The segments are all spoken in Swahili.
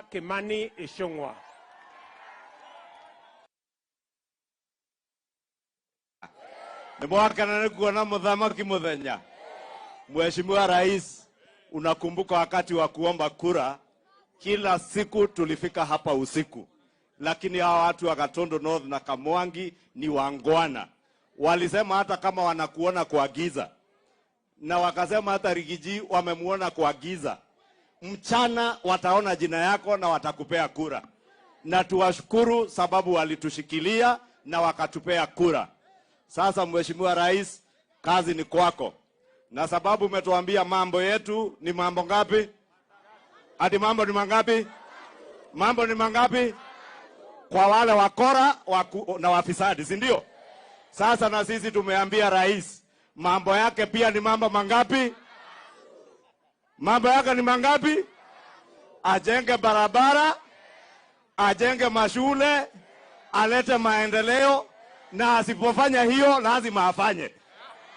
Kimani Ichung'wa. Nimwaka na kuona muthamaki muthenya. Mheshimiwa Rais, unakumbuka wakati wa kuomba kura, kila siku tulifika hapa usiku. Lakini hawa watu wa Gatundu North na Kamwangi ni wangwana. Walisema hata kama wanakuona kwa giza. Na wakasema hata Rigiji wamemuona kwa giza. Mchana wataona jina yako na watakupea kura. Na tuwashukuru sababu walitushikilia na wakatupea kura. Sasa Mheshimiwa Rais, kazi ni kwako. Na sababu umetuambia mambo yetu ni mambo ngapi? Hadi mambo ni mangapi? Mambo ni mangapi? Kwa wale wakora na wafisadi, si ndio? Sasa na sisi tumeambia Rais, mambo yake pia ni mambo mangapi? Mambo yake ni mangapi? Ajenge barabara, ajenge mashule, alete maendeleo, na asipofanya hiyo lazima afanye.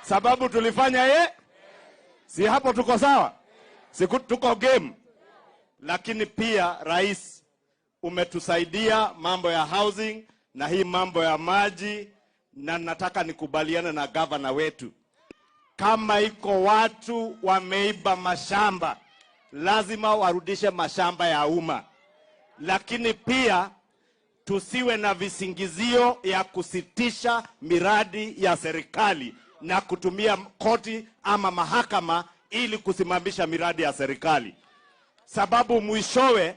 Sababu tulifanya si hapo tuko sawa? Si tuko game. Lakini pia Rais, umetusaidia mambo ya housing na hii mambo ya maji, na nataka nikubaliane na gavana wetu. Kama iko watu wameiba mashamba, lazima warudishe mashamba ya umma. Lakini pia tusiwe na visingizio ya kusitisha miradi ya serikali na kutumia koti ama mahakama ili kusimamisha miradi ya serikali. Sababu mwishowe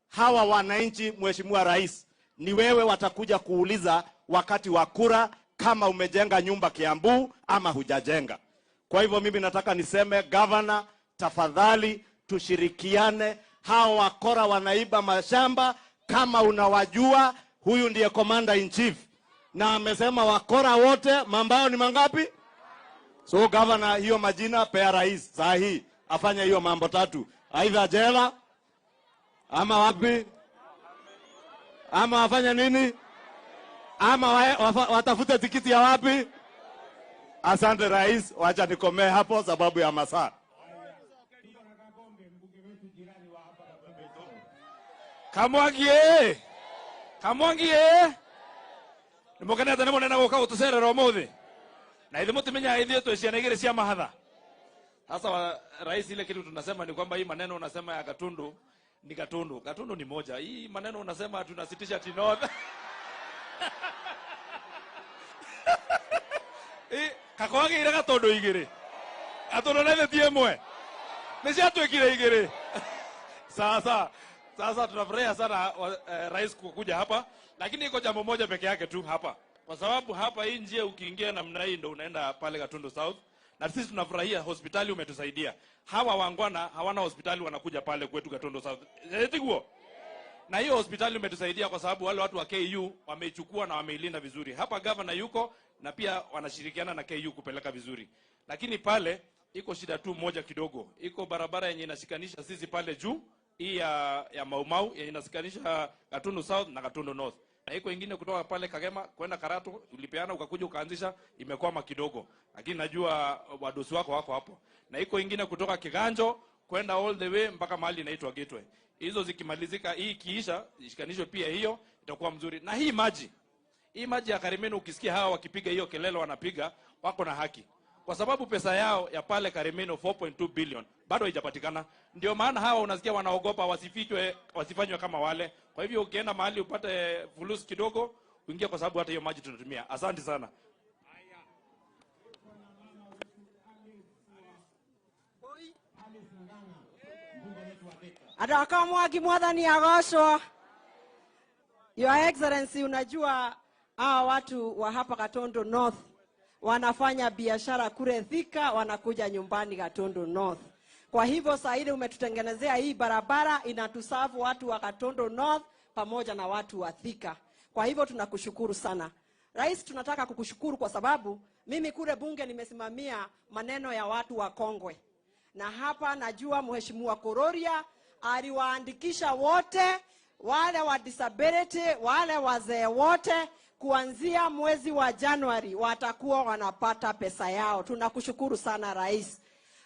hawa wananchi, Mheshimiwa Rais, ni wewe watakuja kuuliza wakati wa kura kama umejenga nyumba Kiambu ama hujajenga. Kwa hivyo mimi nataka niseme, Governor, tafadhali tushirikiane. Hawa wakora wanaiba mashamba, kama unawajua, huyu ndiye Commander in Chief. Na amesema wakora wote mambao ni mangapi? So Governor, hiyo majina pea Rais saa hii afanye hiyo mambo tatu. Aidha jela ama wapi? Ama wafanya nini? Ama watafute tikiti ya wapi? Asante Rais, wacha nikomee hapo sababu ya masaa. Kamwangi Kamwangi nimukana tena munena guka gutucerera umuthi na ithe mutimenya ithe twiciana igire cia mahatha. Sasa Rais, ile kitu tunasema ni kwamba hii maneno unasema ya Gatundu ni Gatundu. Gatundu ni moja. Hii maneno unasema tunasitisha North. Kakoangi ira Gatundu igire. Gatundu na ithe tiemwe. Nisia twekire igire. Sasa tunafurahia sana Rais kukuja hapa, lakini iko jambo moja peke yake tu hapa. Kwa sababu hapa hii njia ukiingia namna hii ndio unaenda pale Gatundu South. Na sisi tunafurahia hospitali umetusaidia. Hawa wangwana hawana hospitali, wanakuja pale kwetu Gatundu South. Etiguo. Na hiyo hospitali umetusaidia kwa sababu wale watu wa KU wameichukua na wameilinda vizuri. Hapa governor yuko na pia wanashirikiana na KU kupeleka vizuri. Lakini pale iko shida tu moja kidogo. Iko barabara yenye inashikanisha sisi pale juu, hii ya Maumau yenye inashikanisha Gatundu South na Gatundu North. Na iko ingine kutoka pale Kagema kwenda Karatu, ulipeana ukakuja ukaanzisha, imekwama kidogo. Lakini najua wadosi wako wako hapo. Na iko ingine kutoka Kiganjo kwenda all the way mpaka mahali inaitwa Gateway. Hizo zikimalizika, hii kiisha, ishikanishwe pia hiyo, itakuwa mzuri. Na hii maji ya Karimeno, ukisikia hawa wakipiga hiyo kelele wanapiga, wako na haki. Kwa sababu pesa yao ya pale Karimeno 4.2 billion bado haijapatikana. Ndio maana hawa unasikia wanaogopa wasifanywe kama wale. Kwa hivyo ukienda mahali upate fulusi kidogo, uingie, kwa sababu hata hiyo maji tunatumia. Asante sana. Adakamwagi mwathani agocwo. Your Excellency, unajua watu wa hapa Gatundu North wanafanya biashara kule Thika, wanakuja nyumbani Gatundu North. Kwa hivyo saa ile umetutengenezea hii barabara, inatusafu watu wa Gatundu North pamoja na watu wa Thika. Kwa hivyo tunakushukuru sana. Rais, tunataka kukushukuru kwa sababu mimi kule bunge nimesimamia maneno ya watu wa Kongwe. Na hapa najua Mheshimiwa Kororia aliwaandikisha wote, wale wa disability, wale wazee wote, kuanzia mwezi wa Januari watakuwa wanapata pesa yao. Tunakushukuru sana Rais.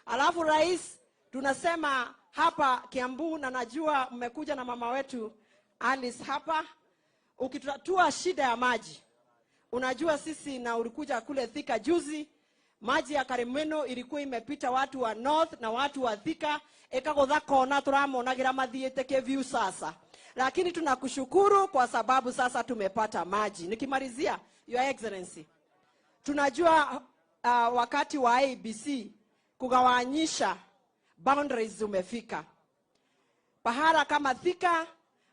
Alafu Rais, tunasema hapa Kiambu, na najua mmekuja na mama wetu Alice hapa, ukitatua shida ya maji. Unajua sisi na ulikuja kule Thika juzi, maji ya Karimeno ilikuwa imepita watu wa North na watu wa Thika, ekagodha kona turamonagira mathiete Keviu sasa. Lakini tunakushukuru kwa sababu sasa tumepata maji. Nikimalizia, Your Excellency, tunajua wakati wa ABC kugawanyisha boundaries umefika. Pahala kama Thika,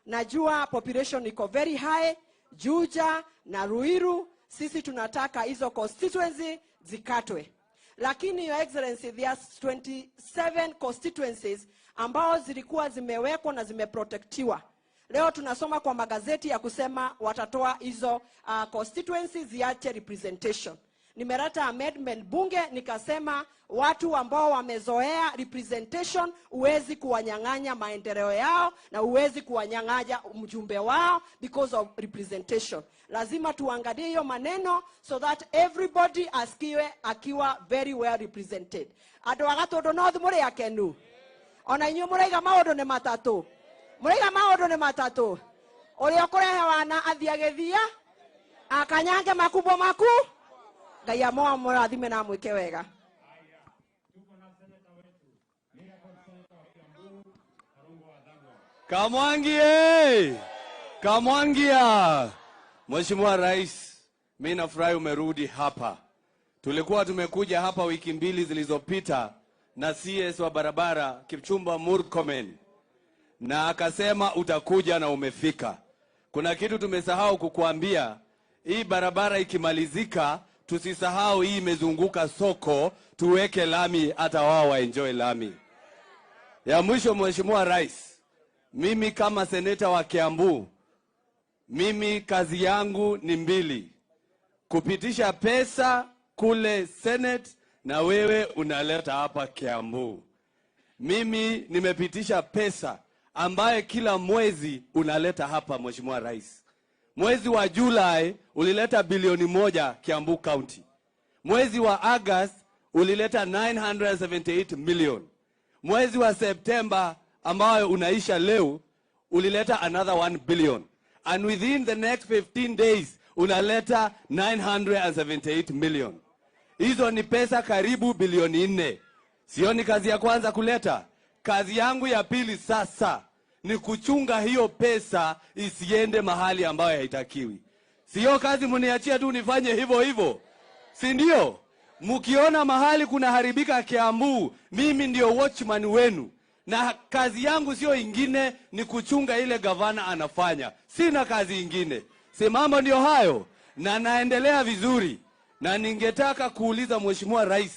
najua population iko very high, Juja na Ruiru, sisi tunataka hizo constituency zikatwe. Lakini Your Excellency, there are 27 constituencies ambao zilikuwa zimewekwa na zimeprotectiwa. Leo tunasoma kwa magazeti ya kusema watatoa hizo constituencies ziache representation. Nimeleta amendment bunge nikasema watu ambao wamezoea representation uwezi kuwanyang'anya maendeleo yao na uwezi kuwanyang'anya mjumbe wao because of representation. Lazima tuangalie hiyo maneno so that everybody asikiwe akiwa very well represented. Ado agatodo no thumure yakenu. Ona inyo muraiga maodo ne matatu. Muraiga maodo ne matatu. Ori okorehe wana athiagethia akanyange makubo maku. Gaya moa murathime na mwike wega. Kamwangie! Kamwangia! Mheshimiwa Rais, mimi nafurahi umerudi hapa. Tulikuwa tumekuja hapa wiki mbili zilizopita na CS wa barabara Kipchumba Murkomen, na akasema utakuja na umefika. Kuna kitu tumesahau kukuambia, hii barabara ikimalizika tusisahau hii imezunguka soko, tuweke lami hata wao waenjoy lami. Ya mwisho Mheshimiwa Rais, mimi kama seneta wa Kiambu, mimi kazi yangu ni mbili. Kupitisha pesa kule Senate na wewe unaleta hapa Kiambu. Mimi nimepitisha pesa ambaye kila mwezi unaleta hapa Mheshimiwa Rais. Mwezi wa Julai ulileta bilioni 1 Kiambu County. Mwezi wa August ulileta 978 million. Mwezi wa September ambayo unaisha leo ulileta another 1 billion. And within the next 15 days unaleta 978 million. Hizo ni pesa karibu bilioni 4. Sio ni kazi ya kwanza kuleta. Kazi yangu ya pili sasa ni kuchunga hiyo pesa isiende mahali ambayo haitakiwi. Sio kazi mniachia tu nifanye hivyo hivyo. Si ndio? Mkiona mahali kuna haribika Kiambu, mimi ndio watchman wenu. Na kazi yangu sio ingine, ni kuchunga ile gavana anafanya. Sina kazi ingine. Si mambo ndio hayo, na naendelea vizuri. Na ningetaka kuuliza Mheshimiwa Rais,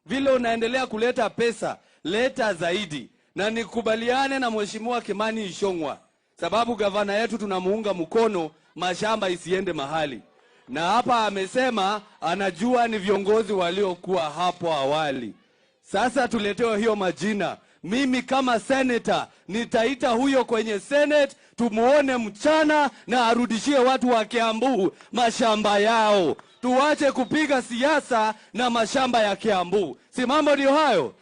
vile unaendelea kuleta pesa, leta zaidi. Na nikubaliane na Mheshimiwa Kimani Ichung'wah, sababu gavana yetu tunamuunga mkono, mashamba isiende mahali. Na hapa amesema anajua ni viongozi waliokuwa hapo awali. Sasa tuletewe hiyo majina. Mimi kama senator nitaita huyo kwenye Senate, tumuone mchana na arudishie watu wa Kiambu mashamba yao. Tuache kupiga siasa na mashamba ya Kiambu. Si mambo ndio hayo?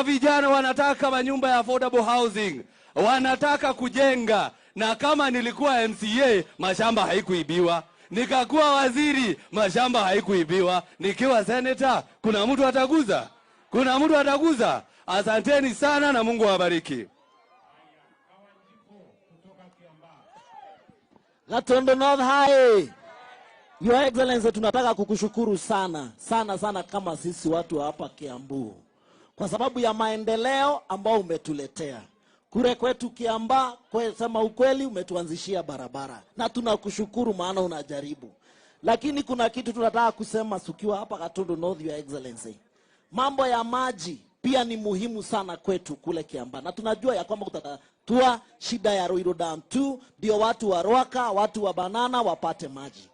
Vijana wanataka manyumba ya affordable housing. Wanataka kujenga. Na kama nilikuwa MCA, mashamba haikuibiwa. Nikakuwa waziri, mashamba haikuibiwa. Nikiwa senator, kuna mtu ataguza? Kuna mtu ataguza? Asanteni sana na Mungu awabariki. Gatundu North High. Your Excellency, tunataka kukushukuru sana sana kama sisi watu hapa Kiambu, kwa sababu ya maendeleo ambao umetuletea. Kure kwetu Kiamba, kwa sema ukweli, umetuanzishia barabara. Na tunakushukuru maana unajaribu. Lakini kuna kitu tunataka kusema sukiwa hapa Gatundu North, Your Excellency. Mambo ya maji pia ni muhimu sana kwetu kule Kiamba. Na tunajua ya kwamba kutatua shida ya Ruiru Dam 2, ndio watu wa Ruaka, watu wa Banana wapate maji.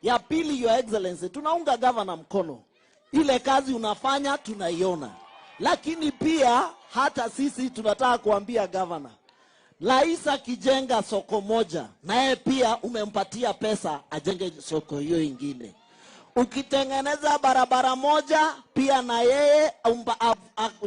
Ya pili, Your Excellency, tunaunga governor mkono. Ile kazi unafanya tunaiona. Lakini pia hata sisi tunataka kuambia governor, Laisa kijenga soko moja, naye pia umempatia pesa ajenge soko hiyo ingine. Ukitengeneza barabara moja, pia na yeye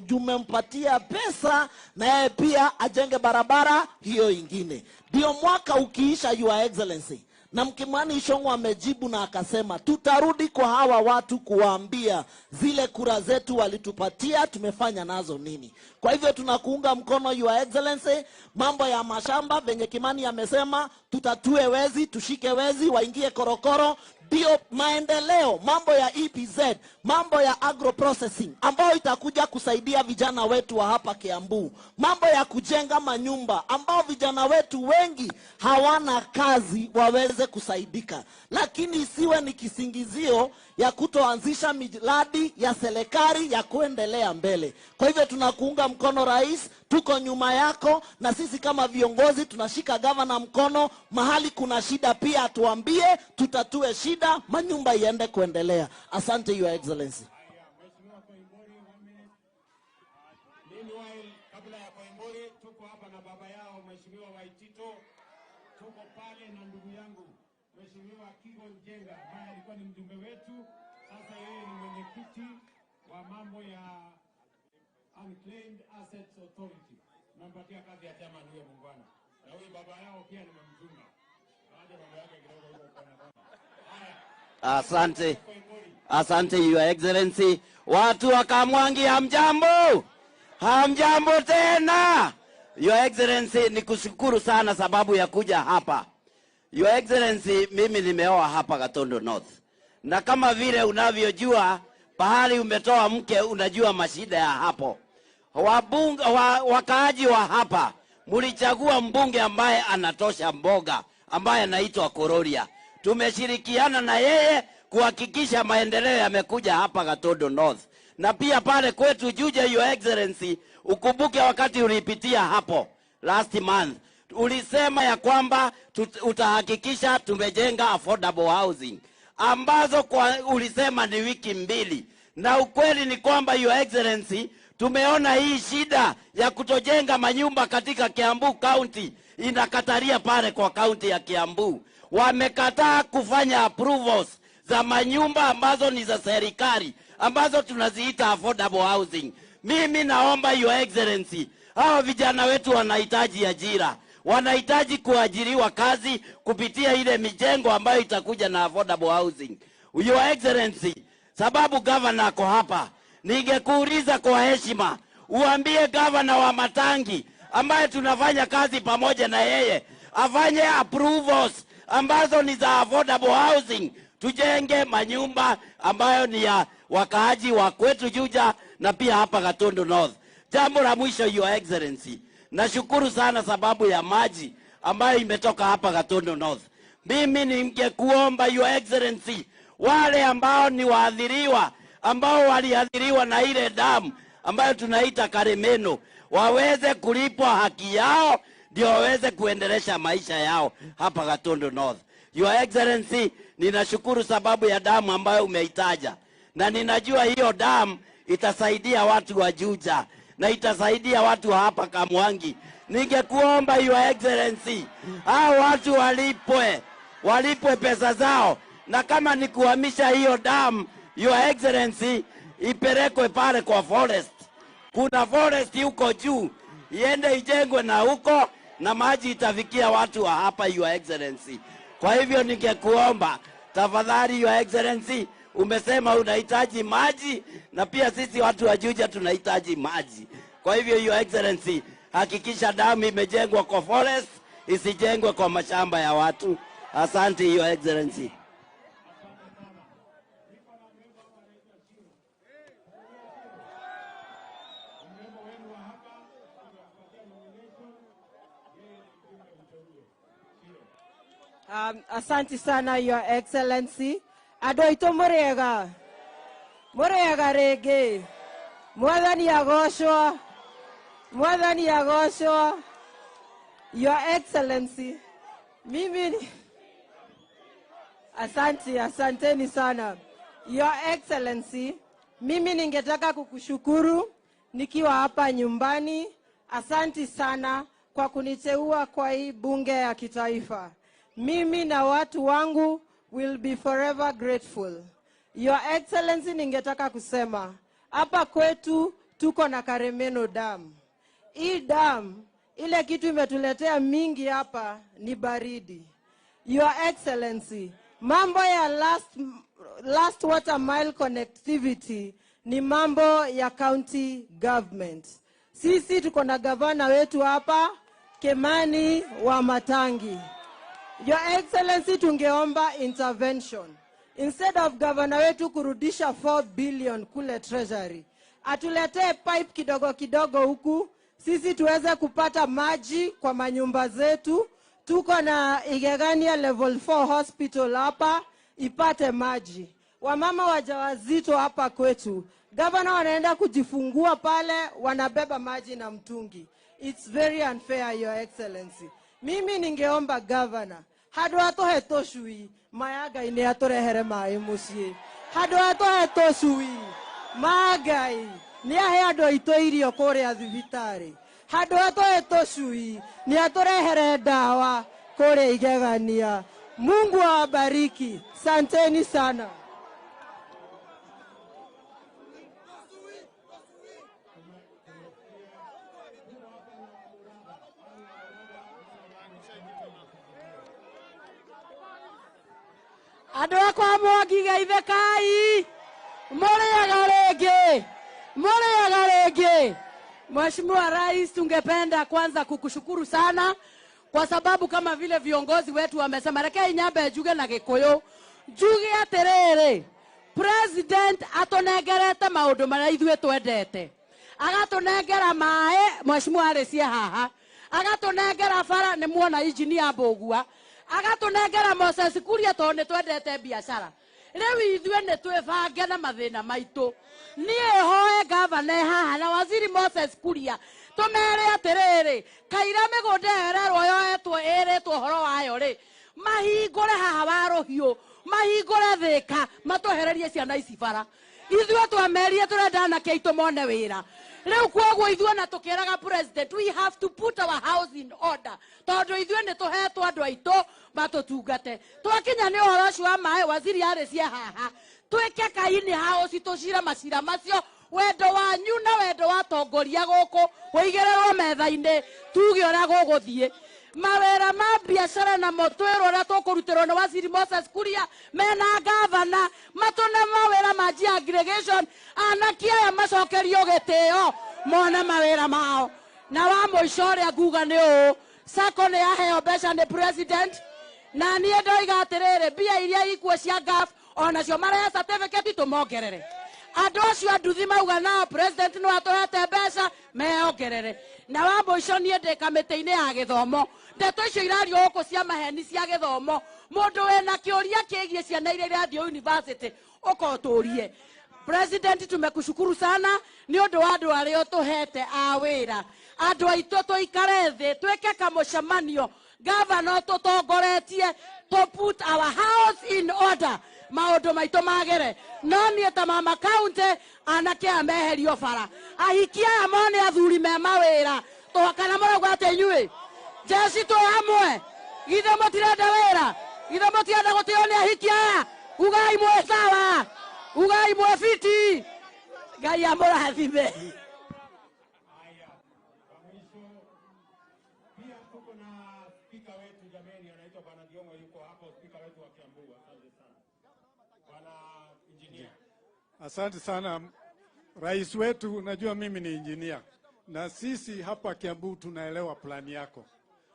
jumempatia pesa, na yeye pia ajenge barabara hiyo ingine. Ndio mwaka ukiisha, Your Excellency, na Mkimani Ichung'wah amejibu na akasema tutarudi kwa hawa watu kuwaambia zile kura zetu walitupatia tumefanya nazo nini. Kwa hivyo tunakuunga mkono, Your Excellency. Mambo ya mashamba venye Kimani amesema, tutatue wezi, tushike wezi waingie korokoro, ndio maendeleo. Mambo ya EPZ, mambo ya agro processing ambayo itakuja kusaidia vijana wetu wa hapa Kiambu, mambo ya kujenga manyumba ambao vijana wetu wengi hawana kazi waweze kusaidika, lakini isiwe ni kisingizio ya kutoanzisha miradi ya serikali ya kuendelea mbele. Kwa hivyo tunakuunga mkono rais, tuko nyuma yako, na sisi kama viongozi tunashika gavana mkono. Mahali kuna shida pia tuambie, tutatue shida, manyumba iende kuendelea. Asante, Your Excellency. Kabla ya Koimbori, tuko hapa na baba yao Mheshimiwa Waitito, tuko pale na ndugu yangu Mheshimiwa Kigo Njenga ambaye alikuwa ni mjumbe wetu, sasa yeye ni mwenyekiti wa mambo ya Unclaimed Assets Authority. Nampatia kazi ya chama huyo muungwana. Na huyu baba yao pia nimemjunga. Baada baba yake kidogo huko kwa na baba. Asante. Asante, Your Excellency. Watu wa Kamwangi, hamjambo? Hamjambo tena. Your Excellency, nikushukuru sana sababu ya kuja hapa. Your Excellency, mimi nimeoa hapa Gatundu North. Na kama vile unavyojua, pahali umetoa mke unajua mashida ya hapo. Wakaaji wa hapa, mulichagua mbunge ambaye anatosha mboga, ambaye anaitwa Kororia. Tumeshirikiana na yeye kuhakikisha maendeleo yamekuja hapa Gatundu North. Na pia pale kwetu Juja, Your Excellency, ukumbuke wakati ulipitia hapo last month, ulisema ya kwamba utahakikisha tumejenga affordable housing, ambazo ulisema ni wiki 2. Na ukweli ni kwamba, Your Excellency, tumeona hii shida ya kutojenga manyumba katika Kiambu County inakataria pale kwa county ya Kiambu. Wamekataa kufanya approvals za manyumba ambazo ni za serikali, ambazo tunaziita affordable housing. Mimi naomba, Your Excellency, hawa vijana wetu wanahitaji ajira, wanahitaji kuajiriwa kazi kupitia ile mijengo ambayo itakuja na affordable housing. Your Excellency, sababu governor ako hapa, ningekuuliza kwa heshima uambie governor wa Matangi ambaye tunafanya kazi pamoja na yeye afanye approvals ambazo ni za affordable housing, tujenge manyumba ambayo ni ya wakaaji wa kwetu Juja na pia hapa Gatundu North. Jambo la mwisho, Your Excellency, nashukuru sana sababu ya maji ambayo imetoka hapa Gatundu North. Mimi ningekuomba, Your Excellency, wale ambao ni waathiriwa, ambao waliathiriwa na ile damu ambayo tunaita Karemeno, waweze kulipwa haki yao, ndio waweze kuendelesha maisha yao hapa Gatundu North. Your Excellency, ninashukuru sababu ya damu ambayo umeitaja, na ninajua hiyo damu itasaidia watu wa Juja na itasaidia watu wa hapa Kamwangi. Ningekuomba, Your Excellency, hao watu walipwe pesa zao, na kama ni kuhamisha hiyo damu, Your Excellency, ipelekwe pale kwa forest. Kuna forest huko juu, iende ijengwe na huko, na maji itafikia watu wa hapa, Your Excellency. Kwa hivyo ningekuomba tafadhali, Your Excellency, umesema unahitaji maji, na pia sisi watu wa Juja tunahitaji maji. Kwa hivyo, Your Excellency, hakikisha damu imejengwa kwa forest, isijengwe kwa mashamba ya watu. Asante, Your Excellency. Asante sana, Your Excellency. Adoito murega. Murega rege. Mwathani agoshwa. Mwathani agoshwa. Your Excellency. Mimi asanteni sana. Your Excellency, mimi ningetaka kukushukuru nikiwa hapa nyumbani. Asanti sana kwa kuniteua kwa hii bunge ya kitaifa. Mimi na watu wangu will be forever grateful. Your Excellency, ningetaka kusema hapa kwetu tuko na Karemeno Dam. Hii dam, ile kitu imetuletea mingi hapa ni baridi. Your Excellency, mambo ya last water mile connectivity ni mambo ya county government. Sisi tuko na gavana wetu hapa, Kimani wa Matangi. Your Excellency, tungeomba intervention. Instead of governor wetu kurudisha 4 billion kule treasury, atuletee pipe kidogo kidogo huku, sisi tuweze kupata maji kwa manyumba zetu. Tuko na Igegania level 4 hospital hapa, ipate maji. Wamama wajawazito hapa kwetu, governor wanaenda kujifungua pale, wanabeba maji na mtungi. It's very unfair, Your Excellency. Mimi ningeomba governor, hadu atohe toshui, mayaga ine atorehere mai musie. Hadu atohe toshui, magai, ni ahe ado ito irio kore athibitari. Hadu atohe toshui, ni atorehere dawa kore Igegania. Mungu awabariki. Santeni sana. Adwa kwa mwagiga ithekai Mole agarege. Mheshimiwa Rais, tungependa kwanza kukushukuru sana kwa sababu kama vile viongozi wetu wamesema, reke inyambe juge na Gikuyu, juge aterere President atonegerete maundu maria ithuĩ twendete, agatonengera mae Mheshimiwa Arecia haha, agatonengera bara ni muona engineer Mbogua, agatonengera Moses Kuria tondu ni twendete biashara. Riu ithuĩ ni twĩbange na mathĩna maitũ. Niĩ hoe gavana haha na waziri Moses Kuria tumere aterere kaira mĩgũnda ererwo yoetwo ĩrĩtwo horo wayo ri mahingũre haha warohio, mahingũre Thĩka, matohererie ciana ici bara. Ithuĩ twamerie tũrenda na kĩitũ mone wĩra. Riu kwoguo ithuĩ na tũkĩraga President, we have to put our house in order, tondu ithuĩ nĩ tũhetwo andũ aitũ matũtungate. Twakinya nĩ ũhoro ũcio wa maĩ, waziri Arecia haha, twĩke kaini house tũcire macira macio, wendo wanyu na wendo wa tongoria gũkũ ũigĩrĩrwo metha-inĩ, tuge ũrĩa gũgũthiĩ. Mawĩra ma biashara na motwĩrwo ũrĩa tũkũrutĩrwo nĩ waziri Moses Kuria mena gavana, matone mawĩra ma aggregation, anake aya macokerio gĩtĩo mone mawĩra mao. Na wa mũico ũrĩa nguga nĩ ũũ, SACCO nĩ yaheo mbeca nĩ President, na niĩ ndoiga atĩrĩrĩ, mbia iria ikuo cia GAF onacio marehe certificate tũmongerere. Andũ acio anduthi mauga nao President no atũhete mbeca meongerere. Na wa mũico niĩ ndĩ kamĩtĩ-inĩ ya gĩthomo, ndeto icio irario gũkũ cia maheni cia gĩthomo, mũndũ wĩna kĩũria kĩgiĩ ciana iria irathiĩ university ũkotũrie. President, tumekushukuru sana ni ũndũ wa andũ arĩa ũtũhete a wĩra. Andũ aitũ tũikare thĩ twĩke kamũcemanio, governor tũtongoretie to put our house in order, maũndũ maitũ magere. No niĩ ta mama county anake ameherio bara, ahikia aya mone athuri me mawĩra, tũhakana mũrauga atĩ inyuĩ jeci twĩ hamwe, githe mũtirenda wĩra, githe mũtirenda gũtĩo nĩ ahikia aya, ugai mwĩ sawa, ugai mwĩ fiti. Ngai amũrathime. Haya, kwa mwisho pia tuko na speaker wetu jameni, anaitwa Bwana Diongo, yuko hapo, speaker wetu wa Kiambu. Asante sana Bwana engineer. Asante sana rais wetu, najua mimi ni engineer na sisi hapa Kiambu tunaelewa plani yako.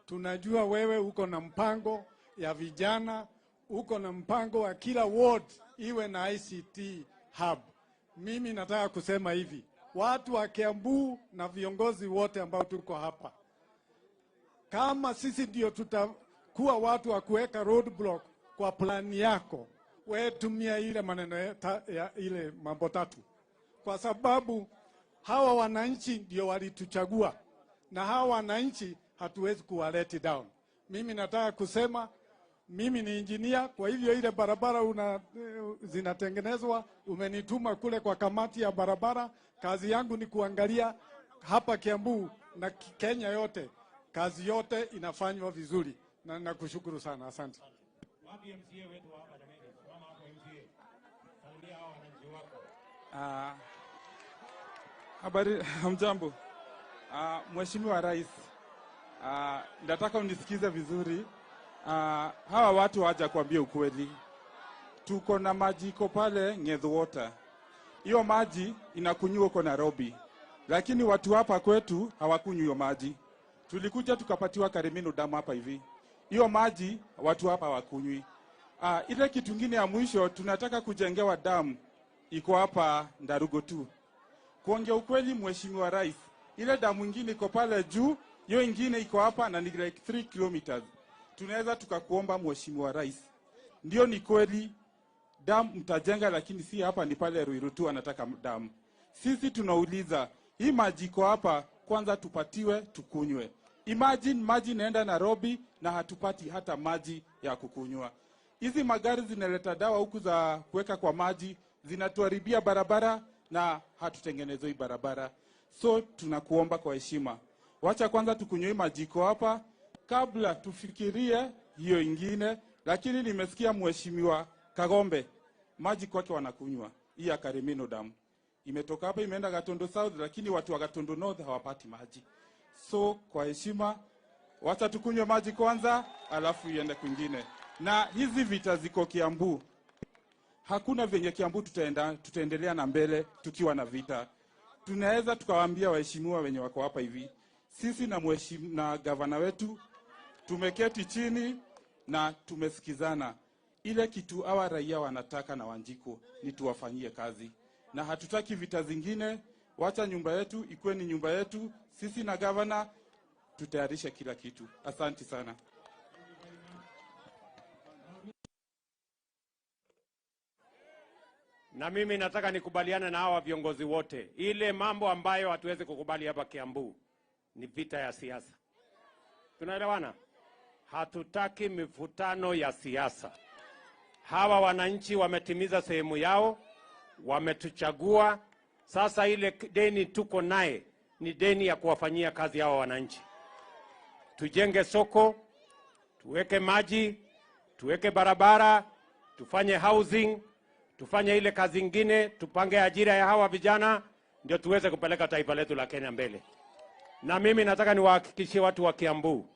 Tunajua wewe uko na mpango ya vijana, uko na mpango wa kila ward iwe na ICT hub. Mimi nataka kusema hivi, watu wa Kiambu na viongozi wote ambao tuko hapa, kama sisi ndio tutakuwa watu wa kuweka roadblock kwa plani yako, wewe tumia ile maneno ya ile mambo tatu, kwa sababu hawa wananchi ndio walituchagua na hawa wananchi hatuwezi kuwa let down. Mimi nataka kusema mimi ni engineer, kwa hivyo ile barabara zinatengenezwa, umenituma kule kwa kamati ya barabara. Kazi yangu ni kuangalia hapa Kiambu na Kenya yote, kazi yote inafanywa vizuri, na nakushukuru sana. Asante. Wapi MCA wetu hapa jameni? Mama hapo MCA. Salimia ni wako. Habari, hamjambo. Mheshimiwa Rais, nataka unisikize vizuri. Hawa watu hawaja kuambia ukweli. Tuko na maji iko pale Ng'ethu Water. Hiyo maji inakunywa huko Nairobi. Lakini watu hapa kwetu hawakunywi hiyo maji. Tulikuja tukapatiwa Karimino damu hapa hivi. Hiyo maji watu hapa hawakunywi. Ile kitu kingine ya mwisho tunataka kujengewa damu iko hapa Ndarugo tu. Kuongea ukweli Mheshimiwa Rais, ile damu nyingine iko pale juu, hiyo nyingine iko hapa na ni like 3 kilometers. Tunaweza tukakuomba Mheshimiwa Rais. Ndio ni kweli damu mtajenga, lakini si hapa, ni pale Ruiru tu anataka damu. Sisi tunauliza, hii maji iko hapa kwanza tupatiwe tukunywe. Imagine maji naenda Nairobi na hatupati hata maji ya kukunywa. Hizi magari zinaleta dawa huku za kuweka kwa maji, zinatuharibia barabara na hatutengenezoi barabara. So tunakuomba kwa heshima, wacha kwanza tukunywe maji iko hapa kabla tufikirie hiyo ingine. Lakini nimesikia Mheshimiwa Kagombe maji kwake wanakunywa hii ya Karimino damu. Imetoka hapa imeenda Gatundu South, lakini watu wa Gatundu North hawapati maji. So kwa heshima, wacha tukunywe maji kwanza alafu iende kwingine. Na hizi vita ziko Kiambu. Hakuna venye Kiambu tutaendelea na mbele tukiwa na vita. Tunaweza tukawaambia waheshimiwa wenye wako hapa hivi, sisi na gavana wetu tumeketi chini na tumesikizana. Ile kitu hawa raia wanataka na Wanjiko ni tuwafanyie kazi. Na hatutaki vita zingine. Wacha nyumba yetu ikuwe ni nyumba yetu. Sisi na gavana tutayarisha kila kitu. Asante sana. Na mimi nataka nikubaliane na hawa viongozi wote. Ile mambo ambayo hatuwezi kukubali hapa Kiambu ni vita ya siasa. Tunaelewana? Hatutaki mivutano ya siasa. Hawa wananchi wametimiza sehemu yao, wametuchagua. Sasa ile deni tuko naye ni deni ya kuwafanyia kazi hawa wananchi. Tujenge soko, tuweke maji, tuweke barabara, tufanye housing, tufanye ile kazi ingine, tupange ajira ya hawa vijana, ndio tuweze kupeleka taifa letu la Kenya mbele. Na mimi nataka niwahakikishie watu wa Kiambu,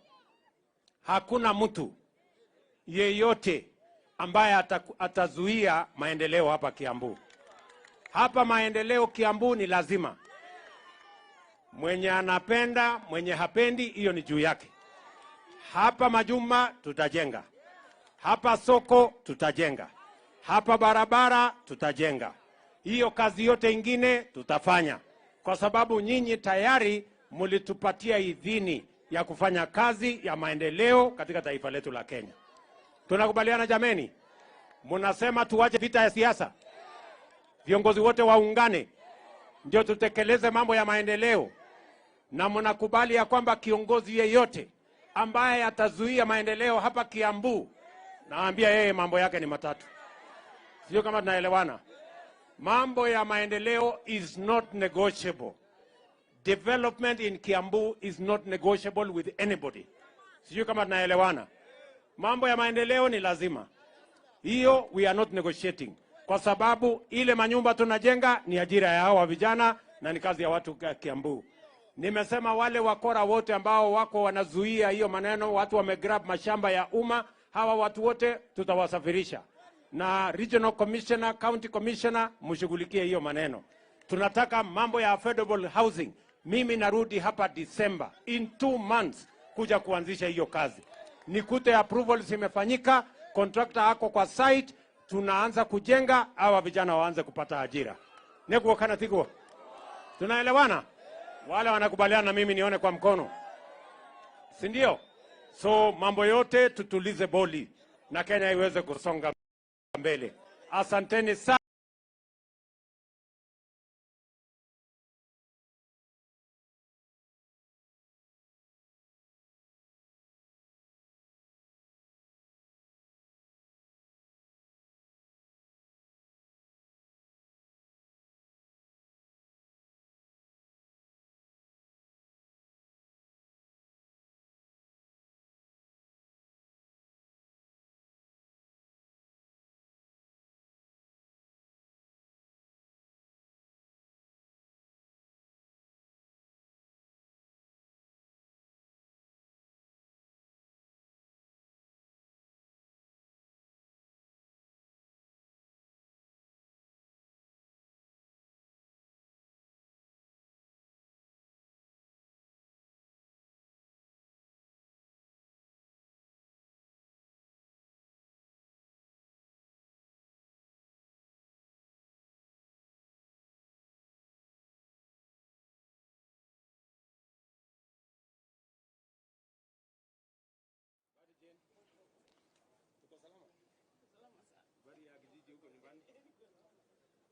hakuna mtu yeyote ambaye atazuia maendeleo hapa Kiambu. Hapa maendeleo Kiambu ni lazima. Mwenye anapenda, mwenye hapendi, hiyo ni juu yake. Hapa majumba tutajenga. Hapa soko tutajenga. Hapa barabara tutajenga. Hiyo kazi yote ingine tutafanya. Kwa sababu nyinyi tayari mulitupatia idhini ya kufanya kazi ya maendeleo katika taifa letu la Kenya. Tunakubaliana jameni? Munasema tuwache vita ya siasa. Viongozi wote waungane ndio tutekeleze mambo ya maendeleo. Na mnakubali ya kwamba kiongozi yeyote ambaye atazuia maendeleo hapa Kiambu, naambia yeye mambo yake ni matatu. Sio kama tunaelewana? Mambo ya maendeleo is not negotiable. Development in Kiambu is not negotiable with anybody. Sio kama tunaelewana? Mambo ya maendeleo ni lazima. Hiyo we are not negotiating. Kwa sababu ile manyumba tunajenga ni ajira ya hawa vijana na ni kazi ya watu Kiambu. Nimesema wale wakora wote ambao wako wanazuia hiyo maneno, watu wamegrab mashamba ya umma, hawa watu wote tutawasafirisha. Na regional commissioner, county commissioner, mshughulikie hiyo maneno. Tunataka mambo ya affordable housing. Mimi narudi hapa December in 2 months kuja kuanzisha hiyo kazi. Nikute approvals imefanyika, contractor ako kwa site, tunaanza kujenga, hawa vijana waanze kupata ajira. Nekuwa kana tikuwa. Tunaelewana? Wale wanakubaliana na mimi nione kwa mkono. Si ndio? So mambo yote tutulize boli na Kenya iweze kusonga mbele. Asanteni sana.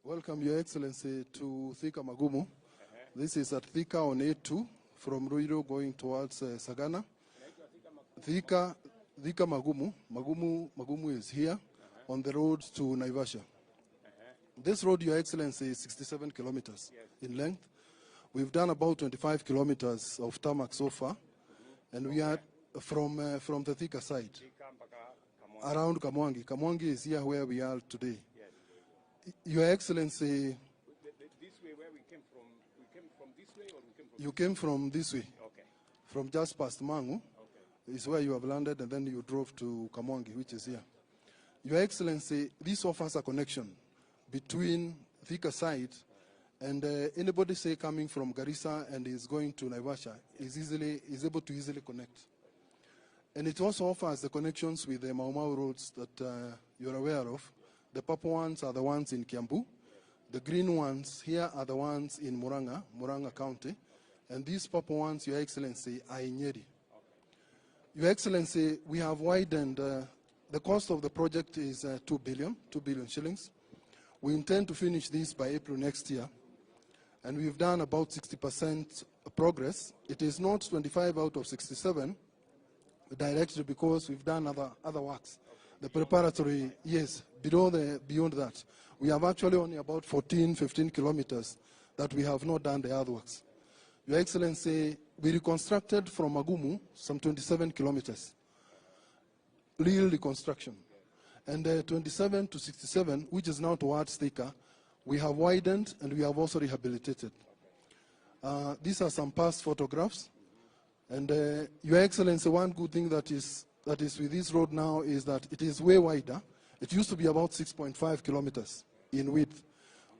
Welcome, Your Excellency, to Thika Magumu. This is at Thika on A2 from Ruto going towards Sagana. Thika Magumu. Magumu is here on the road to Naivasha. This road, Your Excellency, is 67 kilometers in length. We've done about 25 kilometers of tarmac so far, and we are from the Thika side, around Kamwangi. Kamwangi is here where we are today. Your Excellency, This way where we came from this way or we came from... you came from this way, Okay. from just past Mangu, Okay. is where you have landed, and then you drove to Kamwangi, which is here. Your Excellency, this offers a connection between Thika side and anybody say coming from Garissa and is going to Naivasha is able to easily connect. And it also offers the connections with the Mau Mau roads that you're aware of. The purple ones are the ones in Kiambu. The green ones here are the ones in Murang'a County. And these purple ones, Your Excellency, are in Nyeri. Your Excellency, we have widened, the cost of the project is 2 billion shillings. We intend to finish this by April next year. And we've done about 60% progress. It is not 25 out of 67 directly because we've done other works. The preparatory, yes, beyond that. We have actually only about 14, 15 kilometers that we have not done the earthworks. Your Excellency, we reconstructed from Magumu some 27 kilometers, real reconstruction. And 27 to 67, which is now towards Thika, we have widened and we have also rehabilitated. These are some past photographs. And Your Excellency, one good thing that is with this road now is that it is way wider. It used to be about 6.5 kilometers in width.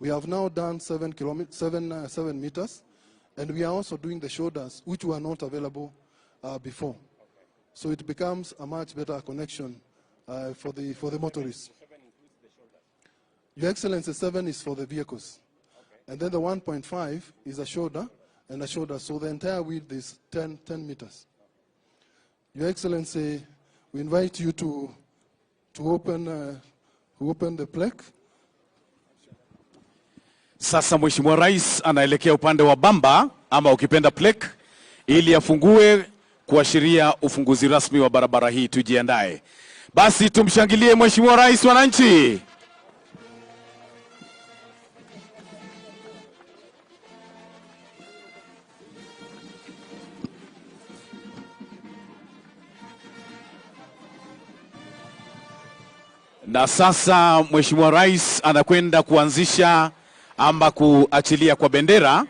We have now done 7 meters, and we are also doing the shoulders, which were not available before. So it becomes a much better connection for the motorists. Your Excellency, 7 is for the vehicles. And then the 1.5 is a shoulder and a shoulder. So the entire width is 10 meters. Your Excellency, we invite you to open the plaque. Sasa Mheshimiwa Rais anaelekea upande wa bamba ama ukipenda plaque ili afungue kuashiria ufunguzi rasmi wa barabara hii. Tujiandae. Basi tumshangilie Mheshimiwa Rais, wananchi. Na sasa Mheshimiwa Rais anakwenda kuanzisha ama kuachilia kwa bendera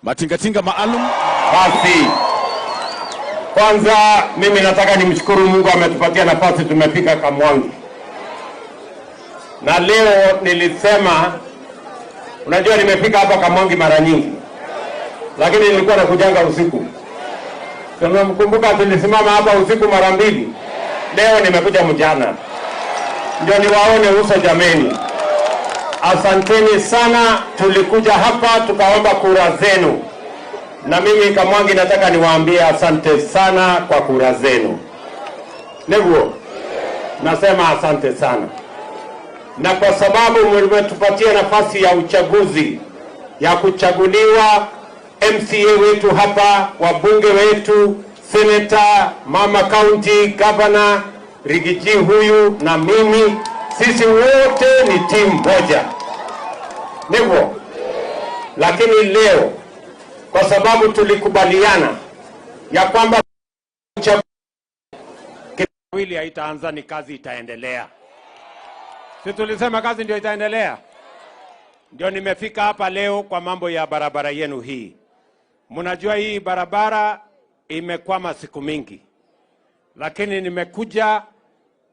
matingatinga maalum. Basi kwanza mimi nataka nimshukuru Mungu ametupatia nafasi tumefika Kamwangi. Na leo nilisema, unajua nimefika hapa Kamwangi mara nyingi, lakini nilikuwa nakujanga usiku. Tunamkumbuka tulisimama hapa usiku mara mbili. Leo nimekuja mchana ndio niwaone uso jameni. Asanteni sana, tulikuja hapa tukaomba kura zenu. Na mimi Kamwangi nataka niwaambie asante sana kwa kura zenu. Neguo, nasema asante sana. Na kwa sababu mmetupatia nafasi ya uchaguzi, ya kuchaguliwa MCA wetu hapa, wabunge wetu, senator, mama county, governor, Rigiji huyu na mimi, sisi wote ni timu moja. Neguo. Lakini leo kwa sababu tulikubaliana ya kwamba wili haitaanza, ni kazi itaendelea. Si tulisema kazi ndio itaendelea? Ndio nimefika hapa leo kwa mambo ya barabara yenu hii. Mnajua hii barabara imekwama siku mingi. Lakini nimekuja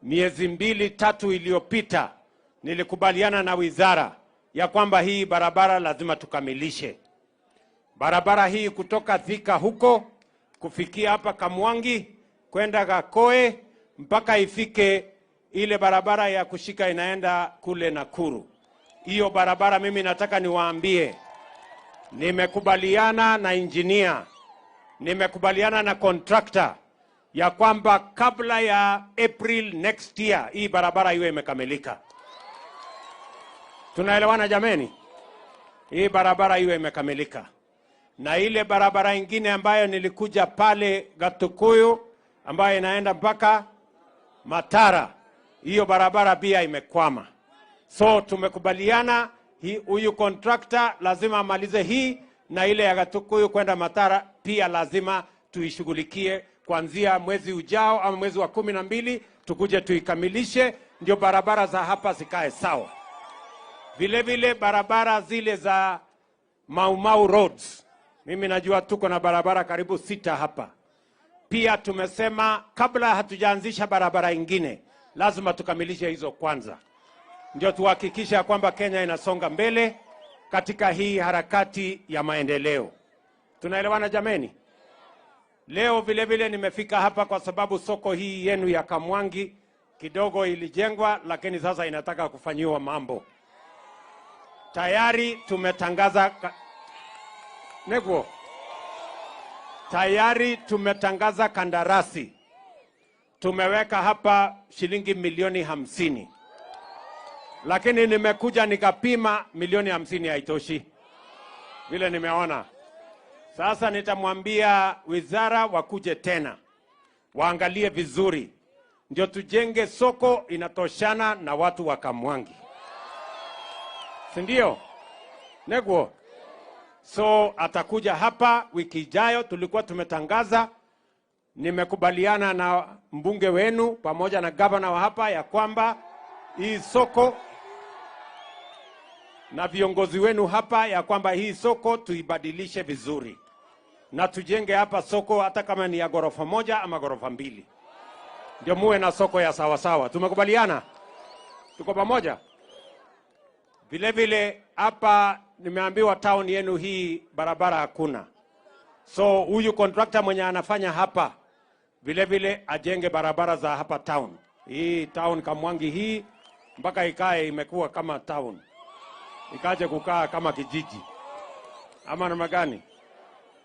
miezi 2-3 iliyopita, nilikubaliana na wizara ya kwamba hii barabara lazima tukamilishe. Barabara hii kutoka Thika huko kufikia hapa Kamwangi kwenda Gakoe mpaka ifike ile barabara ya kushika inaenda kule Nakuru. Hiyo barabara mimi nataka niwaambie, nimekubaliana na engineer, nimekubaliana na contractor ya kwamba kabla ya April next year hii barabara iwe imekamilika. Tunaelewana jameni? Hii barabara iwe imekamilika. Na ile barabara ingine ambayo nilikuja pale Gatukuyu ambayo inaenda mpaka Matara, hiyo barabara pia imekwama. So tumekubaliana huyu contractor lazima amalize hii, na ile ya Gatukuyu kwenda Matara pia lazima tuishughulikie kuanzia mwezi ujao ama mwezi wa 12 tukuje tuikamilishe, ndio barabara za hapa zikae sawa. Vile vile barabara zile za Mau roads, mimi najua tuko na barabara karibu 6 hapa. Pia tumesema kabla hatujaanzisha barabara ingine, lazima tukamilishe hizo kwanza, ndio tuhakikisha kwamba Kenya inasonga mbele katika hii harakati ya maendeleo. Tunaelewana jameni? Leo vile vile nimefika hapa kwa sababu soko hii yenu ya Kamwangi kidogo ilijengwa, lakini sasa inataka kufanyiwa mambo. Tayari tumetangaza Tayari tumetangaza kandarasi. Tumeweka hapa shilingi milioni 50. Lakini nimekuja nikapima milioni 50 haitoshi. Vile nimeona. Sasa nitamwambia wizara wakuje tena. Waangalie vizuri. Ndio tujenge soko inatoshana na watu wa Kamwangi. Sindio? Negwo. So atakuja hapa wiki ijayo, tulikuwa tumetangaza. Nimekubaliana na mbunge wenu pamoja na gavana wa hapa ya kwamba hii soko na viongozi wenu hapa ya kwamba hii soko tuibadilishe vizuri. Na tujenge hapa soko hata kama ni ya ghorofa 1 ama ghorofa 2. Ndio muwe na soko ya sawa sawa. Tumekubaliana? Tuko pamoja? Vile vile hapa nimeambiwa town yenu hii barabara hakuna. So huyu contractor mwenye anafanya hapa vile vile ajenge barabara za hapa town. Hii town Kamwangi hii mpaka ikae imekuwa kama town. Ikaje kukaa kama kijiji. Ama namna gani?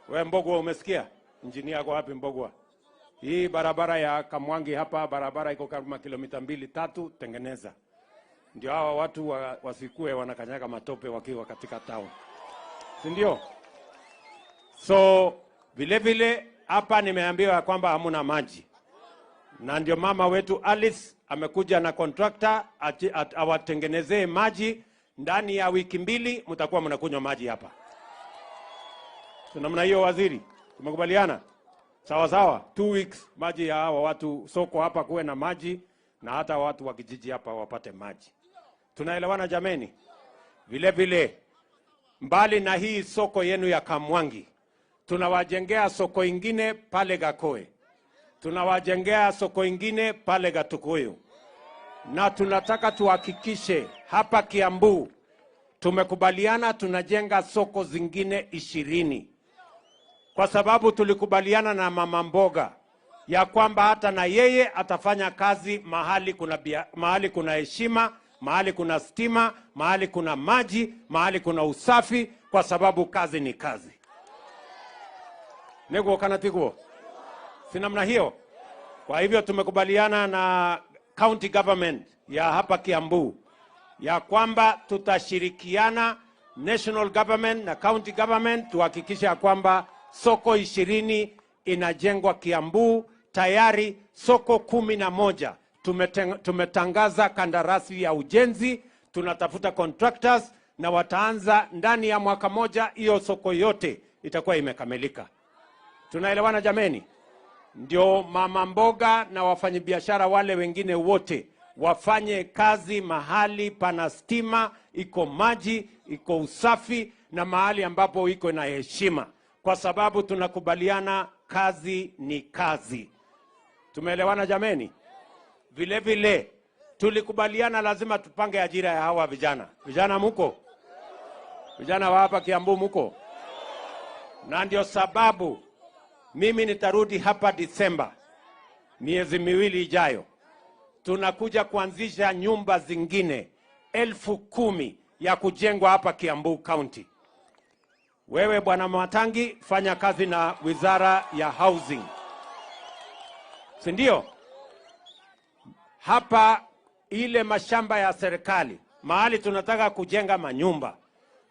Wewe Mbogwa umesikia? Engineer kwa wapi Mbogwa? Hii barabara ya Kamwangi hapa barabara iko kama kilomita 2-3 tengeneza. Ndio hawa watu wasikue wanakanyaga matope wakiwa katika town. Si ndio? So vile vile hapa nimeambiwa kwamba hamuna maji. Na ndio mama wetu Alice amekuja na contractor awatengenezee maji. Ndani ya wiki 2 mtakuwa mnakunywa maji hapa. Tunamna hiyo waziri. Tumekubaliana? Sawa sawa. 2 weeks maji ya hawa watu soko hapa kuwe na maji na hata watu wa kijiji hapa wapate maji. Tunaelewana jameni? Vile vile mbali na hii soko yenu ya Kamwangi, tunawajengea soko ingine pale Gakoe. Tunawajengea soko ingine pale Gatukuyu. Na tunataka tuhakikishe hapa Kiambu tumekubaliana tunajenga soko zingine 20. Kwa sababu tulikubaliana na mama mboga ya kwamba hata na yeye atafanya kazi mahali kuna heshima, mahali kuna stima, mahali kuna maji, mahali kuna usafi, kwa sababu kazi ni kazi. Nego kanatiguo. Si namna hiyo. Kwa hivyo tumekubaliana na county government ya hapa Kiambu ya kwamba tutashirikiana national government na county government tuhakikisha kwamba soko 20 inajengwa Kiambu. Tayari soko 11 tumetangaza kandarasi ya ujenzi. Tunatafuta contractors na wataanza ndani ya mwaka 1, hiyo soko yote itakuwa imekamilika. Tunaelewana jameni? Ndio mama mboga na wafanyabiashara wale wengine wote wafanye kazi mahali pana stima, iko maji, iko usafi na mahali ambapo iko na heshima, kwa sababu tunakubaliana kazi ni kazi. Tumeelewana jameni? Vile vile tulikubaliana lazima tupange ajira ya hawa vijana. Vijana muko? Vijana wa hapa Kiambu muko? Na ndio sababu mimi nitarudi hapa Disemba, miezi 2 ijayo. Tunakuja kuanzisha nyumba zingine 10,000 ya kujengwa hapa Kiambu County. Wewe bwana Matangi fanya kazi na wizara ya housing. Si ndio? Hapa ile mashamba ya serikali mahali tunataka kujenga manyumba.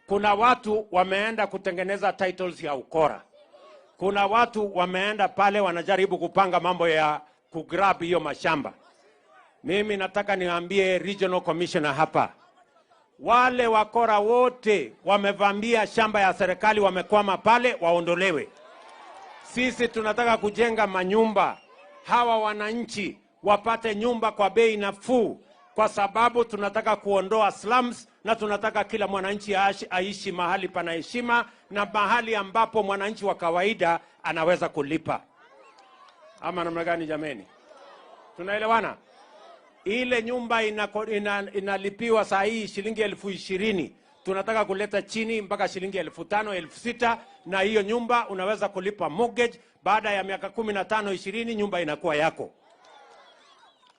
Kuna watu wameenda kutengeneza titles ya ukora. Kuna watu wameenda pale wanajaribu kupanga mambo ya kugrab hiyo mashamba. Mimi nataka niwaambie regional commissioner hapa, wale wakora wote wamevamia shamba ya serikali wamekwama pale, waondolewe. Sisi tunataka kujenga manyumba, hawa wananchi wapate nyumba kwa bei nafuu, kwa sababu tunataka kuondoa slums na tunataka kila mwananchi aishi mahali pana heshima na mahali ambapo mwananchi wa kawaida anaweza kulipa. Ama namna gani jameni? Tunaelewana? Ile nyumba inalipiwa saa hii shilingi 20,000, tunataka kuleta chini mpaka shilingi 5,000, 6,000, na hiyo nyumba unaweza kulipa mortgage. Baada ya miaka 15, 20 nyumba inakuwa yako.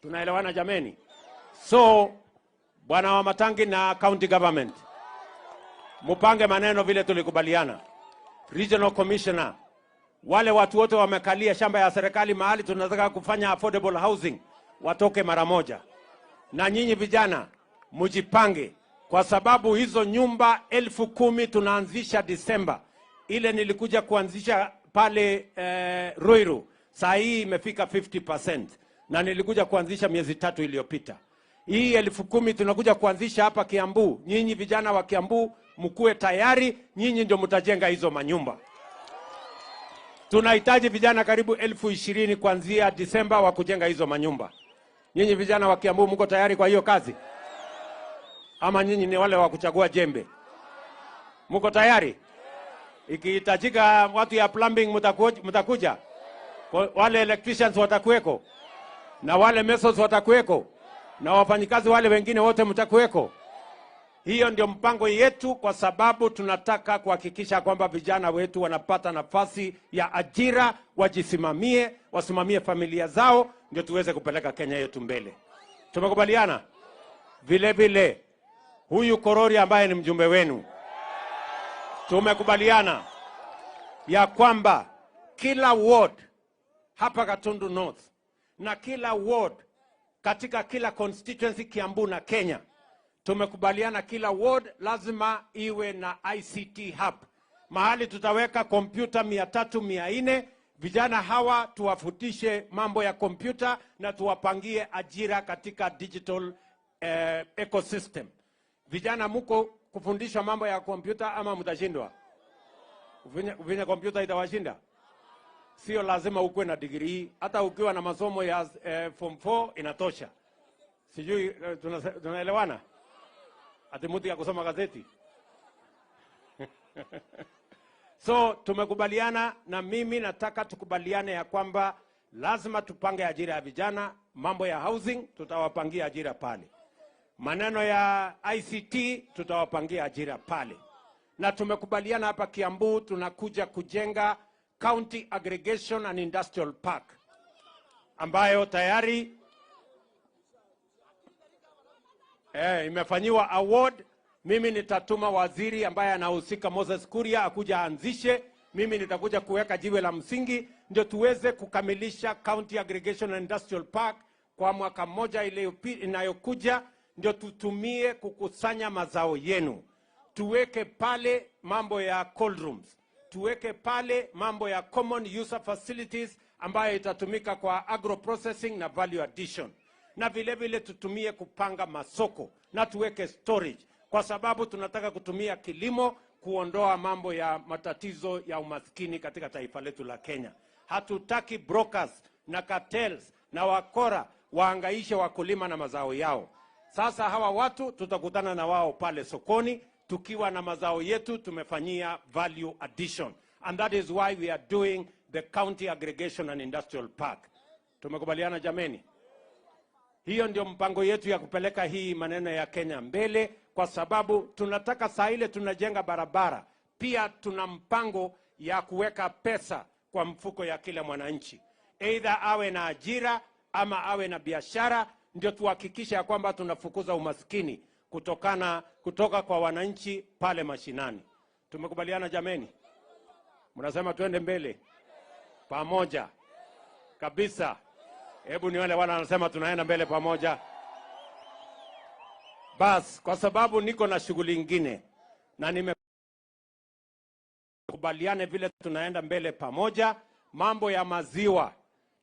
Tunaelewana jameni? So bwana wa Matangi na county government, mupange maneno vile tulikubaliana. Regional commissioner, wale watu wote wamekalia shamba ya serikali mahali tunataka kufanya affordable housing, watoke mara moja. Na nyinyi vijana mujipange, kwa sababu hizo nyumba 10,000 tunaanzisha Disemba. Ile nilikuja kuanzisha pale Ruiru, saa hii imefika 50%, na nilikuja kuanzisha miezi 3 iliyopita. Hii 10,000 tunakuja kuanzisha hapa Kiambu. Nyinyi vijana wa Kiambu mkue tayari, nyinyi ndio mtajenga hizo manyumba. Tunahitaji vijana karibu 20,000 kuanzia Disemba wa kujenga hizo manyumba. Nyinyi vijana wa Kiambu mko tayari kwa hiyo kazi? Ama nyinyi ni wale wa kuchagua jembe? Mko tayari? Ikihitajika watu ya plumbing mtakuja? Wale electricians watakuweko? Na wale masons watakuweko? Na wafanyikazi wale wengine wote mtakuweko? Hiyo ndio mpango yetu, kwa sababu tunataka kuhakikisha kwamba vijana wetu wanapata nafasi ya ajira, wajisimamie, wasimamie familia zao, ndio tuweze kupeleka Kenya yetu mbele. Tumekubaliana? Vile vile huyu Korori ambaye ni mjumbe wenu, tumekubaliana ya kwamba kila ward hapa Gatundu North na kila ward katika kila constituency Kiambu na Kenya, tumekubaliana kila ward lazima iwe na ICT hub. Mahali tutaweka kompyuta 300, 400, vijana hawa tuwafutishe mambo ya kompyuta na tuwapangie ajira katika digital ecosystem. Vijana mko kufundishwa mambo ya kompyuta ama mtashindwa? Uvinya kompyuta itawashinda? Sio lazima ukuwe na degree, hata ukiwa na masomo ya form 4 inatosha. Sijui tunaelewana? Ati mtu ya kusoma gazeti. So tumekubaliana, na mimi nataka tukubaliane ya kwamba lazima tupange ajira ya vijana. Mambo ya housing tutawapangia ajira pale. Maneno ya ICT tutawapangia ajira pale. Na tumekubaliana hapa Kiambu tunakuja kujenga County Aggregation and Industrial Park ambayo tayari imefanyiwa award. Mimi nitatuma waziri ambaye anahusika Moses Kuria akuja anzishe. Mimi nitakuja kuweka jiwe la msingi ndio tuweze kukamilisha County Aggregation and Industrial Park kwa mwaka mmoja inayokuja, ndio tutumie kukusanya mazao yenu. Tuweke pale mambo ya cold rooms, tuweke pale mambo ya common user facilities ambayo itatumika kwa agro processing na value addition. Na vile vile tutumie kupanga masoko na tuweke storage, kwa sababu tunataka kutumia kilimo kuondoa mambo ya matatizo ya umaskini katika taifa letu la Kenya. Hatutaki brokers na cartels na wakora waangaishe wakulima na mazao yao. Sasa hawa watu tutakutana na wao pale sokoni tukiwa na mazao yetu tumefanyia value addition, and that is why we are doing the County Aggregation and Industrial Park. Tumekubaliana jameni? Hiyo ndio mpango yetu ya kupeleka hii maneno ya Kenya mbele, kwa sababu tunataka saa ile tunajenga barabara, pia tuna mpango ya kuweka pesa kwa mfuko ya kila mwananchi, either awe na ajira ama awe na biashara, ndio tuhakikisha kwamba tunafukuza umaskini kutoka kwa wananchi pale mashinani. Tumekubaliana jameni? Mnasema tuende mbele pamoja kabisa. Hebu ni wale wanasema tunaenda mbele pamoja. Bas, kwa sababu niko na shughuli ingine na nimekubaliane vile tunaenda mbele pamoja. Mambo ya maziwa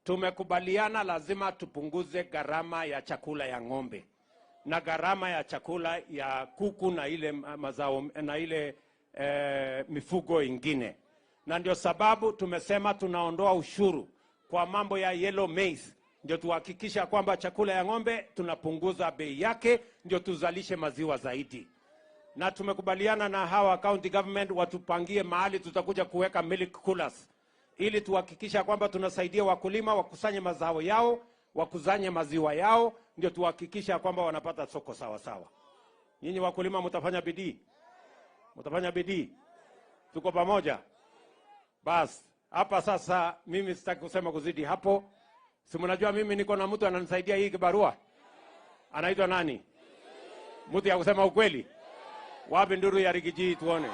tumekubaliana lazima tupunguze gharama ya chakula ya ng'ombe na gharama ya chakula ya kuku na ile mazao na ile mifugo ingine, na ndio sababu tumesema tunaondoa ushuru kwa mambo ya yellow maize, ndio tuhakikisha kwamba chakula ya ng'ombe tunapunguza bei yake, ndio tuzalishe maziwa zaidi. Na tumekubaliana na hawa county government watupangie mahali tutakuja kuweka milk coolers, ili tuhakikisha kwamba tunasaidia wakulima wakusanye mazao yao, wakusanye maziwa yao, ndio tuhakikisha kwamba wanapata soko sawa sawa. Nyinyi wakulima mtafanya bidii? Mtafanya bidii? Tuko pamoja? Bas, hapa sasa mimi sitaki kusema kuzidi hapo. Si mnajua mimi niko na mtu ananisaidia hii kibarua? Anaitwa nani? Mtu ya kusema ukweli? Wapi nduru ya Rigiji tuone?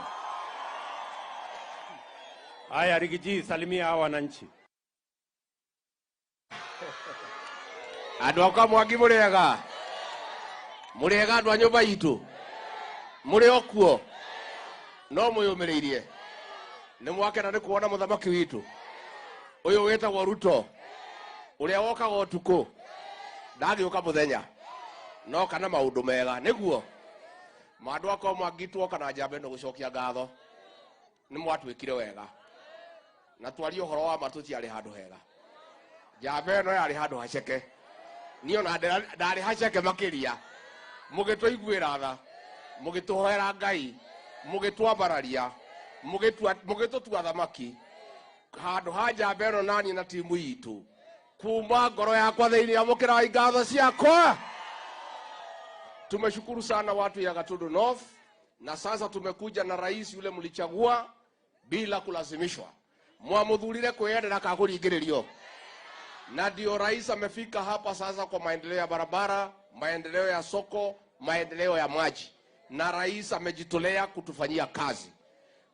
Haya Rigiji, salimia hawa wananchi. Andu akwa Mwangi murega. Murega andu a nyumba itu. Muri okuo. No muyumiriirie. Ni mwakena ni kuona muthamaki witu. Uyu wetagwo Ruto. Uria wokaga utuku. Ndagiuka muthenya. No kana maundu mega niguo. Mandu akwa Mwangi twoka na njamba ino gucokia ngatho. Ni mwatwikire wega. Na twari uhoro wa matuti ari handu hega. Njamba ino yari handu haceke. Niyo na ndari haceke makiria. Mugitwiguira tha. Mugituhoera Ngai. Mugitwambararia. Mugitutua thamaki. Handu ha njamba ino nani na timu yitu. Kuma ngoro yakwa thiini amukira ngatho ciakwa. Tumeshukuru sana watu ya Gatundu North, na sasa tumekuja na rais yule mlichagua bila kulazimishwa. Mwamuthurire kwiyendera kakuringiririo. Na ndio rais amefika hapa sasa kwa maendeleo ya barabara, maendeleo ya soko, maendeleo ya maji. Na rais amejitolea kutufanyia kazi.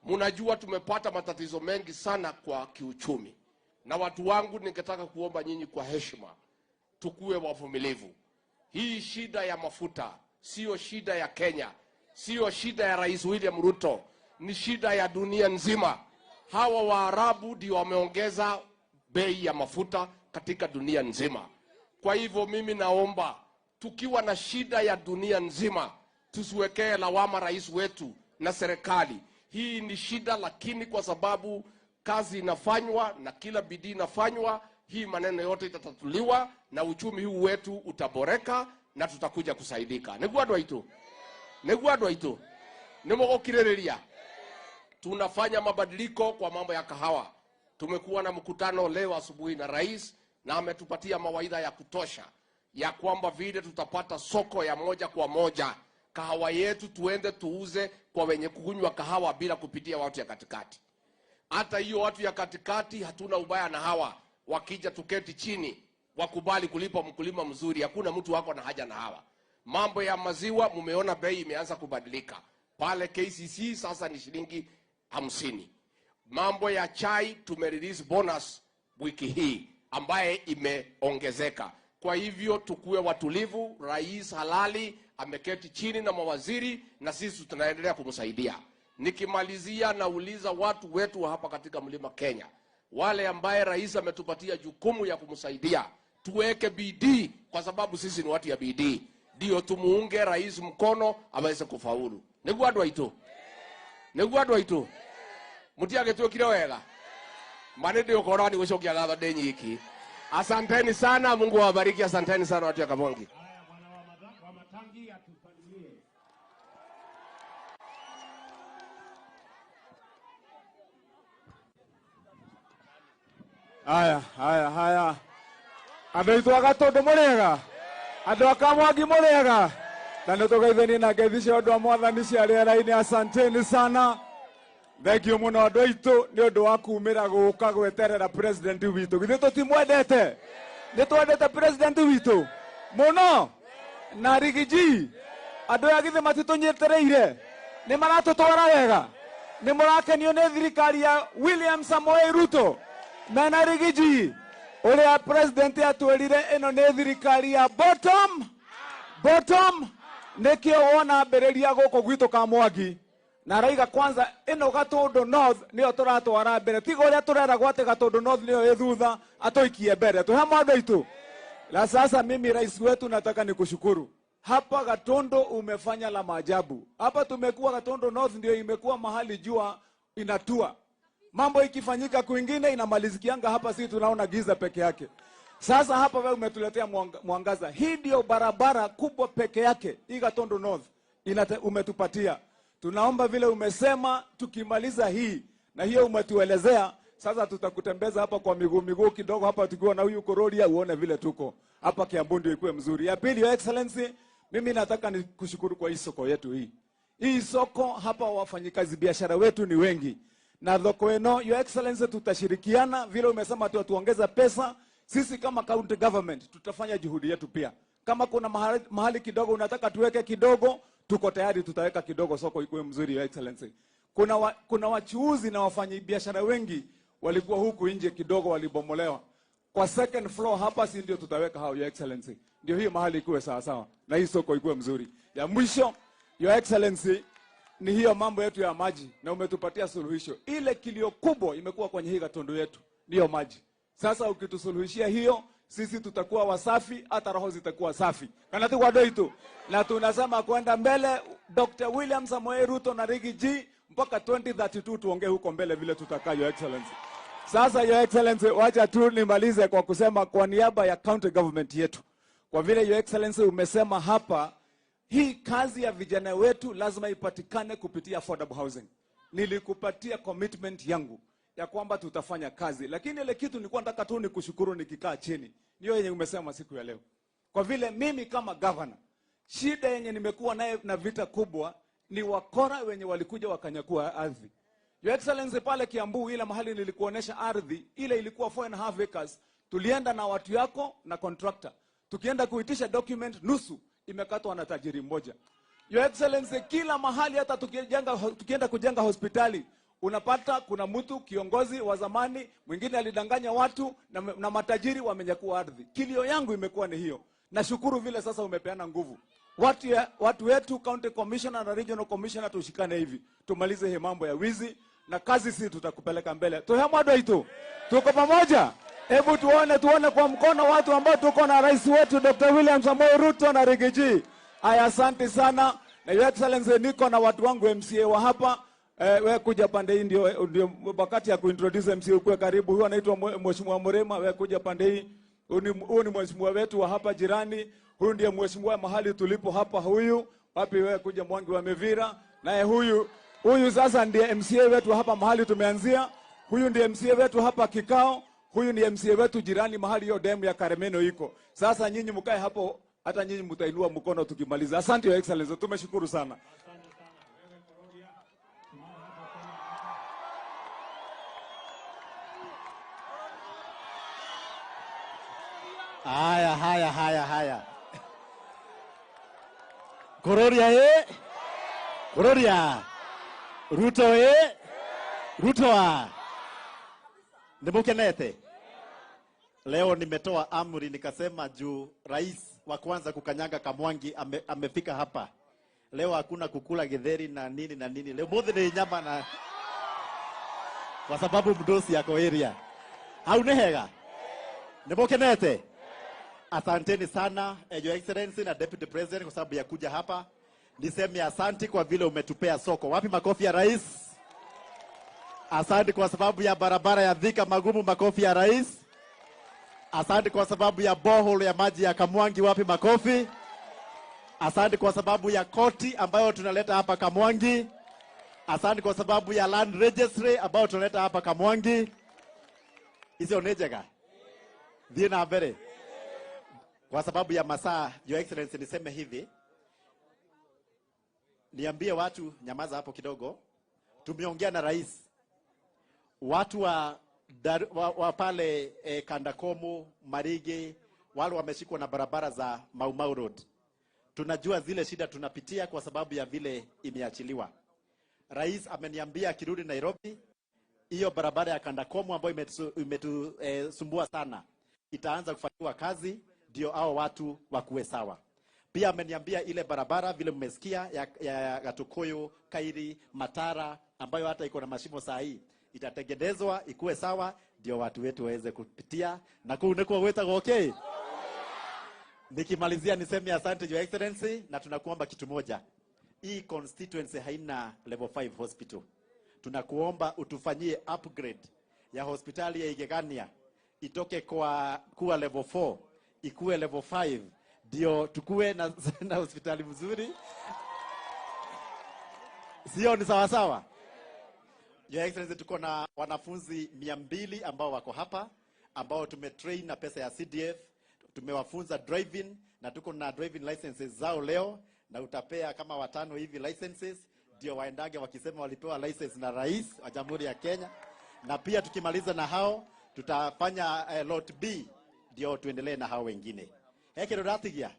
Mnajua tumepata matatizo mengi sana kwa kiuchumi. Na watu wangu ningetaka kuomba nyinyi kwa heshima, tukue wavumilivu. Hii shida ya mafuta sio shida ya Kenya, sio shida ya Rais William Ruto, ni shida ya dunia nzima. Hawa Waarabu ndio wameongeza bei ya mafuta katika dunia nzima. Kwa hivyo mimi naomba, tukiwa na shida ya dunia nzima, tusiwekee lawama rais wetu na serikali. Hii ni shida, lakini kwa sababu kazi inafanywa na kila bidii inafanywa, hii maneno yote itatatuliwa na uchumi huu wetu utaboreka na tutakuja kusaidika. Niguo andu aitu. Niguo andu aitu. Nimugukiriria. Tunafanya mabadiliko kwa mambo ya kahawa. Tumekuwa na mkutano leo asubuhi na rais, na ametupatia mawaidha ya kutosha ya kwamba vile tutapata soko ya moja kwa moja. Kahawa yetu tuende tuuze kwa wenye kukunywa kahawa bila kupitia watu ya katikati. Hata hiyo watu ya katikati hatuna ubaya na hawa. Wakija tuketi chini, wakubali kulipa mkulima mzuri, hakuna mtu wako na haja na hawa. Mambo ya maziwa mumeona bei imeanza kubadilika. Pale KCC sasa ni shilingi 50. Mambo ya chai tumerelease bonus wiki hii ambaye imeongezeka. Kwa hivyo tukue watulivu, rais halali ameketi chini na mawaziri na sisi tunaendelea kumsaidia. Nikimalizia nauliza watu wetu hapa katika Mlima Kenya, wale ambaye rais ametupatia jukumu ya kumsaidia, tuweke bidii kwa sababu sisi ni watu ya bidii. Ndio tumuunge rais mkono aweze kufaulu. Niguo andu aitu. Niguo andu aitu. Mutiage twekire wega. Manende ukora ni gucokia gatho ndi nyiki. Asanteni sana, Mungu awabariki. Asanteni sana watu ya Kamongi. Haya. Andu aitu a Gatundu murega. Andu a Kamwangi murega. Na nitugeithanie na ngeithi cia andu a mwathani cia riera-ini. Asanteni sana. Thengio muno andu aitu ni undu wa kumira guka gweterera president witu. Githĩ tutimwendete? Nĩ twendete president witu muno. Na Rigiji andu aya githĩ matitunyetereire? Nĩ maratutwara wega? Nĩ mũrakenio nĩ thirikari ya William Samoei Ruto mena Rigiji uria president atwirire ino nĩ thirikari ya bottom nikio wona mbereria guko gwito Kamwangi na raiga kwanza ino Gatundu North nio turatwara mbere tiga uria turera gwate Gatundu North nio ithutha atoikie mbere tuhama andu aitu. Na sasa mimi rais wetu nataka nikushukuru. Hapa Gatundu umefanya la maajabu. Hapa tumekuwa Gatundu North ndio imekuwa mahali jua inatua. Mambo ikifanyika kwingine inamalizikianga hapa, sisi tunaona giza peke yake. Sasa hapa wewe umetuletea mwangaza. Hii ndio barabara kubwa peke yake hii Gatundu North umetupatia. Tunaomba vile umesema tukimaliza hii na hiyo umetuelezea, sasa tutakutembeza hapa kwa miguu kidogo hapa tukiwa na huyu Kororia uone vile tuko. Hapa Kiambu ndio ikuwe mzuri. Ya pili, Your Excellency, mimi nataka nikushukuru kwa hii soko yetu hii. Hii soko hapa wafanyikazi biashara wetu ni wengi. Na thoko eno, Your Excellency, tutashirikiana vile umesema tuongeza pesa. Sisi kama county government tutafanya juhudi yetu pia. Kama kuna mahali kidogo unataka tuweke kidogo, tuko tayari tutaweka kidogo soko ikuwe mzuri, Your Excellency. Kuna wachuuzi na wafanyi biashara wengi walikuwa huku nje kidogo walibomolewa. Kwa second floor hapa si ndio tutaweka hao, Your Excellency. Ndio hii mahali ikuwe sawa sawa na hii soko ikuwe mzuri. Ya mwisho, Your Excellency, ni hiyo mambo yetu ya maji na umetupatia suluhisho. Ile kilio kubwa imekuwa kwenye hii Gatundu yetu ndio maji. Sasa ukitusuluhishia hiyo, sisi tutakuwa wasafi, hata roho zitakuwa safi. Kana tu wado itu. Na tunasema kwenda mbele, Dr. William Samoei Ruto na Rigi G mpaka 2032 tuongee huko mbele vile tutakaa, Your Excellency. Sasa Your Excellency, wacha tu nimalize kwa kusema kwa niaba ya county government yetu. Kwa vile Your Excellency umesema hapa, hii kazi ya vijana wetu lazima ipatikane kupitia affordable housing. Nilikupatia commitment yangu ya kwamba tutafanya kazi. Lakini ile kitu nilikuwa nataka tu nikushukuru nikikaa chini. Ndio yenye umesema siku ya leo. Kwa vile mimi kama governor, shida yenye nimekuwa naye na vita kubwa ni wakora wenye walikuja wakanyakua ardhi. Your Excellency, pale Kiambu ile mahali nilikuonesha ardhi, ile ilikuwa 4.5 acres. Tulienda na watu yako na contractor. Tukienda kuitisha document, nusu imekatwa na tajiri mmoja. Your Excellency, kila mahali hata tukienda kujenga hospitali, unapata kuna mtu kiongozi wa zamani mwingine alidanganya watu na matajiri wamenyakua ardhi. Kilio yangu imekuwa ni hiyo. Nashukuru vile sasa umepeana nguvu. Watu wetu county commissioner na regional commissioner tushikane hivi. Tumalize hii mambo ya wizi na kazi sisi tutakupeleka mbele. Tuhemado itu. Tuko pamoja. Hebu tuone kwa mkono watu ambao tuko na rais wetu Dr. William Samoei Ruto na Rigi G. Aya, asante sana. Na Your Excellency, niko na watu wangu MCA wa hapa. Wewe kuja pande hii ndio wakati ya kuintroduce MCA ukue karibu. Huyu anaitwa Mheshimiwa Murema, wewe kuja pande hii. Huyu ni mheshimiwa wetu wa hapa jirani. Huyu ndiye mheshimiwa mahali tulipo hapa huyu. Wapi wewe kuja Mwangi wa Mevira. Naye huyu sasa ndiye MCA wetu hapa mahali tumeanzia. Huyu ndiye MCA wetu hapa kikao. Huyu ni MCA wetu jirani mahali hiyo demu ya Karemeno iko. Sasa nyinyi mkae hapo, hata nyinyi mtainua mkono tukimaliza. Asante Your Excellency, tumeshukuru sana. Haya. Kororia Kororia. Ruto Ruto. Nimukenete. Leo nimetoa amri nikasema juu rais wa kwanza kukanyaga Kamwangi amefika hapa. Leo hakuna kukula githeri na nini. Leo mothe ni nyama na kwa sababu mdosi yako area. Haunehega. Nimukenete. Asanteni sana Your Excellency na Deputy President kwa sababu ya kuja hapa. Niseme asante kwa vile umetupea soko. Wapi makofi ya rais? Asante kwa sababu ya barabara ya Thika magumu, makofi ya rais. Asante kwa sababu ya borehole ya maji ya Kamwangi, wapi makofi? Asante kwa sababu ya koti ambayo tunaleta hapa Kamwangi. Asante kwa sababu ya land registry ambayo tunaleta hapa Kamwangi. Hizo nejega. Dina mbele. Kwa sababu ya masaa, Your Excellency, niseme hivi. Niambie watu nyamaza hapo kidogo. Tumeongea na rais. Watu wa pale Kandakomu, Marige, wale wameshikwa na barabara za Mau Mau Road. Tunajua zile shida tunapitia kwa sababu ya vile imeachiliwa. Rais ameniambia akirudi Nairobi, hiyo barabara ya Kandakomu ambayo imetusumbua sana, itaanza kufanywa kazi ndio hao watu wakuwe sawa. Pia ameniambia ile barabara vile mmesikia ya Gatukuyu, Kairi, Matara ambayo hata iko na mashimo saa hii itatengenezwa ikuwe sawa ndio watu wetu waweze kupitia na kunekuwa weta okay. Nikimalizia niseme asante Your Excellency na tunakuomba kitu moja. Hii constituency haina level 5 hospital. Tunakuomba utufanyie upgrade ya hospitali ya Igegania itoke kuwa level 4 ikuwe level 5 ndio tukue na hospitali mzuri. Sio ni sawa sawa? Your Excellency, tuko na wanafunzi 200 ambao wako hapa ambao tumetrain na pesa ya CDF. Tumewafunza driving na tuko na driving licenses zao leo na utapea kama 5 hivi licenses ndio waendage wakisema walipewa license na rais wa Jamhuri ya Kenya. Na pia tukimaliza na hao tutafanya lot B ndio tuendelee na hao wengine. Heki rodatigia.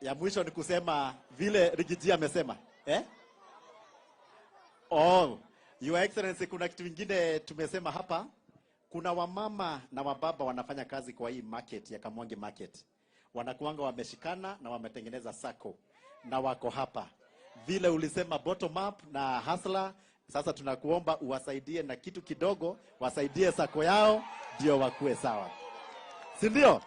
Ya mwisho ni kusema vile Rigiji amesema. Your Excellency, kuna kitu kingine tumesema hapa. Kuna wamama na wababa wanafanya kazi kwa hii market ya Kamwangi market. Wanakuanga wameshikana na wametengeneza sako na wako hapa. Vile ulisema bottom up na hustler, sasa tunakuomba uwasaidie na kitu kidogo, wasaidie sako yao ndio wakue sawa. Si ndio?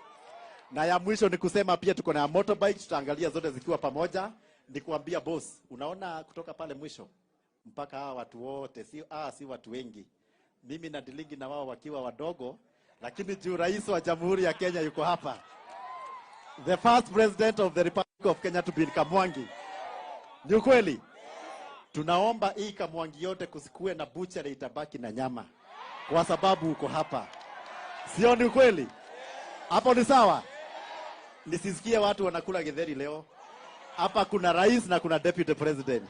Na ya mwisho ni kusema pia tuko na motorbike, tutaangalia zote zikiwa pamoja. Nikuambia boss, unaona kutoka pale mwisho mpaka hawa watu wote si watu wengi. Mimi na dilingi na wao wakiwa wadogo, lakini juu rais wa Jamhuri ya Kenya yuko hapa. The first president of the Republic of Kenya to be in Kamwangi. Ni kweli? Tunaomba hii Kamwangi yote kusikue na butchery itabaki na nyama. Kwa sababu uko hapa. Sio ni kweli? Hapo ni sawa? Nisisikie watu wanakula githeri leo. Hapa kuna rais na kuna deputy president.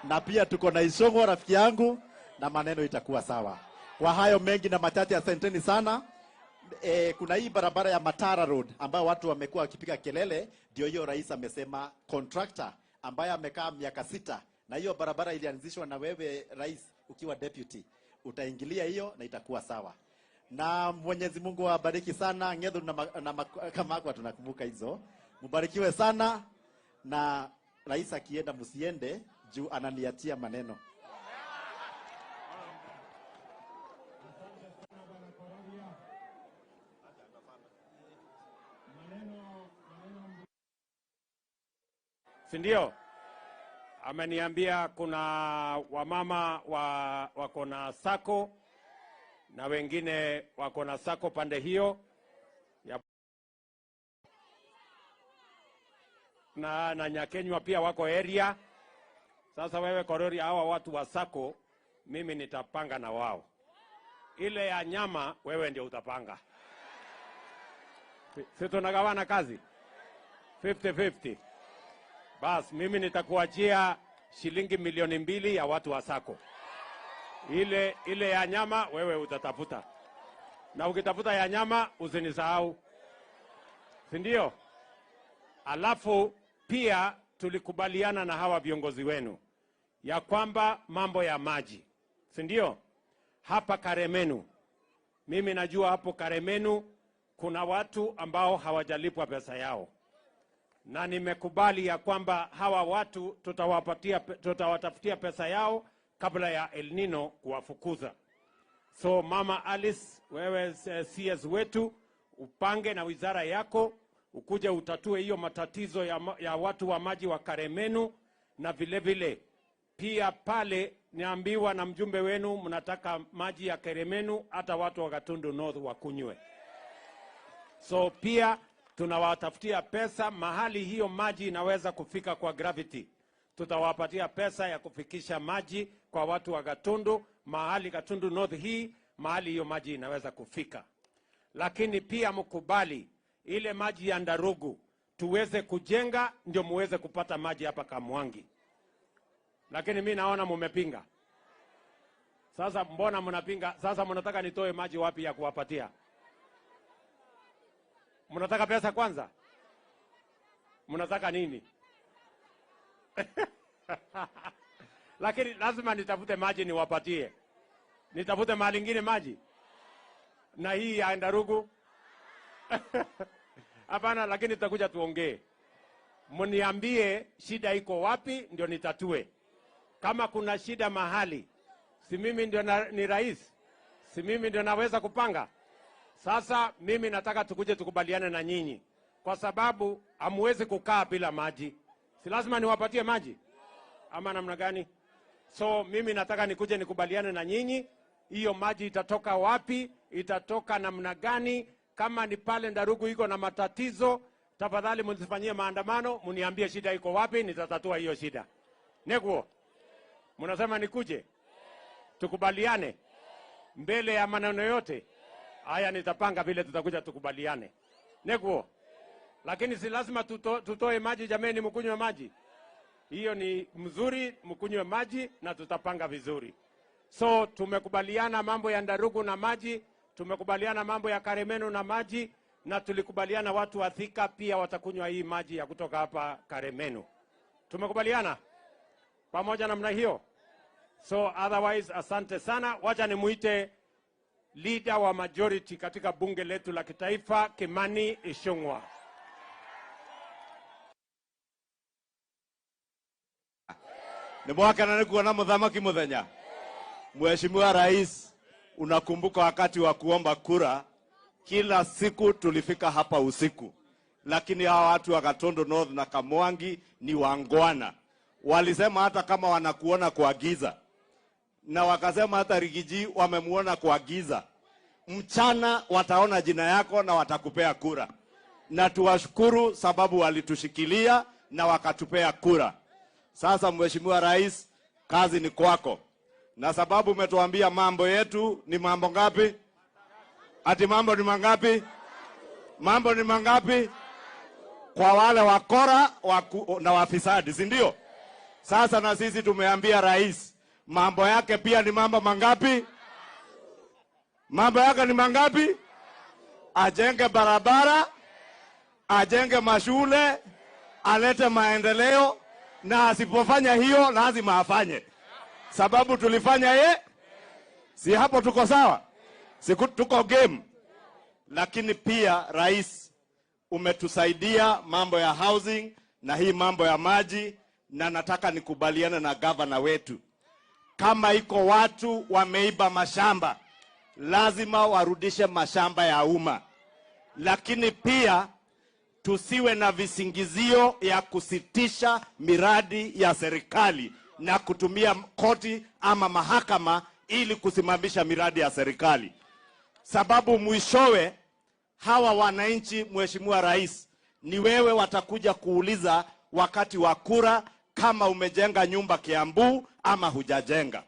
Na pia tuko na Ishongo rafiki yangu na maneno itakuwa sawa. Kwa hayo mengi na machache, asanteni sana. Kuna hii barabara ya Matara Road ambayo watu wamekuwa wakipiga kelele, ndio hiyo rais amesema contractor ambaye amekaa miaka 6 na hiyo barabara ilianzishwa na wewe rais ukiwa deputy. Utaingilia hiyo na itakuwa sawa. Na Mwenyezi Mungu awabariki sana. Ngedhu na Kamakwa tunakumbuka hizo. Mbarikiwe sana na rais akienda msiende juu ananiatia maneno. Sindio? Ameniambia kuna wamama wako na sako na wengine wako na sako pande hiyo na Nyakenywa pia wako area. Sasa wewe Korori, hawa watu wa sako mimi nitapanga na wao. Ile ya nyama wewe ndio utapanga. Si tunagawana kazi 50-50. Bas mimi nitakuachia shilingi 2,000,000 ya watu wa sako. Ile ya nyama wewe utatafuta. Na ukitafuta ya nyama usinisahau. Si ndio? Alafu pia tulikubaliana na hawa viongozi wenu ya kwamba mambo ya maji. Si ndio? Hapa Karemenu. Mimi najua hapo Karemenu kuna watu ambao hawajalipwa pesa yao. Na nimekubali ya kwamba hawa watu tutawatafutia pesa yao kabla ya El Nino kuwafukuza. So Mama Alice, wewe CS wetu, upange na wizara yako, ukuje utatue hiyo matatizo ya watu wa maji wa Karemenu. Na vile vile pia pale niambiwa na mjumbe wenu mnataka maji ya Karemenu hata watu wa Gatundu North wakunywe. So pia tunawatafutia pesa mahali hiyo maji inaweza kufika kwa gravity. Tutawapatia pesa ya kufikisha maji kwa watu wa Gatundu, mahali Gatundu North hii, mahali hiyo maji inaweza kufika. Lakini pia mkubali ile maji ya Ndarugu tuweze kujenga ndio muweze kupata maji hapa Kamwangi. Lakini mimi naona mumepinga. Sasa mbona mnapinga? Sasa mnataka nitoe maji wapi ya kuwapatia? Mnataka pesa kwanza? Mnataka nini? Lakini lazima nitafute maji niwapatie. Nitafute mahali ingine maji. Na hii ya Ndarugu. Hapana, lakini tutakuja tuongee. mniambie shida iko wapi ndio nitatue. Kama kuna shida mahali, si mimi ndio ni rais? Si mimi ndio naweza kupanga? Sasa mimi nataka tukuje tukubaliane na nyinyi, kwa sababu hamwezi kukaa bila maji. Si lazima niwapatie maji ama namna gani? So mimi nataka nikuje nikubaliane na nyinyi, hiyo maji itatoka wapi, itatoka namna gani. Kama ni pale Ndarugu iko na matatizo, tafadhali mnisifanyie maandamano, mniambie shida iko wapi, nitatatua hiyo shida. Neguo, mnasema nikuje tukubaliane mbele ya maneno yote haya, nitapanga vile tutakuja tukubaliane. Neguo, lakini si lazima tutoe maji. Jameni, mkunywe maji, hiyo ni mzuri, mkunywe maji na tutapanga vizuri. So tumekubaliana mambo ya Ndarugu na maji, tumekubaliana mambo ya Karemenu na maji, na tulikubaliana watu wa Thika pia watakunywa hii maji ya kutoka hapa Karemenu. Tumekubaliana pamoja namna hiyo. So otherwise, asante sana. Wacha nimuite leader wa majority katika bunge letu la kitaifa, Kimani Ichung'wah. Ni mwaka na nikuona muthamaki muthenya. Mheshimiwa Rais, unakumbuka wakati wa kuomba kura, kila siku tulifika hapa usiku. Lakini hawa watu wa Gatundu North na Kamwangi ni wangwana. Walisema hata kama wanakuona kwa giza, na wakasema hata Rigiji wamemuona kwa giza, mchana wataona jina yako na watakupea kura. Na tuwashukuru sababu walitushikilia na wakatupea kura. Sasa Mheshimiwa Rais, kazi ni kwako. Na sababu umetuambia mambo yetu ni mambo ngapi? Ati mambo ni mangapi? Mambo ni mangapi? Kwa wale wakora na wafisadi, si ndio? Sasa na sisi tumeambia Rais, mambo yake pia ni mambo mangapi? Mambo yake ni mangapi? Ajenge barabara, ajenge mashule, alete maendeleo, na asipofanya hiyo lazima afanye. Sababu tulifanya si hapo tuko sawa? Si tuko game. Lakini pia Rais, umetusaidia mambo ya housing na hii mambo ya maji, na nataka nikubaliane na gavana wetu. Kama iko watu wameiba mashamba, lazima warudishe mashamba ya umma. Lakini pia tusiwe na visingizio ya kusitisha miradi ya serikali na kutumia koti ama mahakama ili kusimamisha miradi ya serikali. Sababu mwishowe hawa wananchi, Mheshimiwa Rais, ni wewe watakuja kuuliza wakati wa kura kama umejenga nyumba Kiambu ama hujajenga.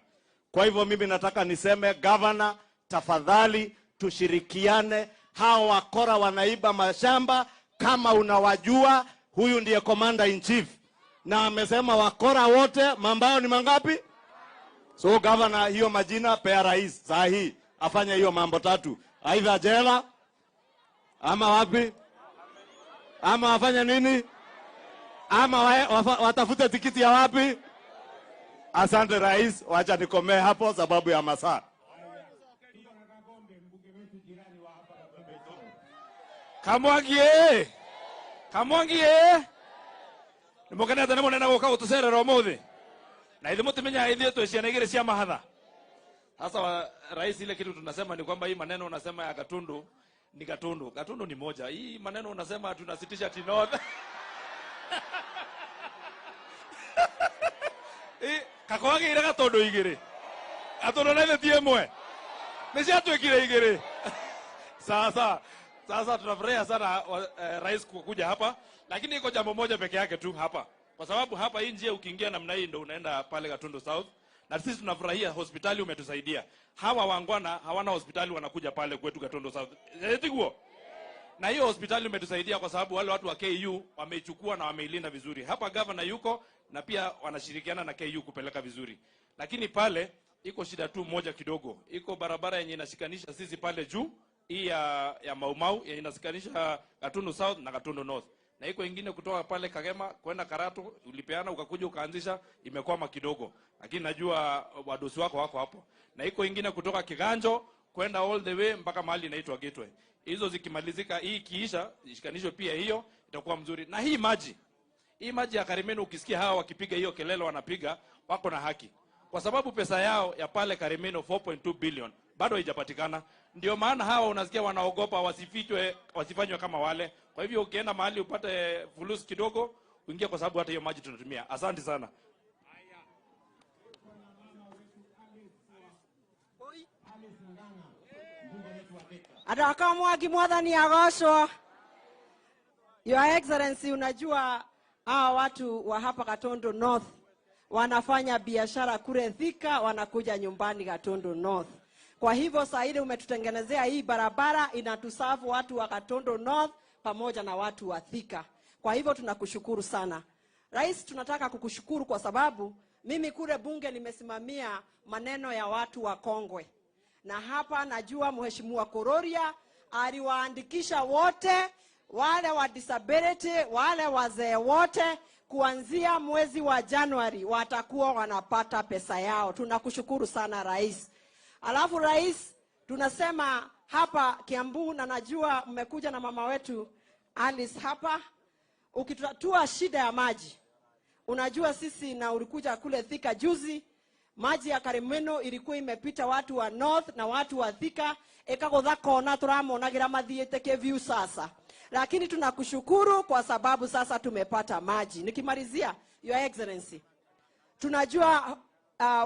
Kwa hivyo mimi nataka niseme, Governor, tafadhali tushirikiane. Hawa wakora wanaiba mashamba, kama unawajua, huyu ndiye Commander in Chief. Na amesema wakora wote mambao ni mangapi? So Governor, hiyo majina pea Rais saa hii afanye hiyo mambo tatu. Aidha jela ama wapi? Ama wafanye nini? Ama watafute tikiti ya wapi? Asante Rais, wacha nikomee hapo sababu ya masaa. Kamwangi Kamwangi nimukene tene munene guka gutucerera umuthi na ithe mutimenya ithe twiciana igiri cia mahatha. Sasa Rais, ile kitu tunasema ni kwamba hii maneno unasema ya Gatundu ni Gatundu. Gatundu ni moja. Hii maneno unasema tunasitisha North. Kakwagi ira Gatundu igiri. Gatundu na ithe tie mwe. Nisha twekire igiri. Sasa tunafurahia sana Rais kukuja hapa, lakini iko jambo moja peke yake tu hapa. Kwa sababu hapa hii njia ukiingia namna hii ndio unaenda pale Gatundu South. Na sisi tunafurahia hospitali umetusaidia. Hawa wangwana hawana hospitali, wanakuja pale kwetu Gatundu South. Etiguo. Na hiyo hospitali umetusaidia kwa sababu wale watu wa KU wameichukua na wameilinda vizuri. Hapa governor yuko na pia wanashirikiana na KU kupeleka vizuri. Lakini pale iko shida tu moja kidogo. Iko barabara yenye inashikanisha sisi pale juu, hii ya Maumau yenye inashikanisha Gatundu South na Gatundu North. Na iko ingine kutoka pale Kagema kwenda Karatu, ulipeana ukakuja ukaanzisha, imekwama kidogo. Lakini najua wadosi wako hapo. Na iko ingine kutoka Kiganjo kwenda all the way mpaka mahali inaitwa Gateway. Hizo zikimalizika, hii kiisha, ishikanishwe pia hiyo, itakuwa mzuri. Na hii hii maji ya Karimeno, ukisikia hawa wakipiga hiyo kelele wanapiga, wako na haki. Kwa sababu pesa yao ya pale Karimeno 4.2 billion bado haijapatikana. Ndio maana hawa unasikia wanaogopa wasifanywe kama wale. Kwa hivyo ukienda mahali upate fulusi kidogo, uingie, kwa sababu hata hiyo maji tunatumia. Asante sana. Adaka Mwagi Mwathani agocwo. Your Excellency, unajua hawa watu wa hapa Gatundu North wanafanya biashara kule Thika, wanakuja nyumbani Gatundu North. Kwa hivyo saa ile umetutengenezea hii barabara, inatusafu watu wa Gatundu North pamoja na watu wa Thika. Kwa hivyo tunakushukuru sana. Rais, tunataka kukushukuru kwa sababu mimi kule bunge nimesimamia maneno ya watu wa Kongwe. Na hapa najua Mheshimiwa Kororia aliwaandikisha wote, wale wa disability, wale wazee wote, kuanzia mwezi wa Januari watakuwa wanapata pesa yao. Tunakushukuru sana Rais. Alafu Rais, tunasema hapa Kiambu, na najua mmekuja na mama wetu Alice hapa, ukitatua shida ya maji. Unajua sisi, na ulikuja kule Thika juzi, maji ya Karimeno ilikuwa imepita watu wa North na watu wa Thika, ekagotha kona turamonagira mathiete Kivyu sasa. Lakini tunakushukuru kwa sababu sasa tumepata maji. Nikimalizia, Your Excellency, tunajua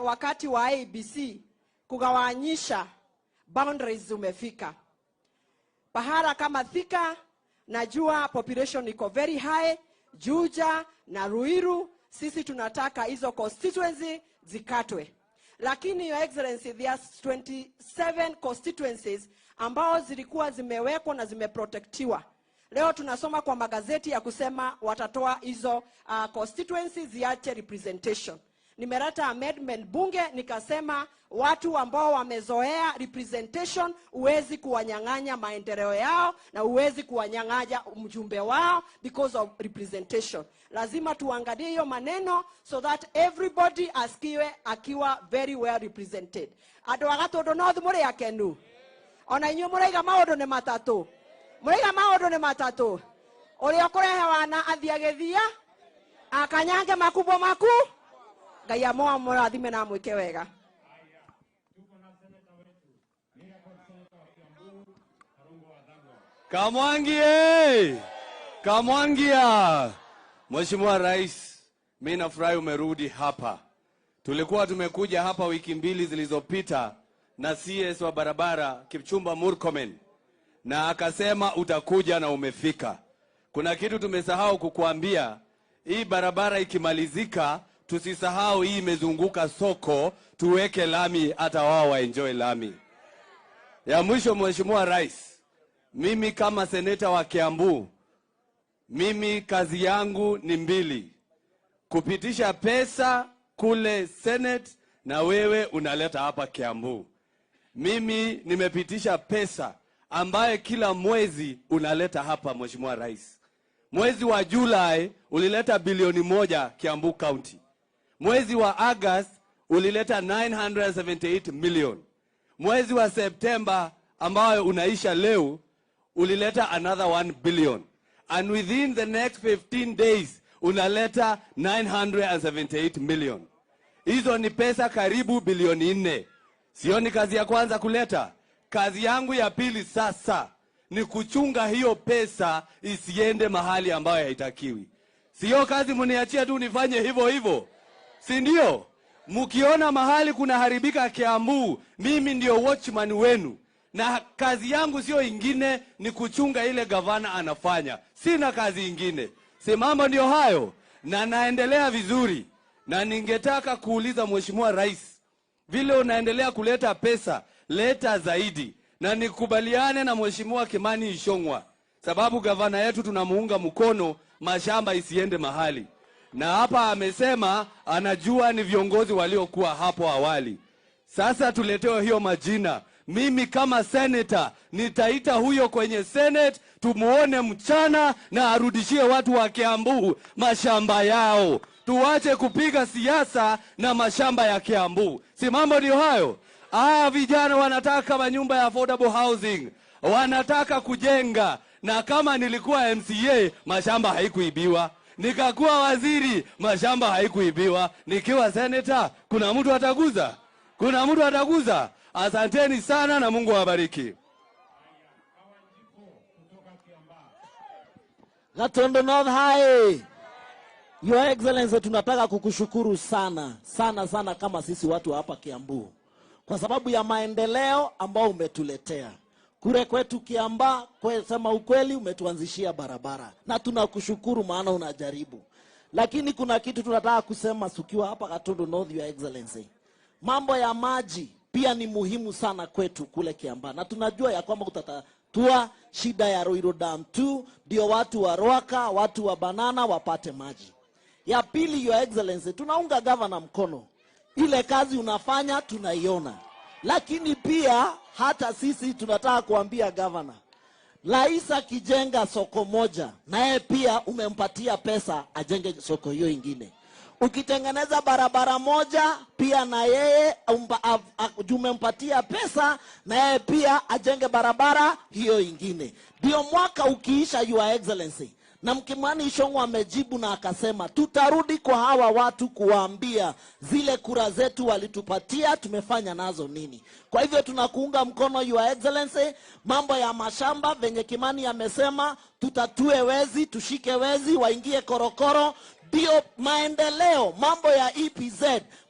wakati wa ABC kugawanyisha boundaries umefika. Pahala kama Thika, najua population iko very high, Juja na Ruiru, sisi tunataka hizo constituency zikatwe. Lakini Your Excellency, there are 27 constituencies ambao zilikuwa zimewekwa na zimeprotectiwa. Leo tunasoma kwa magazeti ya kusema watatoa hizo constituencies ziache representation. Nimeleta amendment bunge nikasema watu ambao wamezoea representation uwezi kuwanyang'anya maendeleo yao na uwezi kuwanyang'anya mjumbe wao because of representation. Lazima tuangalie hiyo maneno so that everybody akiwa very well represented. Ado Gatundu North muri akenu. Ona inyu muraiga maundu ne matatu. Muraiga maundu ne matatu. Uri okurehe wana athiagethia akanyange makubwa maku. Ngai amoa mũrathime na mwĩke wega. Kamwangie! Kamwangia! Mheshimiwa Rais, mimi nafurahi umerudi hapa. Tulikuwa tumekuja hapa wiki mbili zilizopita na CS wa barabara Kipchumba Murkomen, na akasema utakuja na umefika. Kuna kitu tumesahau kukuambia, hii barabara ikimalizika tusisahau hii imezunguka soko, tuweke lami hata wao waenjoy lami. Ya mwisho Mheshimiwa Rais, mimi kama seneta wa Kiambu, mimi kazi yangu ni mbili. Kupitisha pesa kule Senate na wewe unaleta hapa Kiambu. Mimi nimepitisha pesa ambaye kila mwezi unaleta hapa Mheshimiwa Rais. Mwezi wa Julai ulileta bilioni 1 Kiambu County. Mwezi wa August ulileta 978 million. Mwezi wa September ambao unaisha leo ulileta another 1 billion. And within the next 15 days unaleta 978 million. Hizo ni pesa karibu bilioni 4. Sio ni kazi ya kwanza kuleta. Kazi yangu ya pili sasa ni kuchunga hiyo pesa isiende mahali ambayo haitakiwi. Sio kazi mniachia tu nifanye hivyo hivyo. Si ndio? Mkiona mahali kuna haribika Kiambu, mimi ndio watchman wenu. Na kazi yangu sio ingine, ni kuchunga ile gavana anafanya. Sina kazi ingine. Si mambo ndio hayo, na naendelea vizuri. Na ningetaka kuuliza Mheshimiwa Rais, vile unaendelea kuleta pesa, leta zaidi. Na nikubaliane na Mheshimiwa Kimani Ichung'wah, sababu gavana yetu tunamuunga mkono, mashamba isiende mahali. Na hapa amesema anajua ni viongozi waliokuwa hapo awali. Sasa tuletewe hiyo majina. Mimi kama senator nitaita huyo kwenye Senate, tumuone mchana na arudishie watu wa Kiambu mashamba yao. Tuache kupiga siasa na mashamba ya Kiambu. Si mambo ndio hayo? Vijana wanataka manyumba ya affordable housing. Wanataka kujenga. Na kama nilikuwa MCA, mashamba haikuibiwa. nikakuwa waziri, mashamba haikuibiwa. Nikiwa senator, kuna mtu ataguza? Kuna mtu ataguza? Asanteni sana na Mungu awabariki. Gatundu North High. Your Excellency, tunataka kukushukuru sana sana sana kama sisi watu hapa Kiambu kwa sababu ya maendeleo ambao umetuletea kule kwetu Kiamba. Sema ukweli, umetuanzishia barabara na tunakushukuru, maana unajaribu. Lakini kuna kitu tunataka kusema sukiwa hapa Gatundu North, Your Excellency. Mambo ya maji pia ni muhimu sana kwetu kule Kiamba, na tunajua ya kwamba utatatua shida ya Ruto Dam 2 ndio watu wa Roaka, watu wa Banana wapate maji. Ya pili, Your Excellency, tunaunga governor mkono. Ile kazi unafanya tunaiona. Lakini pia hata sisi tunataka kuambia governor, rais akijenga soko moja, naye pia umempatia pesa ajenge soko hiyo ingine. Ukitengeneza barabara moja, pia na yeye umempatia pesa, na yeye pia ajenge barabara hiyo ingine. Ndio mwaka ukiisha, Your Excellency, na Mkimani Ichung'wah amejibu na akasema tutarudi kwa hawa watu kuwaambia zile kura zetu walitupatia tumefanya nazo nini. Kwa hivyo tunakuunga mkono, Your Excellency. Mambo ya mashamba venye Kimani amesema, tutatue wezi, tushike wezi waingie korokoro. Ndio maendeleo, mambo ya EPZ,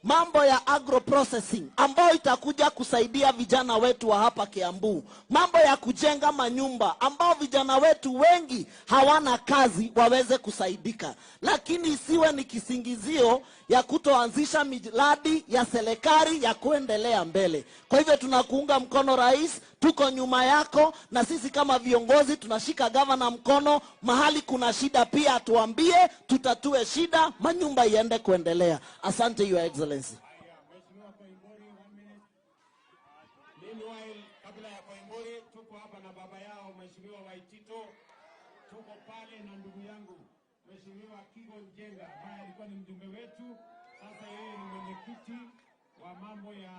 mambo ya agro processing ambayo itakuja kusaidia vijana wetu wa hapa Kiambu, mambo ya kujenga manyumba ambao vijana wetu wengi hawana kazi waweze kusaidika, lakini isiwe ni kisingizio ya kutoanzisha miradi ya serikali ya kuendelea mbele. Kwa hivyo tunakuunga mkono rais, tuko nyuma yako, na sisi kama viongozi tunashika governor mkono. Mahali kuna shida pia tuambie, tutatue shida, manyumba iende kuendelea. Asante, Your Excellency. Meanwhile, kabla ya Koimburi, tuko hapa na baba yao Mheshimiwa Waitito, tuko pale na ndugu yangu Mheshimiwa Kigo Njenga ambaye alikuwa ni mjumbe wetu, sasa yeye ni mwenyekiti wa mambo ya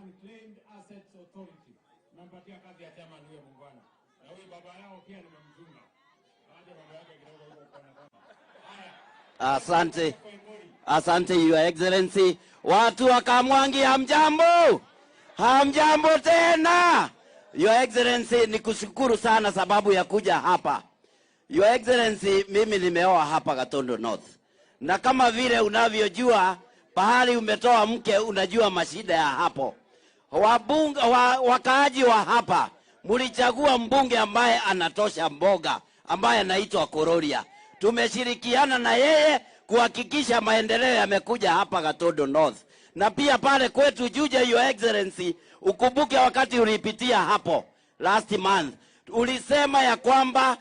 Unclaimed Assets Authority. Nampatia kazi ya chama huyo muungano. Na huyu baba yao pia nimemjunga. Baada baba yake kidogo huko kwa nafasi. Asante. Asante, Your Excellency. Watu wa Kamwangi, hamjambo? Hamjambo tena. Your Excellency, nikushukuru sana sababu ya kuja hapa. Your Excellency, mimi nimeoa hapa Gatundu North. Na kama vile unavyojua, pahali umetoa mke unajua mashida ya hapo. Wakaaji wa hapa, mulichagua mbunge ambaye anatosha mboga, ambaye anaitwa Kororia. Tumeshirikiana na yeye kuhakikisha maendeleo yamekuja hapa Gatundu North. Na pia pale kwetu Juja, Your Excellency, ukumbuke wakati ulipitia hapo last month, ulisema ya kwamba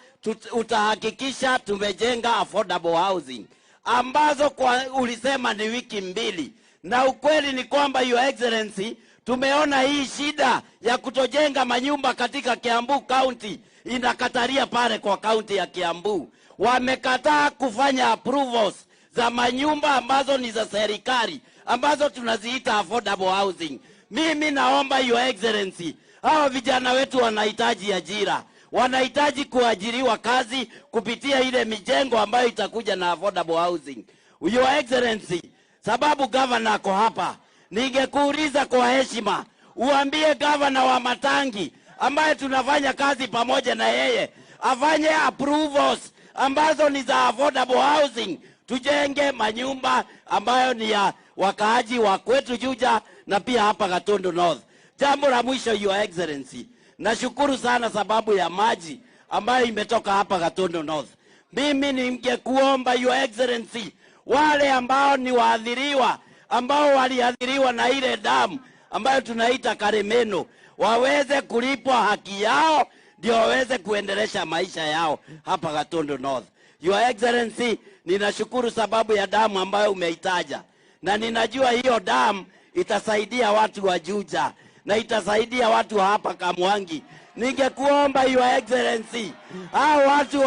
utahakikisha tumejenga affordable housing, ambazo ulisema ni wiki 2. Na ukweli ni kwamba, Your Excellency, tumeona hii shida ya kutojenga manyumba katika Kiambu County inakataria pale kwa county ya Kiambu. Wamekataa kufanya approvals za manyumba ambazo ni za serikali, ambazo tunaziita affordable housing. Mimi naomba, Your Excellency, hawa vijana wetu wanahitaji ajira, wanahitaji kuajiriwa kazi kupitia ile mijengo ambayo itakuja na affordable housing. Your Excellency, sababu governor ako hapa, ningekuuliza kwa heshima uambie governor wa Matangi ambaye tunafanya kazi pamoja na yeye afanye approvals ambazo ni za affordable housing, tujenge manyumba ambayo ni ya wakaaji wa kwetu Juja na pia hapa Gatundu North. Jambo la mwisho, Your Excellency, nashukuru sana sababu ya maji ambayo imetoka hapa Gatundu North. Mimi ningekuomba, Your Excellency, wale ambao ni waathiriwa, ambao waliathiriwa na ile damu ambayo tunaita Karemeno, waweze kulipwa haki yao, ndio waweze kuendelesha maisha yao hapa Gatundu North. Your Excellency, ninashukuru sababu ya damu ambayo umeitaja, na ninajua hiyo damu itasaidia watu wa Juja na itasaidia watu wa hapa Kamwangi. Ningekuomba, Your Excellency, hao watu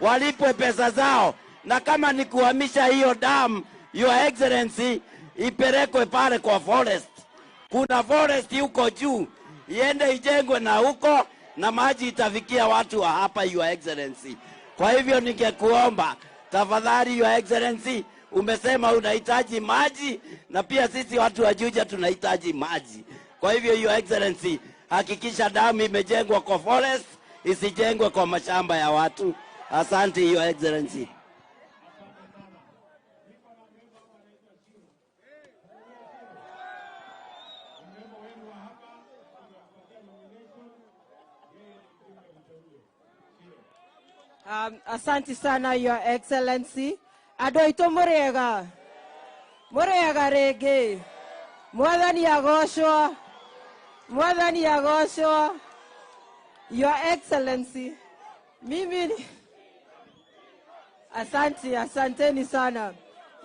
walipwe pesa zao, na kama ni kuhamisha hiyo damu, Your Excellency, ipelekwe pale kwa forest. Kuna forest huko juu, iende ijengwe na huko, na maji itafikia watu wa hapa, Your Excellency. Kwa hivyo ningekuomba tafadhali, Your Excellency, umesema unahitaji maji na pia sisi watu wa Juja tunahitaji maji. Kwa hivyo Your Excellency, hakikisha damu imejengwa kwa forest, isijengwe kwa mashamba ya watu. Asante Your Excellency. Asante sana Your Excellency. Adoito murega. Murega rege. Mwathani agoshwa. Mwathani agoshwa. Your Excellency. Mimi asanteni sana.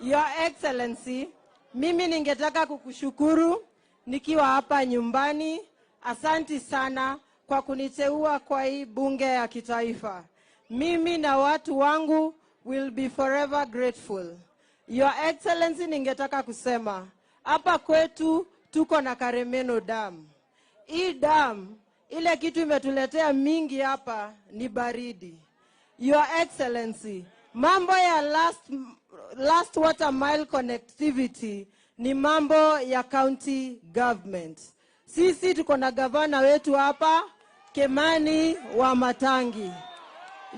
Your Excellency, mimi ningetaka kukushukuru nikiwa hapa nyumbani. Asanti sana kwa kuniteua kwa hii bunge ya kitaifa. Mimi na watu wangu will be forever grateful. Your Excellency, ningetaka kusema hapa kwetu tuko na Karemeno Dam. Hii dam, ile kitu imetuletea mingi hapa ni baridi. Your Excellency, mambo ya last water mile connectivity ni mambo ya county government. Sisi tuko na gavana wetu hapa, Kimani wa Matangi.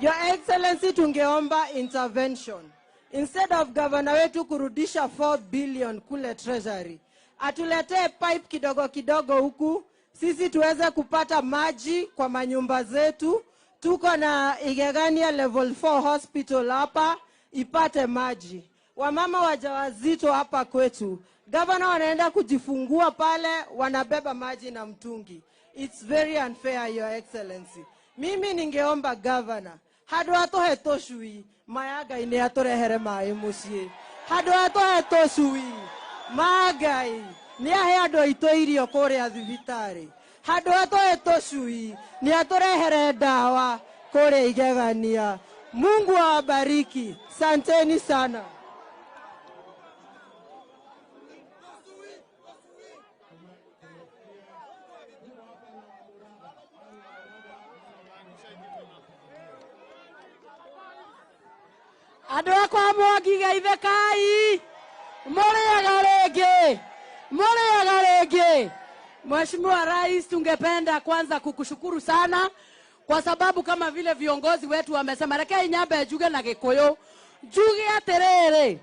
Your Excellency, tungeomba intervention. Instead of governor wetu kurudisha 4 billion kule treasury, atuletee pipe kidogo kidogo huku, sisi tuweze kupata maji kwa manyumba zetu. Tuko na Igegania level 4 hospital hapa, ipate maji. Wamama wajawazito hapa kwetu, governor wanaenda kujifungua pale, wanabeba maji na mtungi. It's very unfair, Your Excellency. Mimi ningeomba governor, hado atohe toshui, mayaga ine atorehere mai musie. Hado atohe toshui, magai, ni ahe ado ito irio kore ya thibitari. Hado atohe toshui, ni atorehere dawa kore Igegania. Mungu awabariki. Santeni sana. Andũ akwa mwangiga ithekai mũrĩaga rĩngĩ. Mheshimiwa Rais, tungependa kwanza kukushukuru sana kwa sababu kama vile viongozi wetu wamesema, reke nyambe njuge na Gĩkũyũ, njuge atĩrĩrĩ,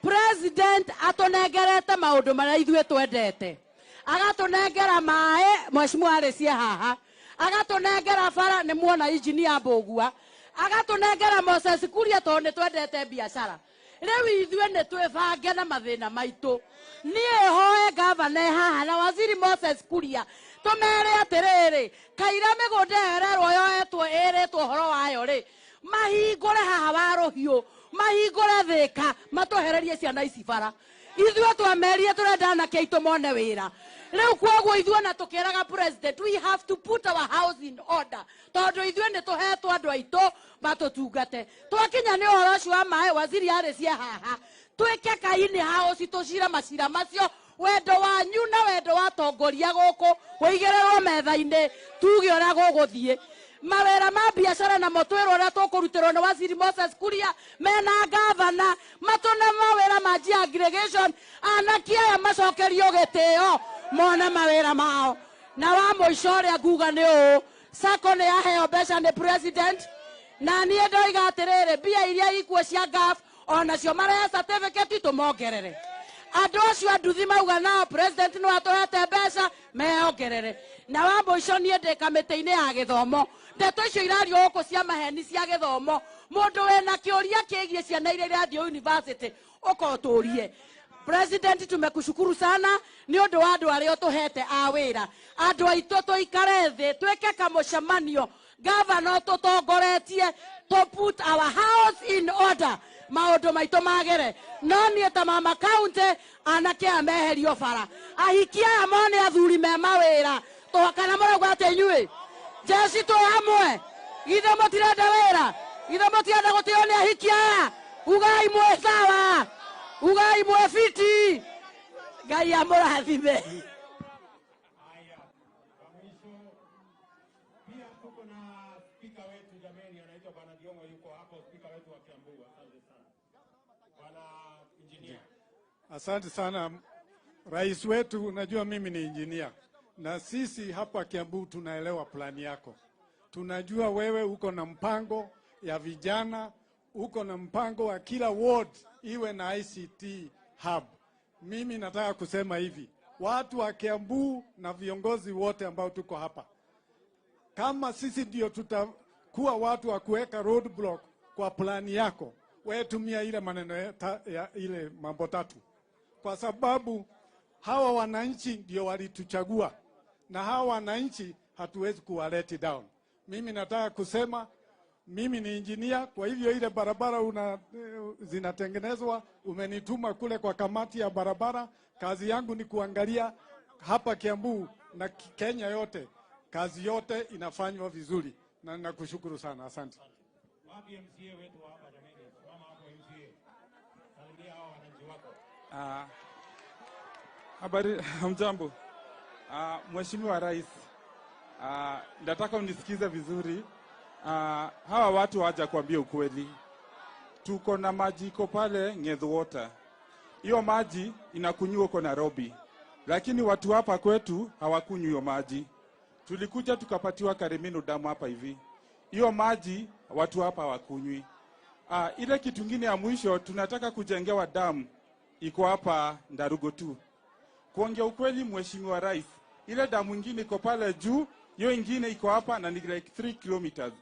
President atonengerete maũndũ marĩa ithuĩ twendete, agatonengera maĩ, Mheshimiwa arĩcie haha, agatonengera bara, nĩ muona engineer Mbũgua, agatonengera Moses Kuria tondũ twendete biashara. Rĩu ithuĩ nĩ twĩbange na mathĩna maitũ. Niĩ hoe gavana haha na waziri Moses Kuria tũmere atĩrĩrĩ, kaira mĩgũnda ĩrerwo yoetwo ĩrĩtwo ũhoro wayo rĩ, mahingũre haha Warũhiũ, mahingũre Thĩka, matũhererie ciana ici bara. Ithuĩ twamerire tũrenda anake aitũ mone wĩra. Rĩu kwoguo ithuĩ na tũkĩraga President, we have to put our house in order. Tondũ ithuĩ nĩ tũhetwo andũ aitũ matũtungate. Twakinya nĩ ũhoro ũcio wa maĩ, waziri arĩcie haha, twĩke kaini house tũcira macira macio, wendo wanyu na wendo wa tongoria gũkũ ũigĩrĩrwo metha-inĩ, tuge ũrĩa gũgũthiĩ. Mawĩra ma biashara na motwĩrwo ũrĩa tũkũrutĩrwo nĩ waziri Moses Kuria mena gavana, matone mawĩra ma aggregation, anake aya macokerio gĩtĩo mone mawĩra mao. Na wa mũico ũrĩa nguga nĩ ũũ, SACCO nĩ yaheo mbeca nĩ President, na niĩ ndoiga atĩrĩrĩ, mbia iria ikuo cia GAF onacio marehe certificate tũmongerere. Andũ acio anduthi mauga nao President no atũhete mbeca meongerere. Na wa mũico niĩ ndĩ kamĩtĩ-inĩ ya gĩthomo, ndeto icio irario gũkũ cia maheni cia gĩthomo, mũndũ wĩna kĩũria kĩgiĩ ciana iria irathiĩ university ũkotũrie. President, tumekushukuru sana ni ũndũ wa andũ arĩa ũtũhete a wĩra. Andũ aitũ tũikare thĩ, twĩke kamũcemanio, governor tũtongoretie, to put our house in order, maũndũ maitũ magere. No niĩ ta mama county, anake aya meherio bara, ahikia aya mone athuri me mawĩra, tũhakana mũrauga atĩ inyuĩ jeshi tũ hamwe, githĩ mũtirenda wĩra, githĩ mũtirenda gũtĩo nĩ ahikia aya, ugai mwĩ sawa, ugai mwĩ fiti, Ngai amũrathime. Pia tuko na spika wetu jameni, anaitwa Bwana Diongo, yuko hapo wetu wa Kiambu. Asante sana. Bwana Engineer. Asante sana rais wetu, unajua mimi ni engineer na sisi hapa Kiambu tunaelewa plani yako. Tunajua wewe uko na mpango ya vijana, uko na mpango wa kila ward iwe na ICT hub. Mimi nataka kusema hivi, watu wa Kiambu na viongozi wote ambao tuko hapa, kama sisi ndio tutakuwa watu wa kuweka roadblock kwa plani yako, wewe tumia ile maneno ya ile mambo tatu, kwa sababu hawa wananchi ndio walituchagua na hawa wananchi hatuwezi kuwaleti down. Mimi nataka kusema mimi ni engineer, kwa hivyo ile barabara zinatengenezwa, umenituma kule kwa kamati ya barabara. Kazi yangu ni kuangalia hapa Kiambu na Kenya yote, kazi yote inafanywa vizuri, na ninakushukuru sana. Asante. Wapi MCA wetu hapa jamani? Mama hapo MCA. Salimia hao wananchi wako. Habari, hamjambo. Mheshimiwa Rais, nataka unisikize vizuri. Hawa watu hawaja kuambia ukweli. Tuko na maji iko pale Ng'ethu Water. Hiyo maji inakunywa kwa Nairobi. Lakini watu hapa kwetu hawakunywi hiyo maji. Tulikuja tukapatiwa Karimino damu hapa hivi. Hiyo maji watu hapa hawakunywi. Ile kitu kingine ya mwisho, tunataka kujengewa damu iko hapa Ndarugo tu. Kuongea ukweli, Mheshimiwa Rais, ile damu nyingine iko pale juu, hiyo nyingine iko hapa na ni like 3 kilometers.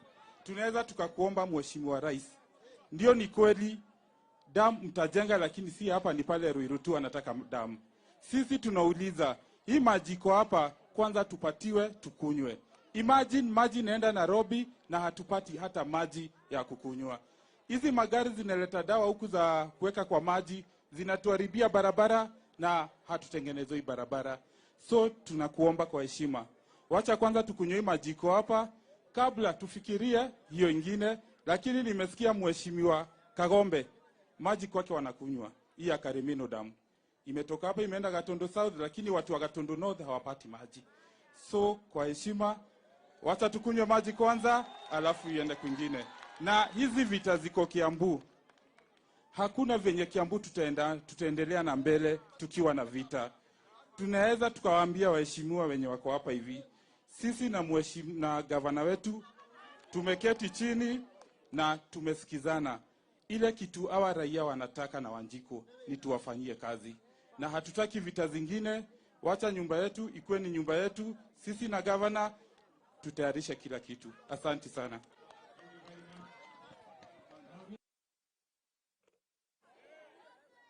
Tunaweza tukakuomba Mheshimiwa Rais, ndio ni kweli damu mtajenga, lakini si hapa, ni pale Ruiru tu anataka damu. Sisi tunauliza, hii maji iko hapa, kwanza tupatiwe tukunywe. Imagine maji naenda Nairobi na hatupati hata maji ya kukunywa. Hizi magari zinaleta dawa huku za kuweka kwa maji, zinatuharibia barabara na hatutengenezoi hii barabara. So tunakuomba kwa heshima, wacha kwanza tukunywe maji iko hapa kabla tufikirie hiyo ingine. Lakini nimesikia Mheshimiwa Kagombe maji kwake wanakunywa. Hii ya Karimino damu imetoka hapa imeenda Gatundu South, lakini watu wa Gatundu North hawapati maji. So kwa heshima, wacha tukunywe maji kwanza alafu iende kwingine. Na hizi vita ziko Kiambu, hakuna venye Kiambu tutaendelea na mbele tukiwa na vita. Tunaweza tukawaambia waheshimiwa wenye wako hapa hivi, sisi na gavana wetu tumeketi chini na tumesikizana. Ile kitu hawa raia wanataka na Wanjiko ni tuwafanyie kazi, na hatutaki vita zingine. Wacha nyumba yetu ikuwe ni nyumba yetu. Sisi na gavana tutayarisha kila kitu. Asante sana.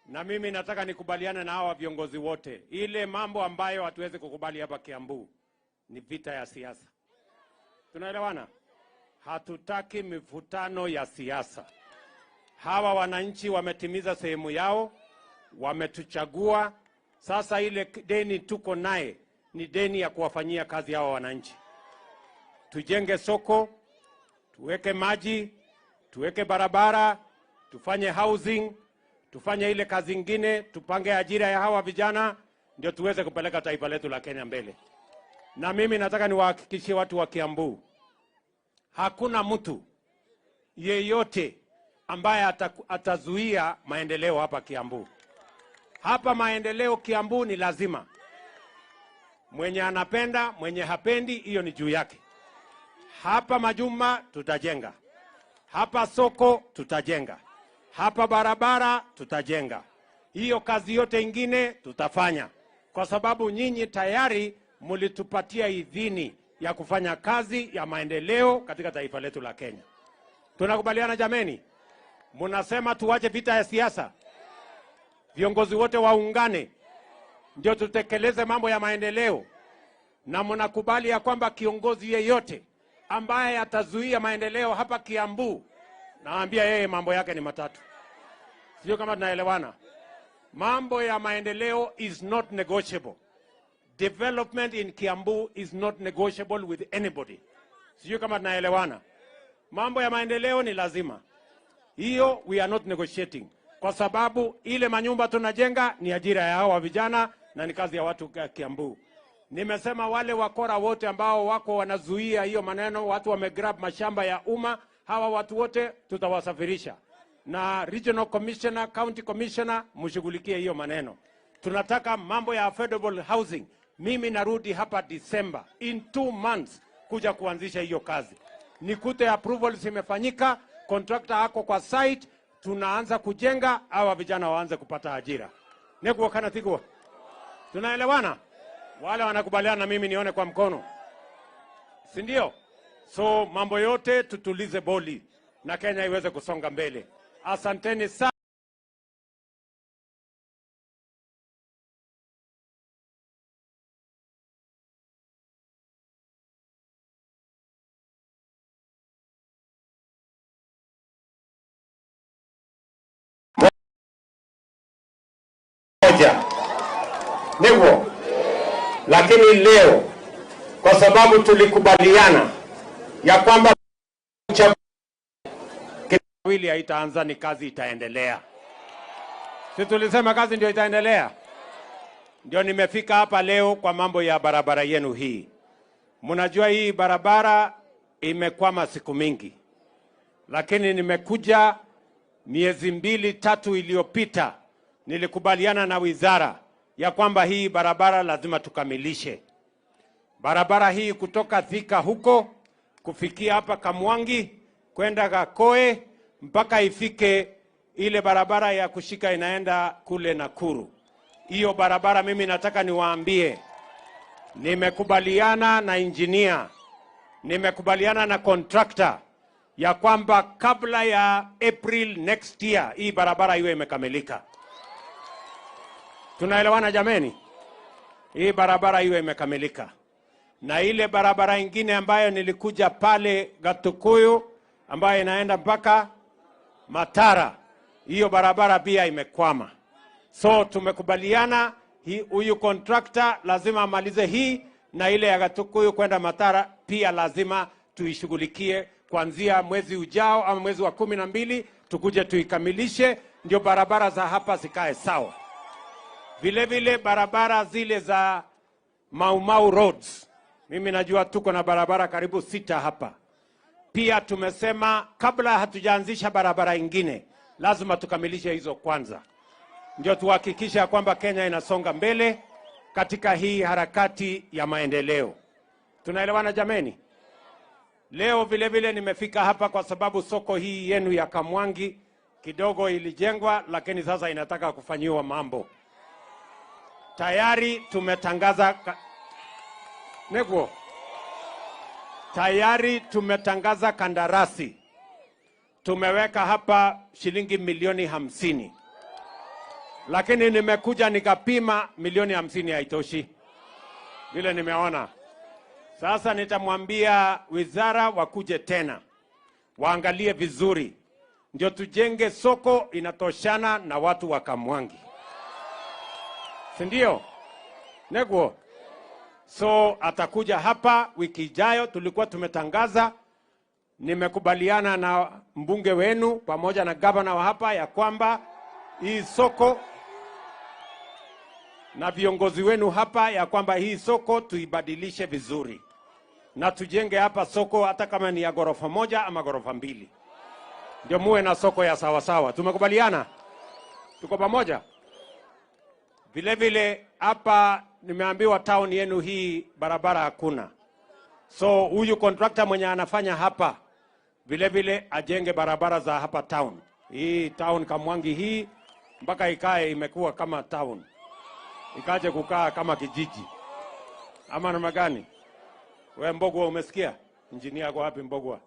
Na mimi nataka nikubaliane na hawa viongozi wote. Ile mambo ambayo hatuwezi kukubali hapa Kiambu ni vita ya siasa. Tunaelewana? Hatutaki mivutano ya siasa. Hawa wananchi wametimiza sehemu yao, wametuchagua. Sasa ile deni tuko naye ni deni ya kuwafanyia kazi hawa wananchi. Tujenge soko, tuweke maji, tuweke barabara, tufanye housing, tufanye ile kazi ingine, tupange ajira ya hawa vijana, ndio tuweze kupeleka taifa letu la Kenya mbele. Na mimi nataka niwahakikishie watu wa Kiambu, hakuna mtu yeyote ambaye atazuia maendeleo hapa Kiambu. Hapa maendeleo Kiambu ni lazima. Mwenye anapenda, mwenye hapendi, hiyo ni juu yake. Hapa majumba tutajenga. Hapa soko tutajenga. Hapa barabara tutajenga. Hiyo kazi yote ingine tutafanya. Kwa sababu nyinyi tayari mulitupatia idhini ya kufanya kazi ya maendeleo katika taifa letu la Kenya. Tunakubaliana jameni? Munasema tuwache vita ya siasa. Viongozi wote waungane ndio tutekeleze mambo ya maendeleo. Na mnakubali ya kwamba kiongozi yeyote ambaye atazuia maendeleo hapa Kiambu, naambia yeye mambo yake ni matatu. Sio kama tunaelewana? Mambo ya maendeleo is not negotiable. Development in Kiambu is not negotiable with anybody. Sio kama tunaelewana? Mambo ya maendeleo ni lazima. Hiyo we are not negotiating. Kwa sababu ile manyumba tunajenga ni ajira ya hawa vijana na ni kazi ya watu Kiambu. Nimesema wale wakora wote ambao wako wanazuia hiyo maneno, watu wamegrab mashamba ya umma, hawa watu wote tutawasafirisha, na regional commissioner, county commissioner, mshughulikie hiyo maneno. Tunataka mambo ya affordable housing. Mimi narudi hapa December in 2 months kuja kuanzisha hiyo kazi. Nikute approval zimefanyika, contractor ako kwa site, tunaanza kujenga, hawa vijana waanze kupata ajira. Nekuwa kana tigwa. Tunaelewana? Wale wanakubaliana na mimi nione kwa mkono. Si ndio? So mambo yote tutulize boli na Kenya iweze kusonga mbele. Asanteni sana. Ndio. Lakini leo kwa sababu tulikubaliana ya kwamba wili haitaanza, ni kazi itaendelea. Si tulisema kazi ndio itaendelea? Ndio nimefika hapa leo kwa mambo ya barabara yenu hii. Mnajua hii barabara imekwama siku mingi, lakini nimekuja miezi 2-3 iliyopita, nilikubaliana na wizara ya kwamba hii barabara lazima tukamilishe. Barabara hii kutoka Thika huko kufikia hapa Kamwangi kwenda Gakoe mpaka ifike ile barabara ya kushika inaenda kule Nakuru. Hiyo barabara mimi nataka niwaambie, nimekubaliana na engineer, nimekubaliana na contractor ya kwamba kabla ya April next year hii barabara iwe imekamilika. Tunaelewana jameni? Hii barabara iwe imekamilika. Na ile barabara ingine ambayo nilikuja pale Gatukuyu ambayo inaenda mpaka Matara, hiyo barabara pia imekwama. So tumekubaliana huyu contractor lazima amalize hii, na ile ya Gatukuyu kwenda Matara pia lazima tuishughulikie kuanzia mwezi ujao ama mwezi wa 12 tukuje tuikamilishe, ndio barabara za hapa zikae sawa. Vile vile barabara zile za Mau roads, mimi najua tuko na barabara karibu 6 hapa. Pia tumesema kabla hatujaanzisha barabara ingine, lazima tukamilishe hizo kwanza. Ndio tuhakikisha kwamba Kenya inasonga mbele katika hii harakati ya maendeleo. Tunaelewana jameni? Leo vile vile nimefika hapa kwa sababu soko hii yenu ya Kamwangi kidogo ilijengwa, lakini sasa inataka kufanyiwa mambo. Tayari tumetangaza tayari tumetangaza kandarasi. Tumeweka hapa shilingi milioni 50. Lakini nimekuja nikapima milioni 50 haitoshi. Vile nimeona. Sasa nitamwambia wizara wakuje tena. Waangalie vizuri. Ndio tujenge soko inatoshana na watu wa Kamwangi. Sindio? Negwo. So atakuja hapa wiki ijayo, tulikuwa tumetangaza. Nimekubaliana na mbunge wenu pamoja na gavana wa hapa ya kwamba hii soko na viongozi wenu hapa ya kwamba hii soko tuibadilishe vizuri. Na tujenge hapa soko hata kama ni ya ghorofa 1 ama ghorofa 2. Ndio muwe na soko ya sawa sawa. Tumekubaliana? Tuko pamoja? Vile vile hapa nimeambiwa town yenu hii barabara hakuna. So huyu contractor mwenye anafanya hapa vile vile ajenge barabara za hapa town. Hii town Kamwangi hii mpaka ikae imekuwa kama town. Ikaje kukaa kama kijiji. Ama namna gani? Wewe Mbogwa umesikia? Engineer yako wapi Mbogwa?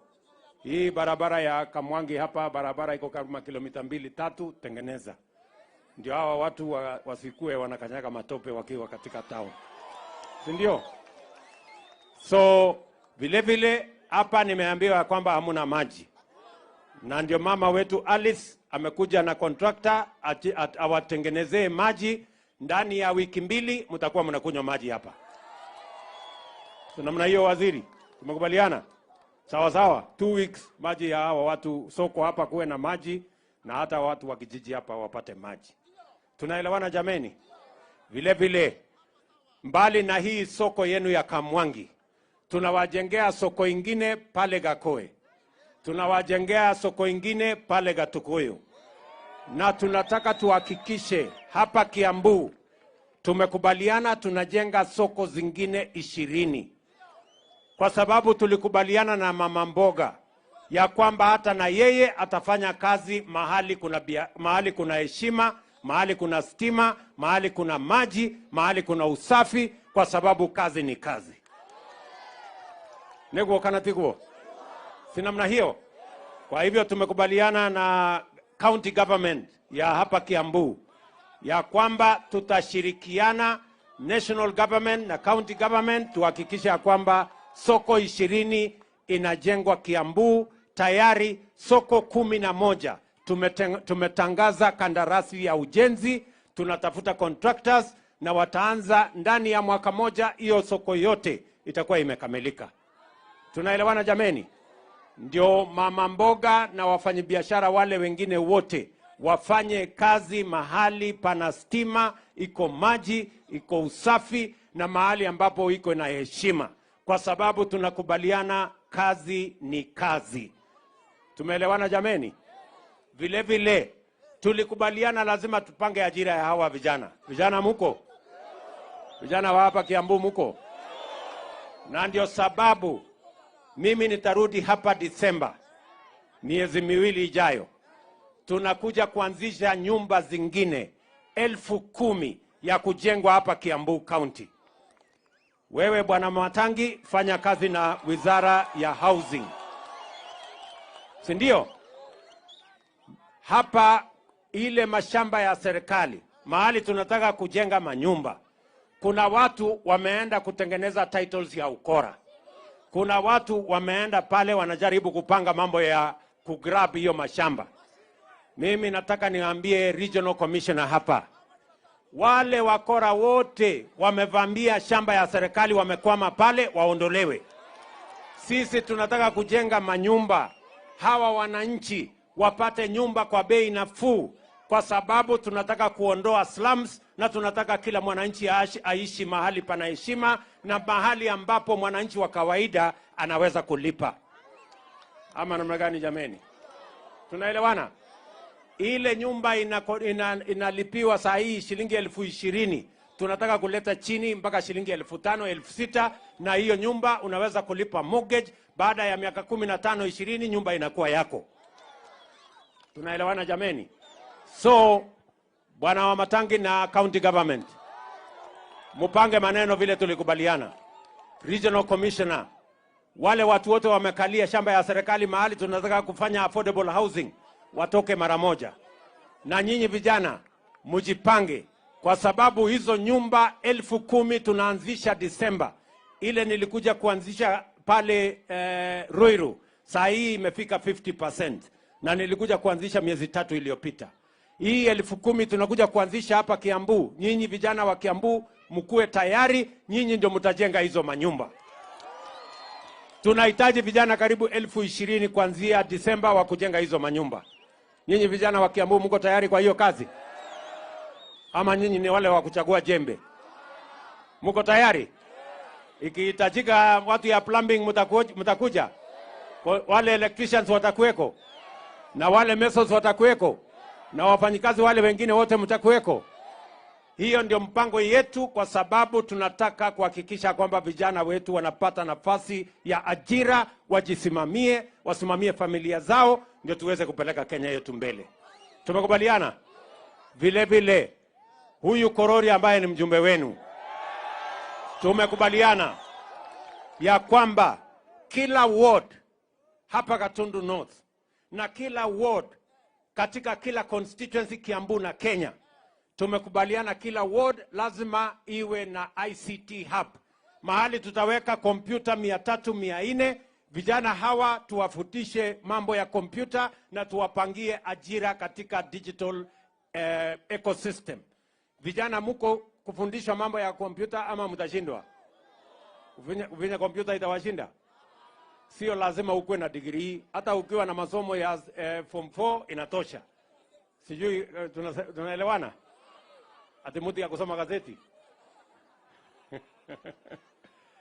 Hii barabara ya Kamwangi hapa barabara iko kama kilomita 2-3 tengeneza. Ndio hawa watu wasikue wanakanyaga matope wakiwa katika town. Si ndio? So vile vile hapa nimeambiwa kwamba hamuna maji. Na ndio mama wetu Alice amekuja na contractor awatengenezee maji. Ndani ya wiki 2 mtakuwa mnakunywa maji hapa. So namna hiyo waziri, tumekubaliana? Sawa sawa, 2 weeks maji ya hawa watu soko hapa kuwe na maji na hata watu wa kijiji hapa wapate maji. Tunaelewana jameni? Vile vile mbali na hii soko yenu ya Kamwangi, tunawajengea soko ingine pale Gakoe. tunawajengea soko ingine pale Gatukuyu, na tunataka tuhakikishe hapa Kiambu tumekubaliana tunajenga soko zingine 20, kwa sababu tulikubaliana na mama mboga ya kwamba hata na yeye atafanya kazi mahali kuna heshima, mahali kuna stima, mahali kuna maji, mahali kuna usafi, kwa sababu kazi ni kazi. Nego kana tiguo. Si namna hiyo. Kwa hivyo tumekubaliana na county government ya hapa Kiambu ya kwamba tutashirikiana national government na county government tuhakikisha kwamba soko 20 inajengwa Kiambu. Tayari soko 11 tumetangaza kandarasi ya ujenzi, tunatafuta contractors na wataanza ndani ya mwaka moja, hiyo soko yote itakuwa imekamilika. Tunaelewana jameni? Ndio mama mboga na wafanyabiashara wale wengine wote wafanye kazi mahali pana stima, iko maji, iko usafi na mahali ambapo iko na heshima, kwa sababu tunakubaliana kazi ni kazi. Tumeelewana jameni? Vile vile tulikubaliana lazima tupange ajira ya hawa vijana. Vijana muko? Vijana wa hapa Kiambu muko? Na ndio sababu mimi nitarudi hapa Disemba, miezi miwili ijayo. Tunakuja kuanzisha nyumba zingine 10,000 ya kujengwa hapa Kiambu County. Wewe bwana Matangi, fanya kazi na wizara ya housing. Si ndio? Hapa ile mashamba ya serikali, mahali tunataka kujenga manyumba, kuna watu wameenda kutengeneza titles ya ukora. Kuna watu wameenda pale wanajaribu kupanga mambo ya kugrab hiyo mashamba. Mimi nataka niambie regional commissioner hapa, wale wakora wote wamevamia shamba ya serikali wamekwama pale, waondolewe. Sisi tunataka kujenga manyumba, hawa wananchi wapate nyumba kwa bei nafuu, kwa sababu tunataka kuondoa slums na tunataka kila mwananchi aishi mahali pana heshima na mahali ambapo mwananchi wa kawaida anaweza kulipa. Ama namna gani jameni? Tunaelewana? Ile nyumba inalipiwa saa hii shilingi 20,000. Tunataka kuleta chini mpaka shilingi 5,000, 6,000, na hiyo nyumba unaweza kulipa mortgage. Baada ya miaka 15, 20 nyumba inakuwa yako. Tunaelewana jameni? So bwana wa Matangi na county government, mupange maneno vile tulikubaliana. Regional commissioner, wale watu wote wamekalia shamba ya serikali mahali tunataka kufanya affordable housing, watoke mara moja. Na nyinyi vijana mujipange, kwa sababu hizo nyumba 10,000 tunaanzisha Disemba. Ile nilikuja kuanzisha pale Ruiru, saa hii imefika 50%, na nilikuja kuanzisha miezi 3 iliyopita. Hii 10,000 tunakuja kuanzisha hapa Kiambu. Nyinyi vijana wa Kiambu mkue tayari, nyinyi ndio mtajenga hizo manyumba. Tunahitaji vijana karibu 20,000 kuanzia Disemba wa kujenga hizo manyumba. Nyinyi vijana wa Kiambu mko tayari kwa hiyo kazi? Ama nyinyi ni wale wa kuchagua jembe? Mko tayari? Ikihitajika watu ya plumbing mtakuja? Wale electricians watakuweko? Na wale masons watakuweko? Na wafanyikazi wale wengine wote mtakuweko? Hiyo ndio mpango yetu, kwa sababu tunataka kuhakikisha kwamba vijana wetu wanapata nafasi ya ajira, wajisimamie, wasimamie familia zao, ndio tuweze kupeleka Kenya yetu mbele. Tumekubaliana? Vile vile huyu Korori ambaye ni mjumbe wenu, tumekubaliana ya kwamba kila ward hapa Gatundu North na kila ward katika kila constituency Kiambu na Kenya, tumekubaliana kila ward lazima iwe na ICT hub. Mahali tutaweka kompyuta 300, 400. Vijana hawa tuwafutishe mambo ya kompyuta na tuwapangie ajira katika digital ecosystem. Vijana muko kufundishwa mambo ya kompyuta ama mtashindwa? Uvinya kompyuta itawashinda? Sio lazima ukuwe na degree, hata ukiwa na masomo ya form 4 inatosha. Sijui tunaelewana? Ati mtu ya kusoma gazeti.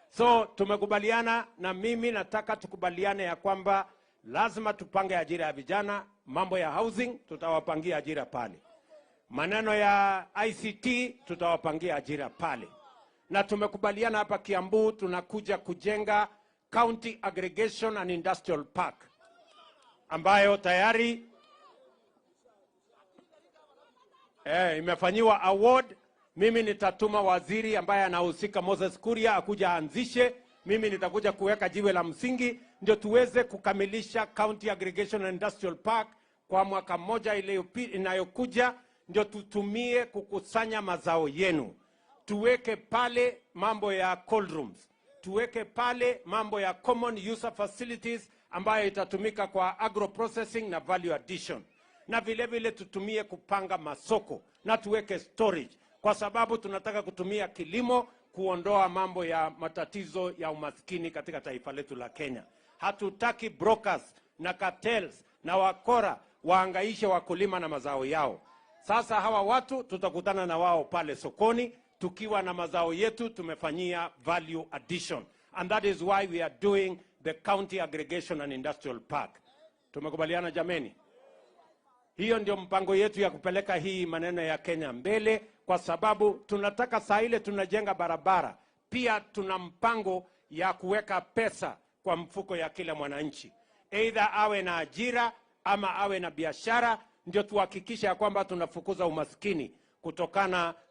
So tumekubaliana, na mimi nataka tukubaliane ya kwamba Lazima tupange ajira ya vijana, mambo ya housing tutawapangia ajira pale. Maneno ya ICT tutawapangia ajira pale. Na tumekubaliana hapa Kiambu tunakuja kujenga County Aggregation and Industrial Park ambayo tayari imefanyiwa award. Mimi nitatuma waziri ambaye anahusika Moses Kuria akuja anzishe. Mimi nitakuja kuweka jiwe la msingi ndio tuweze kukamilisha County Aggregation and Industrial Park kwa mwaka mmoja inayokuja, ndio tutumie kukusanya mazao yenu. Tuweke pale mambo ya cold rooms, tuweke pale mambo ya common user facilities ambayo itatumika kwa agro processing na value addition, na vile vile tutumie kupanga masoko na tuweke storage, kwa sababu tunataka kutumia kilimo kuondoa mambo ya matatizo ya umaskini katika taifa letu la Kenya. Hatutaki brokers na cartels na wakora waangaishe wakulima na mazao yao. Sasa hawa watu tutakutana na wao pale sokoni tukiwa na mazao yetu tumefanyia value addition, and that is why we are doing the County Aggregation and Industrial Park. Tumekubaliana jameni? Hiyo ndio mpango yetu ya kupeleka hii maneno ya Kenya mbele, kwa sababu tunataka saa ile tunajenga barabara, pia tuna mpango ya kuweka pesa kwa mfuko ya kila mwananchi, either awe na ajira ama awe na biashara, ndio tuhakikisha ya kwamba tunafukuza umaskini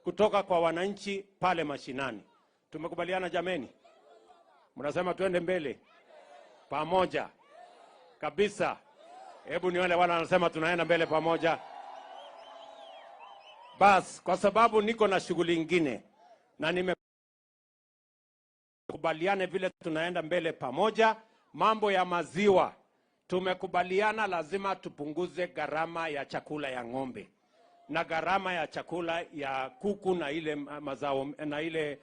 kutoka kwa wananchi pale mashinani. Tumekubaliana jameni? Mnasema tuende mbele pamoja kabisa? Hebu nione wala wanasema tunaenda mbele pamoja. Bas, kwa sababu niko na shughuli nyingine na nimekubaliane vile tunaenda mbele pamoja. Mambo ya maziwa tumekubaliana lazima tupunguze gharama ya chakula ya ng'ombe na gharama ya chakula ya kuku na ile mazao na ile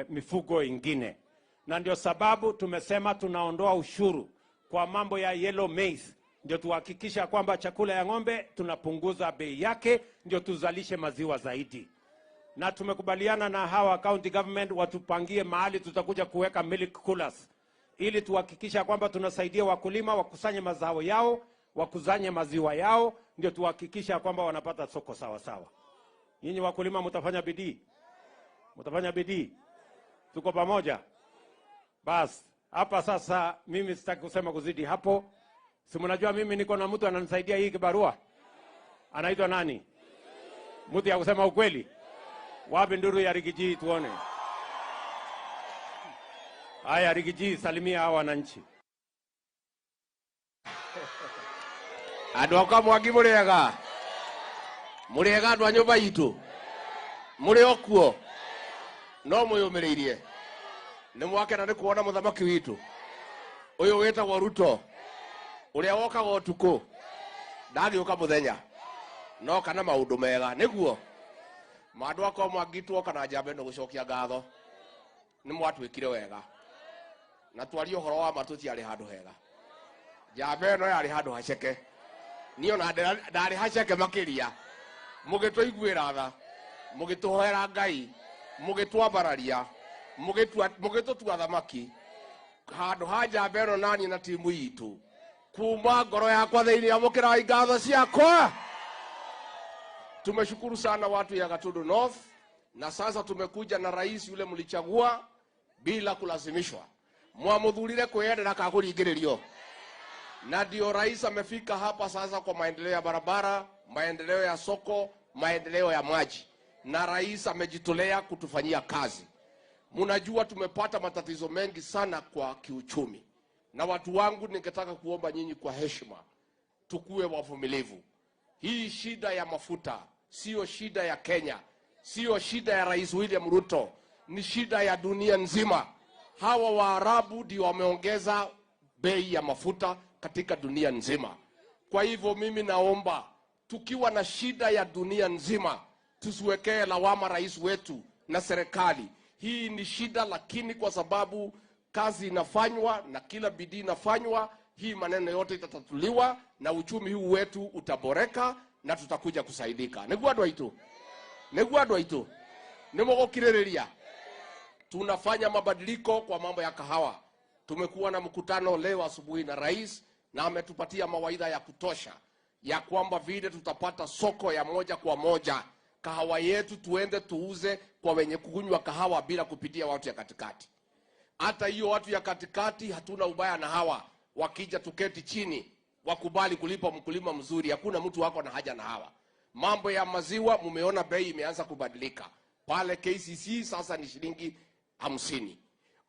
mifugo ingine, na ndio sababu tumesema tunaondoa ushuru kwa mambo ya yellow maize, ndio tuhakikisha kwamba chakula ya ng'ombe tunapunguza bei yake, ndio tuzalishe maziwa zaidi. Na tumekubaliana na hawa county government watupangie mahali tutakuja kuweka milk coolers, ili tuhakikisha kwamba tunasaidia wakulima wakusanye mazao yao, wakusanye maziwa yao, ndio tuhakikisha kwamba wanapata soko sawa sawa. Nyinyi wakulima mtafanya bidii? Mtafanya bidii? Tuko pamoja? Bas, hapa sasa mimi sitaki kusema kuzidi hapo. Si mnajua mimi niko na mtu ananisaidia hii kibarua? Anaitwa nani? Mtu ya kusema ukweli? Wapi nduru ya Rigiji tuone? Haya Rigiji, salimia hawa wananchi. Andu akwa Mwangi muriega? Muriega andu a nyumba itu? Muri okuo? No muyumiriirie? Ni mwakena ni kuona muthamaki witu uyu witagwo Ruto, uria wokaga utuku ndagiuka muthenya, no kana maundu mega niguo. Mandu akwa Mwangi tuoka na njamba ino gucokia ngatho, ni mwatwikire wega na twari uhoro wa matuti ari handu hega. Njamba ino yari handu haceke, niyo na ndari haceke makiria. Mugitwiguira tha, mugituhoera Ngai, mugitwambararia, mugitutua thamaki handu ha njamba ino nani na timu itu. Kuma ngoro yakwa thiini amukira ngatho ciakwa. Tumeshukuru sana watu ya Gatundu North, na sasa tumekuja na rais yule mlichagua bila kulazimishwa. Mwamuthurire kwendera kakuringiririo. Na ndio rais amefika hapa sasa kwa maendeleo ya barabara, maendeleo ya soko, maendeleo ya maji. Na rais amejitolea kutufanyia kazi. Mnajua tumepata matatizo mengi sana kwa kiuchumi. Na watu wangu ningetaka kuomba nyinyi kwa heshima, tukue wavumilivu. Hii shida ya mafuta sio shida ya Kenya, sio shida ya Rais William Ruto, ni shida ya dunia nzima. Hawa Waarabu ndio wameongeza bei ya mafuta katika dunia nzima. Kwa hivyo mimi naomba, tukiwa na shida ya dunia nzima, tusiwekee lawama rais wetu na serikali. Hii ni shida, lakini kwa sababu kazi inafanywa na kila bidii inafanywa, hii maneno yote itatatuliwa na uchumi huu wetu utaboreka na tutakuja kusaidika. Niguadwa itu. Niguadwa itu. Nimogokiriria. Tunafanya mabadiliko kwa mambo ya kahawa. Tumekuwa na mkutano leo asubuhi na rais. na ametupatia mawaidha ya kutosha ya kwamba vile tutapata soko ya moja kwa moja kahawa yetu, tuende tuuze kwa wenye kunywa kahawa bila kupitia watu ya katikati. Hata hiyo watu ya katikati hatuna ubaya na hawa, wakija tuketi chini wakubali kulipa mkulima mzuri, hakuna mtu wako na haja na hawa. Mambo ya maziwa mumeona bei imeanza kubadilika pale KCC, sasa ni shilingi 50.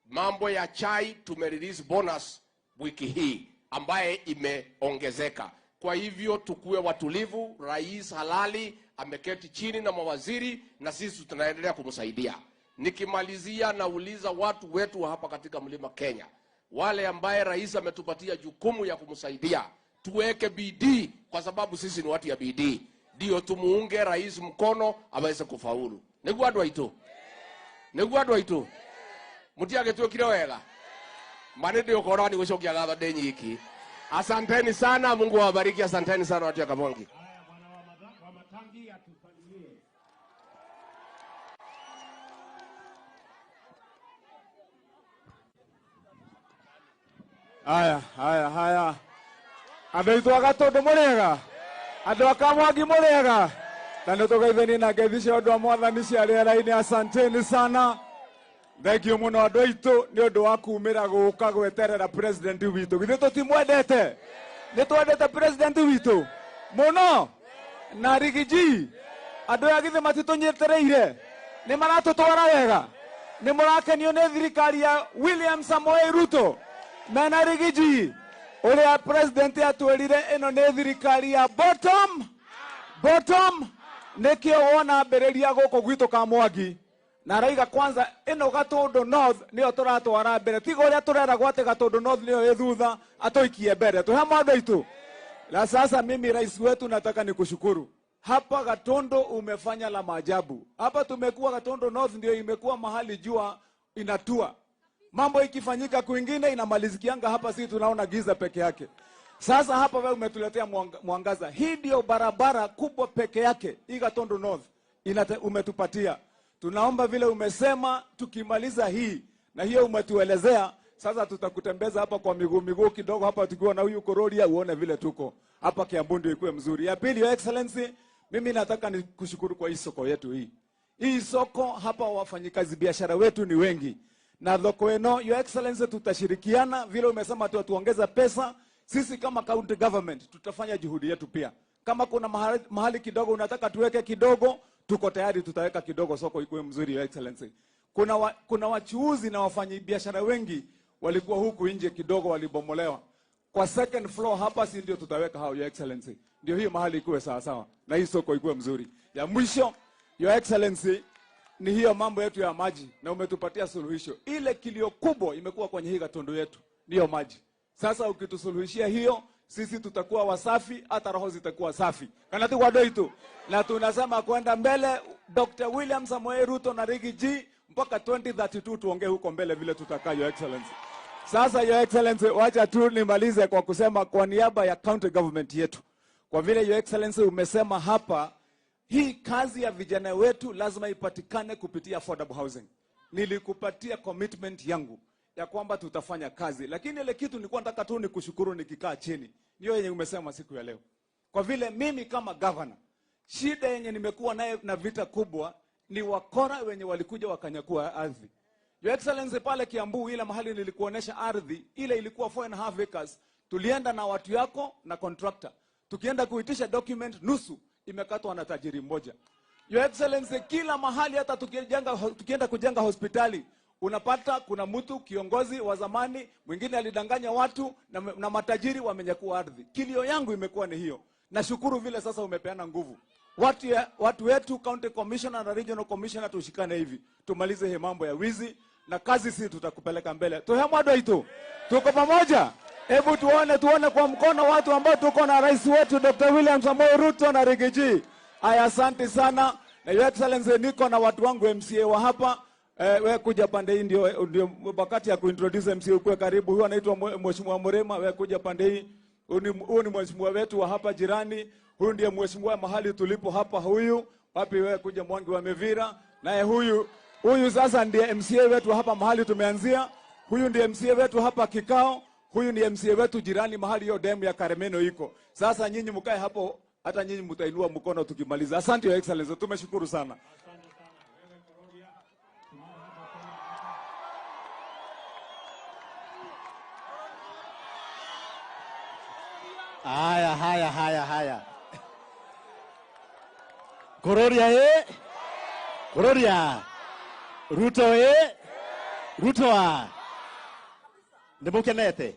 Mambo ya chai tumerelease bonus wiki hii ambaye imeongezeka. Kwa hivyo tukue watulivu, rais halali ameketi chini na mawaziri na sisi tunaendelea kumsaidia. Nikimalizia nauliza watu wetu hapa katika Mlima Kenya, wale ambaye rais ametupatia jukumu ya kumsaidia, tuweke bidii kwa sababu sisi ni watu ya bidii. Ndio tumuunge rais mkono aweze kufaulu. Niguo andũ aitũ. Mutiage tuokire wega. Mane ndio korwa ni gũcokia gatho ndĩ nyiki. Asanteni sana, Mungu awabariki. Asanteni sana watu ya Kamongi. Haya. Andũ aitũ a Gatundu mũrĩega, andũ a Kamwangi mũrĩega, na nĩ tũgeithanie na ngeithi cia ũndũ wa Mwathani cia rĩera-inĩ. Asanteni sana, thengio mũno andũ aitũ nĩ ũndũ wa kumĩra gũka gweterera president witũ. Githĩ tũtimwendete? Nĩ twendete president witũ mũno na rigiji. Andũ aya githĩ matitũnyetereire? Nĩ maratũtwara wega? Nĩ mũrakenio nĩ thirikari ya William Samoei Ruto mena rigiji? Uria president atwirire ino nĩ thirikari ya bottom nikio wona mbĩrĩria gũkũ gwitũ Kamwangi, na raiga kwanza ino Gatundu North nĩyo tũratwara mbere, tiga ũrĩa tũreragwo atĩ Gatundu North nĩyo ĩ thutha atũikie mbere. Tuhema andũ aitũ. Na sasa mimi rais wetu nataka nikushukuru. Hapa Gatundu umefanya la maajabu. Hapa tumekuwa Gatundu North ndio imekuwa mahali jua inatua. Mambo ikifanyika kwingine inamalizikianga, hapa sisi tunaona giza peke yake. Sasa hapa wewe umetuletea mwangaza. Hii ndio barabara kubwa peke yake hii Gatundu North umetupatia. Tunaomba vile umesema tukimaliza hii na hiyo umetuelezea, sasa tutakutembeza hapa kwa miguu kidogo hapa tukiwa na huyu Kororia, uone vile tuko hapa Kiambu ndio ikuwe mzuri. Ya pili, Your Excellency, mimi nataka nikushukuru kwa hii soko yetu hii. Hii soko hapa wafanyikazi biashara wetu ni wengi. Na thoko eno, Your Excellency, tutashirikiana vile umesema tuongeza pesa. Sisi kama county government tutafanya juhudi yetu pia. Kama kuna mahali kidogo unataka tuweke kidogo, tuko tayari tutaweka kidogo, soko ikuwe mzuri, Your Excellency. Kuna wachuuzi na wafanyabiashara wengi walikuwa huku nje kidogo walibomolewa. Kwa second floor hapa si ndio tutaweka hao, Your Excellency. Ndio hiyo mahali ikuwe sawa sawa na hii soko ikuwe mzuri. Ya mwisho, Your Excellency, ni hiyo mambo yetu ya maji na umetupatia suluhisho. Ile kilio kubwa imekuwa kwenye hii Gatundu yetu ndio maji. Sasa ukitusuluhishia hiyo, sisi tutakuwa wasafi, hata roho zitakuwa safi. Kana tu wadoi tu. Na tunasema kwenda mbele, Dr. William Samoei Ruto na Rigi G mpaka 2032 tuongee huko mbele vile tutakaa, Your Excellency. Sasa Your Excellency, wacha tu nimalize kwa kusema kwa niaba ya county government yetu. Kwa vile Your Excellency umesema hapa, hii kazi ya vijana wetu lazima ipatikane kupitia affordable housing. Nilikupatia commitment yangu ya kwamba tutafanya kazi. Lakini ile kitu nilikuwa nataka tu nikushukuru nikikaa chini. Niyo yenye umesema siku ya leo. Kwa vile mimi kama governor, shida yenye nimekuwa naye na vita kubwa ni wakora wenye walikuja wakanyakua ardhi. Your Excellency, pale Kiambu ile mahali nilikuonesha ardhi, ile ilikuwa 4.5 acres. Tulienda na watu yako na contractor. Tukienda kuitisha document, nusu imekatwa na tajiri mmoja. Your Excellency, kila mahali hata tukienda kujenga hospitali, unapata kuna mtu kiongozi wa zamani mwingine alidanganya watu na matajiri wamenyakua ardhi. Kilio yangu imekuwa ni hiyo. Nashukuru vile sasa umepeana nguvu. Watu wetu county commissioner na regional commissioner tushikane hivi. Tumalize hii mambo ya wizi na kazi sisi tutakupeleka mbele. Tuhemwado ito. Tuko pamoja. Hebu tuone kwa mkono watu ambao tuko na rais wetu Dr. William Samoei Ruto na Rigi G. Aya, asante sana. Na Your Excellency, niko na watu wangu MCA wa hapa. Wewe kuja pande hii ndio wakati ya kuintroduce MCA kwa karibu. Huyu anaitwa Mheshimiwa Murema, wewe kuja pande hii. Huyu ni mheshimiwa wetu wa hapa jirani. Huyu ndiye mheshimiwa mahali tulipo hapa huyu. Wapi wewe kuja Mwangi wa Mevira. Naye huyu sasa ndiye MCA wetu hapa mahali tumeanzia. Huyu ndiye MCA wetu hapa Kikao. Huyu ni MCA wetu jirani mahali hiyo demu ya Karemeno iko. Sasa nyinyi mkae hapo, hata nyinyi mtainua mkono tukimaliza. Asante Your Excellency, tumeshukuru sana. Haya. Kororia Kororia. Ruto Ruto. Nimukenete.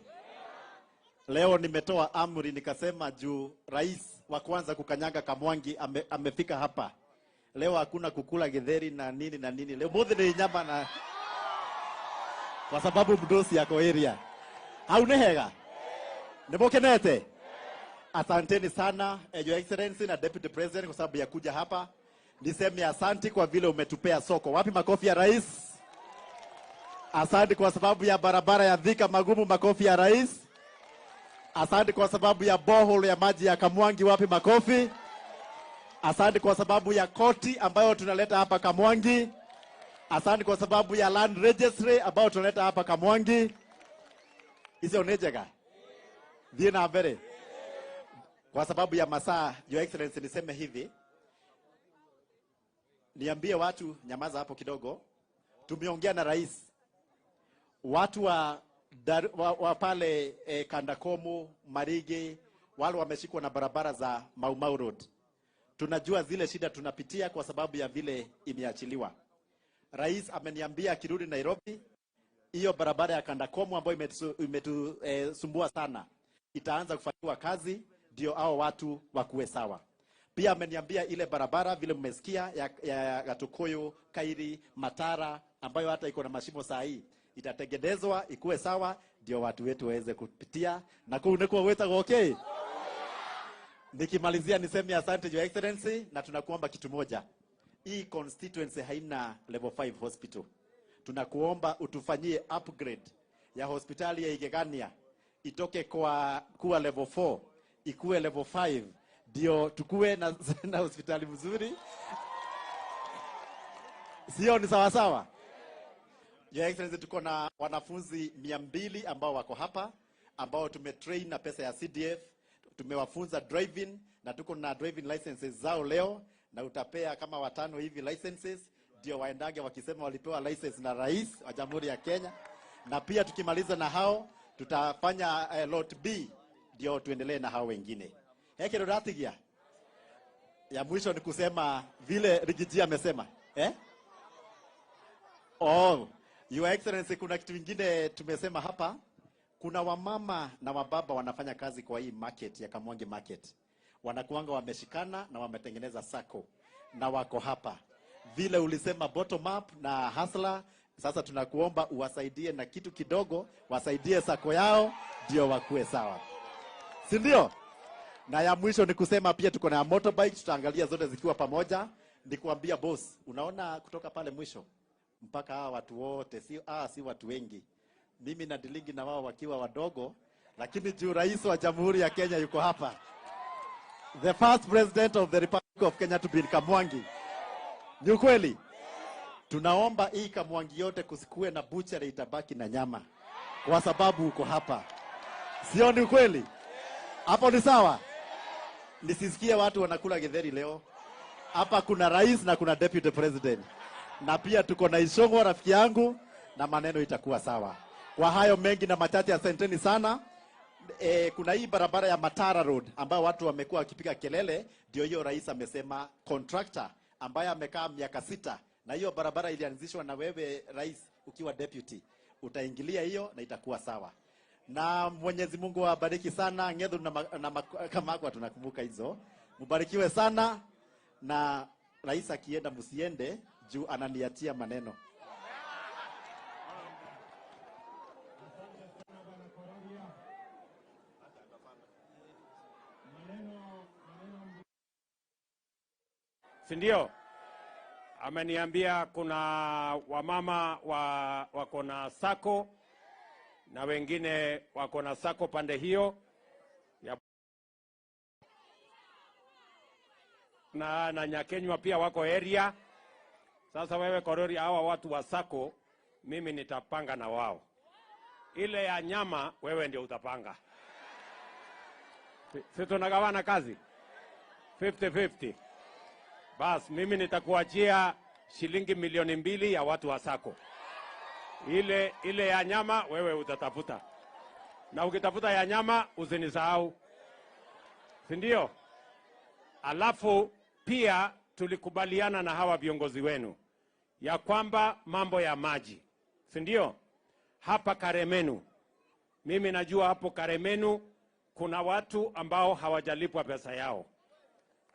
Leo nimetoa amri nikasema juu rais wa kwanza kukanyaga Kamwangi amefika hapa. Leo hakuna kukula githeri na nini. Leo mothe ni nyama na kwa sababu mdosi yako area. Haunehega. Nimukenete. Asanteni sana Your Excellency na Deputy President kwa sababu ya kuja hapa. Niseme asante kwa vile umetupea soko. Wapi makofi ya rais? Asante kwa sababu ya barabara ya Thika magumu, makofi ya rais. Asante kwa sababu ya borehole ya maji ya Kamwangi, wapi makofi? Asante kwa sababu ya koti ambayo tunaleta hapa Kamwangi. Asante kwa sababu ya land registry ambayo tunaleta hapa Kamwangi. Hizo nejega. Dina mbele. Kwa sababu ya masaa, Your Excellency, niseme hivi. Niambie watu nyamaza hapo kidogo. Tumeongea na rais. Watu wa pale Kandakomu, Marige, wale wameshikwa na barabara za Mau Mau Road. Tunajua zile shida tunapitia kwa sababu ya vile imeachiliwa. Rais ameniambia akirudi Nairobi, hiyo barabara ya Kandakomu ambayo imetusumbua sana, itaanza kufanyiwa kazi ndio hao watu wakuwe sawa. Pia ameniambia ile barabara vile mmesikia ya Gatukoyo, Kairi, Matara ambayo hata iko na mashimo saa hii itatengenezwa ikuwe sawa ndio watu wetu waweze kupitia na kuunekwa weta okay. Nikimalizia niseme asante Your Excellency na tunakuomba kitu moja. Hii constituency haina level 5 hospital. Tunakuomba utufanyie upgrade ya hospitali ya Igegania itoke kuwa level 4 ikuwe level 5 ndio tukue na hospitali mzuri. Sio ni sawa sawa? Your Excellency, tuko na wanafunzi 200 ambao wako hapa ambao tumetrain na pesa ya CDF, tumewafunza driving na tuko na driving licenses zao leo na utapea kama 5 hivi licenses ndio waendage wakisema walipewa license na rais wa Jamhuri ya Kenya. Na pia tukimaliza na hao tutafanya lot B ndio tuendelee na hao wengine. Heke rodatigia. Ya mwisho ni kusema vile Rigiji amesema. Your Excellency, kuna kitu kingine tumesema hapa. Kuna wamama na wababa wanafanya kazi kwa hii market ya Kamwangi market. Wanakuanga wameshikana na wametengeneza sako na wako hapa. Vile ulisema bottom up na hustler, sasa tunakuomba uwasaidie na kitu kidogo, wasaidie sako yao ndio wakuwe sawa. Si ndio? Na ya mwisho ni kusema pia tuko na motorbike, tutaangalia zote zikiwa pamoja. Nikuambia boss, unaona kutoka pale mwisho mpaka hawa watu wote si watu wengi. Mimi na dilingi na wao wakiwa wadogo, lakini juu rais wa Jamhuri ya Kenya yuko hapa. The first president of the Republic of Kenya to be in Kamwangi. Ni ukweli? Tunaomba hii Kamwangi yote kusikue na butchery itabaki na nyama. Kwa sababu uko hapa. Sio ni ukweli? Hapo ni sawa? Nisisikie watu wanakula githeri leo. Hapa kuna rais na kuna deputy president. Na pia tuko na Ishongo rafiki yangu na maneno itakuwa sawa. Kwa hayo mengi na machache, asanteni sana. Kuna hii barabara ya Matara Road ambayo watu wamekuwa wakipiga kelele, ndio hiyo rais amesema contractor ambaye amekaa miaka 6 na hiyo barabara ilianzishwa na wewe rais ukiwa deputy. Utaingilia hiyo na itakuwa sawa. Na Mwenyezi Mungu awabariki sana. Ngedhu na Kamakwa tunakumbuka hizo. Mbarikiwe sana na rais akienda msiende juu ananiatia maneno. Sindio? Ameniambia kuna wamama wako na sako na wengine wako na sako pande hiyo na Nyakenywa pia wako area. Sasa wewe Korori, hawa watu wa sako mimi nitapanga na wao ile ya nyama wewe ndio utapanga. Si tunagawana kazi 50-50. Bas, mimi nitakuachia shilingi milioni 2 ya watu wa sako. Ile ya nyama wewe utatafuta. Na ukitafuta ya nyama usinisahau. Si ndio? Alafu pia tulikubaliana na hawa viongozi wenu ya kwamba mambo ya maji. Si ndio? Hapa Karemenu. Mimi najua hapo Karemenu kuna watu ambao hawajalipwa pesa yao.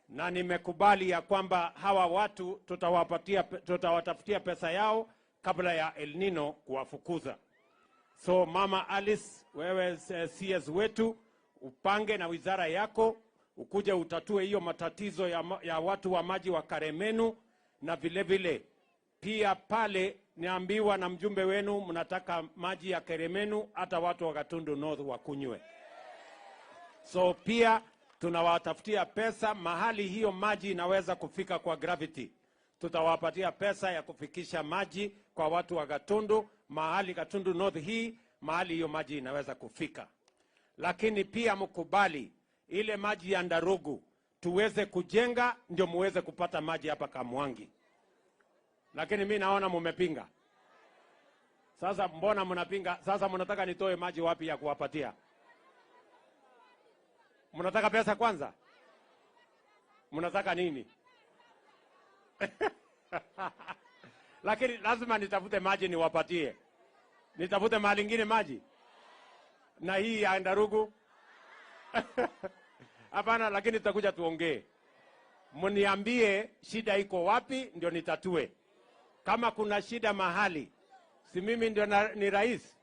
Na nimekubali ya kwamba hawa watu tutawatafutia pesa yao kabla ya El Nino kuwafukuza. So Mama Alice, wewe CS wetu, upange na wizara yako, ukuje utatue hiyo matatizo ya watu wa maji wa Karemenu. Na vile vile pia pale niambiwa na mjumbe wenu mnataka maji ya Karemenu hata watu wa Gatundu North wakunywe. So pia tunawatafutia pesa mahali hiyo maji inaweza kufika kwa gravity. Tutawapatia pesa ya kufikisha maji kwa watu wa Gatundu, mahali Gatundu North hii, mahali hiyo maji inaweza kufika. Lakini pia mkubali ile maji ya Ndarugu tuweze kujenga ndio muweze kupata maji hapa Kamwangi. Lakini mimi naona mumepinga. Sasa mbona mnapinga? Sasa mnataka nitoe maji wapi ya kuwapatia? Mnataka pesa kwanza? Mnataka nini? Lakini lazima nitafute maji niwapatie. Nitafute mahali ingine maji. Na hii ya Ndarugu? Hapana, lakini tutakuja tuongee. Mniambie shida iko wapi ndio nitatue. Kama kuna shida mahali, si mimi ndio ni rais?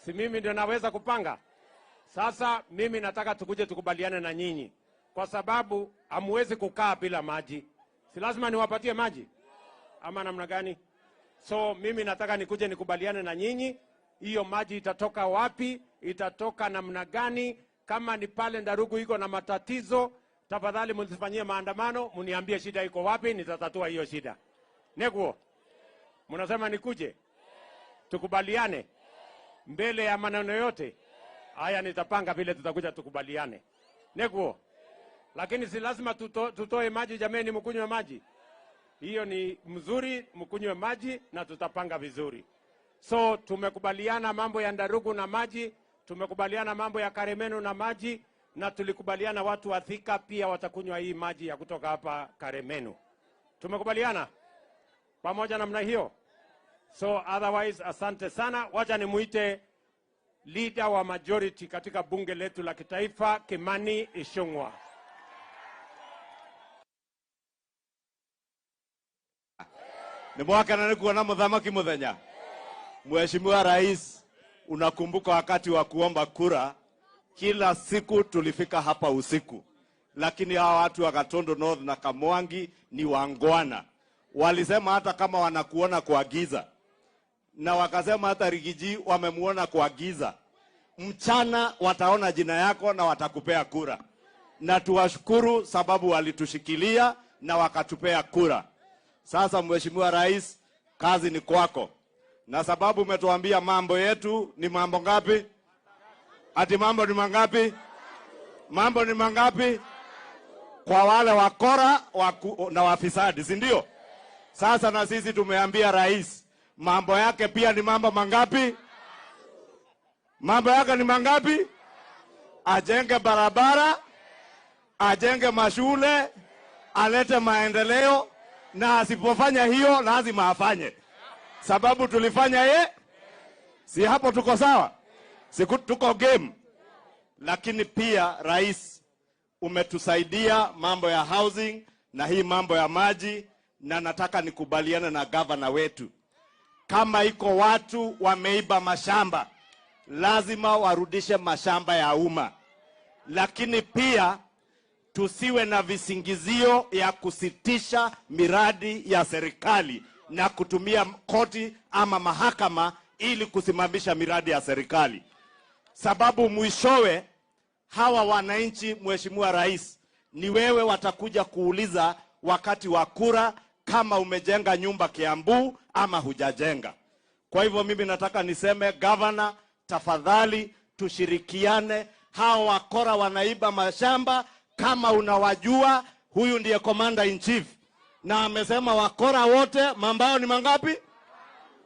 Si mimi ndio naweza kupanga? Sasa mimi nataka tukuje tukubaliane na nyinyi. Kwa sababu hamuwezi kukaa bila maji. Si lazima niwapatie maji? Ama namna gani? So mimi nataka nikuje nikubaliane na nyinyi. Hiyo maji itatoka wapi? Itatoka namna gani? Kama ni pale Ndarugu iko na matatizo, tafadhali msifanyie maandamano, mniambie shida iko wapi, nitatatua hiyo shida. Neguo. Mnasema nikuje? Tukubaliane mbele ya maneno yote. Haya nitapanga vile tutakuja tukubaliane. Neguo. Lakini si lazima tutoe maji jameni, mkunywe maji. Hiyo ni mzuri, mkunywe maji na tutapanga vizuri. So tumekubaliana mambo ya Ndarugu na maji, tumekubaliana mambo ya Karemenu na maji, na tulikubaliana watu wa Thika pia watakunywa hii maji ya kutoka hapa Karemenu. Tumekubaliana pamoja namna hiyo. So otherwise asante sana. Wacha nimuite leader wa majority katika bunge letu la kitaifa, Kimani Ichung'wah. Ni mwaka na nikuona muthamaki muthenya. Mheshimiwa Rais, unakumbuka wakati wa kuomba kura, kila siku tulifika hapa usiku. Lakini hawa watu wa Gatundu North na Kamwangi ni wangwana. Walisema hata kama wanakuona kwa giza. Na wakasema hata Rigiji wamemuona kwa giza. Mchana wataona jina yako na watakupea kura. Na tuwashukuru sababu walitushikilia na wakatupea kura. Sasa Mheshimiwa Rais, kazi ni kwako. Na sababu umetuambia mambo yetu ni mambo ngapi? Ati mambo ni mangapi? Mambo ni mangapi? Kwa wale wakora na wafisadi, si ndio? Sasa na sisi tumeambia Rais, mambo yake pia ni mambo mangapi? Mambo yake ni mangapi? Ajenge barabara, ajenge mashule, alete maendeleo, na asipofanya hiyo lazima afanye. Sababu tulifanya si hapo tuko sawa? Si tuko game. Lakini pia Rais, umetusaidia mambo ya housing na hii mambo ya maji, na nataka nikubaliane na governor wetu. Kama iko watu wameiba mashamba, lazima warudishe mashamba ya umma. Lakini pia tusiwe na visingizio ya kusitisha miradi ya serikali na kutumia koti ama mahakama ili kusimamisha miradi ya serikali. Sababu mwishowe hawa wananchi, Mheshimiwa Rais, ni wewe watakuja kuuliza wakati wa kura kama umejenga nyumba Kiambu ama hujajenga. Kwa hivyo mimi nataka niseme governor, tafadhali tushirikiane. Hawa wakora wanaiba mashamba, kama unawajua, huyu ndiye commander in chief, na amesema wakora wote mambao ni mangapi?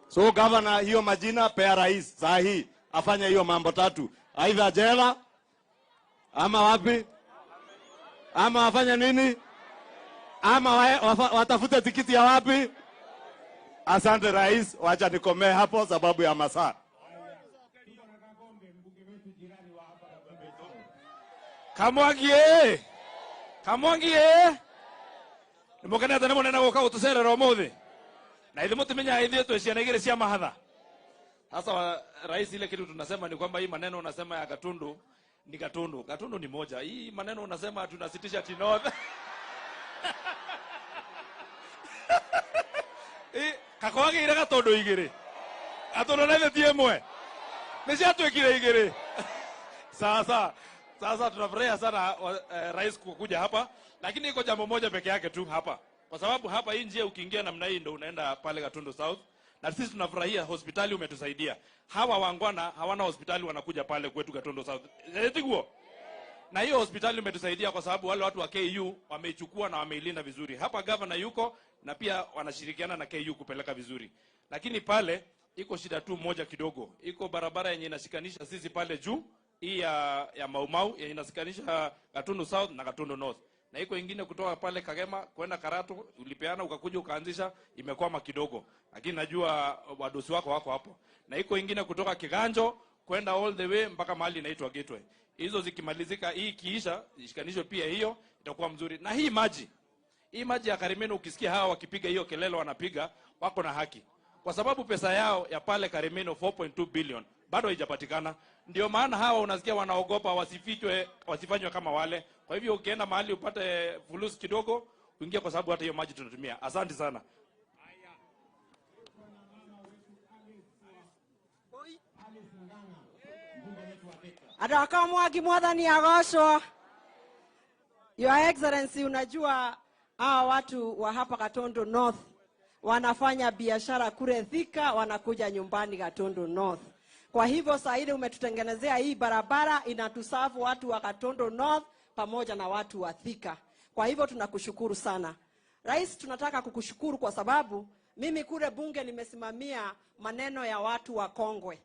So governor, hiyo majina pea rais saa hii afanye hiyo mambo tatu, aidha jela ama wapi, ama wafanye nini, ama watafute tikiti ya wapi? Asante rais, wacha nikomee hapo sababu ya masaa. Kamwangie kamwangie nimukene atane munene guka gutucerera umuthi na ithe mutimenya ithe tweciana igire cia mahatha. Sasa rais, ile kitu tunasema ni kwamba hii maneno unasema ya Gatundu ni Gatundu. Gatundu ni moja. Hii maneno unasema tunasitisha North. Kakwage ira Gatundu igire. Gatundu na ithe tiemwe. Nisha twekire igire. Sasa tunafurahia sana rais kukuja hapa, lakini iko jambo moja peke yake tu hapa. Kwa sababu hapa hii njia ukiingia namna hii ndio unaenda pale Gatundu South. Na sisi tunafurahia hospitali umetusaidia. Hawa wangwana hawana hospitali, wanakuja pale kwetu Gatundu South. Etiguo. Na hiyo hospitali umetusaidia kwa sababu wale watu wa KU wameichukua na wameilinda vizuri. Hapa governor yuko na pia wanashirikiana na KU kupeleka vizuri. Lakini pale iko shida tu moja kidogo. Iko barabara yenye inashikanisha sisi pale juu, hii ya Maumau yenye inashikanisha Gatundu South na Gatundu North. Na iko ingine kutoka pale Kagema kwenda Karatu, ulipeana ukakuja ukaanzisha, imekwama kidogo. Lakini najua wadosi wako hapo. Na iko ingine kutoka Kiganjo kwenda all the way mpaka mahali inaitwa Gateway. Hizo zikimalizika, hii kiisha, ishikanisho pia hiyo itakuwa mzuri. Na hii maji ya Karimeno, ukisikia hawa wakipiga hiyo kelele wanapiga, wako na haki. Kwa sababu pesa yao ya pale Karimeno 4.2 billion bado haijapatikana. Ndio maana hawa unasikia wanaogopa wasifanywe kama wale. Kwa hivyo ukienda mahali upate fulusi kidogo, uingie, kwa sababu hata hiyo maji tunatumia. Asante sana. Adaka mwagi mwadhani agosho. Your Excellency, unajua hawa watu wa hapa Gatundu North wanafanya biashara kule Thika, wanakuja nyumbani Gatundu North. Kwa hivyo saa ile umetutengenezea hii barabara, inatusafu watu wa Gatundu North pamoja na watu wa Thika. Kwa hivyo tunakushukuru sana. Rais, tunataka kukushukuru kwa sababu mimi kule bunge nimesimamia maneno ya watu wa Kongwe.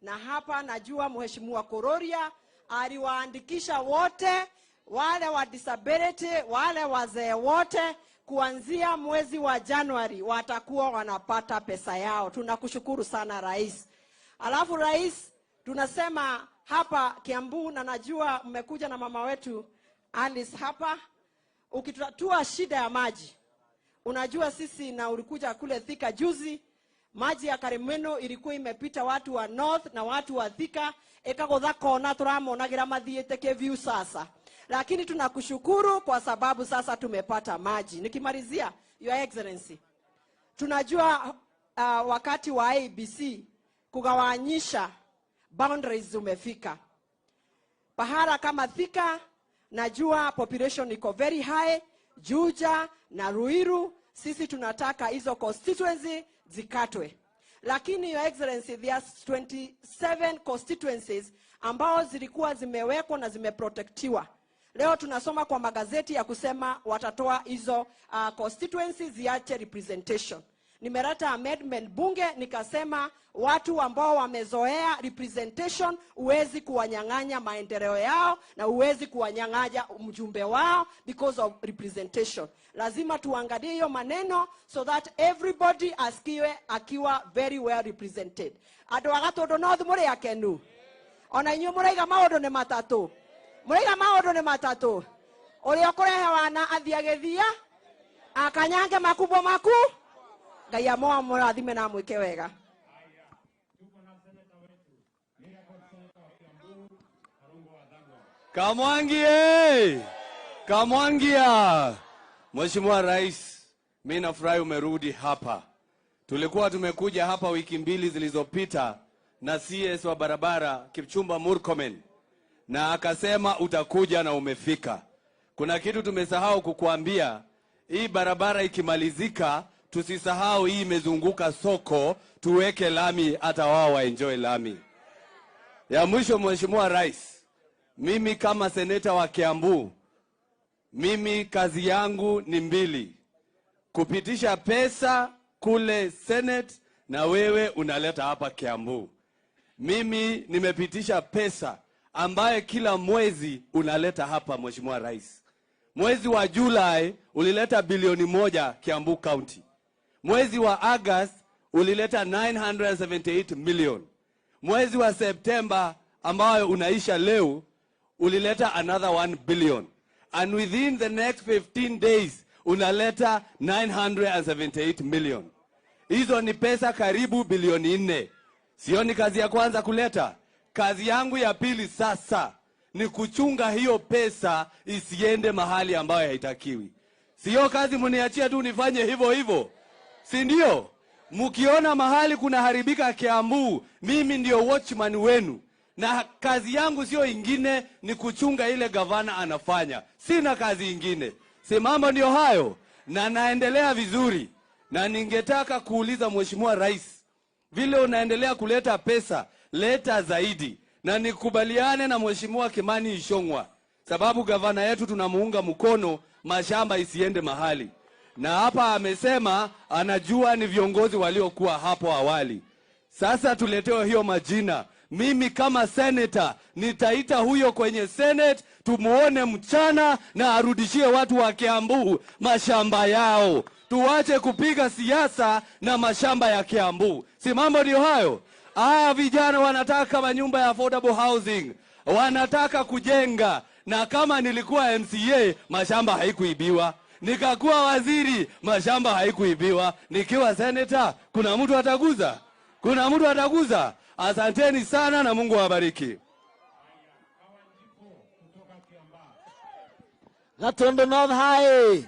Na hapa najua Mheshimiwa Kororia aliwaandikisha wote, wale wa disability, wale wazee wote, kuanzia mwezi wa Januari watakuwa wanapata pesa yao. Tunakushukuru sana rais. Alafu rais, tunasema hapa Kiambu, na najua mmekuja na mama wetu Alice hapa, ukitatua shida ya maji. Unajua sisi, na ulikuja kule Thika juzi, maji ya Karimeno ilikuwa imepita watu wa North na watu wa Thika, ekagotha kona turamonagira mathiete Keview sasa. Lakini tunakushukuru kwa sababu sasa tumepata maji. Nikimalizia, Your Excellency, tunajua wakati wa ABC kugawanyisha boundaries umefika. Pahara kama Thika, najua population iko very high, Juja na Ruiru, sisi tunataka hizo constituency zikatwe. Lakini Your Excellency, there are 27 constituencies ambao zilikuwa zimewekwa na zimeprotectiwa. Leo tunasoma kwa magazeti ya kusema watatoa hizo constituencies ziache representation. Nimeleta amendment bunge nikasema watu ambao wamezoea representation uwezi kuwanyang'anya maendeleo yao na uwezi kuwanyang'anya mjumbe wao because of representation. Lazima tuangalie hiyo maneno so that everybody akiwa very well represented. Ado Gatundu North muri yakenu. Ona inyu muraiga maundu ni matatu. Muraiga maundu ni matatu. Uri okurehe wana athiagethia akanyange makubwa maku. Ngai amoa murathime na mwike wega. Kamwangie! Kamwangia! Mheshimiwa Rais, mimi nafurahi umerudi hapa. Tulikuwa tumekuja hapa wiki mbili zilizopita na CS wa barabara Kipchumba Murkomen, na akasema utakuja na umefika. Kuna kitu tumesahau kukuambia, hii barabara ikimalizika tusisahau hii imezunguka soko, tuweke lami hata wao waenjoy lami. Ya mwisho, Mheshimiwa Rais, mimi kama seneta wa Kiambu, mimi kazi yangu ni mbili: kupitisha pesa kule Senate na wewe unaleta hapa Kiambu. Mimi nimepitisha pesa ambaye kila mwezi unaleta hapa, Mheshimiwa Rais. Mwezi wa Julai ulileta bilioni 1 Kiambu County. Mwezi wa August ulileta 978 million. Mwezi wa September ambayo unaisha leo ulileta another 1 billion. And within the next 15 days unaleta 978 million. Hizo ni pesa karibu bilioni 4. Sio ni kazi ya kwanza kuleta. Kazi yangu ya pili sasa ni kuchunga hiyo pesa isiende mahali ambayo haitakiwi. Sio kazi mniachia tu nifanye hivyo hivyo. Si ndio? Mkiona mahali kuna haribika Kiambu, mimi ndio watchman wenu. Na kazi yangu sio ingine, ni kuchunga ile gavana anafanya. Sina kazi ingine. Si mambo ndio hayo, na naendelea vizuri. Na ningetaka kuuliza Mheshimiwa Rais, vile unaendelea kuleta pesa, leta zaidi. Na nikubaliane na Mheshimiwa Kimani Ichung'wah, sababu gavana yetu tunamuunga mkono, mashamba isiende mahali. Na hapa amesema anajua ni viongozi waliokuwa hapo awali. Sasa tuletewe hiyo majina. Mimi kama senator nitaita huyo kwenye Senate, tumuone mchana na arudishie watu wa Kiambu mashamba yao. Tuache kupiga siasa na mashamba ya Kiambu. Si mambo ndio hayo? Vijana wanataka manyumba ya affordable housing. Wanataka kujenga. Na kama nilikuwa MCA, mashamba haikuibiwa. Nikakuwa waziri, mashamba haikuibiwa. Nikiwa senator, kuna mtu ataguza? Kuna mtu ataguza? Asanteni sana na Mungu awabariki. Gatundu North High.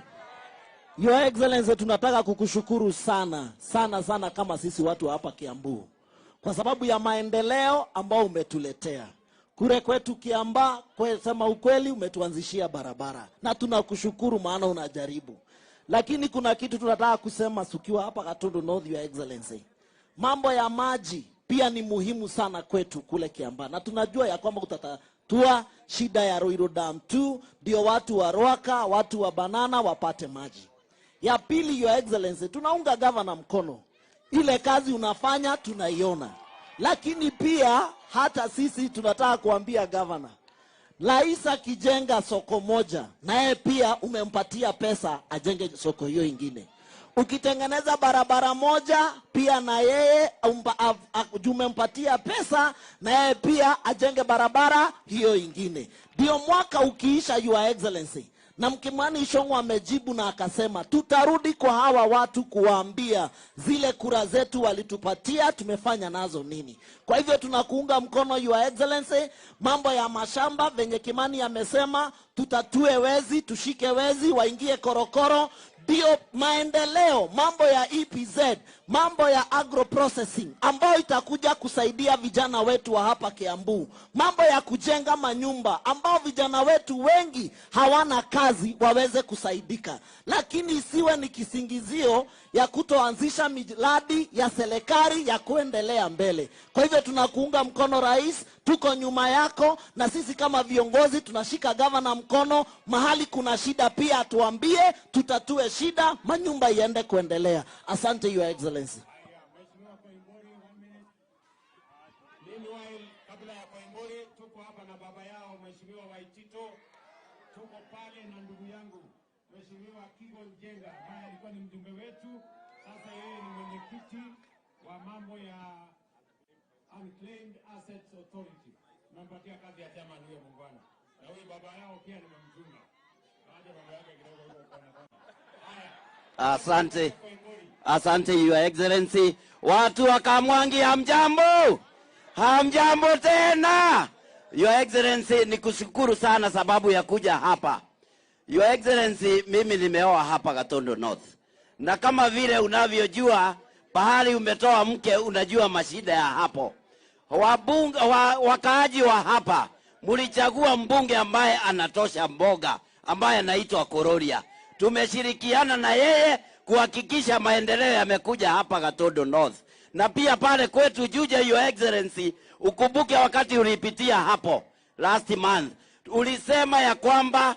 Your Excellency, tunataka kukushukuru sana sana sana kama sisi watu hapa Kiambu, kwa sababu ya maendeleo ambao umetuletea kule kwetu Kiamba. Sema ukweli, umetuanzishia barabara na tunakushukuru, maana unajaribu. Lakini kuna kitu tunataka kusema sukiwa hapa Gatundu North, Your Excellency. Mambo ya maji pia ni muhimu sana kwetu kule Kiamba, na tunajua ya kwamba utatatua shida ya Ruiru Dam 2 ndio watu wa Roaka, watu wa Banana wapate maji. Ya pili, Your Excellency, tunaunga governor mkono. Ile kazi unafanya tunaiona. Lakini pia hata sisi tunataka kuambia governor, rais akijenga soko moja, naye pia umempatia pesa ajenge soko hiyo ingine. Ukitengeneza barabara moja, pia na yeye umempatia pesa, na yeye pia ajenge barabara hiyo ingine. Ndio mwaka ukiisha, Your Excellency, na Kimani Ichung'wah amejibu na akasema tutarudi kwa hawa watu kuwaambia zile kura zetu walitupatia tumefanya nazo nini. Kwa hivyo tunakuunga mkono, Your Excellency. Mambo ya mashamba venye Kimani amesema, tutatue wezi, tushike wezi waingie korokoro. Ndio maendeleo, mambo ya EPZ, mambo ya agro processing ambayo itakuja kusaidia vijana wetu wa hapa Kiambu, mambo ya kujenga manyumba ambao vijana wetu wengi hawana kazi waweze kusaidika. Lakini isiwe ni kisingizio ya kutoanzisha miradi ya serikali ya kuendelea mbele. Kwa hivyo tunakuunga mkono rais, tuko nyuma yako, na sisi kama viongozi tunashika governor mkono. Mahali kuna shida pia tuambie, tutatue shida, manyumba iende kuendelea. Asante, Your Excellency. Kabla ya Koimbori, tuko hapa na baba yao Mheshimiwa Waitito, tuko pale na ndugu yangu Mheshimiwa Kigo Njenga ambaye alikuwa ni mjumbe wetu, sasa yeye ni mwenyekiti wa mambo ya Unclaimed Assets Authority. Nampatia kazi ya chama huyo muungwana. Na huyu baba yao pia nimemjunga. Baada baba yake kidogo huko kwa haya. Asante. Asante, Your Excellency. Watu wa Kamwangi, hamjambo? Hamjambo tena. Your Excellency, nikushukuru sana sababu ya kuja hapa. Your Excellency, mimi nimeoa hapa Gatundu North. Na kama vile unavyojua, pahali umetoa mke unajua mashida ya hapo. Wakaaji wa hapa, mulichagua mbunge ambaye anatosha mboga, ambaye anaitwa Kororia. Tumeshirikiana na yeye kuhakikisha maendeleo yamekuja hapa Gatundu North. na pia pale kwetu Juja, Your Excellency, ukumbuke wakati ulipitia hapo last month, ulisema ya kwamba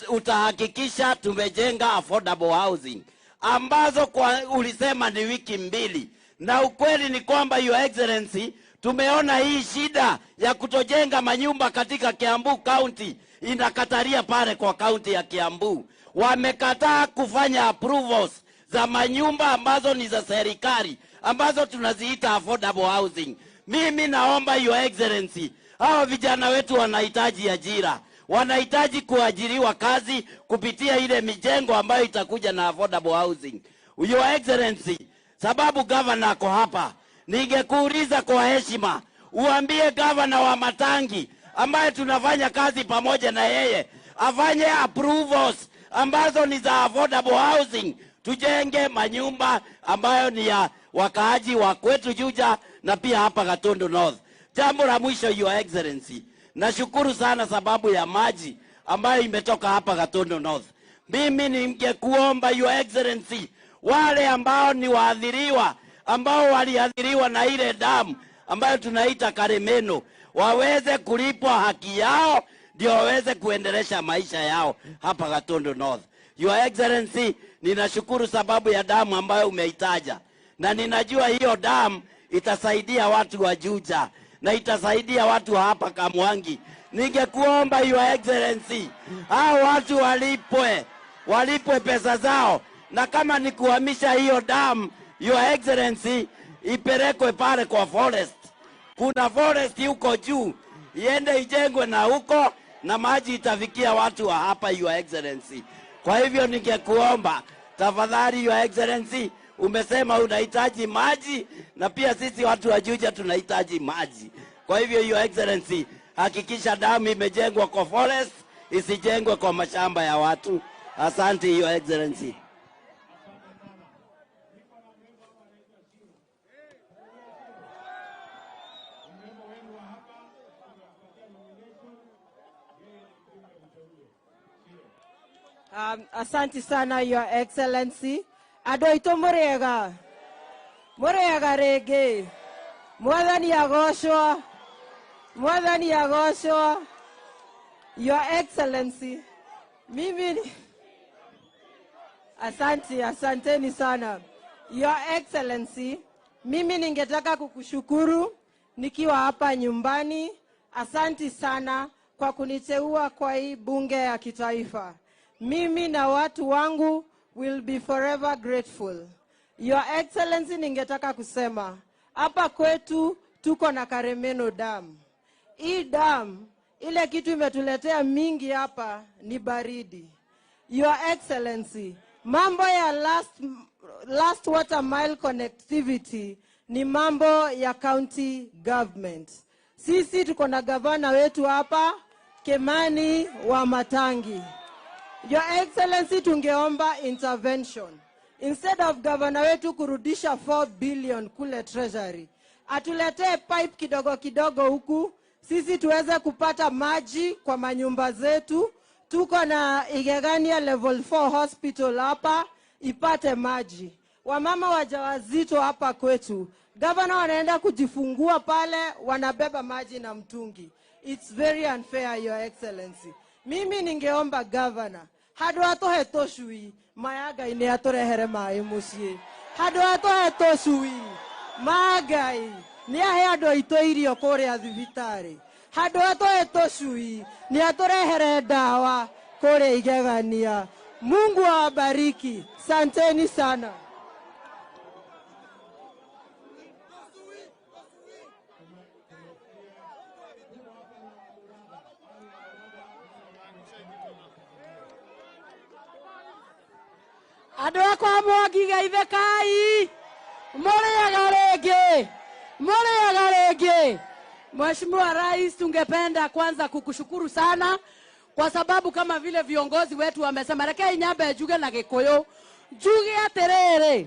utahakikisha tumejenga affordable housing ambazo ulisema ni wiki 2, na ukweli ni kwamba Your Excellency, tumeona hii shida ya kutojenga manyumba katika Kiambu County inakataria pale kwa county ya Kiambu. Wamekataa kufanya approvals za manyumba ambazo ni za serikali ambazo tunaziita affordable housing. Mimi naomba Your Excellency, hawa vijana wetu wanahitaji ajira, wanahitaji kuajiriwa kazi kupitia ile mijengo ambayo itakuja na affordable housing. Your Excellency, sababu governor ako hapa, ningekuuliza kwa heshima uambie governor wa Matangi ambaye tunafanya kazi pamoja na yeye afanye approvals ambazo ni za affordable housing, tujenge manyumba ambayo ni ya wakaaji wa kwetu Juja na pia hapa Gatundu North. Jambo la mwisho, Your Excellency, nashukuru sana sababu ya maji ambayo imetoka hapa Gatundu North. Mimi ningekuomba Your Excellency, wale ambao ni waathiriwa, ambao waliathiriwa na ile damu ambayo tunaita Karemeno, waweze kulipwa haki yao ndio waweze kuendelesha maisha yao hapa Gatundu North. Your Excellency, ninashukuru sababu ya damu ambayo umeitaja, na ninajua hiyo damu itasaidia watu wa Juja na itasaidia watu wa hapa Kamwangi. Ningekuomba Your Excellency, hao watu walipwe pesa zao, na kama ni kuhamisha hiyo damu, Your Excellency, ipelekwe pale kwa forest. Kuna forest huko juu, iende ijengwe na huko, na maji itafikia watu wa hapa, Your Excellency. Kwa hivyo ningekuomba tafadhali, Your Excellency, umesema unahitaji maji na pia sisi watu wa Juja tunahitaji maji. Kwa hivyo Your Excellency, hakikisha damu imejengwa kwa forest, isijengwe kwa mashamba ya watu. Asante Your Excellency. Asante sana Your Excellency. Adoito murega rege. Mwathani agoshwa. Your Excellency, asanteni sana. Your Excellency, mimi ningetaka kukushukuru nikiwa hapa nyumbani. Asanti sana kwa kuniteua kwa hii bunge ya kitaifa. Mimi na watu wangu will be forever grateful. Your Excellency, ningetaka kusema hapa kwetu tuko na Karemeno Dam. Hii dam, ile kitu imetuletea mingi hapa ni baridi. Your Excellency, mambo ya last water mile connectivity ni mambo ya county government. Sisi tuko na gavana wetu hapa, Kimani wa Matangi. Your Excellency, tungeomba intervention. Instead of governor wetu kurudisha 4 billion kule treasury, atuletee pipe kidogo kidogo huku, sisi tuweze kupata maji kwa manyumba zetu. Tuko na Igegania level 4 hospital hapa, ipate maji. Wamama wajawazito hapa kwetu, governor wanaenda kujifungua pale, wanabeba maji na mtungi. It's very unfair, Your Excellency. Mimi ningeomba governor, hadu atohe toshui, mayaga ini atorehere mai musie. Hadu atohe toshui, magai, ni ahe ado ito irio kore athibitari. Hadu atohe toshui, ni atorehere dawa kore Igegania. Mungu awabariki. Santeni sana. Adwa kwa Mwangi Geithikai. Muriaga rege. Mheshimiwa Rais, tungependa kwanza kukushukuru sana kwa sababu kama vile viongozi wetu wamesema, reke nyambe juge na Gikuyu. Juge aterere.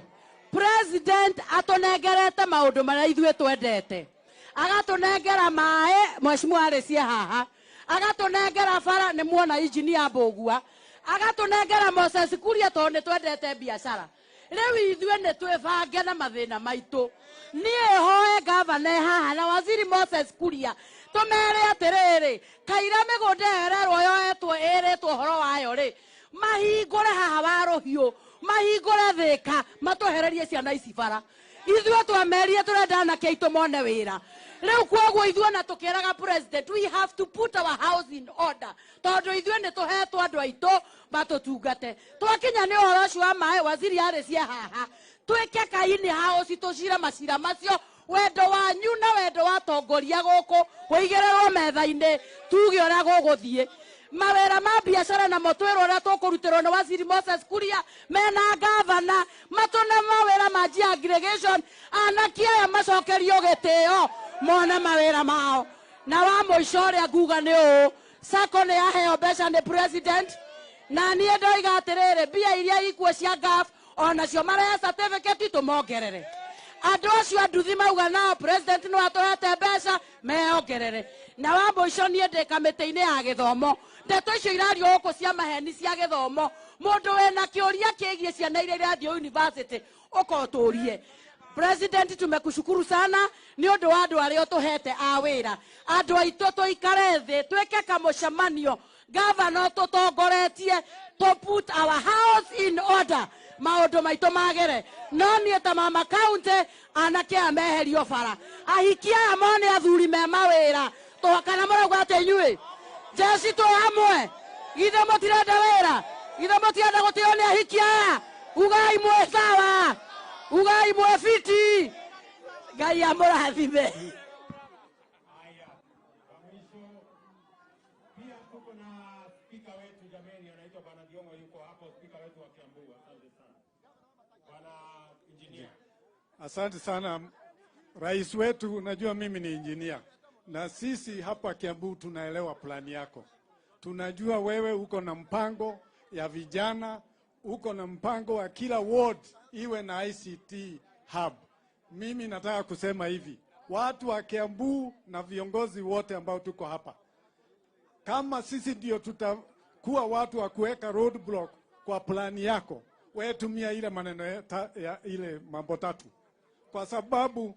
President atonegerete maundu maria ithuĩ twendete. Agatonengera mae, Mheshimiwa Arecia haha. Agatonengera bara, ni muona engineer Mbogua. Agatonengera Moses Kuria tondu twendete biashara. Rewi ithuĩ nĩ twĩbange na mathĩna maitũ. Niĩ hoe gavana haha na waziri Moses Kuria tũmere atĩrĩrĩ, kaira mĩgũnda yererwo yoetwo ĩrĩtwo ũhoro wayo rĩ, mahingũre haha Waruhiũ, mahingũre Thĩka, matwehererie ciana ici bara. Ithuĩ twamerire tũrenda anake aitũ mone wĩra. Rĩu kwoguo ithuĩ na tũkĩraga president, we have to put our house in order. Tondũ ithuĩ nĩ tũhetwo andũ aitũ matũtungate. Twakinya nĩ ũhoro ũcio wa maĩ, waziri arĩcie haha, twĩke kaini house tũcire macira macio, wendo wanyu na wendo wa tongoria gũkũ ũigĩrĩrwo metha-inĩ, tuge ũrĩa gũgũthiĩ. Mawĩra ma biacara na motwĩrwo ũrĩa tũkũrutĩrwo nĩ waziri Moses Kuria mena gavana, matũne mawĩra ma aggregation, anake aya macokerio gĩtĩo mone mawĩra mao. Na wa mũico ũrĩa nguga nĩ ũũ, SACCO nĩ yaheo mbeca nĩ president, na niĩ ndoiga atĩrĩrĩ, mbia iria ikuo cia GAF onacio marehe certificate tũmongerere. Andũ acio anduthi mauga nao president nĩ watũhete mbeca meongerere. Na wa mũico niĩ ndĩ kamĩtĩ-inĩ ya gĩthomo, ndeto icio irario gũkũ cia maheni cia gĩthomo, mũndũ wĩna kĩũria kĩgiĩ ciana iria irathiĩ university ũkotũrie. President, tumekushukuru sana ni ũndũ wa andũ arĩa ũtũhete a wĩra. Andũ aitũ tũikare thĩ twĩke kamũcemanio, governor tũtongoretie to put our house in order, maũndũ maitũ magere. No niĩ ta mama county anake aya meherio bara, ahiki aya mone athuri me mawĩra, kana mũrauga atĩ inyuĩ jeci tũ hamwe, githe mũtirenda wĩra, githe mũtirenda gũtĩo nĩ ahiki aya, ugai mwe sawa, ugai mwe fiti, Ngai amũrathime. Pia tuko na spika wetu jameni, anaitwa Bwana Diongo, yuko hapo, spika wetu wa Kiambu. Asante sana Bwana Engineer. Asante sana rais wetu, najua mimi ni engineer na sisi hapa Kiambu tunaelewa plani yako. Tunajua wewe uko na mpango ya vijana, uko na mpango wa kila ward iwe na ICT hub. Mimi nataka kusema hivi, watu wa Kiambu na viongozi wote ambao tuko hapa, kama sisi ndio tutakuwa watu wa kuweka roadblock kwa plani yako, wewe tumia ile maneno ya ile mambo tatu, kwa sababu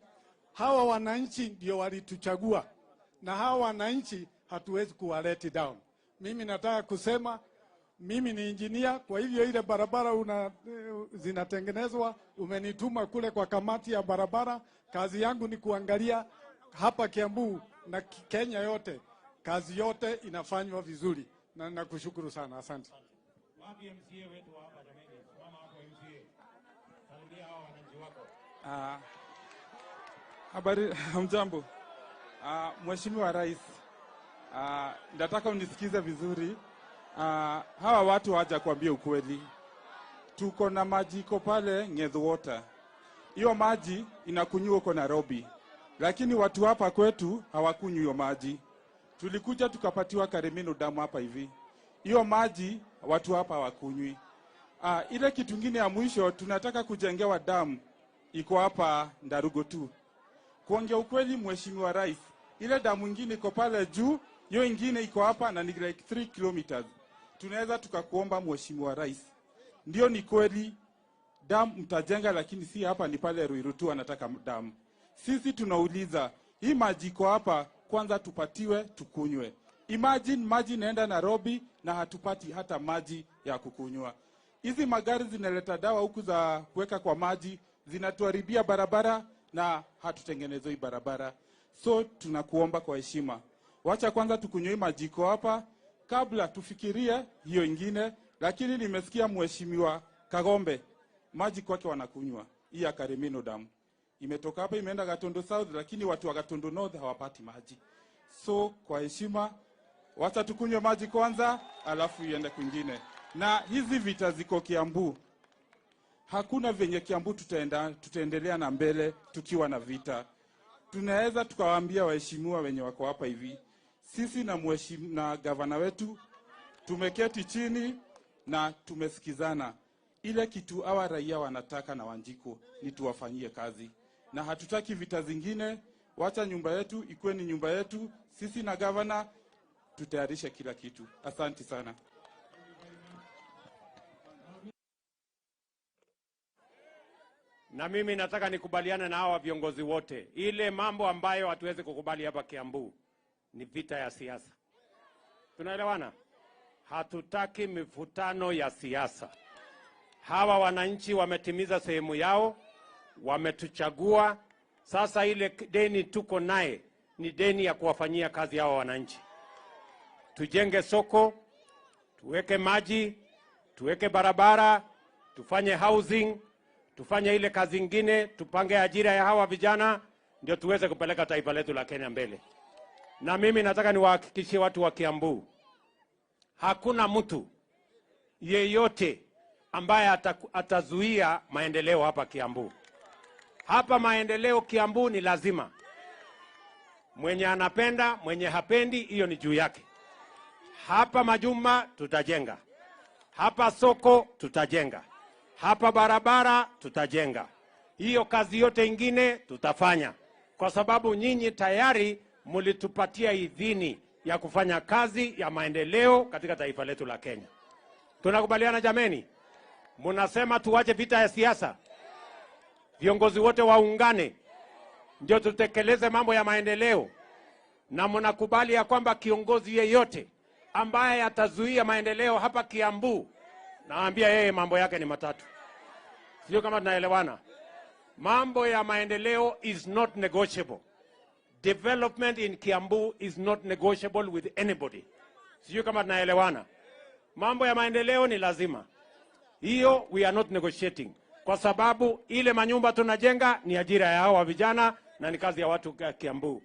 hawa wananchi ndio walituchagua na hawa wananchi hatuwezi kuwa let down. Mimi nataka kusema mimi ni engineer, kwa hivyo ile barabara zinatengenezwa, umenituma kule kwa kamati ya barabara. Kazi yangu ni kuangalia hapa Kiambu na Kenya yote, kazi yote inafanywa vizuri, na nakushukuru sana, asante. Wapi MCA wetu hapa jameni? Mama hapo MCA. Salimia hao wananchi wako. Habari, mjambo. Mheshimiwa Rais, nataka unisikize vizuri. Hawa watu hawaja kuambia ukweli. Tuko na maji iko pale Ng'ethu Water. Hiyo maji inakunywa huko Nairobi. Lakini watu hapa kwetu hawakunywi hiyo maji. Tulikuja tukapatiwa Karemino damu hapa hivi. Hiyo maji watu hapa hawakunywi. Ile kitu kingine ya mwisho, tunataka kujengewa damu iko hapa Ndarugo tu. Kuongea ukweli, Mheshimiwa Rais, ile damu nyingine iko pale juu, hiyo nyingine iko hapa na ni like 3 kilometers. Tunaweza tukakuomba Mheshimiwa Rais, ndio ni kweli damu mtajenga, lakini si hapa, ni pale Ruiru tu anataka damu. Sisi tunauliza, hii maji iko hapa, kwanza tupatiwe tukunywe. Imagine maji naenda Nairobi na hatupati hata maji ya kukunywa. Hizi magari zinaleta dawa huku za kuweka kwa maji, zinatuharibia barabara na hatutengenezoi barabara. So tunakuomba kwa heshima, wacha kwanza tukunywe maji iko hapa kabla tufikirie hiyo ingine. Lakini nimesikia Mheshimiwa Kagombe maji kwake wanakunywa hii ya Karemino damu. Imetoka hapa imeenda Gatundu South, lakini watu wa Gatundu North hawapati maji. So kwa heshima, wacha tukunywe maji kwanza alafu iende kwingine. Na hizi vita ziko Kiambu. Hakuna venye Kiambu tutaendelea na mbele tukiwa na vita. Tunaweza tukawaambia waheshimiwa wenye wako hapa hivi, sisi na gavana wetu tumeketi chini na tumesikizana. Ile kitu hawa raia wanataka na Wanjiko ni tuwafanyie kazi, na hatutaki vita zingine. Wacha nyumba yetu ikuwe ni nyumba yetu. Sisi na gavana tutayarisha kila kitu. Asante sana. na mimi nataka nikubaliane na hawa viongozi wote, ile mambo ambayo hatuwezi kukubali hapa Kiambu ni vita ya siasa. Tunaelewana? Hatutaki mivutano ya siasa. Hawa wananchi wametimiza sehemu yao, wametuchagua. Sasa ile deni tuko naye ni deni ya kuwafanyia kazi hawa wananchi. Tujenge soko, tuweke maji, tuweke barabara, tufanye housing, tufanye ile kazi ingine, tupange ajira ya hawa vijana, ndio tuweze kupeleka taifa letu la Kenya mbele. Na mimi nataka niwahakikishie watu wa Kiambu, hakuna mtu yeyote ambaye atazuia maendeleo hapa Kiambu. Hapa maendeleo Kiambu ni lazima. Mwenye anapenda, mwenye hapendi, hiyo ni juu yake. Hapa majumba tutajenga. Hapa soko tutajenga. Hapa barabara tutajenga. Hiyo kazi yote ingine tutafanya. Kwa sababu nyinyi tayari mulitupatia idhini ya kufanya kazi ya maendeleo katika taifa letu la Kenya. Tunakubaliana jameni? Munasema tuwache vita ya siasa. Viongozi wote waungane ndio tutekeleze mambo ya maendeleo. Na mnakubali ya kwamba kiongozi yeyote ambaye atazuia maendeleo hapa Kiambu, naambia yeye mambo yake ni matatu. Sio kama tunaelewana? Mambo ya maendeleo is not negotiable. Development in Kiambu is not negotiable with anybody. Sio kama tunaelewana? Mambo ya maendeleo ni lazima. Hiyo we are not negotiating. Kwa sababu ile manyumba tunajenga ni ajira ya hawa vijana na ni kazi ya watu Kiambu.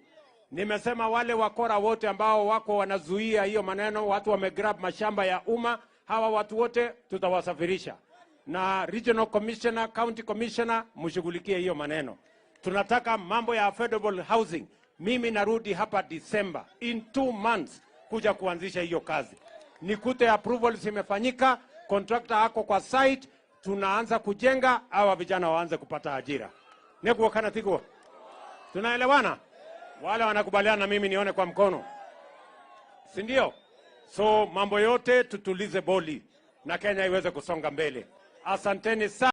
Nimesema wale wakora wote ambao wako wanazuia hiyo maneno, watu wamegrab mashamba ya umma, hawa watu wote tutawasafirisha. Na regional commissioner, county commissioner, mshughulikie hiyo maneno. Tunataka mambo ya affordable housing. Mimi narudi hapa December in 2 months kuja kuanzisha hiyo kazi. Nikute approvals imefanyika, contractor ako kwa site, tunaanza kujenga, hawa vijana waanze kupata ajira. Nekuwa kana tiko. Tunaelewana? Wale wanakubaliana na mimi nione kwa mkono. Si ndio? So mambo yote tutulize boli na Kenya iweze kusonga mbele. Asanteni sana.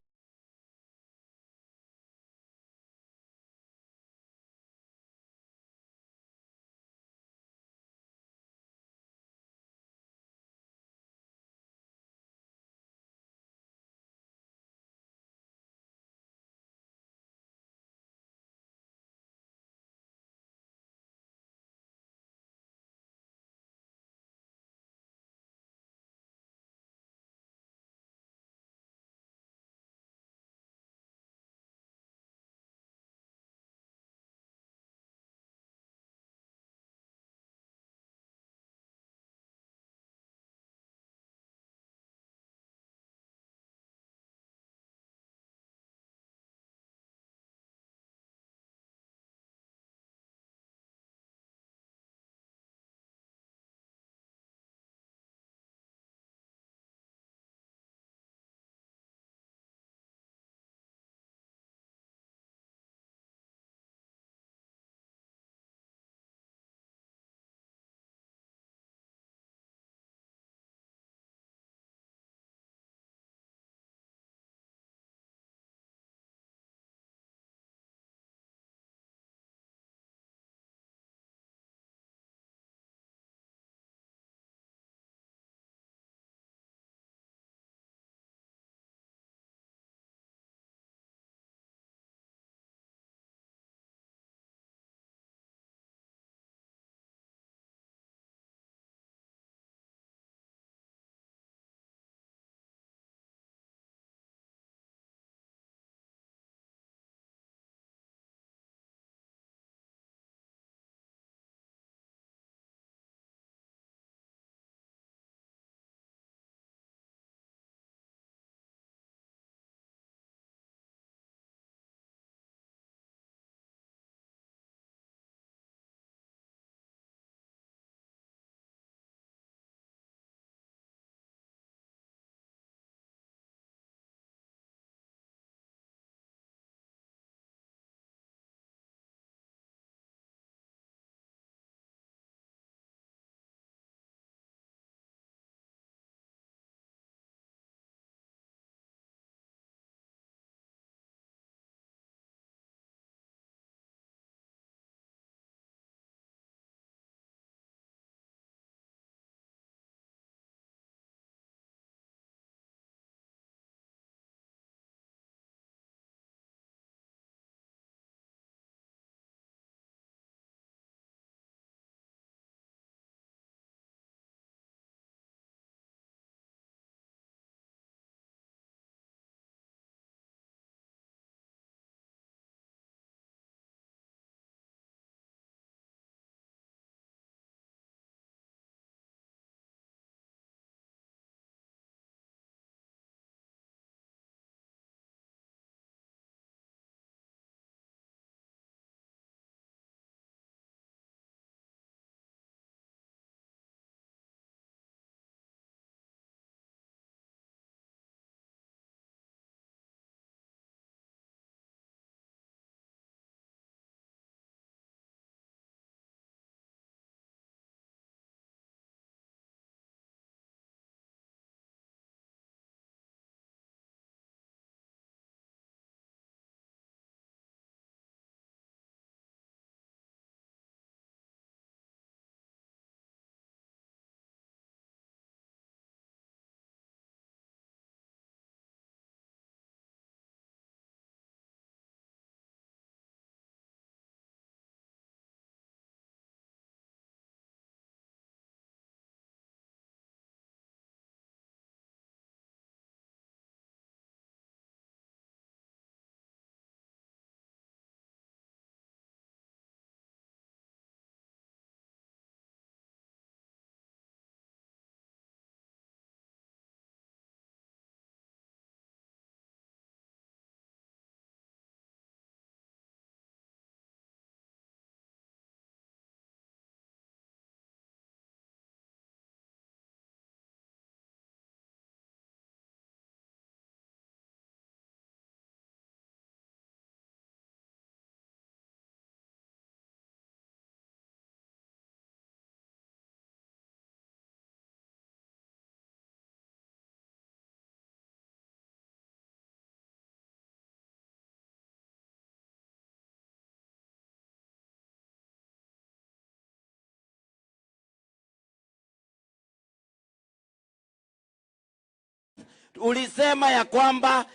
ulisema ya kwamba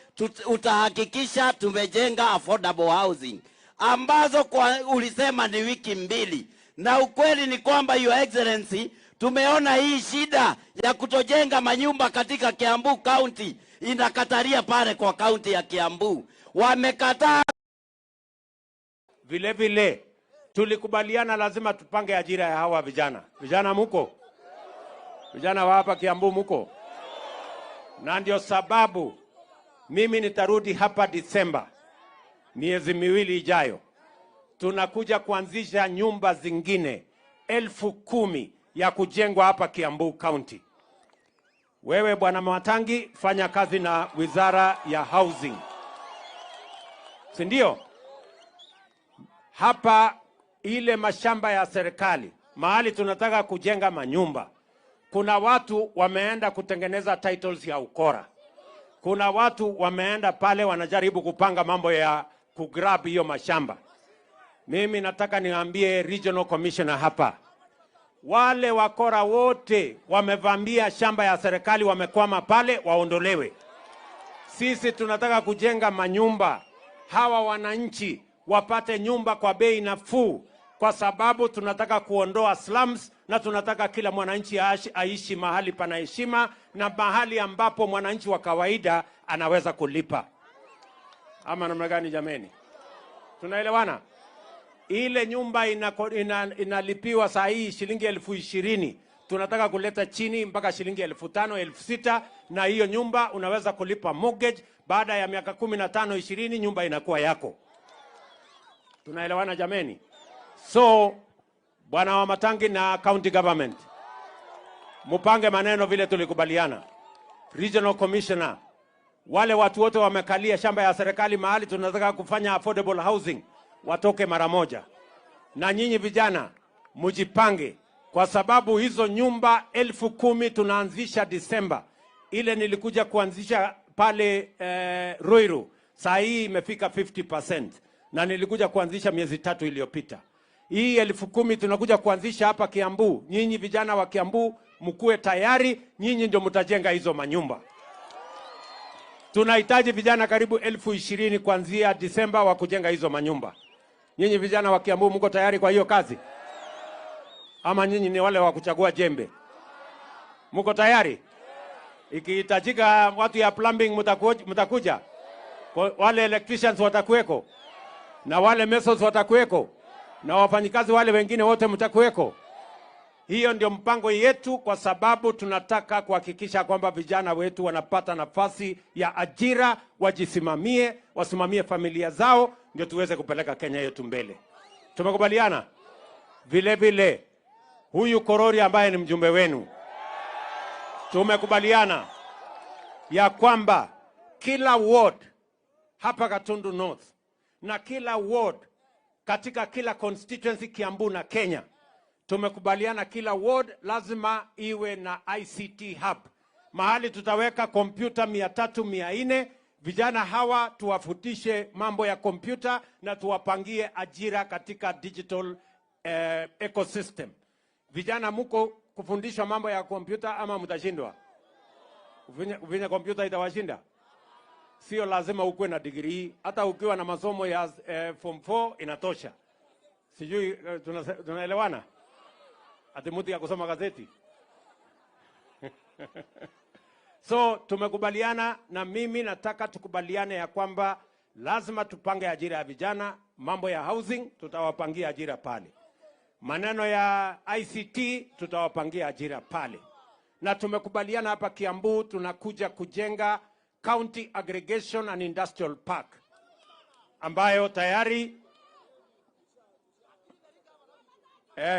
utahakikisha tumejenga affordable housing ambazo ulisema ni wiki 2, na ukweli ni kwamba Your Excellency, tumeona hii shida ya kutojenga manyumba katika Kiambu County inakataria pale kwa kaunti ya Kiambu. Wamekataa. Vile vile tulikubaliana lazima tupange ajira ya hawa vijana. Vijana muko? Vijana wa hapa Kiambu muko? Na ndio sababu mimi nitarudi hapa Disemba, miezi 2 ijayo. Tunakuja kuanzisha nyumba zingine 10,000 ya kujengwa hapa Kiambu County. Wewe Bwana Matangi, fanya kazi na Wizara ya Housing. Si ndio? Hapa ile mashamba ya serikali, mahali tunataka kujenga manyumba, kuna watu wameenda kutengeneza titles ya ukora. Kuna watu wameenda pale wanajaribu kupanga mambo ya kugrab hiyo mashamba. Mimi nataka niambie Regional Commissioner hapa, wale wakora wote wamevamia shamba ya serikali wamekwama pale, waondolewe. Sisi tunataka kujenga manyumba, hawa wananchi wapate nyumba kwa bei nafuu, kwa sababu tunataka kuondoa slums na tunataka kila mwananchi aishi mahali pana heshima na mahali ambapo mwananchi wa kawaida anaweza kulipa. Ama namna gani jameni? Tunaelewana? Ile nyumba inalipiwa saa hii shilingi 20,000, tunataka kuleta chini mpaka shilingi 5,000, 6,000, na hiyo nyumba unaweza kulipa mortgage. Baada ya miaka 15, 20 nyumba inakuwa yako. Tunaelewana jameni? So Bwana wa Matangi na county government, mupange maneno vile tulikubaliana. Regional Commissioner, wale watu wote wamekalia shamba ya serikali mahali tunataka kufanya affordable housing, watoke mara moja. Na nyinyi vijana mujipange, kwa sababu hizo nyumba 10,000 tunaanzisha Disemba. Ile nilikuja kuanzisha pale Ruiru, saa hii imefika 50%, na nilikuja kuanzisha miezi 3 iliyopita. Hii 10,000 tunakuja kuanzisha hapa Kiambu. Nyinyi vijana wa Kiambu mkue tayari, nyinyi ndio mtajenga hizo manyumba. Tunahitaji vijana karibu 20,000 kuanzia Disemba wa kujenga hizo manyumba. Nyinyi vijana wa Kiambu mko tayari kwa hiyo kazi? Ama nyinyi ni wale wa kuchagua jembe? Mko tayari? Ikihitajika watu ya plumbing mtakuja? Wale electricians watakuweko? Na wale masons watakuweko? Na wafanyikazi wale wengine wote mtakuweko? Hiyo ndio mpango yetu, kwa sababu tunataka kuhakikisha kwamba vijana wetu wanapata nafasi ya ajira, wajisimamie, wasimamie familia zao, ndio tuweze kupeleka Kenya yetu mbele. Tumekubaliana? Vile vile huyu Korori ambaye ni mjumbe wenu, tumekubaliana ya kwamba kila ward hapa Gatundu North na kila ward katika kila constituency Kiambu na Kenya, tumekubaliana kila ward lazima iwe na ICT hub, mahali tutaweka kompyuta 300, 400. Vijana hawa tuwafutishe mambo ya kompyuta na tuwapangie ajira katika digital ecosystem. Vijana mko kufundishwa mambo ya kompyuta ama mtashindwa? Kufanya kompyuta itawashinda? Sio lazima ukuwe na degree, hata ukiwa na masomo ya form 4 inatosha. Sijui tunaelewana? Ati mtu ya kusoma gazeti. So tumekubaliana, na mimi nataka tukubaliane ya kwamba lazima tupange ajira ya vijana. Mambo ya housing tutawapangia ajira pale. Maneno ya ICT tutawapangia ajira pale. Na tumekubaliana hapa Kiambu tunakuja kujenga County Aggregation and Industrial Park ambayo tayari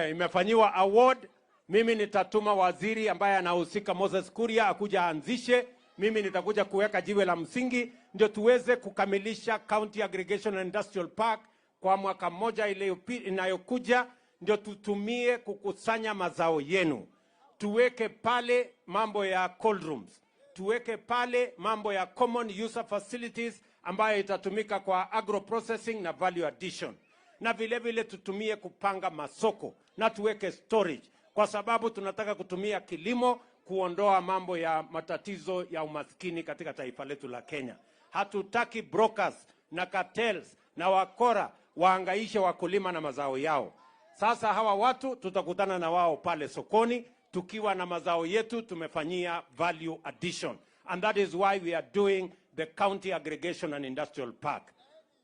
imefanyiwa award. Mimi nitatuma waziri ambaye anahusika Moses Kuria akuja anzishe. Mimi nitakuja kuweka jiwe la msingi ndio tuweze kukamilisha County Aggregation and Industrial Park kwa mwaka mmoja inayokuja, ndio tutumie kukusanya mazao yenu. Tuweke pale mambo ya cold rooms, tuweke pale mambo ya common user facilities ambayo itatumika kwa agro processing na value addition, na vile vile tutumie kupanga masoko na tuweke storage, kwa sababu tunataka kutumia kilimo kuondoa mambo ya matatizo ya umaskini katika taifa letu la Kenya. Hatutaki brokers na cartels na wakora waangaishe wakulima na mazao yao. Sasa hawa watu tutakutana na wao pale sokoni tukiwa na mazao yetu tumefanyia value addition. And that is why we are doing the County Aggregation and Industrial Park.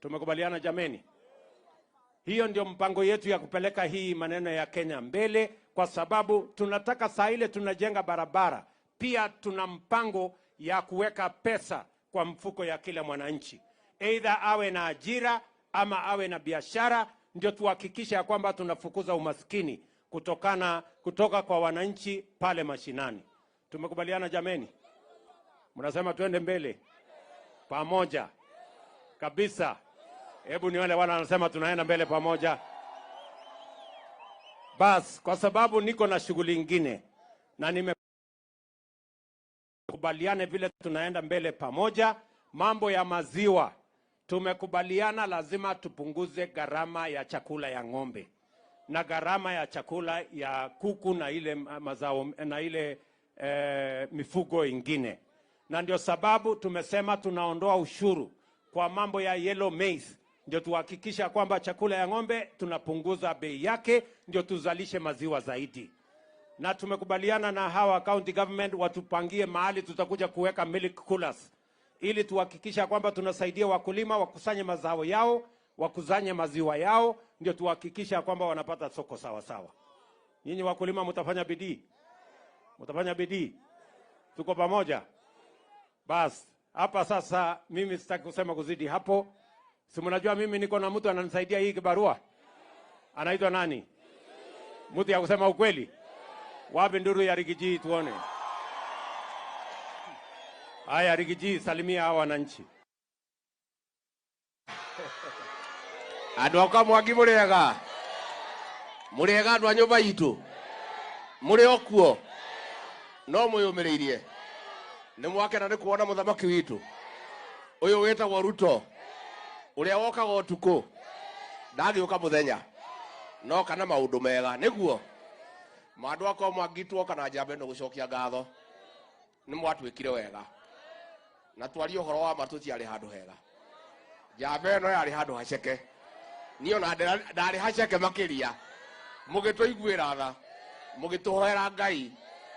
Tumekubaliana jameni? Hiyo ndio mpango yetu ya kupeleka hii maneno ya Kenya mbele, kwa sababu tunataka saa ile tunajenga barabara, pia tuna mpango ya kuweka pesa kwa mfuko ya kila mwananchi. Either awe na ajira ama awe na biashara, ndio tuhakikisha kwamba tunafukuza umaskini kutoka kwa wananchi pale mashinani. Tumekubaliana jameni? Mnasema tuende mbele pamoja kabisa. Hebu ni wale wanasema tunaenda mbele pamoja. Bas, kwa sababu niko na shughuli nyingine na nimekubaliana vile tunaenda mbele pamoja. Mambo ya maziwa tumekubaliana lazima tupunguze gharama ya chakula ya ng'ombe na gharama ya chakula ya kuku na ile mazao na ile mifugo ingine. Na ndio sababu tumesema tunaondoa ushuru kwa mambo ya yellow maize, ndio tuhakikisha kwamba chakula ya ng'ombe tunapunguza bei yake, ndio tuzalishe maziwa zaidi. Na tumekubaliana na hawa county government watupangie mahali tutakuja kuweka milk coolers, ili tuhakikisha kwamba tunasaidia wakulima wakusanye mazao yao, wakusanye maziwa yao, ndio tuhakikisha kwamba wanapata soko sawa sawa. Nyinyi wakulima mtafanya bidii? Mtafanya bidii? Tuko pamoja? Bas, hapa sasa mimi sitaki kusema kuzidi hapo. Si mnajua mimi niko na mtu ananisaidia hii kibarua? Anaitwa nani? Mtu ya kusema ukweli? Wapi nduru ya Rigiji tuone? Haya Rigiji, salimia hawa wananchi. Adoka mwagi murega. Murega andu a nyumba itu. Muri okuo. No muyumiriirie. Ni mwakena ni kuona muthamaki witu. Uyu wetagwo Ruto. Uria wokaga utuku. Ndagiuka muthenya. No kana maundu mega niguo. Mandu akwa mwagitwo kana njambe no gucokia ngatho. Ni mwatwikire wega. Na twari uhoro wa matuti ari handu hega. Njambe no yari handu haceke. Niyo na ndari haceke makiria. Mugitwiguira tha. Mugituhoera Ngai.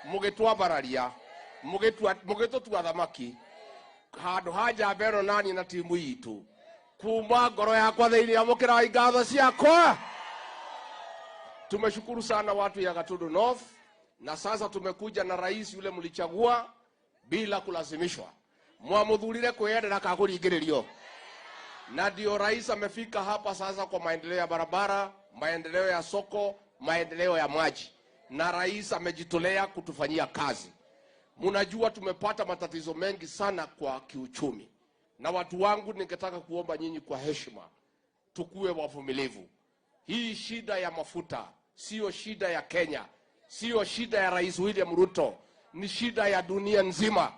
Mugitwambararia. Mugitutua thamaki. Handu ha njambe no nani na timu yitu. Kuma ngoro yakwa thiini amukira ngatho ciakwa. Tumeshukuru sana watu ya Gatundu North, na sasa tumekuja na rais yule mlichagua bila kulazimishwa. Mwamudhurire kwendera kakuringiririo. Na ndio rais amefika hapa sasa kwa maendeleo ya barabara, maendeleo ya soko, maendeleo ya maji. Na rais amejitolea kutufanyia kazi. Mnajua tumepata matatizo mengi sana kwa kiuchumi. Na watu wangu ningetaka kuomba nyinyi kwa heshima, tukue wavumilivu. Hii shida ya mafuta sio shida ya Kenya, sio shida ya Rais William Ruto, ni shida ya dunia nzima.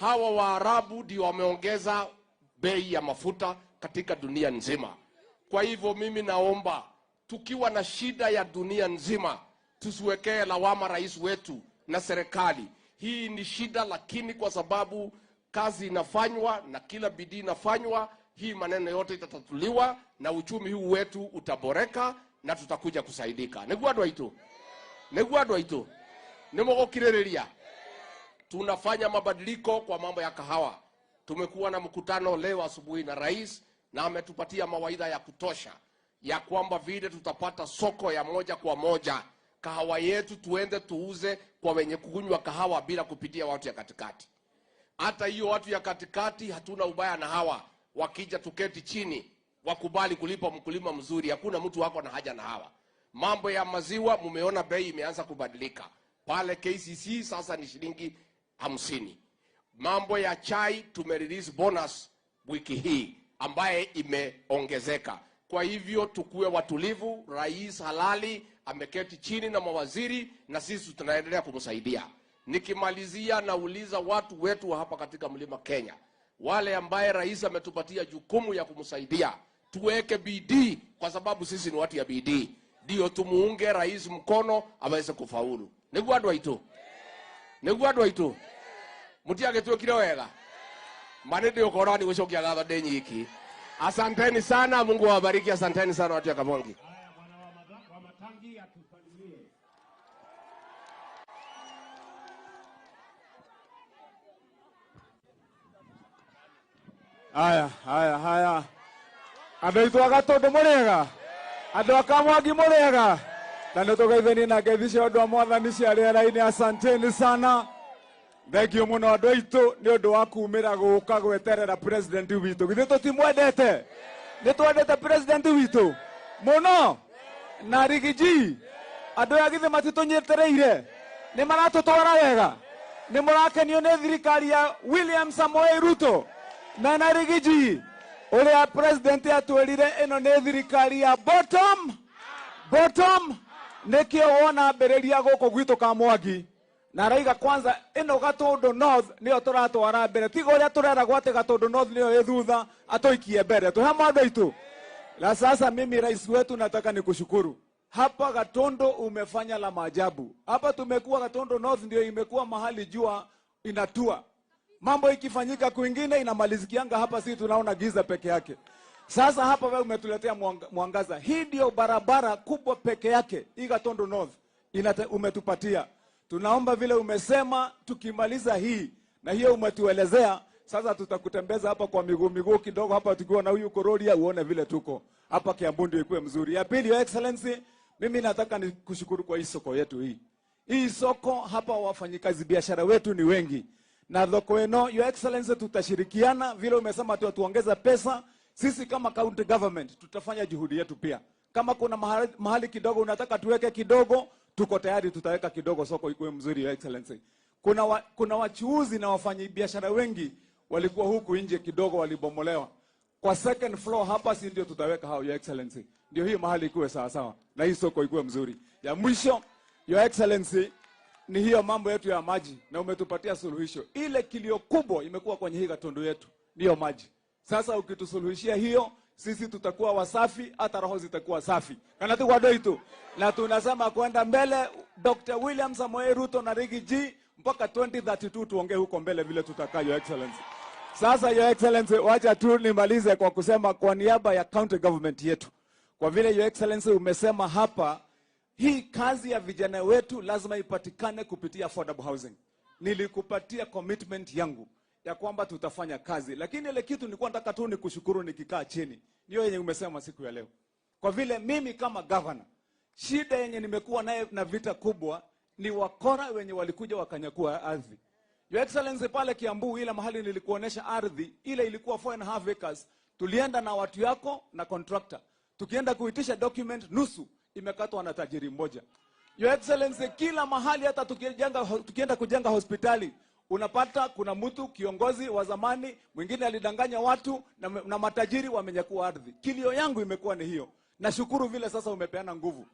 Hawa Waarabu ndio wameongeza bei ya mafuta katika dunia nzima. Kwa hivyo mimi naomba, tukiwa na shida ya dunia nzima, tusiwekee lawama rais wetu na serikali. Hii ni shida, lakini kwa sababu kazi inafanywa na kila bidii inafanywa, hii maneno yote itatatuliwa na uchumi huu wetu utaboreka na tutakuja kusaidika. Niguadwa itu. Nimugukiriria. Tunafanya mabadiliko kwa mambo ya kahawa. Tumekuwa na mkutano leo asubuhi na rais, na ametupatia mawaidha ya kutosha ya kwamba vile tutapata soko ya moja kwa moja kahawa yetu, tuende tuuze kwa wenye kunywa kahawa bila kupitia watu ya katikati. Hata hiyo watu ya katikati hatuna ubaya na hawa. Wakija tuketi chini, wakubali kulipa mkulima mzuri, hakuna mtu wako na haja na hawa. Mambo ya maziwa mumeona bei imeanza kubadilika. Pale KCC sasa ni shilingi 50. Mambo ya chai tumerelease bonus wiki hii ambaye imeongezeka. Kwa hivyo tukue watulivu, rais halali ameketi chini na mawaziri na sisi tunaendelea kumsaidia. Nikimalizia nauliza watu wetu hapa katika Mlima Kenya, wale ambaye rais ametupatia jukumu ya kumsaidia, tuweke bidii kwa sababu sisi ni watu ya bidii. Ndio tumuunge rais mkono aweze kufaulu. Niguadwa itu. Niguo andu aitu. Mutiagĩtuĩkire wega. Mane ndio korani gũcokia gatho ndĩ nyiki. Asanteni sana, Mungu awabariki. Asanteni sana watu ya Kamongi. Haya. Andũ aitũ a Gatundu mũrĩega. Andũ a Kamwangi mũrĩega. Na nĩtũgeithanie na ngeithi cia ũndũ wa Mwathani cia rĩera-inĩ. Asanteni sana. Thengio mũno andũ aitũ nĩ ũndũ wa kumĩra gũka gweterera president witũ. Githĩ tũtimwendete? Nĩtwendete president witũ mũno. Na rigiji andũ aya githĩ matitũnyetereire? Nĩ maratũtwara wega? Nĩ mũrakenio nĩ thirikari ya William Samoei Ruto mena rigiji ũrĩa president atwĩrire ĩno nĩ thirikari ya bottom nĩkĩo wona ambĩrĩria gũkũ gwitũ Kamwangi na araiga kwanza ĩno Gatundu North nĩyo tũratwara mbere, tiga ũrĩa tũreragwo atĩ Gatundu North nĩyo ĩ thutha atũikie mbere. Tũhe andũ aitũ. Na sasa mimi rais wetu nataka nikushukuru. Hapa Gatundu umefanya la maajabu. Hapa tumekuwa Gatundu North ndio imekuwa mahali jua inatua. Mambo ikifanyika kwingine inamalizikianga hapa, si tunaona giza peke yake. Sasa hapa wewe umetuletea mwangaza. Hii ndio barabara kubwa peke yake hii Gatundu North umetupatia. Tunaomba vile umesema tukimaliza hii na hiyo umetuelezea, sasa tutakutembeza hapa kwa miguu kidogo hapa tukiwa na huyu Kororia uone vile tuko. Hapa Kiambu ndio ikuwe mzuri. Ya pili, Your Excellency, mimi nataka nikushukuru kwa hii soko yetu hii. Hii soko hapa wafanyikazi biashara wetu ni wengi. Na thoko eno, Your Excellency, tutashirikiana vile umesema tuongeza pesa. Sisi kama county government tutafanya juhudi yetu pia. Kama kuna mahali kidogo unataka tuweke kidogo, tuko tayari tutaweka kidogo, soko ikuwe mzuri, Your Excellency. Kuna wachuuzi na wafanyi biashara wengi walikuwa huku nje kidogo walibomolewa. Kwa second floor hapa si ndio tutaweka hao, Your Excellency. Ndio hii mahali ikuwe sawa sawa na hii soko ikuwe mzuri. Ya mwisho, Your Excellency, ni hiyo mambo yetu ya maji na umetupatia suluhisho. Ile kilio kubwa imekuwa kwenye hii Gatundu yetu ndio maji. Sasa ukitusuluhishia hiyo, sisi tutakuwa wasafi, hata roho zitakuwa safi. Kana tu kwa doito. Na tunasema kwenda mbele, Dr. William Samoei Ruto na Rigi G mpaka 2032 tuongee huko mbele vile tutakaa, Your Excellency. Sasa Your Excellency, wacha tu nimalize kwa kusema kwa niaba ya county government yetu. Kwa vile Your Excellency umesema hapa, hii kazi ya vijana wetu lazima ipatikane kupitia affordable housing. Nilikupatia commitment yangu ya kwamba tutafanya kazi. Lakini ile kitu nilikuwa nataka tu nikushukuru nikikaa chini. Ndio yenye umesema siku ya leo. Kwa vile mimi kama governor, shida yenye nimekuwa naye na vita kubwa ni wakora wenye walikuja wakanyakua ardhi. Your Excellency, pale Kiambu ile mahali nilikuonesha ardhi, ile ilikuwa 4.5 acres. Tulienda na watu yako na contractor. Tukienda kuitisha document, nusu imekatwa na tajiri mmoja. Your Excellency, kila mahali hata tukienda kujenga hospitali, unapata kuna mtu kiongozi wa zamani mwingine alidanganya watu na matajiri wamenyakua ardhi. Kilio yangu imekuwa ni hiyo. Nashukuru vile sasa umepeana nguvu.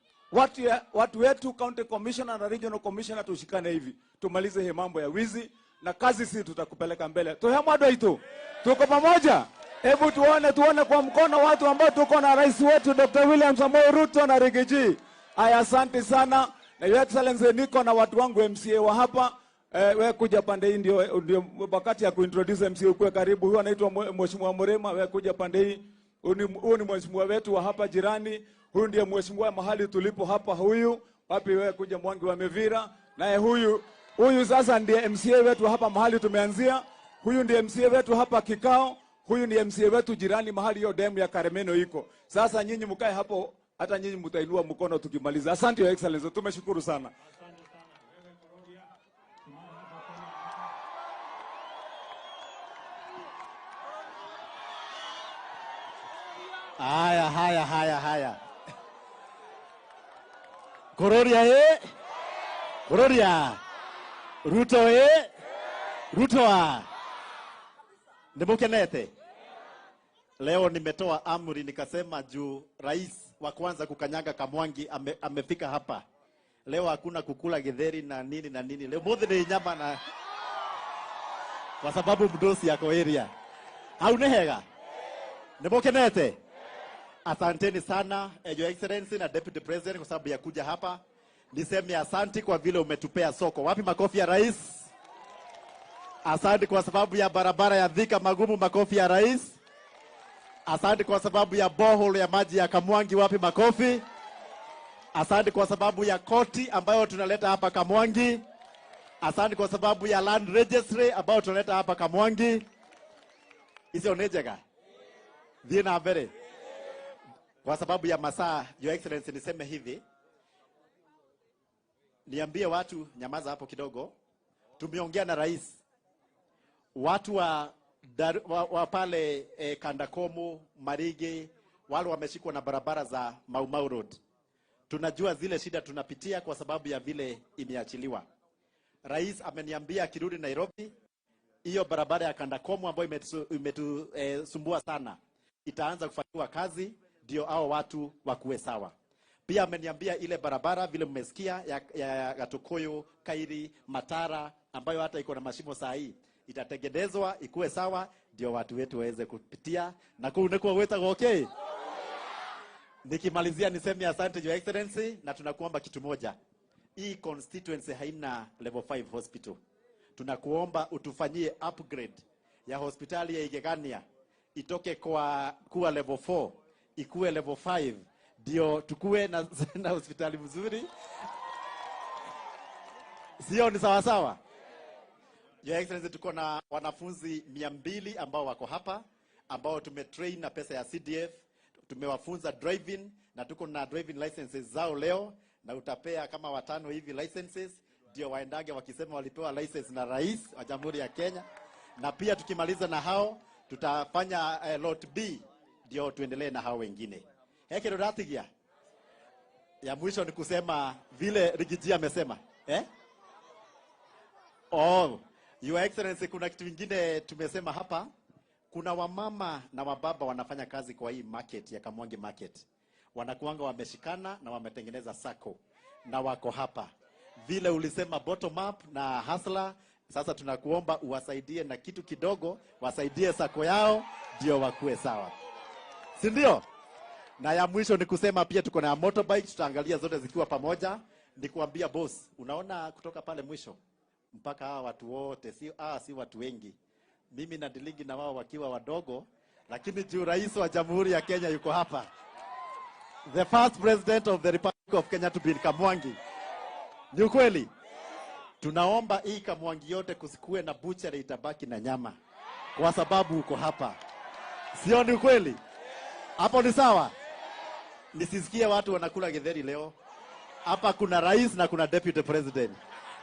Watu wetu county commissioner na regional commissioner tushikane hivi. Tumalize hii mambo ya wizi na kazi si tutakupeleka mbele. Tohema doito. Tuko pamoja. Hebu tuone kwa mkono watu ambao tuko na rais wetu Dr. William Samoei Ruto na Rigi G. Aya, asante sana. Na Your Excellency, niko na watu wangu MCA wa hapa. Wewe kuja pande hii ndio wakati ya kuintroduce MCA ukue karibu. Huyu anaitwa Mheshimiwa Murema, wewe kuja pande hii. Huyu ni mheshimiwa wetu wa hapa jirani. Huyu ndiye mheshimiwa mahali tulipo hapa huyu. Wapi wewe kuja Mwangi wa Mevira. Naye huyu sasa ndiye MCA wetu hapa mahali tumeanzia. Huyu ndiye MCA wetu hapa kikao. Huyu ni MCA wetu jirani mahali hiyo demu ya Karemeno iko. Sasa nyinyi mkae hapo, hata nyinyi mtainua mkono tukimaliza. Asante Your Excellency, tumeshukuru sana. Haya. Kororia Kororia. Ruto Ruto. Nimukenete. Leo nimetoa amri nikasema juu rais wa kwanza kukanyaga Kamwangi amefika hapa. Leo hakuna kukula githeri na nini. Leo mothe ni nyama na kwa sababu mdosi yako area. Haunehega. Nimukenete. Asanteni sana Your Excellency na Deputy President kwa sababu ya kuja hapa. Niseme asante kwa vile umetupea soko. Wapi makofi ya rais? Asante kwa sababu ya barabara ya Thika Magumu, makofi ya rais. Asante kwa sababu ya borehole ya maji ya Kamwangi, wapi makofi. Asante kwa sababu ya koti ambayo tunaleta hapa Kamwangi. Asante kwa sababu ya land registry ambayo tunaleta hapa Kamwangi. Hizo nejega. Dhina mbele. Kwa sababu ya masaa, Your Excellency, niseme hivi. Niambie watu nyamaza hapo kidogo. Tumeongea na rais. Watu wa pale Kandakomu, Marigi, wale wameshikwa na barabara za Mau Mau Road. Tunajua zile shida tunapitia kwa sababu ya vile imeachiliwa. Rais ameniambia akirudi Nairobi, hiyo barabara ya Kandakomu ambayo imetusumbua sana itaanza kufanyiwa kazi ndio hao watu wakuwe sawa. Pia ameniambia ile barabara vile mmesikia ya Gatukoyo, Kairi, Matara ambayo hata iko na mashimo saa hii itatengenezwa ikuwe sawa ndio watu wetu waweze kupitia na kuwa weta okay. Nikimalizia niseme asante Your Excellency, na tunakuomba kitu moja. Hii constituency haina level 5 hospital. Tunakuomba utufanyie upgrade ya hospitali ya Igegania itoke kuwa level 4 ikuwe level 5 ndio tukue na hospitali mzuri. Sio ni sawa sawa? Your Excellency, tuko na wanafunzi 200 ambao wako hapa ambao tumetrain na pesa ya CDF. Tumewafunza driving na tuko na driving licenses zao leo, na utapea kama 5 hivi licenses ndio waendage wakisema walipewa license na rais wa Jamhuri ya Kenya. Na pia tukimaliza na hao tutafanya lot B ndio tuendelee na hao wengine. Heke rodatigia. Ya mwisho ni kusema vile Rigiji amesema. Your Excellency, kuna kitu kingine tumesema hapa. Kuna wamama na wababa wanafanya kazi kwa hii market ya Kamwangi market. Wanakuanga wameshikana na wametengeneza sako na wako hapa. Vile ulisema bottom up na hustler, sasa tunakuomba uwasaidie na kitu kidogo, wasaidie sako yao ndio wakuwe sawa. Si ndio? Na ya mwisho ni kusema pia tuko na motorbike, tutaangalia zote zikiwa pamoja. Nikuambia boss, unaona kutoka pale mwisho mpaka hawa watu wote, si watu wengi. Mimi na dilingi na wao wakiwa wadogo, lakini juu rais wa Jamhuri ya Kenya yuko hapa. The first president of the Republic of Kenya to be in Kamwangi. Ni ukweli? Tunaomba hii Kamwangi yote kusikue na butchery, itabaki na nyama. Kwa sababu uko hapa. Sio ni ukweli? Hapo ni sawa? Nisisikie watu wanakula githeri leo. Hapa kuna rais na kuna deputy president.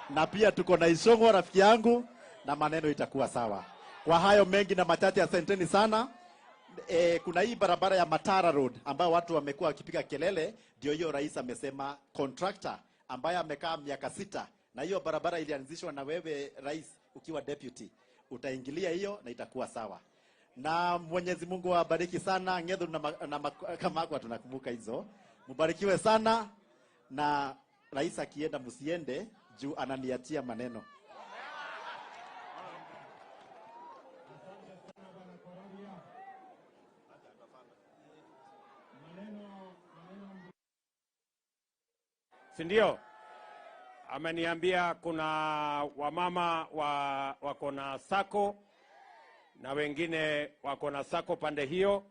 Na pia tuko na Ishongo rafiki yangu, na maneno itakuwa sawa. Kwa hayo mengi na machache, asanteni sana. Kuna hii barabara ya Matara Road ambayo watu wamekuwa wakipiga kelele, ndio hiyo rais amesema contractor ambaye amekaa miaka 6, na hiyo barabara ilianzishwa na wewe rais ukiwa deputy, utaingilia hiyo na itakuwa sawa. Na Mwenyezi Mungu awabariki sana. Ngedhu na Kamakwa tunakumbuka hizo. Mbarikiwe sana, na rais akienda msiende juu ananiatia maneno. Sindio? Ameniambia kuna wamama wako na sako na wengine wako na sako pande hiyo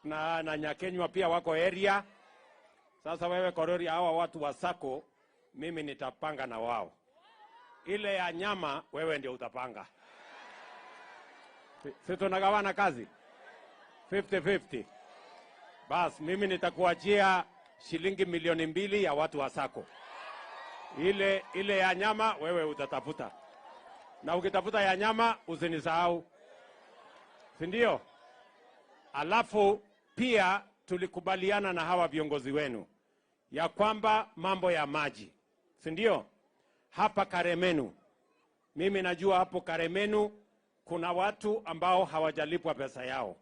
na Nyakenywa pia wako area. Sasa wewe Kororia, hawa watu wa sako mimi nitapanga na wao. Ile ya nyama wewe ndio utapanga. Sisi tunagawana kazi 50-50. Bas mimi nitakuachia shilingi 2,000,000 ya watu wa sako. Ile ya nyama wewe utatafuta. Na ukitafuta ya nyama usinisahau. Si ndio? Alafu pia tulikubaliana na hawa viongozi wenu ya kwamba mambo ya maji. Si ndio? Hapa Karemenu. Mimi najua hapo Karemenu kuna watu ambao hawajalipwa pesa yao.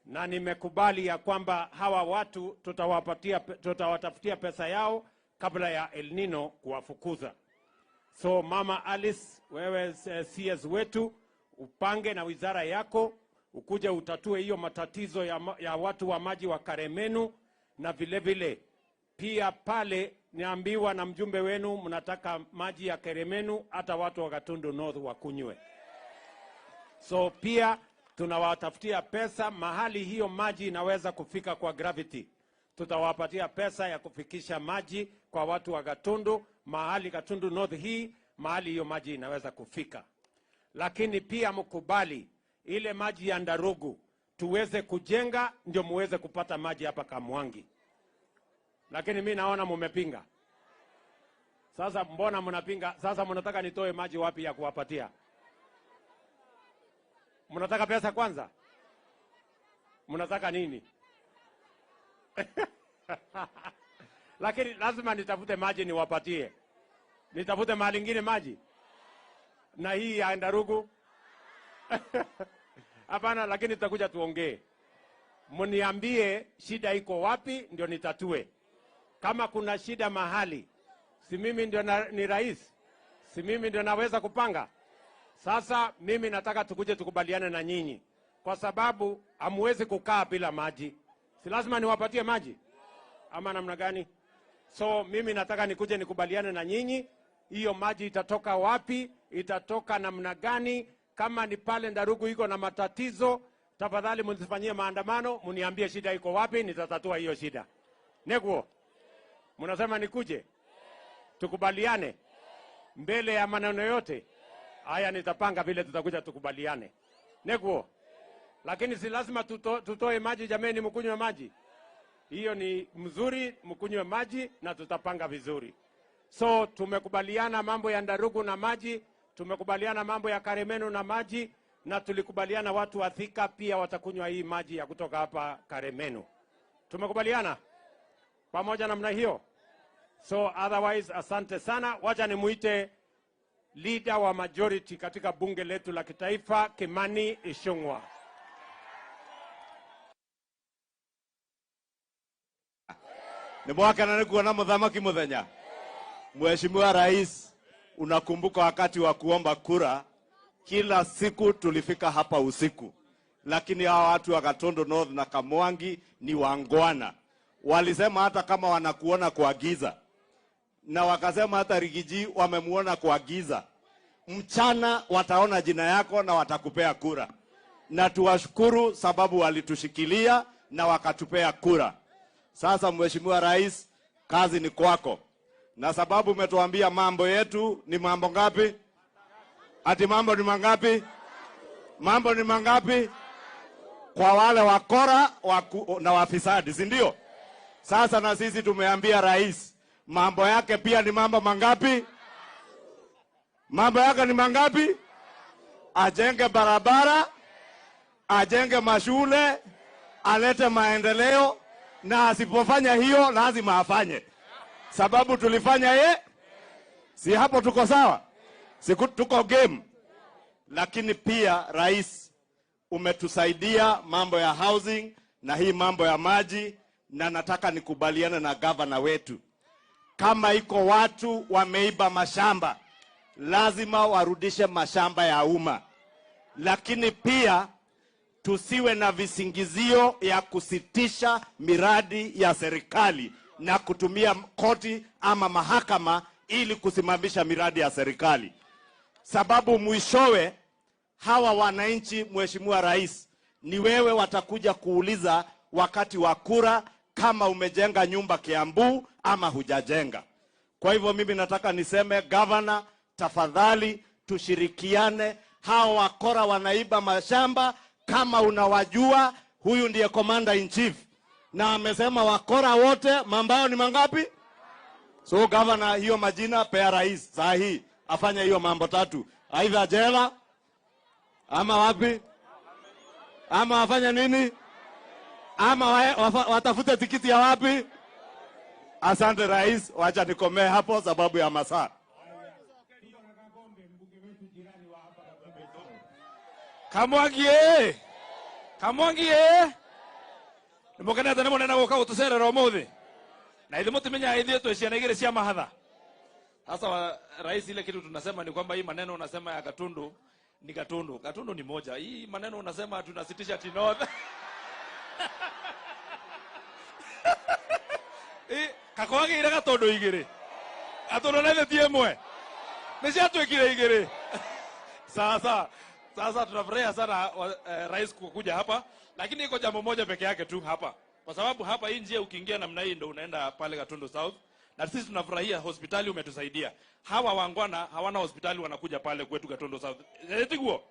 Na nimekubali ya kwamba hawa watu tutawatafutia pesa yao kabla ya El Nino kuwafukuza. So Mama Alice, wewe CS wetu, upange na wizara yako, ukuje utatue hiyo matatizo ya watu wa maji wa Karemenu, na vile vile pia pale niambiwa na mjumbe wenu mnataka maji ya Keremenu hata watu wa Gatundu North wakunywe. So pia tunawatafutia pesa mahali hiyo maji inaweza kufika kwa gravity. Tutawapatia pesa ya kufikisha maji kwa watu wa Gatundu, mahali Gatundu North hii, mahali hiyo maji inaweza kufika. Lakini pia mkubali ile maji ya Ndarugu tuweze kujenga ndio muweze kupata maji hapa Kamwangi. Lakini mimi naona mumepinga. Sasa mbona mnapinga? Sasa mnataka nitoe maji wapi ya kuwapatia? Mnataka pesa kwanza? Mnataka nini? Lakini lazima nitafute maji niwapatie. Nitafute mahali ingine maji. Na hii ya Ndarugu. Hapana, lakini tutakuja tuongee. Mniambie shida iko wapi ndio nitatue. Kama kuna shida mahali, si mimi ndio ni rais? Si mimi ndio naweza kupanga? Sasa mimi nataka tukuje tukubaliane na nyinyi. Kwa sababu hamuwezi kukaa bila maji. Si lazima niwapatie maji? Ama namna gani? So mimi nataka nikuje nikubaliane na nyinyi. Hiyo maji itatoka wapi? Itatoka namna gani? Kama ni pale Ndarugu iko na matatizo, tafadhali mnisifanyie maandamano, mniambie shida iko wapi, nitatatua hiyo shida. Neguo. Mnasema nikuje? Tukubaliane? Mbele ya maneno yote. Haya nitapanga vile tutakuja tukubaliane. Neguo. Lakini si lazima tutoe maji jameni, mkunywe maji. Hiyo ni mzuri, mkunywe maji na tutapanga vizuri. So tumekubaliana mambo ya Ndarugu na maji, tumekubaliana mambo ya Karemenu na maji, na tulikubaliana watu wa Thika pia watakunywa hii maji ya kutoka hapa Karemenu. Tumekubaliana pamoja namna hiyo. So otherwise asante sana. Wacha nimuite leader wa majority katika bunge letu la kitaifa, Kimani Ichung'wah. Ni mwaka na nikuona muthamaki muthenya. Mheshimiwa Rais, unakumbuka wakati wa kuomba kura, kila siku tulifika hapa usiku. Lakini hawa watu wa Gatundu North na Kamwangi ni wangwana. Walisema hata kama wanakuona kwa giza. Na wakasema hata Rigiji wamemuona kwa giza. Mchana wataona jina yako na watakupea kura. Na tuwashukuru sababu walitushikilia na wakatupea kura. Sasa Mheshimiwa Rais, kazi ni kwako. Na sababu umetuambia mambo yetu ni mambo ngapi? Ati mambo ni mangapi? Mambo ni mangapi? Kwa wale wakora na wafisadi, si ndio? Sasa na sisi tumeambia rais, mambo yake pia ni mambo mangapi? Mambo yake ni mangapi? Ajenge barabara, ajenge mashule, alete maendeleo, na asipofanya hiyo lazima afanye. Sababu tulifanya si hapo tuko sawa? Si tuko game. Lakini pia rais, umetusaidia mambo ya housing na hii mambo ya maji, na nataka nikubaliane na gavana wetu. Kama iko watu wameiba mashamba, lazima warudishe mashamba ya umma. Lakini pia tusiwe na visingizio ya kusitisha miradi ya serikali na kutumia koti ama mahakama ili kusimamisha miradi ya serikali. Sababu mwishowe hawa wananchi, Mheshimiwa Rais, ni wewe watakuja kuuliza wakati wa kura kama umejenga nyumba Kiambu ama hujajenga. Kwa hivyo mimi nataka niseme, Governor, tafadhali tushirikiane. Hawa wakora wanaiba mashamba, kama unawajua, huyu ndiye Commander in Chief. Na amesema wakora wote mambao ni mangapi? So Governor, hiyo majina pea rais saa hii afanye hiyo mambo tatu. Aidha jela ama wapi? Ama wafanye nini? Ama watafute tikiti ya wapi? Asante rais, wacha nikomee hapo sababu ya masaa. Kamwangi Kamwangi Nimukana tena mwana goka gutucerera umuthi. Na ithe mutimenya ithe twiciana igire cia mahatha. Sasa rais, ile kitu tunasema ni kwamba hii maneno unasema ya Gatundu ni Gatundu. Gatundu ni moja. Hii maneno unasema tunasitisha North. Kakwage ira Gatundu igiri. Gatundu na tie mwe. Nishatuikire igiri. Sasa tunafurahia sana rais kukuja hapa, lakini iko jambo moja peke yake tu hapa. Kwa sababu hapa hii njia ukiingia namna hii ndio unaenda pale Gatundu South. Na sisi tunafurahia hospitali umetusaidia. Hawa wangwana hawana hospitali wanakuja pale kwetu Gatundu South. Etiguo.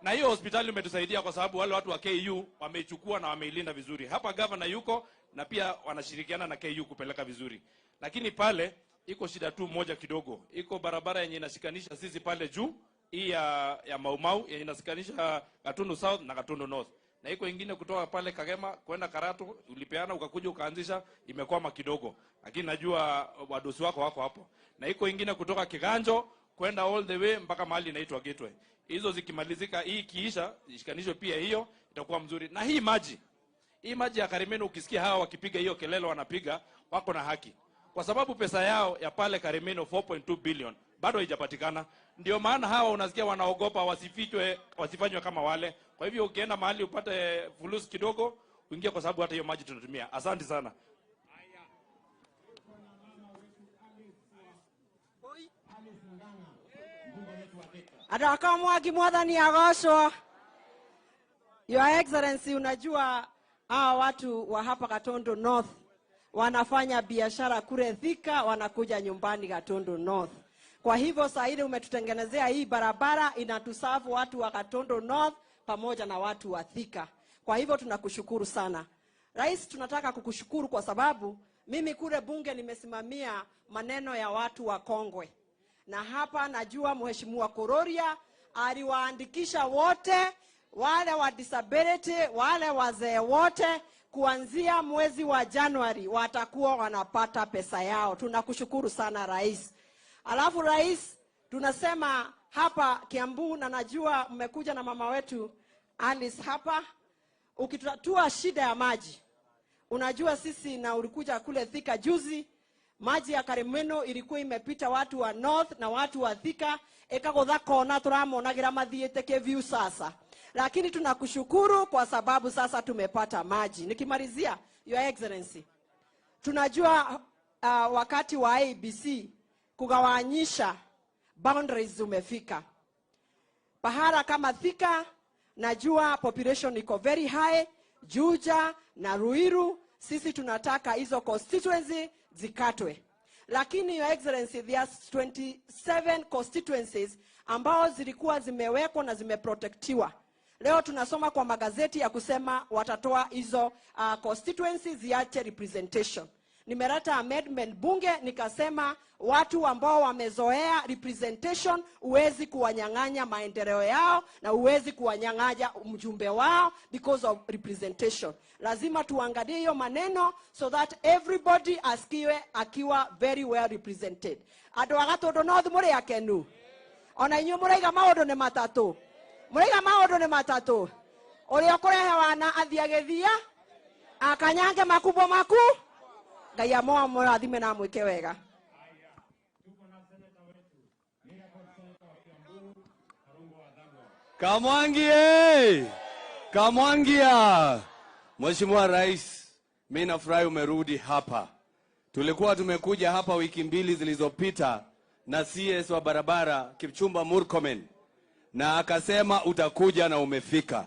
Na hiyo hospitali umetusaidia kwa sababu wale watu wa KU wameichukua na wameilinda vizuri. Hapa governor yuko na pia wanashirikiana na KU kupeleka vizuri. Lakini pale iko shida tu moja kidogo. Iko barabara yenye inashikanisha sisi pale juu, hii ya Maumau yenye inashikanisha Gatundu South na Gatundu North. Na iko ingine kutoka pale Kagema kwenda Karatu, ulipeana ukakuja ukaanzisha, imekwama kidogo. Lakini najua wadosi wako hapo. Na iko ingine kutoka Kiganjo kwenda all the way mpaka mahali inaitwa Gateway. Hizo zikimalizika, hii kiisha, ishikanisho pia hiyo itakuwa mzuri. Na hii maji ya Karimeno ukisikia hawa wakipiga hiyo kelele wanapiga, wako na haki. Kwa sababu pesa yao ya pale Karimeno 4.2 billion bado haijapatikana. Ndio maana hawa unasikia wanaogopa wasifanywe kama wale. Kwa hivyo ukienda mahali upate fulusi kidogo, uingie kwa sababu hata hiyo maji tunatumia. Asante sana. Adaka mwagi mwathani agocwo. Your Excellency, unajua hawa watu wa hapa Gatundu North wanafanya biashara kule Thika, wanakuja nyumbani Gatundu North. Kwa hivyo saa ile umetutengenezea hii barabara inatusafu watu wa Gatundu North pamoja na watu wa Thika. Kwa hivyo tunakushukuru sana. Rais, tunataka kukushukuru kwa sababu mimi kule bunge nimesimamia maneno ya watu wa Kongwe. Na hapa najua Mheshimiwa Kororia aliwaandikisha wote, wale wa disability, wale wazee wote, kuanzia mwezi wa Januari watakuwa wanapata pesa yao. Tunakushukuru sana Rais. Alafu Rais, tunasema hapa Kiambu, na najua mmekuja na mama wetu Alice hapa, ukitatua shida ya maji. Unajua sisi na ulikuja kule Thika juzi, maji ya Karimeno ilikuwa imepita watu wa North na watu wa Thika, ekagotha kona turamonagira mathiete Kivyu sasa. Lakini tunakushukuru kwa sababu sasa tumepata maji. Nikimalizia, Your Excellency, tunajua wakati wa ABC kugawanyisha boundaries umefika. Pahala kama Thika, najua population iko very high, Juja na Ruiru, sisi tunataka hizo constituency zikatwe. Lakini Your Excellency, there are 27 constituencies ambao zilikuwa zimewekwa na zimeprotectiwa. Leo tunasoma kwa magazeti ya kusema watatoa hizo constituencies ziache representation. Nimeleta amendment bunge nikasema watu ambao wamezoea representation uwezi kuwanyang'anya maendeleo yao na uwezi kuwanyang'anya mjumbe wao because of representation. Lazima tuangalie hiyo maneno so that everybody akiwa very well represented. Ado Gatundu North muri akenu. Ona inyu muraiga maundu ne matatu. Muraiga maundu ne matatu. Uri okurehe wana athiagethia akanyange makubwa maku. Ngai amoa mũrathime na mwĩke wega. Kamwangia. Mheshimiwa Rais, mimi nafurahi umerudi hapa. Tulikuwa tumekuja hapa wiki mbili zilizopita na CS wa barabara Kipchumba Murkomen, na akasema utakuja na umefika.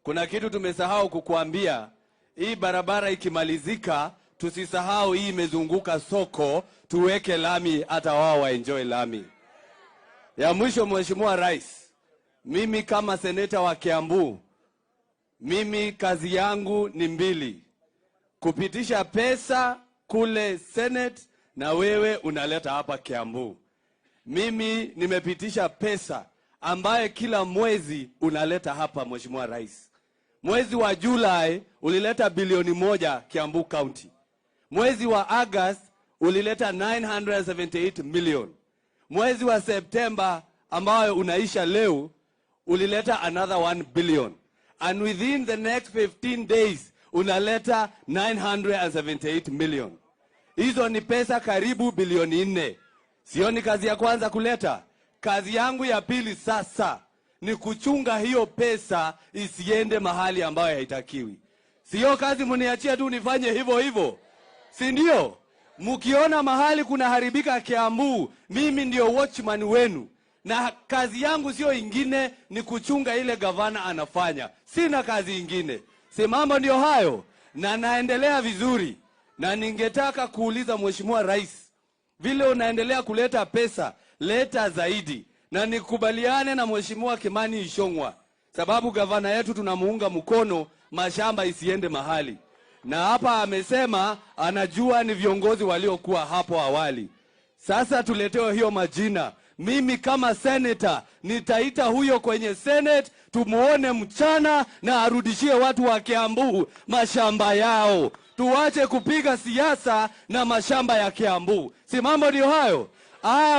Kuna kitu tumesahau kukuambia, hii barabara ikimalizika tusisahau hii imezunguka soko, tuweke lami hata wao waenjoy lami. Ya mwisho Mheshimiwa Rais, mimi kama seneta wa Kiambu, mimi kazi yangu ni mbili. Kupitisha pesa kule Senate na wewe unaleta hapa Kiambu. Mimi nimepitisha pesa ambaye kila mwezi unaleta hapa Mheshimiwa Rais. Mwezi wa Julai ulileta bilioni 1 Kiambu County. Mwezi wa August ulileta 978 million. Mwezi wa September ambao unaisha leo ulileta another 1 billion. And within the next 15 days unaleta 978 million. Hizo ni pesa karibu bilioni 4. Sio ni kazi ya kwanza kuleta. Kazi yangu ya pili sasa ni kuchunga hiyo pesa isiende mahali ambayo haitakiwi. Sio kazi mniachia tu nifanye hivyo hivyo. Si ndio? Mkiona mahali kuna haribika Kiambu, mimi ndio watchman wenu. Na kazi yangu sio ingine, ni kuchunga ile gavana anafanya. Sina kazi ingine. Si mambo ndio hayo, na naendelea vizuri. Na ningetaka kuuliza Mheshimiwa Rais, vile unaendelea kuleta pesa, leta zaidi. Na nikubaliane na Mheshimiwa Kimani Ichung'wah, sababu gavana yetu tunamuunga mkono, mashamba isiende mahali. Na hapa amesema anajua ni viongozi waliokuwa hapo awali. Sasa tuletewe hiyo majina. Mimi kama senator nitaita huyo kwenye Senate, tumuone mchana na arudishie watu wa Kiambu mashamba yao. Tuache kupiga siasa na mashamba ya Kiambu. Si mambo ndio hayo?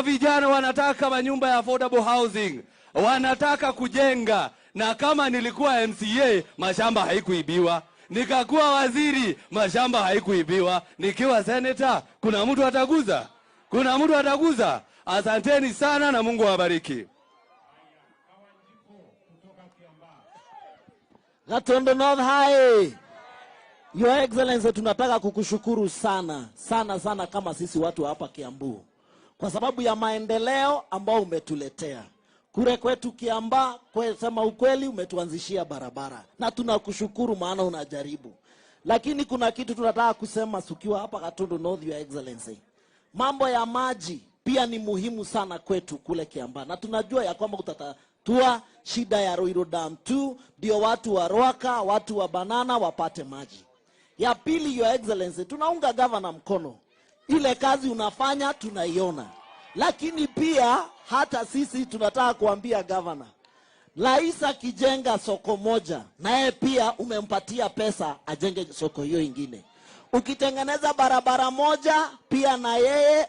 Vijana wanataka manyumba ya affordable housing. Wanataka kujenga. Na kama nilikuwa MCA, mashamba haikuibiwa. Nikakuwa waziri, mashamba haikuibiwa. Nikiwa senator, kuna mtu ataguza? Kuna mtu ataguza? Asanteni sana na Mungu awabariki. Gatundu North High. Your Excellency, tunataka kukushukuru sana sana kama sisi watu hapa Kiambu, kwa sababu ya maendeleo ambao umetuletea kule kwetu Kiamba. Kwa sema ukweli, umetuanzishia barabara na tunakushukuru, maana unajaribu. Lakini kuna kitu tunataka kusema sukiwa hapa Gatundu North, Your Excellency. Mambo ya maji pia ni muhimu sana kwetu kule Kiamba, na tunajua ya kwamba utatatua shida ya Ruto Dam 2 ndio watu wa Roaka, watu wa Banana wapate maji. Ya pili, Your Excellency, tunaunga governor mkono. Ile kazi unafanya tunaiona. Lakini pia hata sisi tunataka kuambia governor, rais akijenga soko moja, naye pia umempatia pesa ajenge soko hiyo ingine. Ukitengeneza barabara moja, pia na yeye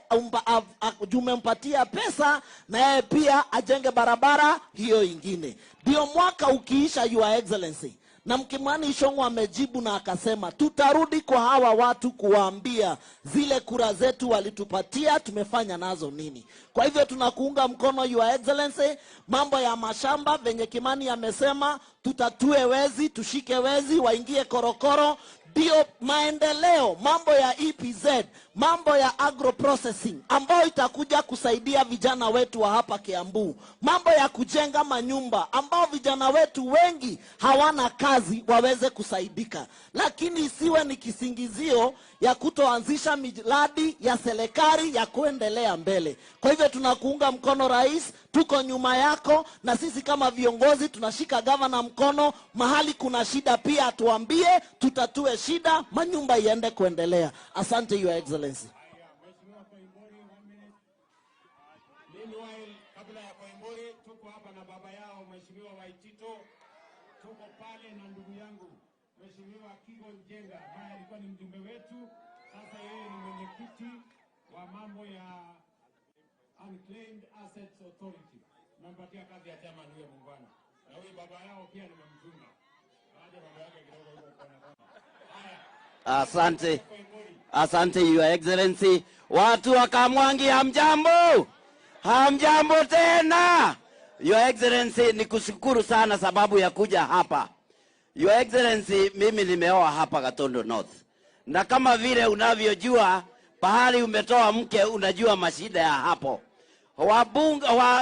umempatia pesa, na yeye pia ajenge barabara hiyo ingine. Ndio mwaka ukiisha, Your Excellency, na Kimani Ichung'wah amejibu na akasema tutarudi kwa hawa watu kuwaambia zile kura zetu walitupatia tumefanya nazo nini. Kwa hivyo tunakuunga mkono, Your Excellency. Mambo ya mashamba venye Kimani amesema, tutatue wezi, tushike wezi waingie korokoro. Ndio maendeleo, mambo ya EPZ, mambo ya agro processing ambayo itakuja kusaidia vijana wetu wa hapa Kiambu, mambo ya kujenga manyumba ambao vijana wetu wengi hawana kazi waweze kusaidika. Lakini isiwe ni kisingizio ya kutoanzisha miradi ya serikali ya kuendelea mbele. Kwa hivyo tunakuunga mkono rais, tuko nyuma yako, na sisi kama viongozi tunashika governor mkono. Mahali kuna shida pia tuambie, tutatue shida, manyumba iende kuendelea. Asante, Your Excellency. Kabla ya Koimburi, tuko hapa na baba yao Mheshimiwa Waitito, tuko pale na ndugu yangu Mheshimiwa Kigo Njenga ambaye alikuwa ni mjumbe wetu, sasa yeye ni mwenyekiti wa mambo ya Unclaimed Assets Authority. Nampatia kazi ya chama huyo muungano. Na huyu baba yao pia nimemtunga. Baada baba yake kidogo yuko kona. Asante. Asante, Your Excellency. Watu wa Kamwangi, hamjambo? Hamjambo tena. Your Excellency, nikushukuru sana sababu ya kuja hapa. Your Excellency, mimi nimeoa hapa Gatundu North. Na kama vile unavyojua, pahali umetoa mke unajua mashida ya hapo.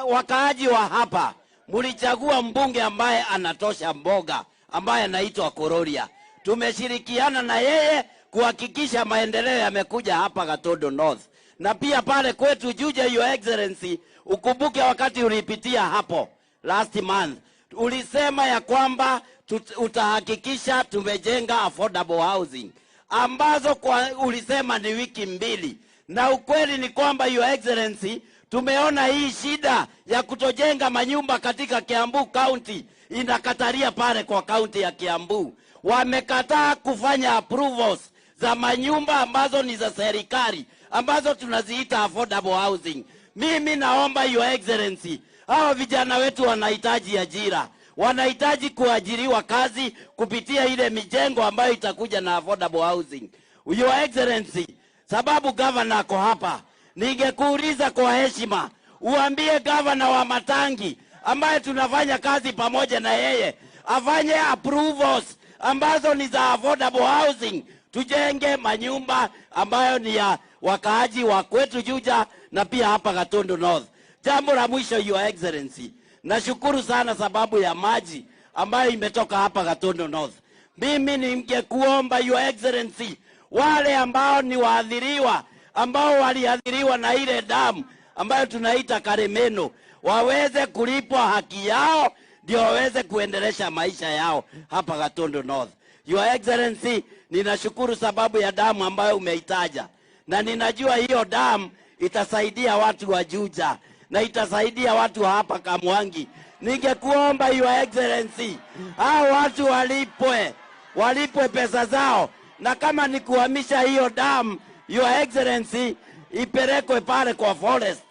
Wakaaji wa hapa, mulichagua mbunge ambaye anatosha mboga, ambaye anaitwa Kororia. Tumeshirikiana na yeye kuhakikisha maendeleo yamekuja hapa Gatundu North. Na pia pale kwetu Juja, Your Excellency, ukumbuke wakati ulipitia hapo last month, ulisema ya kwamba utahakikisha tumejenga affordable housing ambazo ulisema ni wiki 2. Na ukweli ni kwamba, Your Excellency, tumeona hii shida ya kutojenga manyumba katika Kiambu County inakataria pale kwa county ya Kiambu. Wamekataa kufanya approvals za manyumba ambazo ni za serikali, ambazo tunaziita affordable housing. Mimi naomba, Your Excellency, hawa vijana wetu wanahitaji ajira. Wanahitaji kuajiriwa kazi kupitia ile mijengo ambayo itakuja na affordable housing. Your Excellency, sababu governor ako hapa, ningekuuliza kwa heshima, uambie governor wa Matangi ambaye tunafanya kazi pamoja na yeye, afanye approvals ambazo ni za affordable housing, tujenge manyumba ambayo ni ya wakaaji wa kwetu Juja na pia hapa Gatundu North. Jambo la mwisho, Your Excellency, nashukuru sana sababu ya maji ambayo imetoka hapa Gatundu North. Mimi ningekuomba Your Excellency, wale ambao ni waathiriwa, ambao waliathiriwa na ile damu ambayo tunaita Karemeno, waweze kulipwa haki yao ndio waweze kuendelesha maisha yao hapa Gatundu North. Your Excellency, ninashukuru sababu ya damu ambayo umeitaja, na ninajua hiyo damu itasaidia watu wa Juja na itasaidia watu wa hapa Kamwangi. Ningekuomba Your Excellency, hao watu walipwe pesa zao, na kama ni kuhamisha hiyo damu, Your Excellency, ipelekwe pale kwa forest.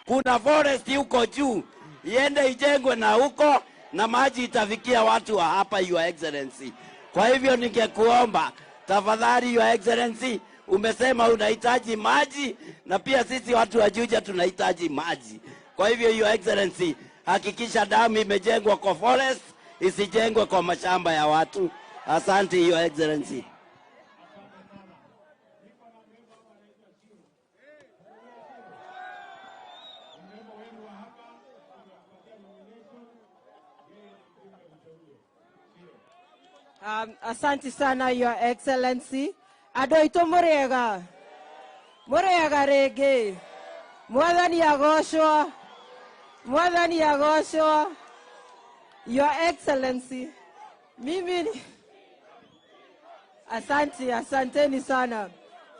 Kuna forest huko juu, iende ijengwe na huko, na maji itafikia watu wa hapa, Your Excellency. Kwa hivyo ningekuomba tafadhali, Your Excellency, umesema unahitaji maji na pia sisi watu wa Juja tunahitaji maji. Kwa hivyo Your Excellency, hakikisha damu imejengwa kwa forest, isijengwe kwa mashamba ya watu. Asante Your Excellency. Asante sana Your Excellency. Adoito murega rege. Mwathani agoshwa. Your Excellency, asanteni sana.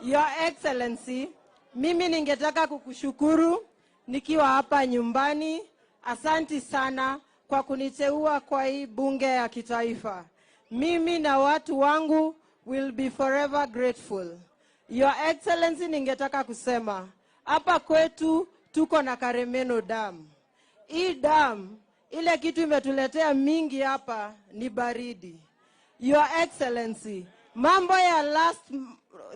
Your Excellency, mimi ningetaka kukushukuru nikiwa hapa nyumbani. Asanti sana kwa kuniteua kwa hii bunge ya kitaifa. Mimi na watu wangu will be forever grateful. Your Excellency, ningetaka kusema hapa kwetu tuko na Karemeno Dam. Hii dam, ile kitu imetuletea mingi hapa ni baridi. Your Excellency, mambo ya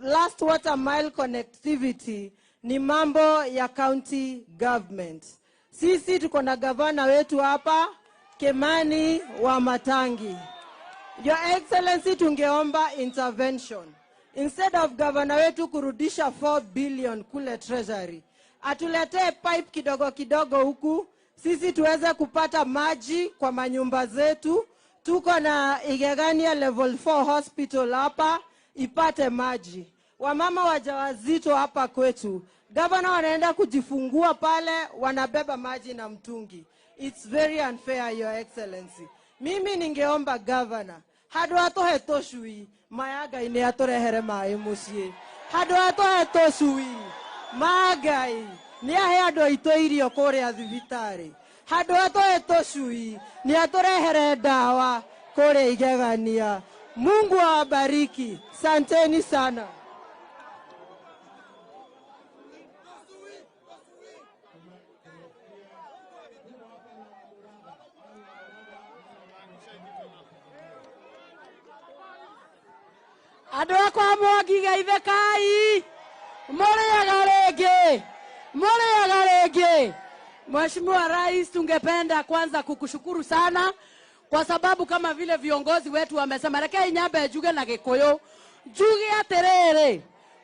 last water mile connectivity ni mambo ya county government. Sisi tuko na gavana wetu hapa, Kimani wa Matangi. Your Excellency, tungeomba intervention. Instead of governor wetu kurudisha 4 billion kule treasury, atuletee pipe kidogo kidogo huku, sisi tuweze kupata maji kwa manyumba zetu. Tuko na Igegania level 4 hospital hapa, ipate maji. Wamama wajawazito hapa kwetu, governor wanaenda kujifungua pale, wanabeba maji na mtungi. It's very unfair, Your Excellency. Mimi ningeomba governor, hado atohe toshui, mayaga ine atorehere mai musie. Hado atohe toshui, magai, ni ahe ado ito irio kore athibitari. Hado atohe toshui, ni atorehere dawa kore Igegania. Mungu awabariki. Santeni sana. Andũ akwa mwangiga ithekai mũrĩaga rĩngĩ. Mheshimiwa Rais, tungependa kwanza kukushukuru sana kwa sababu kama vile viongozi wetu wamesema, reke nyambe njuge na Gĩkũyũ, njuge atĩrĩrĩ,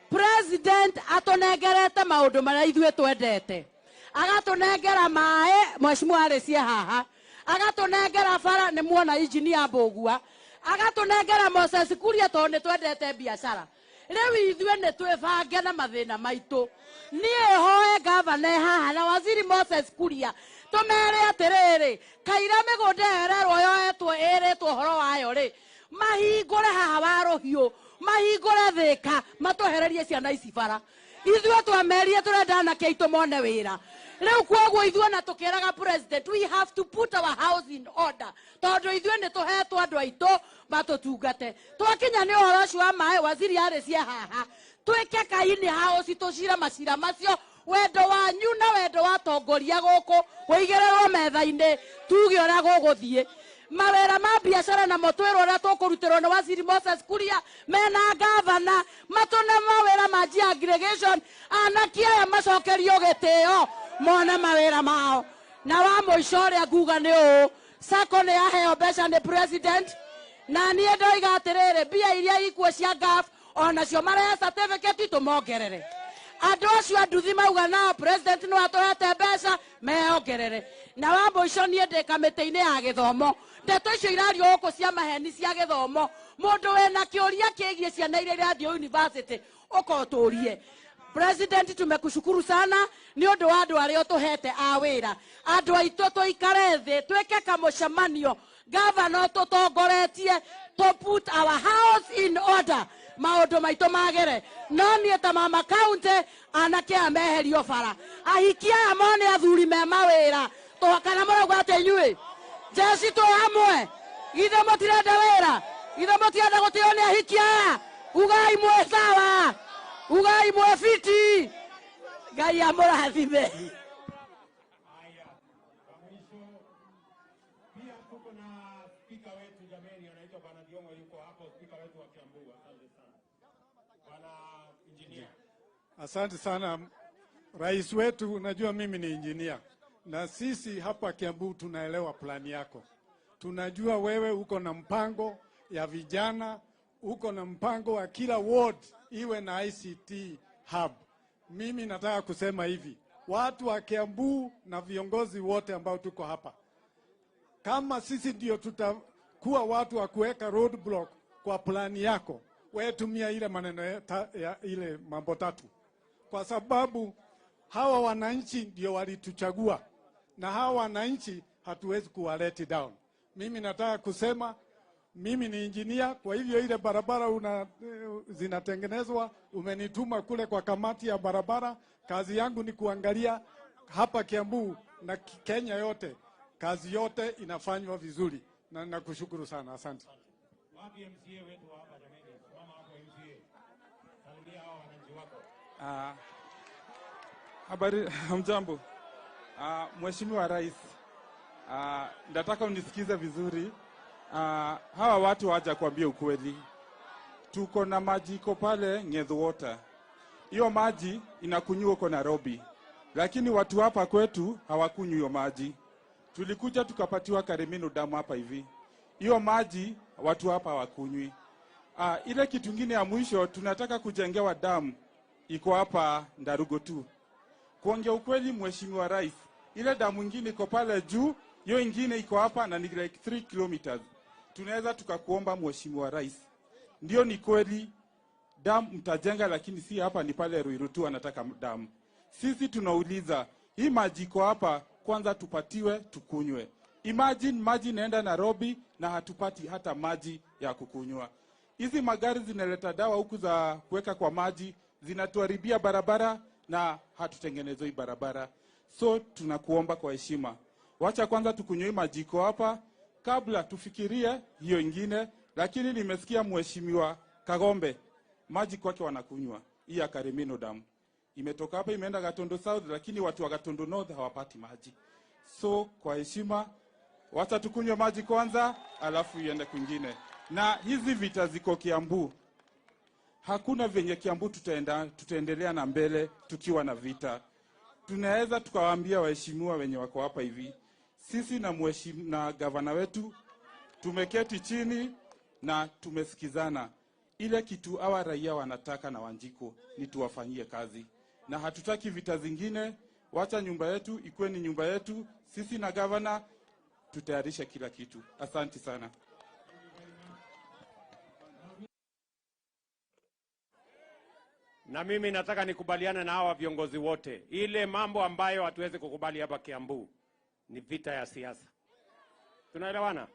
President atonengerete maũndũ marĩa ithuĩ twendete, agatonengera maĩ, Mheshimiwa arĩcie haha, agatonengera bara, nĩ muona engineer Mbũgua, agatonengera Moses Kuria tondũ twendete biashara. Rĩu ithuĩ nĩ twĩbange na mathĩna maitũ. Niĩ hoe gavana haha na waziri Moses Kuria tũmere atĩrĩrĩ, kaira mĩgũnda yererwo yoetwo ĩrĩtwo ũhoro wayo rĩ, mahingũre haha Waruhiũ, mahingũre Thĩka, matũhererie ciana ici bara. Ithuĩ twamerire tũrenda anake aitũ mone wĩra. Leo kwoguo ithuĩ na tũkĩraga President, we have to put our house in order. Tondũ ithuĩ nĩ tũhetwo andũ aitũ matũtungate. Twakinya nĩ ũhoro ũcio wa maĩ, waziri arĩcie haha, twĩke kaini house tũcira macira macio, wendo wanyu na wendo wa tongoria gũkũ ũigĩrĩrwo metha-inĩ, tuge ũrĩa gũgũthiĩ. Mawĩra ma biashara na motwĩrwo ũrĩa tũkũrutĩrwo nĩ waziri Moses Kuria mena gavana, matone mawĩra ma aggregation, anake aya macokerio gĩtĩo mone mawĩra mao. Na wa mũico ũrĩa nguga nĩ ũũ, SACCO nĩ yaheo mbeca nĩ President, na niĩ ndoiga atĩrĩrĩ, mbia iria ikuo cia GAF onacio marehe certificate tũmongerere. andå acio anduthi mauga na president no atåhete mbeca meongerere na wa mũico niĩ ndĩ kamĩtĩ-inĩ ya gĩthomo ndeto icio irario gũkũ cia maheni cia gĩthomo mũndũ wĩna kĩũria kĩgiĩ ciana iria irathiĩ university ũkotũrie. President, tumekushukuru sana ni ũndũ wa andũ arĩa ũtũhete a wĩra. Andũ aitũ tũikare thĩ twĩke kamũcemanio governor tũtongoretie to put our house in order, maũndũ maitũ magere. No niĩ ta mama county anake ameherio bara, ahikia aya mone athuri me mawĩra tũhakana mũrauga atĩ inyuĩ jeci twĩ hamwe githe mũtirenda wĩra, githe mũtirenda gũtĩo nĩ ahikia aya, ugai mwĩ sawa, ugai mwĩ fiti, Ngai amũrathime. Pia tuko na spika wetu jameni, anaitwa Bwana Diongo, yuko hapo, spika wetu wa Kiambu. Asante sana Bwana Engineer. Asante sana rais wetu, najua mimi ni engineer na sisi hapa Kiambu tunaelewa plani yako. Tunajua wewe uko na mpango ya vijana, uko na mpango wa kila ward iwe na ICT hub. Mimi nataka kusema hivi, watu wa Kiambu na viongozi wote ambao tuko hapa, kama sisi ndio tutakuwa watu wa kuweka roadblock kwa plani yako, wewe tumia ile maneno ya ile mambo tatu, kwa sababu hawa wananchi ndio walituchagua na hawa wananchi hatuwezi kuwa let down. Mimi nataka kusema mimi ni engineer, kwa hivyo ile barabara zinatengenezwa, umenituma kule kwa kamati ya barabara. Kazi yangu ni kuangalia hapa Kiambu na Kenya yote, kazi yote inafanywa vizuri, na nakushukuru sana. Asante. Wapi MCA wetu hapa jameni? Mama hapo MCA. Salimia hao wananchi wako. Habari, hamjambo. Mheshimiwa Rais, nataka unisikize vizuri. Hawa watu hawaja kuambia ukweli. Tuko na maji iko pale Ng'ethu Water. Hiyo maji inakunywa kwa Nairobi. Lakini watu hapa kwetu hawakunywi hiyo maji. Tulikuja tukapatiwa Karemino damu hapa hivi. Hiyo maji watu hapa hawakunywi. Ile kitu kingine ya mwisho, tunataka kujengewa damu iko hapa Ndarugo tu. Kuongea ukweli Mheshimiwa Rais, ile damu nyingine iko pale juu, hiyo nyingine iko hapa na ni like 3 kilometers. Tunaweza tukakuomba Mheshimiwa Rais, ndio ni kweli damu mtajenga, lakini si hapa, ni pale Ruiru tu anataka damu. Sisi tunauliza, hii maji iko hapa, kwanza tupatiwe tukunywe. Imagine maji inaenda Nairobi na hatupati hata maji ya kukunywa. Hizi magari zinaleta dawa huku za kuweka kwa maji, zinatuharibia barabara na hatutengenezwe hii barabara. So tunakuomba kwa heshima, wacha kwanza tukunywe maji iko hapa kabla tufikirie hiyo ingine. Lakini nimesikia Mheshimiwa Kagombe maji kwake wanakunywa. Hii ya Karemino Dam imetoka hapa imeenda Gatundu South, lakini watu wa Gatundu North hawapati maji. So kwa heshima, wacha tukunywe maji kwanza alafu iende kwingine. Na hizi vita ziko Kiambu, hakuna venye Kiambu tutaendelea na mbele tukiwa na vita. Tunaweza tukawaambia waheshimiwa wenye wako hapa hivi, sisi na gavana wetu tumeketi chini na tumesikizana. Ile kitu hawa raia wanataka na Wanjiko ni tuwafanyie kazi, na hatutaki vita zingine. Wacha nyumba yetu ikuwe ni nyumba yetu. Sisi na gavana tutayarisha kila kitu. Asante sana. Na mimi nataka nikubaliane na hawa viongozi wote. Ile mambo ambayo hatuwezi kukubali hapa Kiambu ni vita ya siasa. Tunaelewana?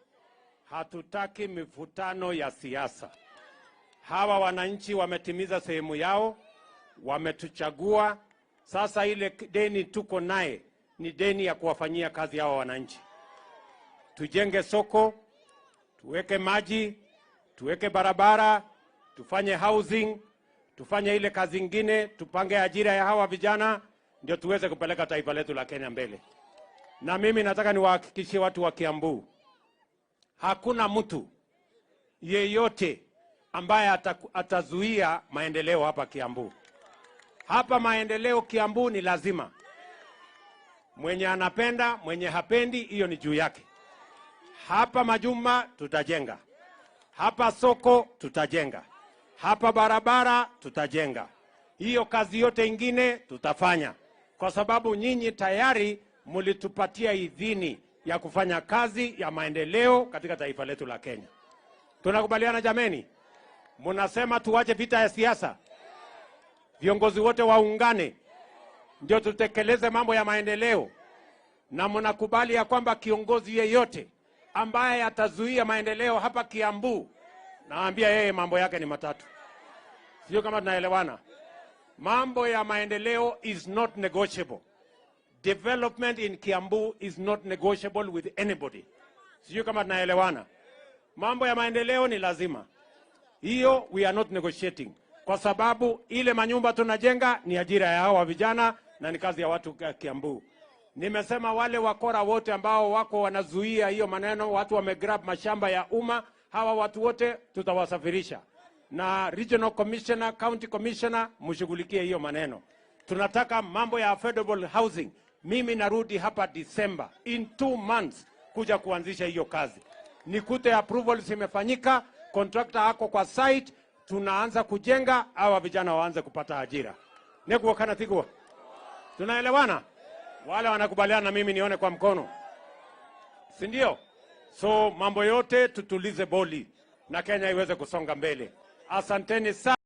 Hatutaki mivutano ya siasa. Hawa wananchi wametimiza sehemu yao, wametuchagua. Sasa ile deni tuko naye ni deni ya kuwafanyia kazi hawa wananchi. Tujenge soko, tuweke maji, tuweke barabara, tufanye housing, tufanye ile kazi ingine, tupange ajira ya hawa vijana, ndio tuweze kupeleka taifa letu la Kenya mbele. Na mimi nataka niwahakikishie watu wa Kiambu, hakuna mtu yeyote ambaye atazuia maendeleo hapa Kiambu. Hapa maendeleo Kiambu ni lazima. Mwenye anapenda, mwenye hapendi, hiyo ni juu yake. Hapa majumba tutajenga. Hapa soko tutajenga. Hapa barabara tutajenga. Hiyo kazi yote ingine tutafanya, kwa sababu nyinyi tayari mlitupatia idhini ya kufanya kazi ya maendeleo katika taifa letu la Kenya. Tunakubaliana jameni? Munasema tuache vita ya siasa, viongozi wote waungane ndio tutekeleze mambo ya maendeleo, na mnakubali ya kwamba kiongozi yeyote ambaye atazuia maendeleo hapa Kiambu, naambia yeye mambo yake ni matatu. Sio kama tunaelewana? Mambo ya maendeleo is not negotiable. Development in Kiambu is not negotiable with anybody. Sio kama tunaelewana? Mambo ya maendeleo ni lazima. Hiyo we are not negotiating. Kwa sababu ile manyumba tunajenga ni ajira ya hawa vijana na ni kazi ya watu Kiambu. Nimesema wale wakora wote ambao wako wanazuia hiyo maneno, watu wamegrab mashamba ya umma, hawa watu wote tutawasafirisha. Na regional commissioner, county commissioner, mshughulikie hiyo maneno. Tunataka mambo ya affordable housing. Mimi narudi hapa December in 2 months kuja kuanzisha hiyo kazi. Nikute approvals imefanyika, contractor ako kwa site, tunaanza kujenga, hawa vijana waanze kupata ajira. Nekuwa kana tigwa. Tunaelewana? Wale wanakubaliana na mimi nione kwa mkono. Si ndio? So mambo yote tutulize boli na Kenya iweze kusonga mbele. Asanteni sana.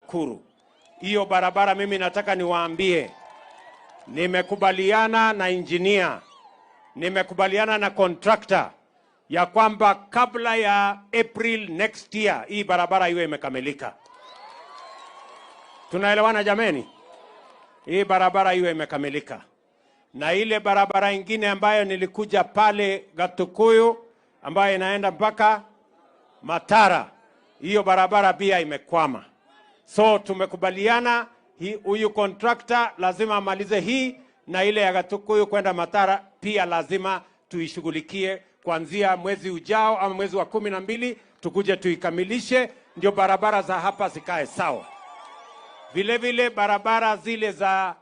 Nakuru. Hiyo barabara mimi nataka niwaambie, nimekubaliana na engineer, nimekubaliana na contractor ya kwamba kabla ya April next year hii barabara iwe imekamilika. Tunaelewana jameni? Hii barabara iwe imekamilika. Na ile barabara ingine ambayo nilikuja pale Gatukuyu ambayo inaenda mpaka Matara, hiyo barabara pia imekwama. So tumekubaliana huyu contractor lazima amalize hii, na ile ya Gatukuyu kwenda Matara pia lazima tuishughulikie kuanzia mwezi ujao ama mwezi wa 12 tukuje tuikamilishe, ndio barabara za hapa zikae sawa. Vile vile barabara zile za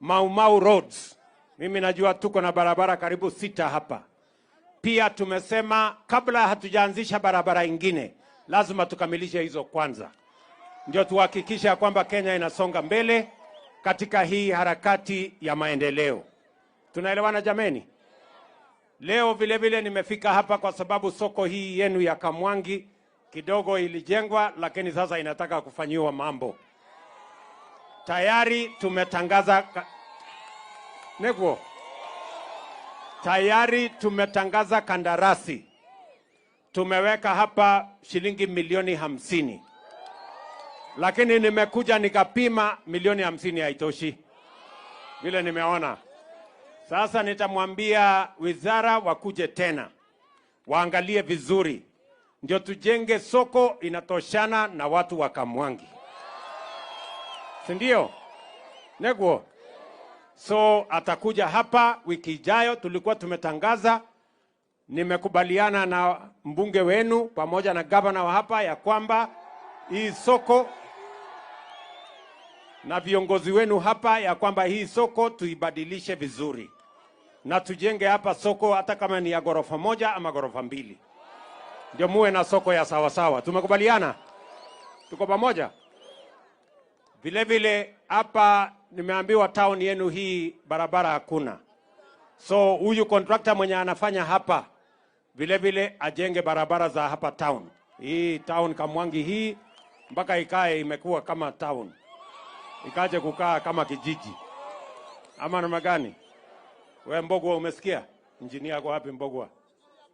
Mau Mau roads, mimi najua tuko na barabara karibu 6 hapa. Pia tumesema kabla hatujaanzisha barabara ingine, lazima tukamilishe hizo kwanza, ndio tuhakikisha kwamba Kenya inasonga mbele katika hii harakati ya maendeleo. Tunaelewana jameni? Leo vile vile nimefika hapa kwa sababu soko hii yenu ya Kamwangi kidogo ilijengwa, lakini sasa inataka kufanyiwa mambo. Tayari tumetangaza tayari tumetangaza kandarasi. Tumeweka hapa shilingi milioni 50. Lakini nimekuja nikapima milioni 50 haitoshi. Vile nimeona. Sasa nitamwambia wizara wakuje tena. Waangalie vizuri. Ndio tujenge soko inatoshana na watu wa Kamwangi. Sindio? Negwo. So atakuja hapa wiki ijayo, tulikuwa tumetangaza. Nimekubaliana na mbunge wenu pamoja na gavana wa hapa ya kwamba hii soko na viongozi wenu hapa ya kwamba hii soko tuibadilishe vizuri. Na tujenge hapa soko hata kama ni ya ghorofa 1 ama ghorofa 2. Ndio muwe na soko ya sawa sawa. Tumekubaliana? Tuko pamoja? Vile vile hapa nimeambiwa town yenu hii barabara hakuna. So huyu contractor mwenye anafanya hapa vile vile ajenge barabara za hapa town. Hii town Kamwangi hii mpaka ikae imekuwa kama town. Ikaje kukaa kama kijiji. Ama namna gani? Wewe Mbogwa umesikia? Engineer kwa wapi Mbogwa?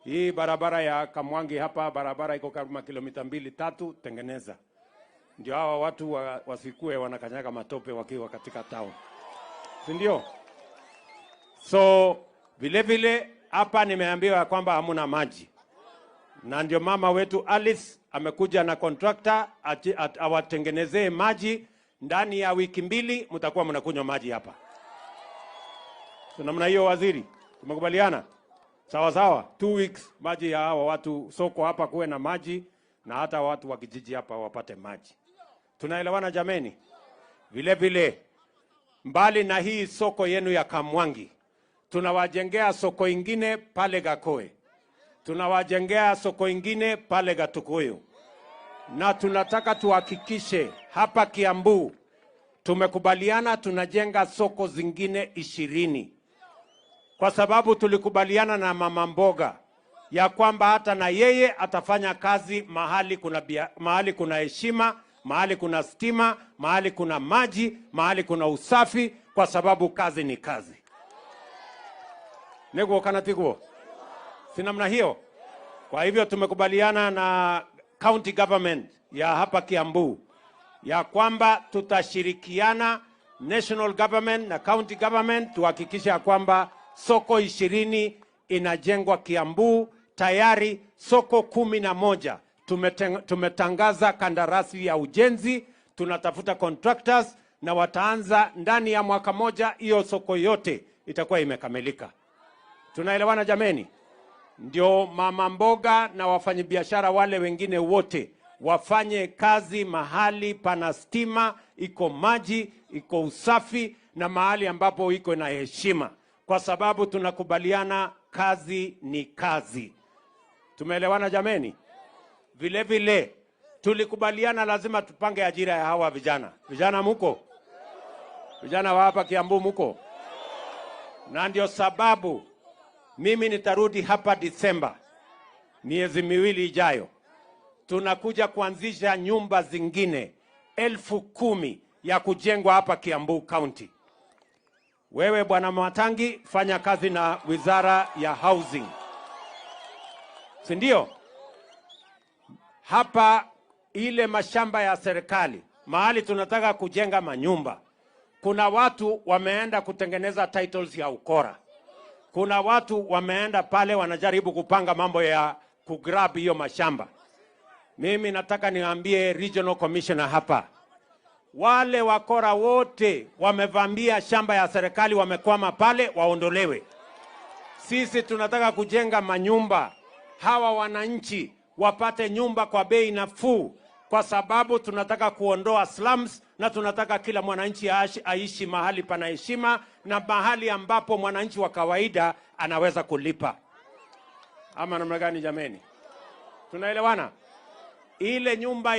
Hii barabara ya Kamwangi hapa barabara iko kama kilomita 2-3 tengeneza. Ndio hawa watu wasikue wanakanyaga matope wakiwa katika town. Si ndio? So vile vile hapa nimeambiwa kwamba hamuna maji. Na ndio mama wetu Alice amekuja na contractor awatengenezee maji. Ndani ya wiki 2 mtakuwa mnakunywa maji hapa. Tunamna hiyo waziri. Tumekubaliana? Sawa sawa. 2 weeks maji ya hawa watu soko hapa kuwe na maji na hata watu wa kijiji hapa wapate maji. Tunaelewana jameni? Vile vile mbali na hii soko yenu ya Kamwangi, tunawajengea soko ingine pale Gakoe. Tunawajengea soko ingine pale Gatukuyu. Na tunataka tuhakikishe hapa Kiambu tumekubaliana tunajenga soko zingine 20. Kwa sababu tulikubaliana na mama mboga ya kwamba hata na yeye atafanya kazi mahali kuna heshima, mahali kuna stima, mahali kuna maji, mahali kuna usafi, kwa sababu kazi ni kazi. Nego kanatiguo. Si namna hiyo? Kwa hivyo tumekubaliana na county government ya hapa Kiambu ya kwamba tutashirikiana national government na county government tuhakikisha kwamba soko 20 inajengwa Kiambu. Tayari soko 11 tumetangaza kandarasi ya ujenzi, tunatafuta contractors na wataanza ndani ya mwaka moja, hiyo soko yote itakuwa imekamilika. Tunaelewana jameni? Ndio mama mboga na wafanyabiashara wale wengine wote wafanye kazi mahali pana stima, iko maji, iko usafi na mahali ambapo iko na heshima, kwa sababu tunakubaliana kazi ni kazi. Tumeelewana jameni? Vile vile tulikubaliana lazima tupange ajira ya hawa vijana. Vijana muko? Vijana wa hapa Kiambu muko? Na ndio sababu mimi nitarudi hapa Disemba, miezi 2 ijayo. Tunakuja kuanzisha nyumba zingine 10,000 ya kujengwa hapa Kiambu County. Wewe Bwana Matangi, fanya kazi na Wizara ya Housing, si ndio? Hapa ile mashamba ya serikali, mahali tunataka kujenga manyumba, kuna watu wameenda kutengeneza titles ya ukora. Kuna watu wameenda pale wanajaribu kupanga mambo ya kugrab hiyo mashamba. Mimi nataka niwaambie regional commissioner hapa, wale wakora wote wamevamia shamba ya serikali, wamekwama pale, waondolewe. Sisi tunataka kujenga manyumba, hawa wananchi wapate nyumba kwa bei nafuu, kwa sababu tunataka kuondoa slums na tunataka kila mwananchi aishi mahali pana heshima na mahali ambapo mwananchi wa kawaida anaweza kulipa. Ama namna gani jameni? Tunaelewana? Ile nyumba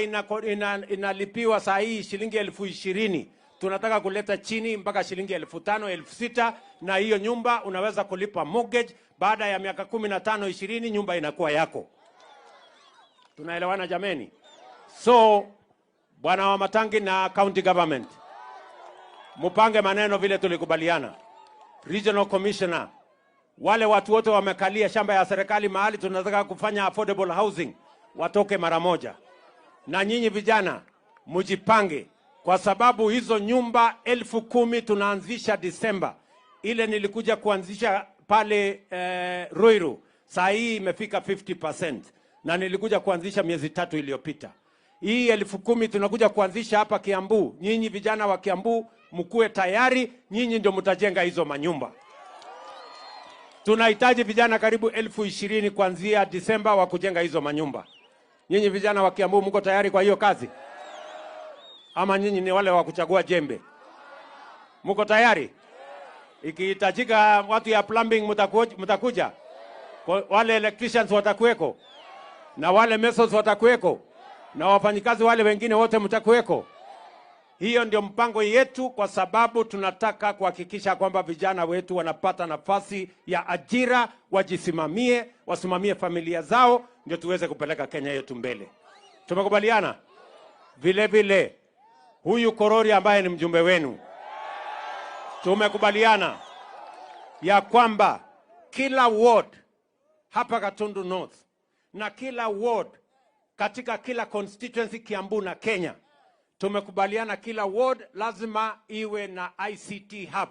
inalipiwa saa hii shilingi 20,000, tunataka kuleta chini mpaka shilingi 5,000, 6,000, na hiyo nyumba unaweza kulipa mortgage. Baada ya miaka 15, 20 nyumba inakuwa yako. Tunaelewana jameni? So Bwana wa Matangi na county government, mupange maneno vile tulikubaliana. Regional commissioner, wale watu wote wamekalia shamba ya serikali mahali tunataka kufanya affordable housing, watoke mara moja. Na nyinyi vijana mujipange, kwa sababu hizo nyumba 10,000 tunaanzisha Disemba. Ile nilikuja kuanzisha pale Ruiru, saa hii imefika 50%, na nilikuja kuanzisha miezi 3 iliyopita. Hii 10,000 tunakuja kuanzisha hapa Kiambu. Nyinyi vijana wa Kiambu mkue tayari, nyinyi ndio mtajenga hizo manyumba. Tunahitaji vijana karibu 20,000 kuanzia Disemba wa kujenga hizo manyumba. Nyinyi vijana wa Kiambu mko tayari kwa hiyo kazi? Ama nyinyi ni wale wa kuchagua jembe? Mko tayari? Ikihitajika watu ya plumbing mtakuja? Wale electricians watakuweko? Na wale masons watakuweko? Na wafanyikazi wale wengine wote mtakuweko? Hiyo ndio mpango yetu, kwa sababu tunataka kuhakikisha kwamba vijana wetu wanapata nafasi ya ajira, wajisimamie, wasimamie familia zao, ndio tuweze kupeleka Kenya yetu mbele. Tumekubaliana? Vile vile huyu Korori ambaye ni mjumbe wenu, tumekubaliana ya kwamba kila ward hapa Gatundu North na kila ward katika kila constituency Kiambu na Kenya, tumekubaliana kila ward lazima iwe na ICT hub,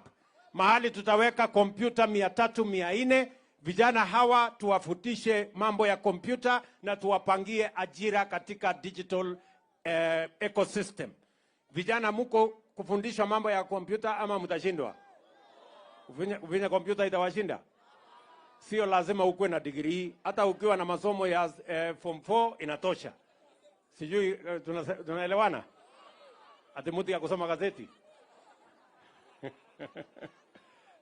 mahali tutaweka kompyuta 300, 400. Vijana hawa tuwafutishe mambo ya kompyuta na tuwapangie ajira katika digital ecosystem. Vijana mko kufundishwa mambo ya kompyuta ama mtashindwa? Ufinya kompyuta itawashinda? Sio lazima ukuwe na degree, hata ukiwa na masomo ya form 4 inatosha. Sijui tunaelewana? Ati mtu ya kusoma gazeti.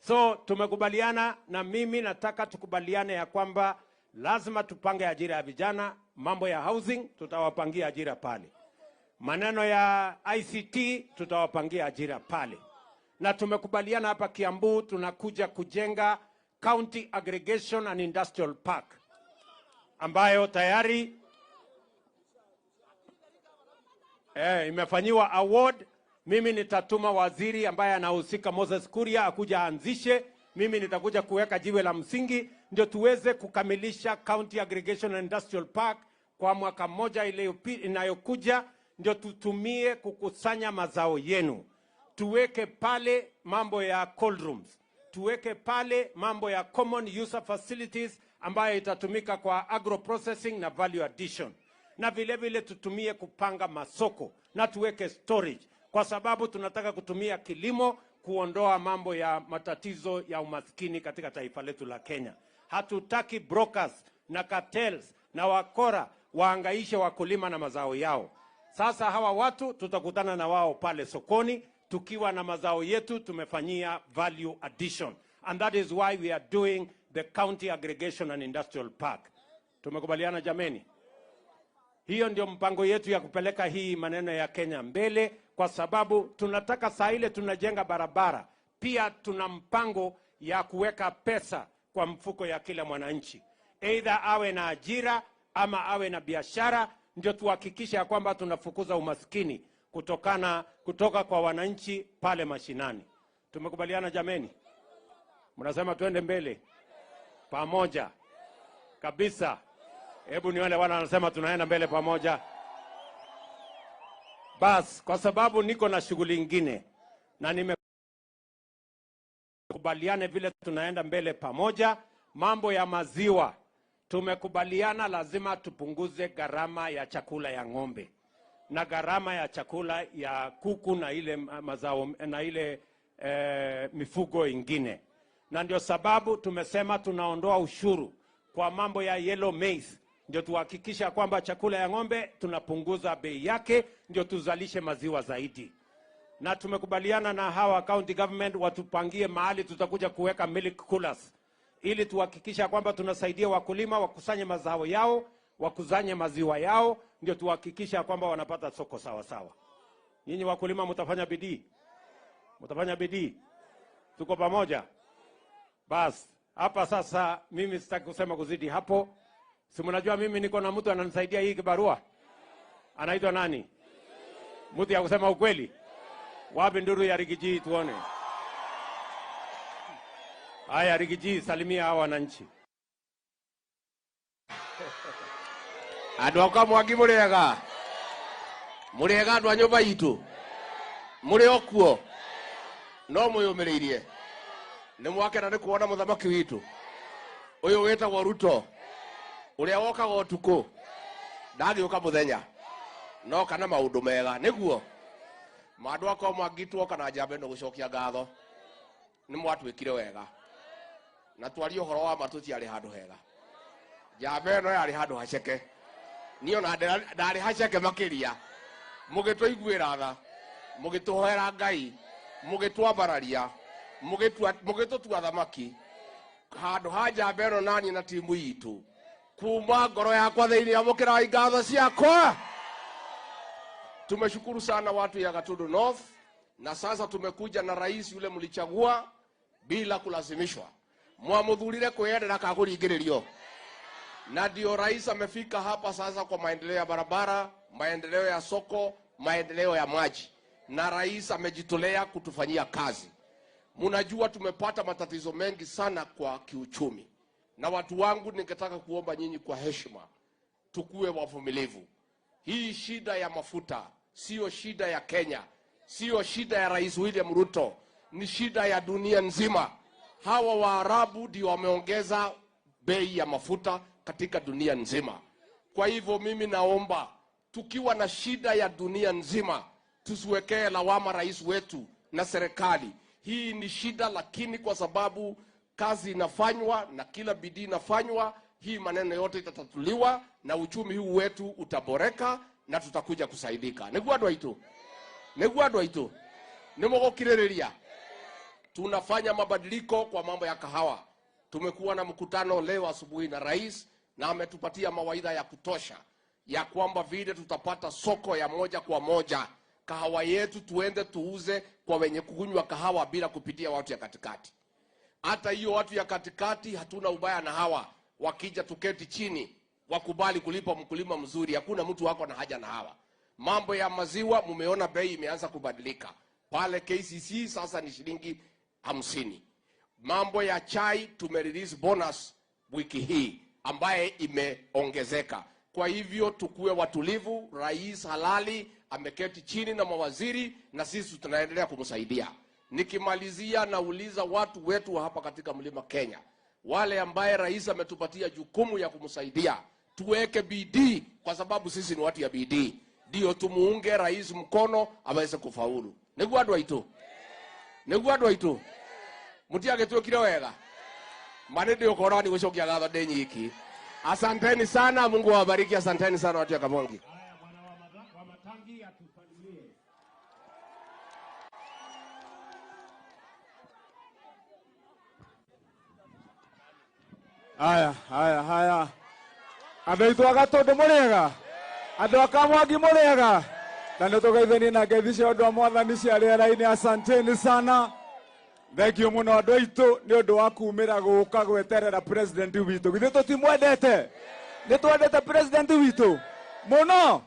So tumekubaliana, na mimi nataka tukubaliane ya kwamba lazima tupange ajira ya vijana. Mambo ya housing tutawapangia ajira pale. Maneno ya ICT tutawapangia ajira pale. Na tumekubaliana hapa Kiambu tunakuja kujenga County Aggregation and Industrial Park ambayo tayari imefanyiwa award. Mimi nitatuma waziri ambaye anahusika Moses Kuria akuja anzishe. Mimi nitakuja kuweka jiwe la msingi ndio tuweze kukamilisha County Aggregation and Industrial Park kwa mwaka mmoja inayokuja, ndio tutumie kukusanya mazao yenu. Tuweke pale mambo ya cold rooms, tuweke pale mambo ya common user facilities ambayo itatumika kwa agro processing na value addition, na vile vile tutumie kupanga masoko na tuweke storage, kwa sababu tunataka kutumia kilimo kuondoa mambo ya matatizo ya umaskini katika taifa letu la Kenya. Hatutaki brokers na cartels na wakora waangaishe wakulima na mazao yao. Sasa hawa watu tutakutana na wao pale sokoni tukiwa na mazao yetu tumefanyia value addition, and that is why we are doing the County Aggregation and Industrial Park. Tumekubaliana jameni? Hiyo ndio mpango yetu ya kupeleka hii maneno ya Kenya mbele, kwa sababu tunataka saa ile tunajenga barabara, pia tuna mpango ya kuweka pesa kwa mfuko ya kila mwananchi, either awe na ajira ama awe na biashara, ndio tuhakikisha kwamba tunafukuza umaskini. kutoka kwa wananchi pale mashinani. Tumekubaliana jameni? Mnasema tuende mbele pamoja kabisa. Hebu nione wana wanasema tunaenda mbele pamoja. Bas, kwa sababu niko na shughuli nyingine na nimekubaliane vile tunaenda mbele pamoja. Mambo ya maziwa tumekubaliana lazima tupunguze gharama ya chakula ya ng'ombe na gharama ya chakula ya kuku na ile mazao na ile mifugo ingine, na ndio sababu tumesema tunaondoa ushuru kwa mambo ya yellow maize, ndio tuhakikisha kwamba chakula ya ng'ombe tunapunguza bei yake, ndio tuzalishe maziwa zaidi. Na tumekubaliana na hawa county government watupangie mahali tutakuja kuweka milk coolers, ili tuhakikisha kwamba tunasaidia wakulima wakusanye mazao yao, wakusanye maziwa yao, ndio tuhakikisha kwamba wanapata soko sawa sawa. Nyinyi wakulima mtafanya bidii? Mtafanya bidii? Tuko pamoja? Bas, hapa sasa mimi sitaki kusema kuzidi hapo. Si mnajua mimi niko na mtu ananisaidia hii kibarua. Anaitwa nani? Mtu ya kusema ukweli. Wapi nduru ya Rigiji tuone? Haya Rigiji, salimia hawa wananchi. Andũ akwa Mwangi mũrĩega. Mũrĩega andũ a nyũmba itũ. Mũrĩ o kuo. No mwĩyũmĩrĩirie. Nĩ mwakena nĩ kuona mũthamaki witũ. Ũyũ wĩtagwo Ruto. Ũrĩa wokaga ũtukũ. Ndagĩũka mũthenya. No kana maũndũ mega. Nĩguo. Andũ akwa Mwangi tuoka na njamba ĩno gũcokia ngatho. Nĩ mwatwĩkire wega. Na twarie ũhoro wa matũtiarĩ handũ hega. Njamba ĩno yarĩ handũ haceke. Niyo na ndarĩ haceke makĩria. Mũgĩtũiguĩra tha. Mũgĩtũhoera Ngai. Mũgĩtwambararia. Mũgĩtũtua thamaki. Handũ ha njamba ĩno nani na timu itũ. Kuma ngoro yakwa thĩinĩ amũkĩrai ngatho ciakwa. Tumeshukuru sana watu ya Gatundu North, na sasa tumekuja na rais yule mlichagua bila kulazimishwa. Mwamudhurire kwĩyendera kakũringĩrĩrio. Na ndio rais amefika hapa sasa kwa maendeleo ya barabara, maendeleo ya soko, maendeleo ya maji. Na rais amejitolea kutufanyia kazi. Mnajua tumepata matatizo mengi sana kwa kiuchumi. Na watu wangu ningetaka kuomba nyinyi kwa heshima, tukue wavumilivu. Hii shida ya mafuta sio shida ya Kenya, sio shida ya Rais William Ruto, ni shida ya dunia nzima. Hawa Waarabu ndio wameongeza bei ya mafuta katika dunia nzima. Kwa hivyo mimi naomba, tukiwa na shida ya dunia nzima, tusiwekee lawama rais wetu na serikali. Hii ni shida, lakini kwa sababu kazi inafanywa na kila bidii inafanywa, hii maneno yote itatatuliwa na uchumi huu wetu utaboreka na tutakuja kusaidika. Nĩguo andũ aitũ. Nĩguo andũ aitũ. Nĩmũgũkirĩrĩria. Tunafanya mabadiliko kwa mambo ya kahawa. Tumekuwa na mkutano leo asubuhi na rais, na ametupatia mawaidha ya kutosha ya kwamba vile tutapata soko ya moja kwa moja. Kahawa yetu tuende tuuze kwa wenye kukunywa kahawa bila kupitia watu ya katikati. Hata hiyo watu ya katikati hatuna ubaya na hawa. Wakija tuketi chini, wakubali kulipa mkulima mzuri, hakuna mtu wako na haja na hawa. Mambo ya maziwa mumeona bei imeanza kubadilika. Pale KCC sasa ni shilingi 50. Mambo ya chai tumerelease bonus wiki hii ambaye imeongezeka. Kwa hivyo tukue watulivu, rais halali ameketi chini na mawaziri na sisi tunaendelea kumsaidia. Nikimalizia nauliza watu wetu hapa katika Mlima Kenya, wale ambaye rais ametupatia jukumu ya kumsaidia, tuweke bidii kwa sababu sisi ni watu ya bidii. Ndio tumuunge rais mkono aweze kufaulu. Nĩguo andũ aitũ. Nĩguo andũ aitũ. Mũtiagĩtwĩkire wega. Mane ndio korani gũcokia gatho ndĩ nyiki. Asanteni sana, Mungu awabariki. Asanteni sana watu ya Kamongi. Haya. Andũ aitũ a Gatundu mũrĩega. Andũ a Kamwangi mũrĩega. Na nĩtũgeithanie na ngeithi cia ũndũ wa mwathani cia rĩera-inĩ. Asanteni sana. Thengio mũno andũ aitũ nĩ ũndũ wa kumĩra gũka gweterera president witũ. Githĩ tũtimwendete? Nĩtwendete president witũ mũno.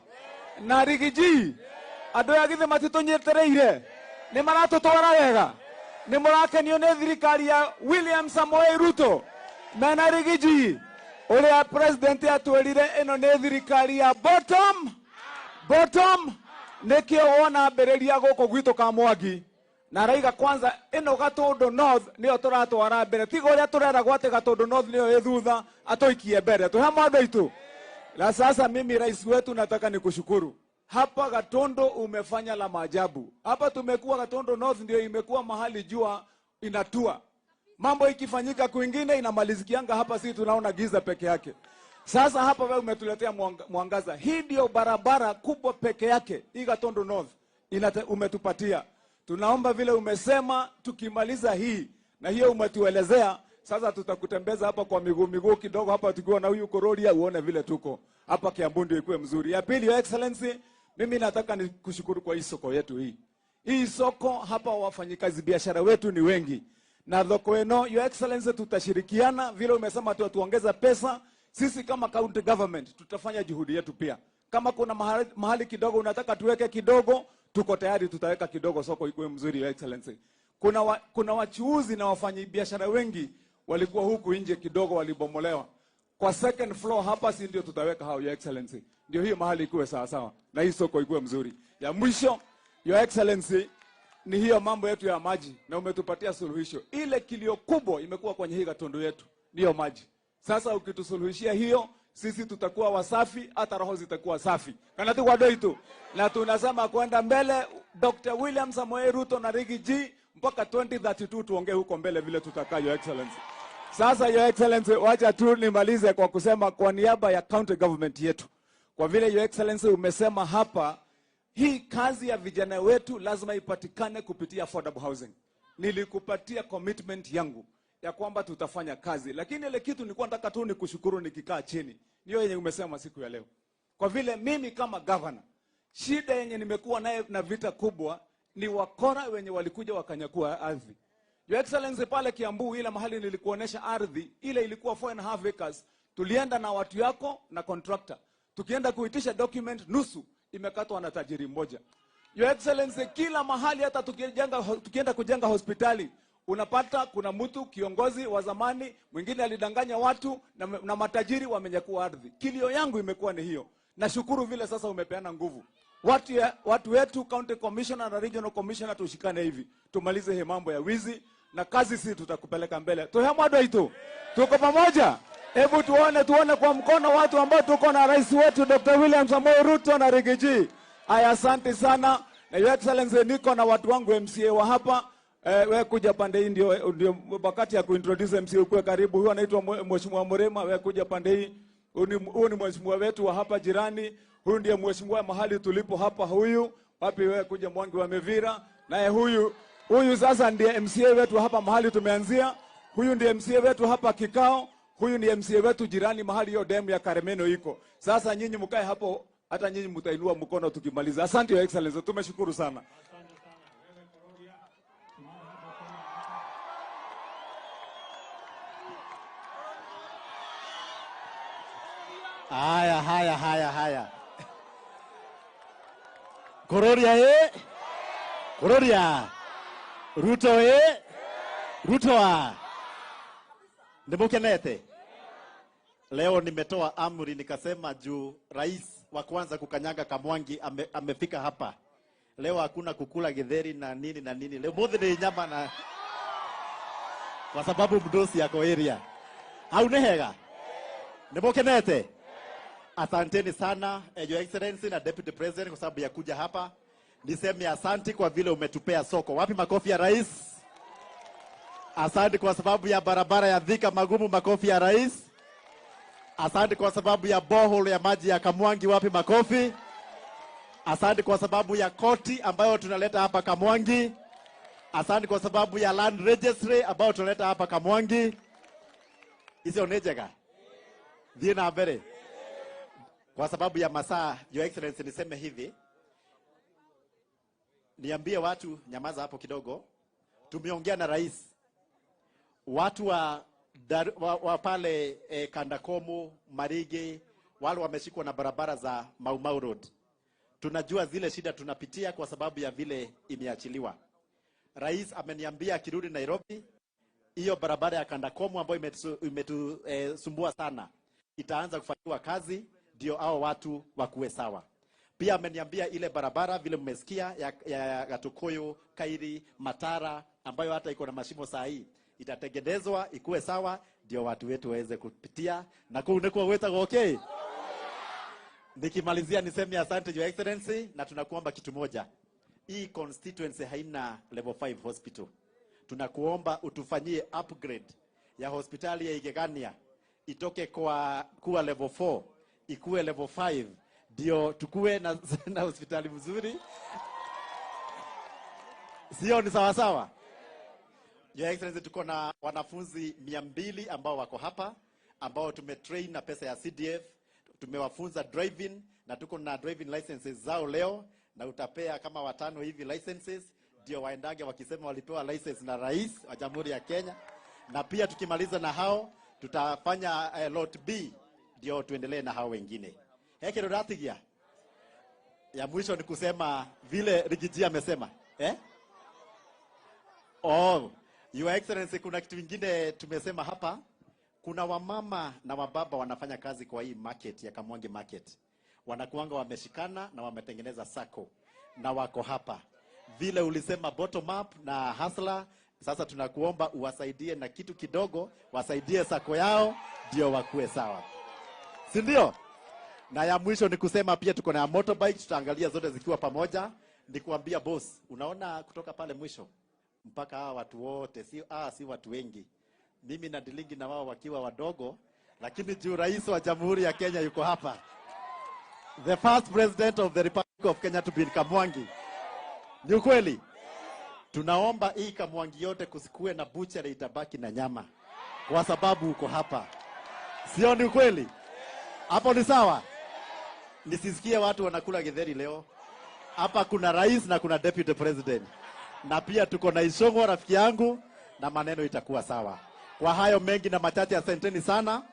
Na Rigiji Andu agithe matitunyetereire. Ni maratutwara wega. Ni murakenio ni thirikari ya William Samoei Ruto. Mena rigiji. Uria president atwirire ino ni thirikari ya bottom nikio wona mberiria guku gwitu Kamwangi. Na raiga kwanza ino Gatundu North niyo turatwara mbere. Tiga uria turera gwate Gatundu North niyo ithutha atoikie mbere. Tuhamo andu aitu. Na sasa mimi rais wetu nataka nikushukuru. Hapa Gatundu umefanya la maajabu. Hapa tumekuwa Gatundu North ndio imekuwa mahali jua inatua. Mambo ikifanyika kwingine inamalizikianga hapa, sisi tunaona giza peke yake. Sasa hapa wewe umetuletea mwangaza. Hii ndio barabara kubwa peke yake hii Gatundu North umetupatia. Tunaomba vile umesema tukimaliza hii na hiyo umetuelezea, sasa tutakutembeza hapa kwa miguu kidogo hapa tukiwa na huyu Kororia uone vile tuko. Hapa Kiambu ndio ikuwe mzuri. Ya pili, Your Excellency, mimi nataka nikushukuru kwa hii soko yetu hii. Hii soko hapa wafanyikazi biashara wetu ni wengi. Na thoko eno, Your Excellency, tutashirikiana vile umesema tuongeza pesa. Sisi kama county government tutafanya juhudi yetu pia. Kama kuna mahali kidogo unataka tuweke kidogo, tuko tayari tutaweka kidogo, soko ikuwe mzuri, Your Excellency. Kuna wachuuzi na wafanyabiashara wengi walikuwa huku nje kidogo walibomolewa. Kwa second floor hapa si ndio tutaweka hao, Your Excellency. Ndio hiyo mahali ikuwe sawa sawa na hii soko ikuwe mzuri. Ya mwisho, Your Excellency, ni hiyo mambo yetu ya maji na umetupatia suluhisho. Ile kilio kubwa imekuwa kwenye hii Gatundu yetu ndio maji. Sasa ukitusuluhishia hiyo, sisi tutakuwa wasafi, hata roho zitakuwa safi. Kana tu wadoi tu. Na tunasema kwenda mbele, Dr. William Samoei Ruto na Rigi G mpaka 2032 tuongee huko mbele vile tutakaa, Your Excellency. Sasa Your Excellency, wacha tu nimalize kwa kusema kwa niaba ya county government yetu. Kwa vile Your Excellency umesema hapa, hii kazi ya vijana wetu lazima ipatikane kupitia affordable housing. Nilikupatia commitment yangu ya kwamba tutafanya kazi. Lakini ile kitu nilikuwa nataka tu nikushukuru nikikaa chini. Niyo yenye umesema siku ya leo. Kwa vile mimi kama governor, shida yenye nimekuwa naye na vita kubwa ni wakora wenye walikuja wakanyakua ardhi. Your Excellency, pale Kiambu ile mahali nilikuonesha ardhi, ile ilikuwa 4.5 acres. Tulienda na watu yako na contractor. Tukienda kuitisha document, nusu imekatwa na tajiri mmoja. Your Excellency, kila mahali hata tukienda kujenga hospitali, unapata kuna mtu kiongozi wa zamani mwingine alidanganya watu na matajiri wamenyakua ardhi. Kilio yangu imekuwa ni hiyo. Nashukuru vile sasa umepeana nguvu. Watu wetu county commissioner na regional commissioner tushikane hivi. Tumalize hii mambo ya wizi na kazi sisi tutakupeleka mbele. Tuhemwado itu. Tuko pamoja. Hebu tuone kwa mkono watu ambao tuko na rais wetu Dr. William Samoei Ruto na Rigiji. Aya, asante sana. Na Your Excellency, niko na watu wangu MCA wa hapa. Wewe kuja pande hii ndio wakati ya kuintroduce MCA ukue karibu. Huyu anaitwa Mheshimiwa Murema, wewe kuja pande hii. Huyu ni mheshimiwa wetu wa hapa jirani. Huyu ndiye mheshimiwa mahali tulipo hapa huyu. Wapi wewe kuja Mwangi wa Mevira. Naye huyu sasa ndiye MCA wetu hapa mahali tumeanzia. Huyu ndiye MCA wetu hapa kikao. Huyu ni MCA wetu jirani mahali hiyo demu ya Karemeno iko. Sasa nyinyi mkae hapo, hata nyinyi mtainua mkono tukimaliza. Asante Your Excellency, tumeshukuru sana. Haya. Kororia Kororia. Ruto Ruto. Nimukenete. Leo nimetoa amri nikasema juu rais wa kwanza kukanyaga Kamwangi amefika hapa. Leo hakuna kukula githeri na nini. Leo mothe ni nyama na kwa sababu mdosi yako area. Haunehega. Nimukenete. Asanteni sana Your Excellency na Deputy President kwa sababu ya kuja hapa. Niseme asante kwa vile umetupea soko. Wapi makofi ya rais? Asante kwa sababu ya barabara ya Thika magumu, makofi ya rais. Asante kwa sababu ya borehole ya maji ya Kamwangi, wapi makofi? Asante kwa sababu ya koti ambayo tunaleta hapa Kamwangi. Asante kwa sababu ya land registry ambayo tunaleta hapa Kamwangi. Hizo nejega. Dina mbele. Kwa sababu ya masaa, Your Excellency, niseme hivi. Niambie watu nyamaza hapo kidogo. Tumeongea na rais. Watu wa pale Kandakomu, Marigi, wale wameshikwa na barabara za Mau Mau Road. tunajua zile shida tunapitia kwa sababu ya vile imeachiliwa. Rais ameniambia akirudi Nairobi, hiyo barabara ya Kandakomu ambayo imetusumbua sana itaanza kufanyiwa kazi ndio hao watu wakuwe sawa. Pia ameniambia ile barabara vile mmesikia ya Gatukoyo, Kairi, Matara ambayo hata iko na mashimo saa hii itatengenezwa ikuwe sawa ndio watu wetu waweze kupitia na kuunekwa weta okay. Nikimalizia niseme asante Your Excellency, na tunakuomba kitu moja. Hii constituency haina level 5 hospital. Tunakuomba utufanyie upgrade ya hospitali ya Igegania itoke kuwa level 4 ikuwe level 5 ndio tukue na hospitali mzuri. Sio ni sawa sawa? Your Excellency, tuko na wanafunzi 200 ambao wako hapa ambao tumetrain na pesa ya CDF. Tumewafunza driving na tuko na driving licenses zao leo, na utapea kama 5 hivi licenses ndio waendage wakisema walipewa license na rais wa Jamhuri ya Kenya. Na pia tukimaliza na hao tutafanya lot B ndio tuendelee na hao wengine. Heke rodatigia. Ya mwisho ni kusema vile Rigiji amesema. Your Excellency, kuna kitu kingine tumesema hapa. Kuna wamama na wababa wanafanya kazi kwa hii market ya Kamwangi market. Wanakuanga wameshikana na wametengeneza sako na wako hapa. Vile ulisema bottom up na hustler, sasa tunakuomba uwasaidie na kitu kidogo, wasaidie sako yao ndio wakuwe sawa. Si ndio? Na ya mwisho ni kusema pia tuko na motorbike, tutaangalia zote zikiwa pamoja. Nikuambia boss, unaona kutoka pale mwisho mpaka hawa watu wote si watu wengi. Mimi na dilingi na wao wakiwa wadogo, lakini juu rais wa Jamhuri ya Kenya yuko hapa. The first president of the Republic of Kenya to be in Kamwangi. Ni ukweli? Tunaomba hii Kamwangi yote kusikue na butchery itabaki na nyama. Kwa sababu uko hapa. Sio ni ukweli? Hapo ni sawa? Nisisikie watu wanakula githeri leo. Hapa kuna rais na kuna deputy president. Na pia tuko na Ishongo rafiki yangu na maneno itakuwa sawa. Kwa hayo mengi na machache, asanteni sana.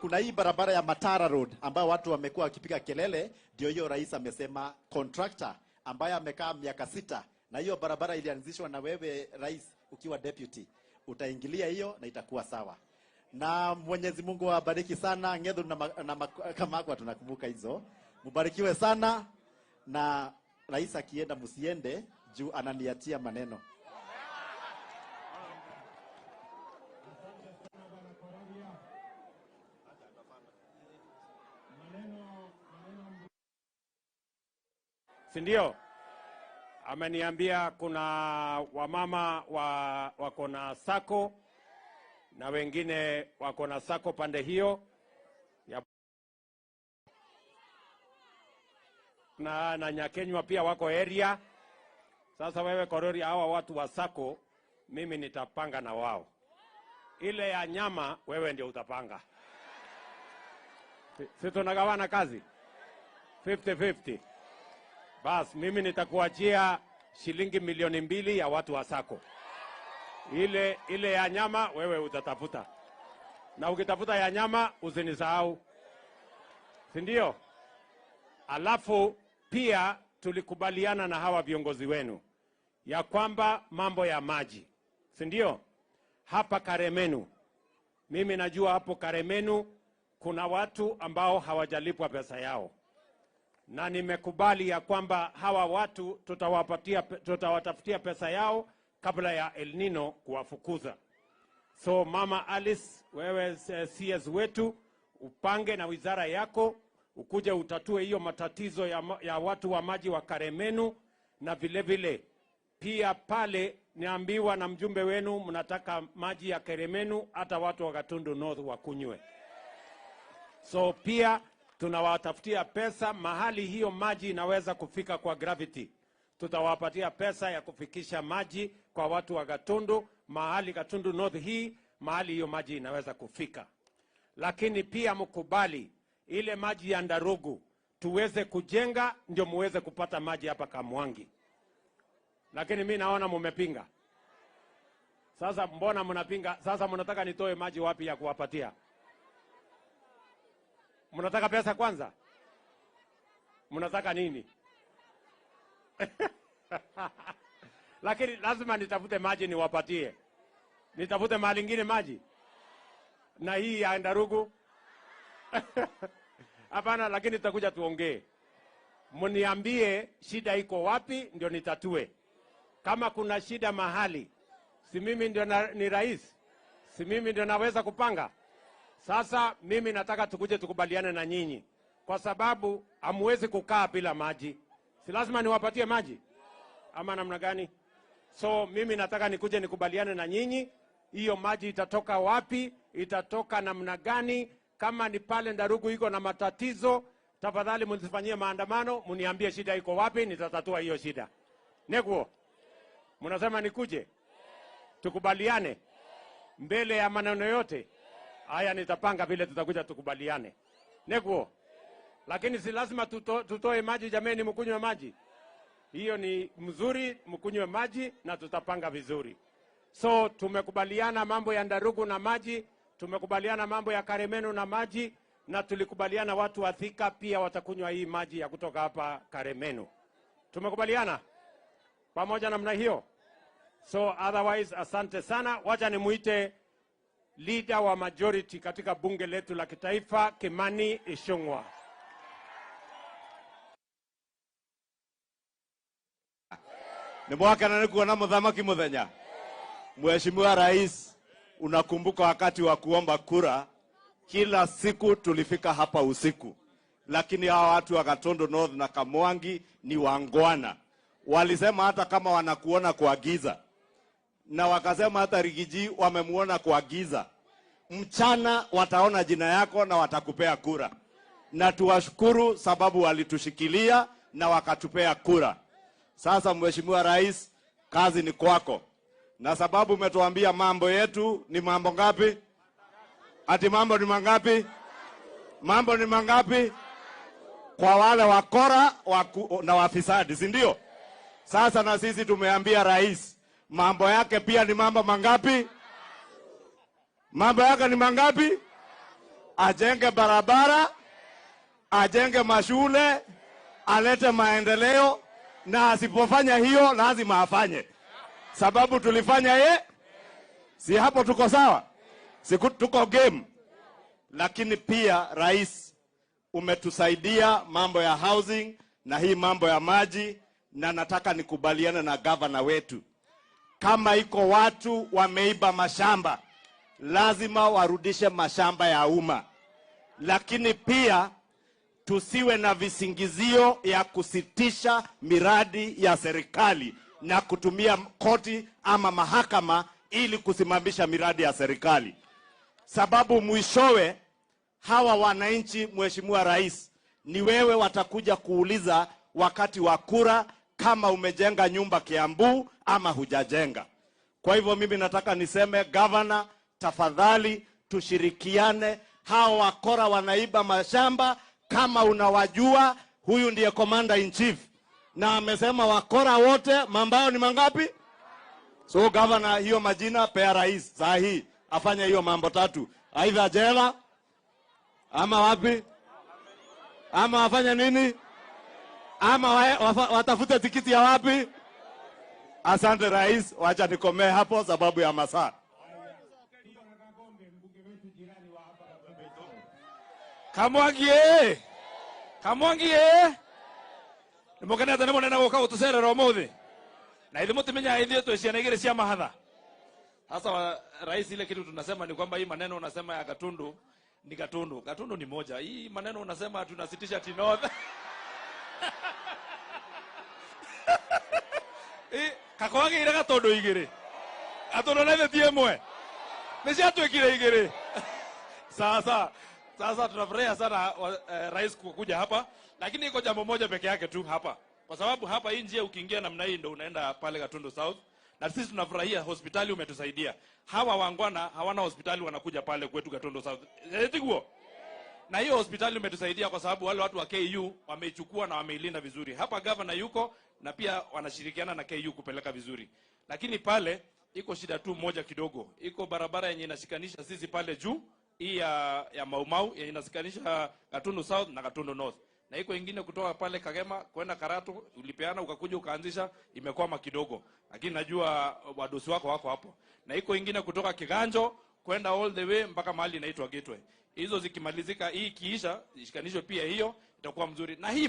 Kuna hii barabara ya Matara Road ambayo watu wamekuwa wakipiga kelele, ndio hiyo rais amesema contractor ambaye amekaa miaka 6 na hiyo barabara ilianzishwa na wewe rais ukiwa deputy. Utaingilia hiyo na itakuwa sawa. Na Mwenyezi Mungu awabariki sana. Ngedhu na Kamakwa tunakumbuka hizo. Mubarikiwe sana, na rais akienda msiende juu ananiatia maneno. Sindio? Ameniambia kuna wamama wako na sako na wengine wako na sako pande hiyo na Nyakenywa pia wako area. Sasa wewe Korori, hawa watu wa sako mimi nitapanga na wao. Ile ya nyama wewe ndio utapanga. Si tunagawana kazi 50-50. Bas, mimi nitakuachia shilingi 2,000,000 ya watu wa sako. Ile ya nyama wewe utatafuta. Na ukitafuta ya nyama usinisahau. Si ndio? Alafu pia tulikubaliana na hawa viongozi wenu ya kwamba mambo ya maji. Si ndio? Hapa Karemenu. Mimi najua hapo Karemenu kuna watu ambao hawajalipwa pesa yao. Na nimekubali ya kwamba hawa watu tutawatafutia pesa yao kabla ya El Nino kuwafukuza. So Mama Alice, wewe CS wetu, upange na wizara yako, ukuje utatue hiyo matatizo ya watu wa maji wa Karemenu. Na vile vile pia pale niambiwa na mjumbe wenu mnataka maji ya Karemenu hata watu wa Gatundu North wakunywe. So pia tunawatafutia pesa mahali hiyo maji inaweza kufika kwa gravity. Tutawapatia pesa ya kufikisha maji kwa watu wa Gatundu, mahali Gatundu North hii, mahali hiyo maji inaweza kufika. Lakini pia mkubali ile maji ya Ndarugu tuweze kujenga ndio muweze kupata maji hapa Kamwangi. Lakini mimi naona mumepinga. Sasa mbona mnapinga? Sasa mnataka nitoe maji wapi ya kuwapatia? Mnataka pesa kwanza? Mnataka nini? Lakini lazima nitafute maji niwapatie. Nitafute mahali ingine maji. Na hii ya Ndarugu. Hapana, lakini tutakuja tuongee. Mniambie shida iko wapi ndio nitatue. Kama kuna shida mahali, si mimi ndio ni rais? Si mimi ndio naweza kupanga? Sasa mimi nataka tukuje tukubaliane na nyinyi. Kwa sababu hamwezi kukaa bila maji. Si lazima niwapatie maji? Ama namna gani? So mimi nataka nikuje nikubaliane na nyinyi. Hiyo maji itatoka wapi? Itatoka namna gani? Kama ni pale Ndarugu iko na matatizo, tafadhali mnisifanyie maandamano, mniambie shida iko wapi, nitatatua hiyo shida. Neguo, mnasema nikuje? Tukubaliane? Mbele ya maneno yote? Haya, nitapanga vile tutakuja tukubaliane. Neguo, lakini si lazima tutoe maji jameni, mkunywe maji. Hiyo ni mzuri, mkunywe maji na tutapanga vizuri. So tumekubaliana mambo ya Ndarugu na maji, tumekubaliana mambo ya Karemenu na maji, na tulikubaliana watu wa Thika pia watakunywa hii maji ya kutoka hapa Karemenu. Tumekubaliana pamoja namna hiyo. So otherwise, asante sana. Wacha nimuite leader wa majority katika bunge letu la kitaifa, Kimani Ichung'wah. Ni mwaka na nikuona muthamaki muthenya. Mheshimiwa Rais, unakumbuka wakati wa kuomba kura, kila siku tulifika hapa usiku. Lakini hawa watu wa Gatundu North na Kamwangi ni wangwana. Walisema hata kama wanakuona kwa giza. Na wakasema hata Rigiji wamemuona kwa giza. Mchana wataona jina yako na watakupea kura. Na tuwashukuru sababu walitushikilia na wakatupea kura. Sasa Mheshimiwa Rais, kazi ni kwako. Na sababu umetuambia mambo yetu ni mambo ngapi? Ati mambo ni mangapi? Mambo ni mangapi? Kwa wale wakora na wafisadi, si ndio? Sasa na sisi tumeambia rais, mambo yake pia ni mambo mangapi? Mambo yake ni mangapi? Ajenge barabara, ajenge mashule, alete maendeleo, na asipofanya hiyo lazima afanye. Sababu tulifanya si hapo tuko sawa? Si tuko game. Lakini pia rais, umetusaidia mambo ya housing na hii mambo ya maji, na nataka nikubaliane na governor wetu. Kama iko watu wameiba mashamba, lazima warudishe mashamba ya umma. Lakini pia tusiwe na visingizio ya kusitisha miradi ya serikali na kutumia koti ama mahakama ili kusimamisha miradi ya serikali. Sababu mwishowe hawa wananchi, Mheshimiwa Rais, ni wewe watakuja kuuliza wakati wa kura kama umejenga nyumba Kiambu ama hujajenga. Kwa hivyo mimi nataka niseme, governor, tafadhali tushirikiane. Hawa wakora wanaiba mashamba, kama unawajua, huyu ndiye commander in chief. Na amesema wakora wote mambao ni mangapi? So governor, hiyo majina pea rais saa hii afanye hiyo mambo tatu. Aidha jela ama wapi? Ama wafanye nini? Ama watafute tikiti ya wapi? Asante rais, wacha nikomee hapo sababu ya masaa. Kamwangi Kamwangi nimukene tane monena goka gutucerera umuthi na ithu mutimenya ithu twiciana igiri cia mahatha. Sasa rais, ile kitu tunasema ni kwamba hii maneno unasema ya Gatundu ni Gatundu. Gatundu ni moja. Hii maneno unasema tunasitisha North. Kakwagi ira Gatundu igiri. Gatundu na ithu tiemwe. Nisha twikire igiri. Sasa tunafurahia sana rais kukuja hapa, lakini iko jambo moja peke yake tu hapa. Kwa sababu hapa hii njia ukiingia namna hii ndio unaenda pale Gatundu South. Na sisi tunafurahia hospitali umetusaidia. Hawa wangwana hawana hospitali, wanakuja pale kwetu Gatundu South. Etiguo. Na hiyo hospitali umetusaidia kwa sababu wale watu wa KU wameichukua na wameilinda vizuri. Hapa governor yuko na pia wanashirikiana na KU kupeleka vizuri. Lakini pale iko shida tu moja kidogo. Iko barabara yenye inashikanisha sisi pale juu, hii ya Maumau yenye inashikanisha Gatundu South na Gatundu North. na iko ingine kutoka pale Kagema kwenda Karatu, ulipeana ukakuja ukaanzisha, imekwama kidogo, lakini najua wadosi wako wako hapo. Na iko ingine kutoka Kiganjo kwenda all the way mpaka mahali inaitwa Gateway. Hizo zikimalizika, hii kiisha ishikanishwe pia, hiyo itakuwa mzuri. Na hii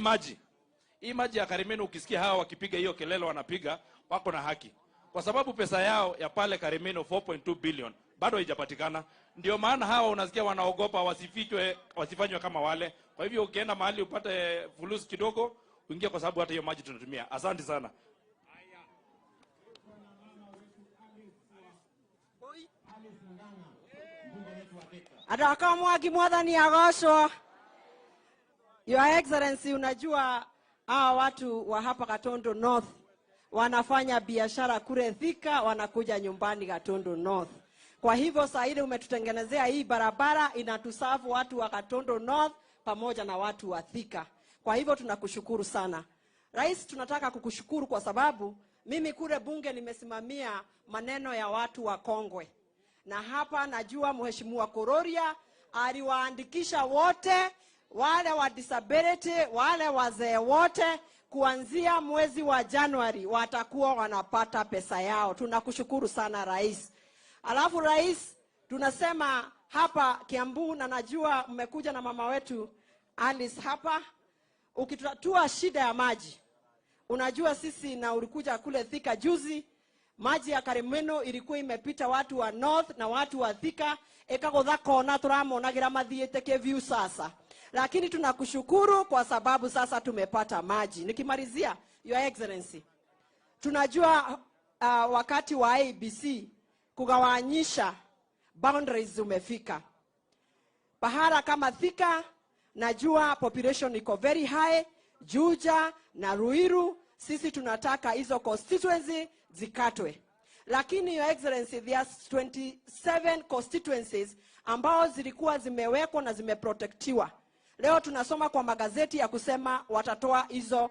maji ya Karimeno, ukisikia hawa wakipiga hiyo kelele wanapiga, wako na haki, kwa sababu pesa yao ya pale Karimeno 4.2 billion bado haijapatikana. Ndio maana hawa unasikia wanaogopa wasifanywe kama wale. Kwa hivyo ukienda mahali upate fulusi kidogo, uingie, kwa sababu hata hiyo maji tunatumia. Asante sana. Adaka Mwagi Mwathani agocwo. Your Excellency, unajua hawa watu wa hapa Gatundu North wanafanya biashara kule Thika, wanakuja nyumbani Gatundu North. Kwa hivyo saa ile umetutengenezea hii barabara, inatusafu watu wa Gatundu North pamoja na watu wa Thika. Kwa hivyo tunakushukuru sana. Rais, tunataka kukushukuru kwa sababu mimi kule bunge nimesimamia maneno ya watu wa Kongwe. Na hapa najua Mheshimiwa Kororia aliwaandikisha wote, wale wa disability, wale wazee wote, kuanzia mwezi wa Januari watakuwa wanapata pesa yao. Tunakushukuru sana Rais. Alafu Rais, tunasema hapa Kiambu, na najua mmekuja na mama wetu Alice hapa, ukitatua shida ya maji. Unajua sisi, na ulikuja kule Thika juzi, maji ya Karimeno ilikuwa imepita watu wa North na watu wa Thika, ekagotha kona turamonagira mathiete Keview sasa. Lakini tunakushukuru kwa sababu sasa tumepata maji. Nikimalizia, Your Excellency, tunajua wakati wa ABC kugawanyisha boundaries umefika. Bahara kama Thika, najua population iko very high, Juja na Ruiru, sisi tunataka hizo constituency zikatwe. Lakini Your Excellency, there are 27 constituencies ambao zilikuwa zimewekwa na zimeprotectiwa. Leo tunasoma kwa magazeti ya kusema watatoa hizo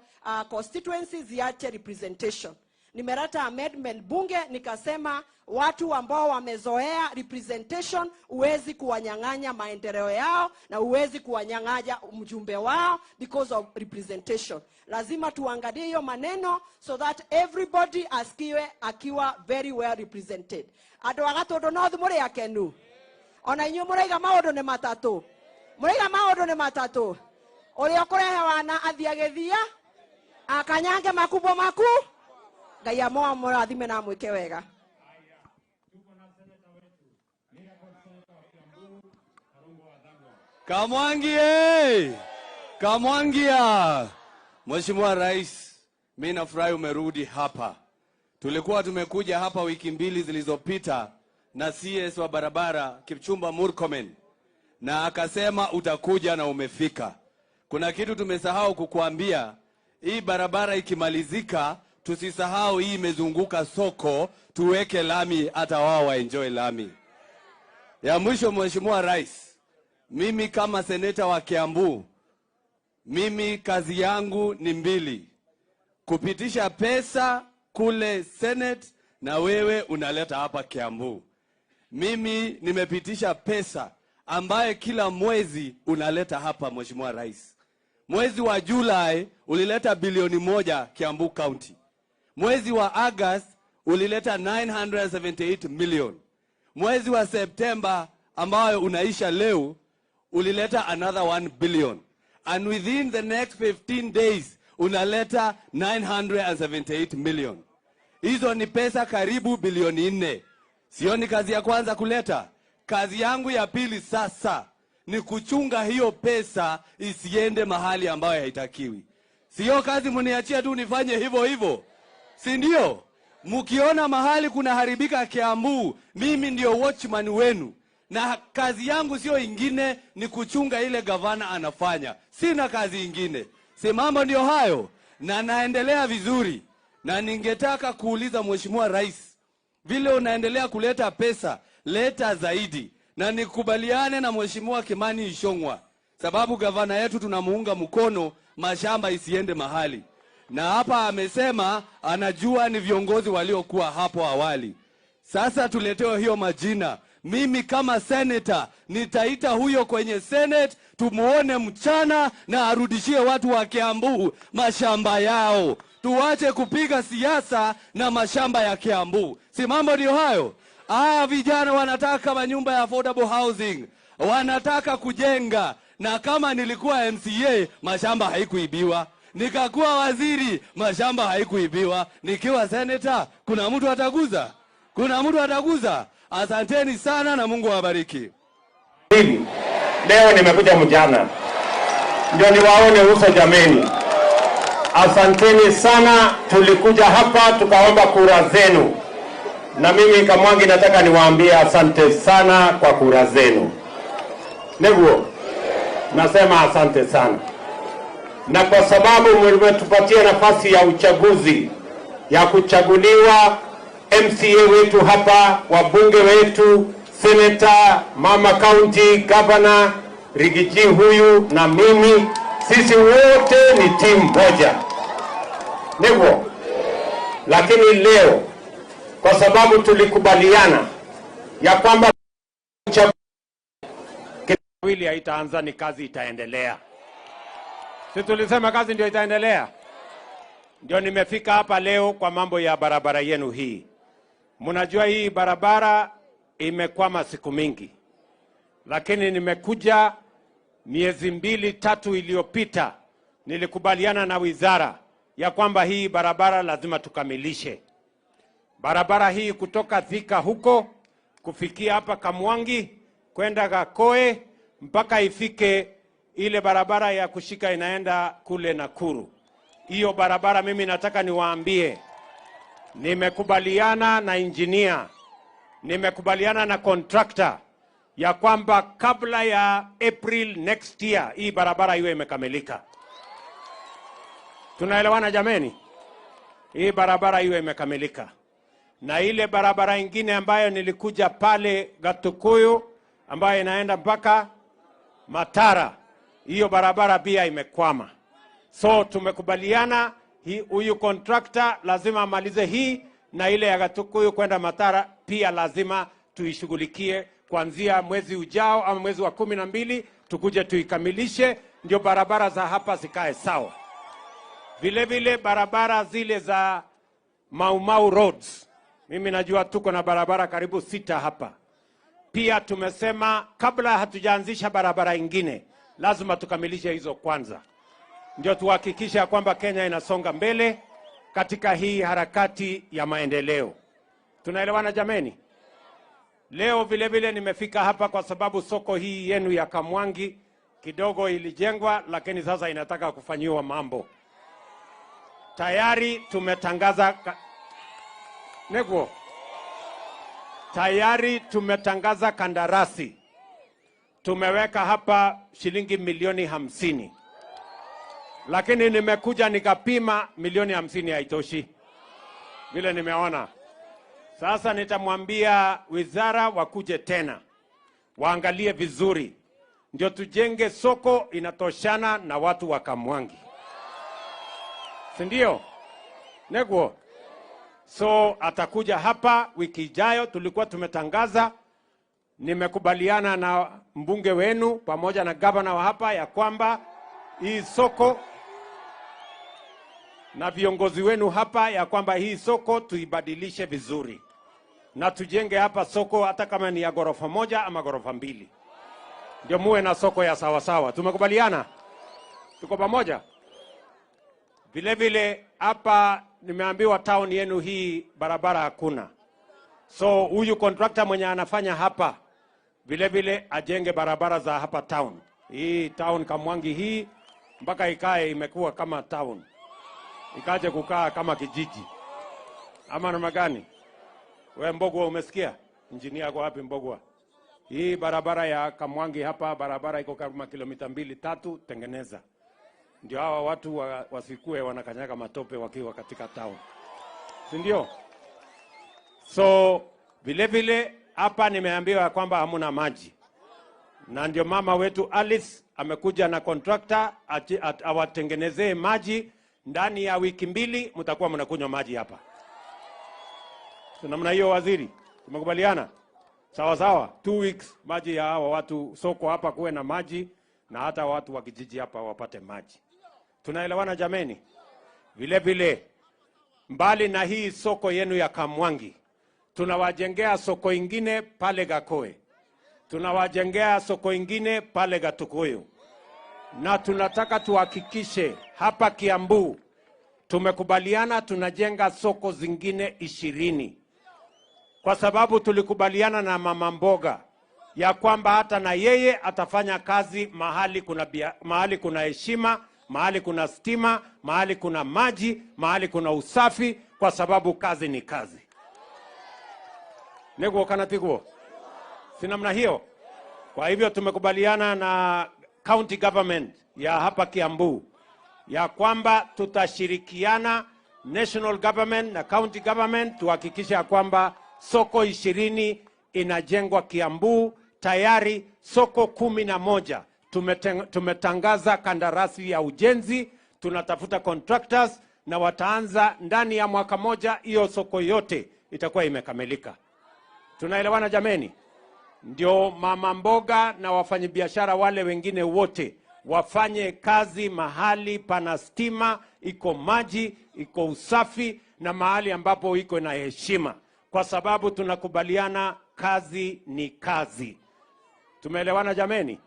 constituencies ziache representation. Nimeleta amendment bunge nikasema watu ambao wamezoea representation uwezi kuwanyang'anya maendeleo yao na uwezi kuwanyang'anya mjumbe wao because of representation. Lazima tuangalie hiyo maneno so that everybody asikiwe akiwa very well represented. Ado Gatundu North muri akenu. Ona inyu muraiga maundu ni matatu. Muraiga maundu ni matatu. Uri okurehe wana athiagethia akanyange makubwa maku. Ngai amoa murathime na mwike wega. Kamwangie! Kamwangia! Mheshimiwa Rais, mimi nafurahi umerudi hapa. Tulikuwa tumekuja hapa wiki mbili zilizopita na CS wa barabara Kipchumba Murkomen, na akasema utakuja na umefika. Kuna kitu tumesahau kukuambia, hii barabara ikimalizika tusisahau hii imezunguka soko, tuweke lami hata wao waenjoy lami. Ya mwisho Mheshimiwa Rais, mimi kama seneta wa Kiambu, mimi kazi yangu ni mbili. Kupitisha pesa kule Senate na wewe unaleta hapa Kiambu. Mimi nimepitisha pesa ambaye kila mwezi unaleta hapa Mheshimiwa Rais. Mwezi wa Julai ulileta bilioni 1 Kiambu County. Mwezi wa August ulileta 978 million. Mwezi wa September ambayo unaisha leo ulileta another 1 billion. And within the next 15 days unaleta 978 million. Hizo ni pesa karibu bilioni 4. Sio ni kazi ya kwanza kuleta. Kazi yangu ya pili sasa ni kuchunga hiyo pesa isiende mahali ambayo haitakiwi. Sio kazi mniachia tu nifanye hivyo hivyo. Si ndio? Mkiona mahali kuna haribika Kiambu, mimi ndio watchman wenu. Na kazi yangu sio ingine, ni kuchunga ile gavana anafanya. Sina kazi ingine. Si mambo ndio hayo, na naendelea vizuri. Na ningetaka kuuliza Mheshimiwa Rais, vile unaendelea kuleta pesa, leta zaidi. Na nikubaliane na Mheshimiwa Kimani Ichung'wah, sababu gavana yetu tunamuunga mkono, mashamba isiende mahali. Na hapa amesema anajua ni viongozi waliokuwa hapo awali. Sasa tuletewe hiyo majina. mimi kama senator nitaita huyo kwenye Senate, tumuone mchana na arudishie watu wa Kiambu mashamba yao. Tuache kupiga siasa na mashamba ya Kiambu. Si mambo ndio hayo? Vijana wanataka manyumba ya affordable housing, wanataka kujenga. Na kama nilikuwa MCA, mashamba haikuibiwa. Nikakuwa waziri, mashamba haikuibiwa. Nikiwa senator, kuna mtu ataguza? Kuna mtu ataguza? Asanteni sana na Mungu awabariki. Leo nimekuja mjana ndio niwaone uso jameni. Asanteni sana, tulikuja hapa tukaomba kura zenu, na mimi Kamwangi nataka niwaambie asante sana kwa kura zenu. Neguo, nasema asante sana, na kwa sababu mmetupatia nafasi ya uchaguzi ya kuchaguliwa MCA wetu hapa, wabunge wetu, senator, mama county, governor, Rigiji huyu na mimi, sisi wote ni timu moja. Neguo, lakini leo kwa sababu tulikubaliana ya kwamba wili haitaanza, ni kazi itaendelea. Si tulisema kazi ndio itaendelea? Ndio nimefika hapa leo kwa mambo ya barabara yenu hii. Mnajua hii barabara imekwama siku mingi, lakini nimekuja miezi 2-3 iliyopita, nilikubaliana na wizara ya kwamba hii barabara lazima tukamilishe. Barabara hii kutoka Thika huko kufikia hapa Kamwangi kwenda Gakoe mpaka ifike ile barabara ya kushika inaenda kule Nakuru. Hiyo barabara mimi nataka niwaambie, nimekubaliana na engineer, nimekubaliana na contractor ya kwamba kabla ya April next year hii barabara iwe imekamilika. Tunaelewana jameni? Hii barabara iwe imekamilika. Na ile barabara ingine ambayo nilikuja pale Gatukuyu ambayo inaenda mpaka Matara, hiyo barabara pia imekwama. So tumekubaliana huyu contractor lazima amalize hii, na ile ya Gatukuyu kwenda Matara pia lazima tuishughulikie kuanzia mwezi ujao ama mwezi wa 12 tukuje tuikamilishe, ndio barabara za hapa zikae sawa. Vile vile barabara zile za Mau roads, mimi najua tuko na barabara karibu 6 hapa. Pia tumesema kabla hatujaanzisha barabara ingine lazima tukamilishe hizo kwanza, ndio tuhakikisha kwamba Kenya inasonga mbele katika hii harakati ya maendeleo. Tunaelewana jameni? Leo vile vile nimefika hapa kwa sababu soko hii yenu ya Kamwangi kidogo ilijengwa, lakini sasa inataka kufanyiwa mambo. Tayari tumetangaza Neguo, tayari tumetangaza kandarasi. Tumeweka hapa shilingi milioni 50. Lakini nimekuja nikapima milioni 50 haitoshi. Vile nimeona. Sasa nitamwambia wizara wakuje tena, waangalie vizuri, ndio tujenge soko inatoshana na watu wa Kamwangi. Sindio? Neguo. So atakuja hapa wiki ijayo, tulikuwa tumetangaza. Nimekubaliana na mbunge wenu pamoja na gavana wa hapa ya kwamba hii soko, na viongozi wenu hapa ya kwamba hii soko tuibadilishe vizuri, na tujenge hapa soko hata kama ni ya ghorofa 1 ama ghorofa 2, ndio muwe na soko ya sawasawa. Tumekubaliana? Tuko pamoja? Vile vile hapa nimeambiwa town yenu hii barabara hakuna. So huyu contractor mwenye anafanya hapa vile vile ajenge barabara za hapa town. Hii town Kamwangi hii mpaka ikae imekuwa kama town, ikaje kukaa kama kijiji. Ama namna gani? Wewe Mbogwa umesikia? Engineer kwa wapi Mbogwa? Hii barabara ya Kamwangi hapa, barabara iko kama kilomita 2-3 tengeneza. Ndio hawa watu wasikue wanakanyaga matope wakiwa katika town. Si ndio? So vile vile hapa nimeambiwa kwamba hamuna maji. Na ndio mama wetu Alice amekuja na contractor awatengenezee maji. Ndani ya wiki 2 mtakuwa mnakunywa maji hapa. Tunamna hiyo waziri. Tumekubaliana? Sawa sawa, 2 weeks maji ya hawa watu soko hapa kuwe na maji na hata watu wa kijiji hapa wapate maji. Tunaelewana jameni? Vile vile mbali na hii soko yenu ya Kamwangi, tunawajengea soko ingine pale Gakoe. Tunawajengea soko ingine pale Gatukuyu. Na tunataka tuhakikishe hapa Kiambu tumekubaliana tunajenga soko zingine 20. Kwa sababu tulikubaliana na mama mboga ya kwamba hata na yeye atafanya kazi mahali kuna heshima, mahali kuna stima, mahali kuna maji, mahali kuna usafi, kwa sababu kazi ni kazi. Nego kana tiguo. Si namna hiyo. Kwa hivyo tumekubaliana na county government ya hapa Kiambu ya kwamba tutashirikiana national government na county government tuhakikisha kwamba soko 20 inajengwa Kiambu. Tayari soko 11 tumetangaza kandarasi ya ujenzi, tunatafuta contractors na wataanza ndani ya mwaka moja, hiyo soko yote itakuwa imekamilika. Tunaelewana jameni? Ndio mama mboga na wafanyabiashara wale wengine wote wafanye kazi mahali pana stima, iko maji, iko usafi na mahali ambapo iko na heshima, kwa sababu tunakubaliana kazi ni kazi. Tumeelewana jameni?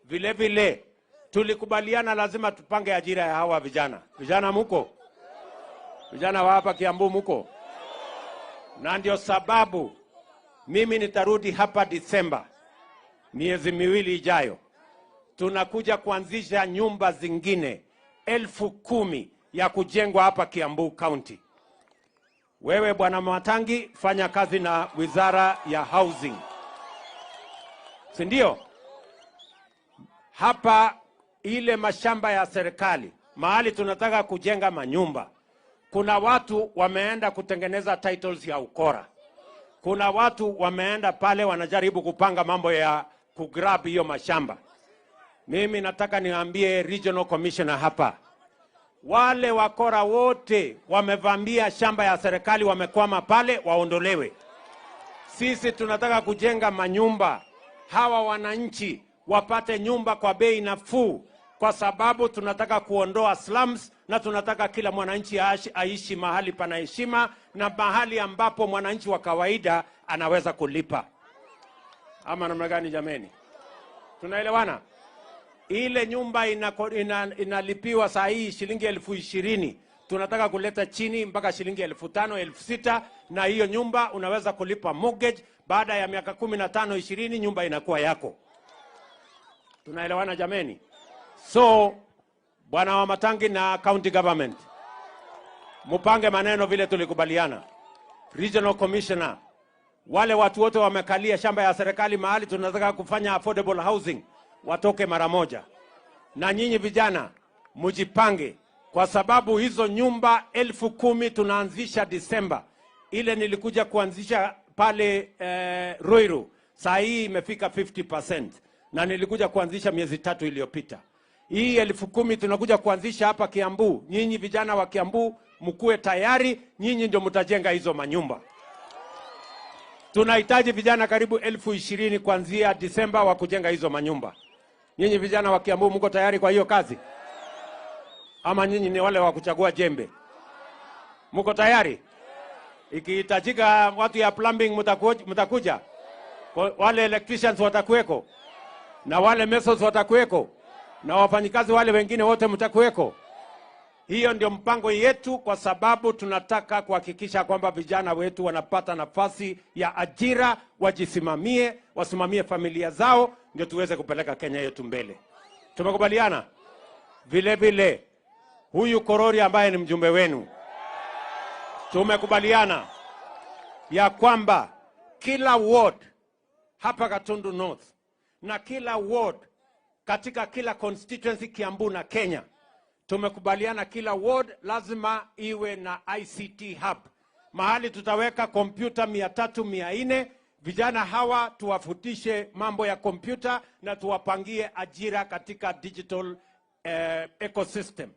Vile vile tulikubaliana lazima tupange ajira ya hawa vijana. Vijana muko? Vijana wa hapa Kiambu muko? Na ndio sababu mimi nitarudi hapa Disemba, miezi miwili ijayo. Tunakuja kuanzisha nyumba zingine 10,000 ya kujengwa hapa Kiambu County. Wewe bwana Matangi, fanya kazi na wizara ya housing. Si ndio? Hapa ile mashamba ya serikali, mahali tunataka kujenga manyumba, kuna watu wameenda kutengeneza titles ya ukora. Kuna watu wameenda pale wanajaribu kupanga mambo ya kugrab hiyo mashamba. Mimi nataka niambie regional commissioner hapa, wale wakora wote wamevamia shamba ya serikali wamekwama pale, waondolewe. Sisi tunataka kujenga manyumba, hawa wananchi wapate nyumba kwa bei nafuu, kwa sababu tunataka kuondoa slums na tunataka kila mwananchi aishi mahali pana heshima na mahali ambapo mwananchi wa kawaida anaweza kulipa. Ama namna gani jameni? Tunaelewana? Ile nyumba inalipiwa saa hii shilingi 20,000, tunataka kuleta chini mpaka shilingi 5,000, 6,000, na hiyo nyumba unaweza kulipa mortgage. Baada ya miaka 15, 20 nyumba inakuwa yako. Tunaelewana jameni? So bwana wa Matangi na county government, mupange maneno vile tulikubaliana. Regional commissioner, wale watu wote wamekalia shamba ya serikali mahali tunataka kufanya affordable housing, watoke mara moja. Na nyinyi vijana mujipange, kwa sababu hizo nyumba 10,000 tunaanzisha Disemba. Ile nilikuja kuanzisha pale Ruiru, saa hii imefika 50%, na nilikuja kuanzisha miezi 3 iliyopita. Hii 10,000 tunakuja kuanzisha hapa Kiambu. Nyinyi vijana wa Kiambu mkue tayari, nyinyi ndio mtajenga hizo manyumba. Tunahitaji vijana karibu 20,000 kuanzia Disemba wa kujenga hizo manyumba. Nyinyi vijana wa Kiambu mko tayari kwa hiyo kazi? Ama nyinyi ni wale wa kuchagua jembe? Mko tayari? Ikihitajika watu ya plumbing mtakuja? Wale electricians watakuweko? Na wale masons watakuweko? Na wafanyikazi wale wengine wote mtakuweko? Hiyo ndio mpango yetu, kwa sababu tunataka kuhakikisha kwamba vijana wetu wanapata nafasi ya ajira, wajisimamie, wasimamie familia zao, ndio tuweze kupeleka Kenya yetu mbele. Tumekubaliana? Vile vile huyu Korori ambaye ni mjumbe wenu, tumekubaliana ya kwamba kila ward hapa Gatundu North na kila ward katika kila constituency Kiambu na Kenya, tumekubaliana kila ward lazima iwe na ICT hub. Mahali tutaweka kompyuta 300, 400. Vijana hawa tuwafutishe mambo ya kompyuta na tuwapangie ajira katika digital ecosystem.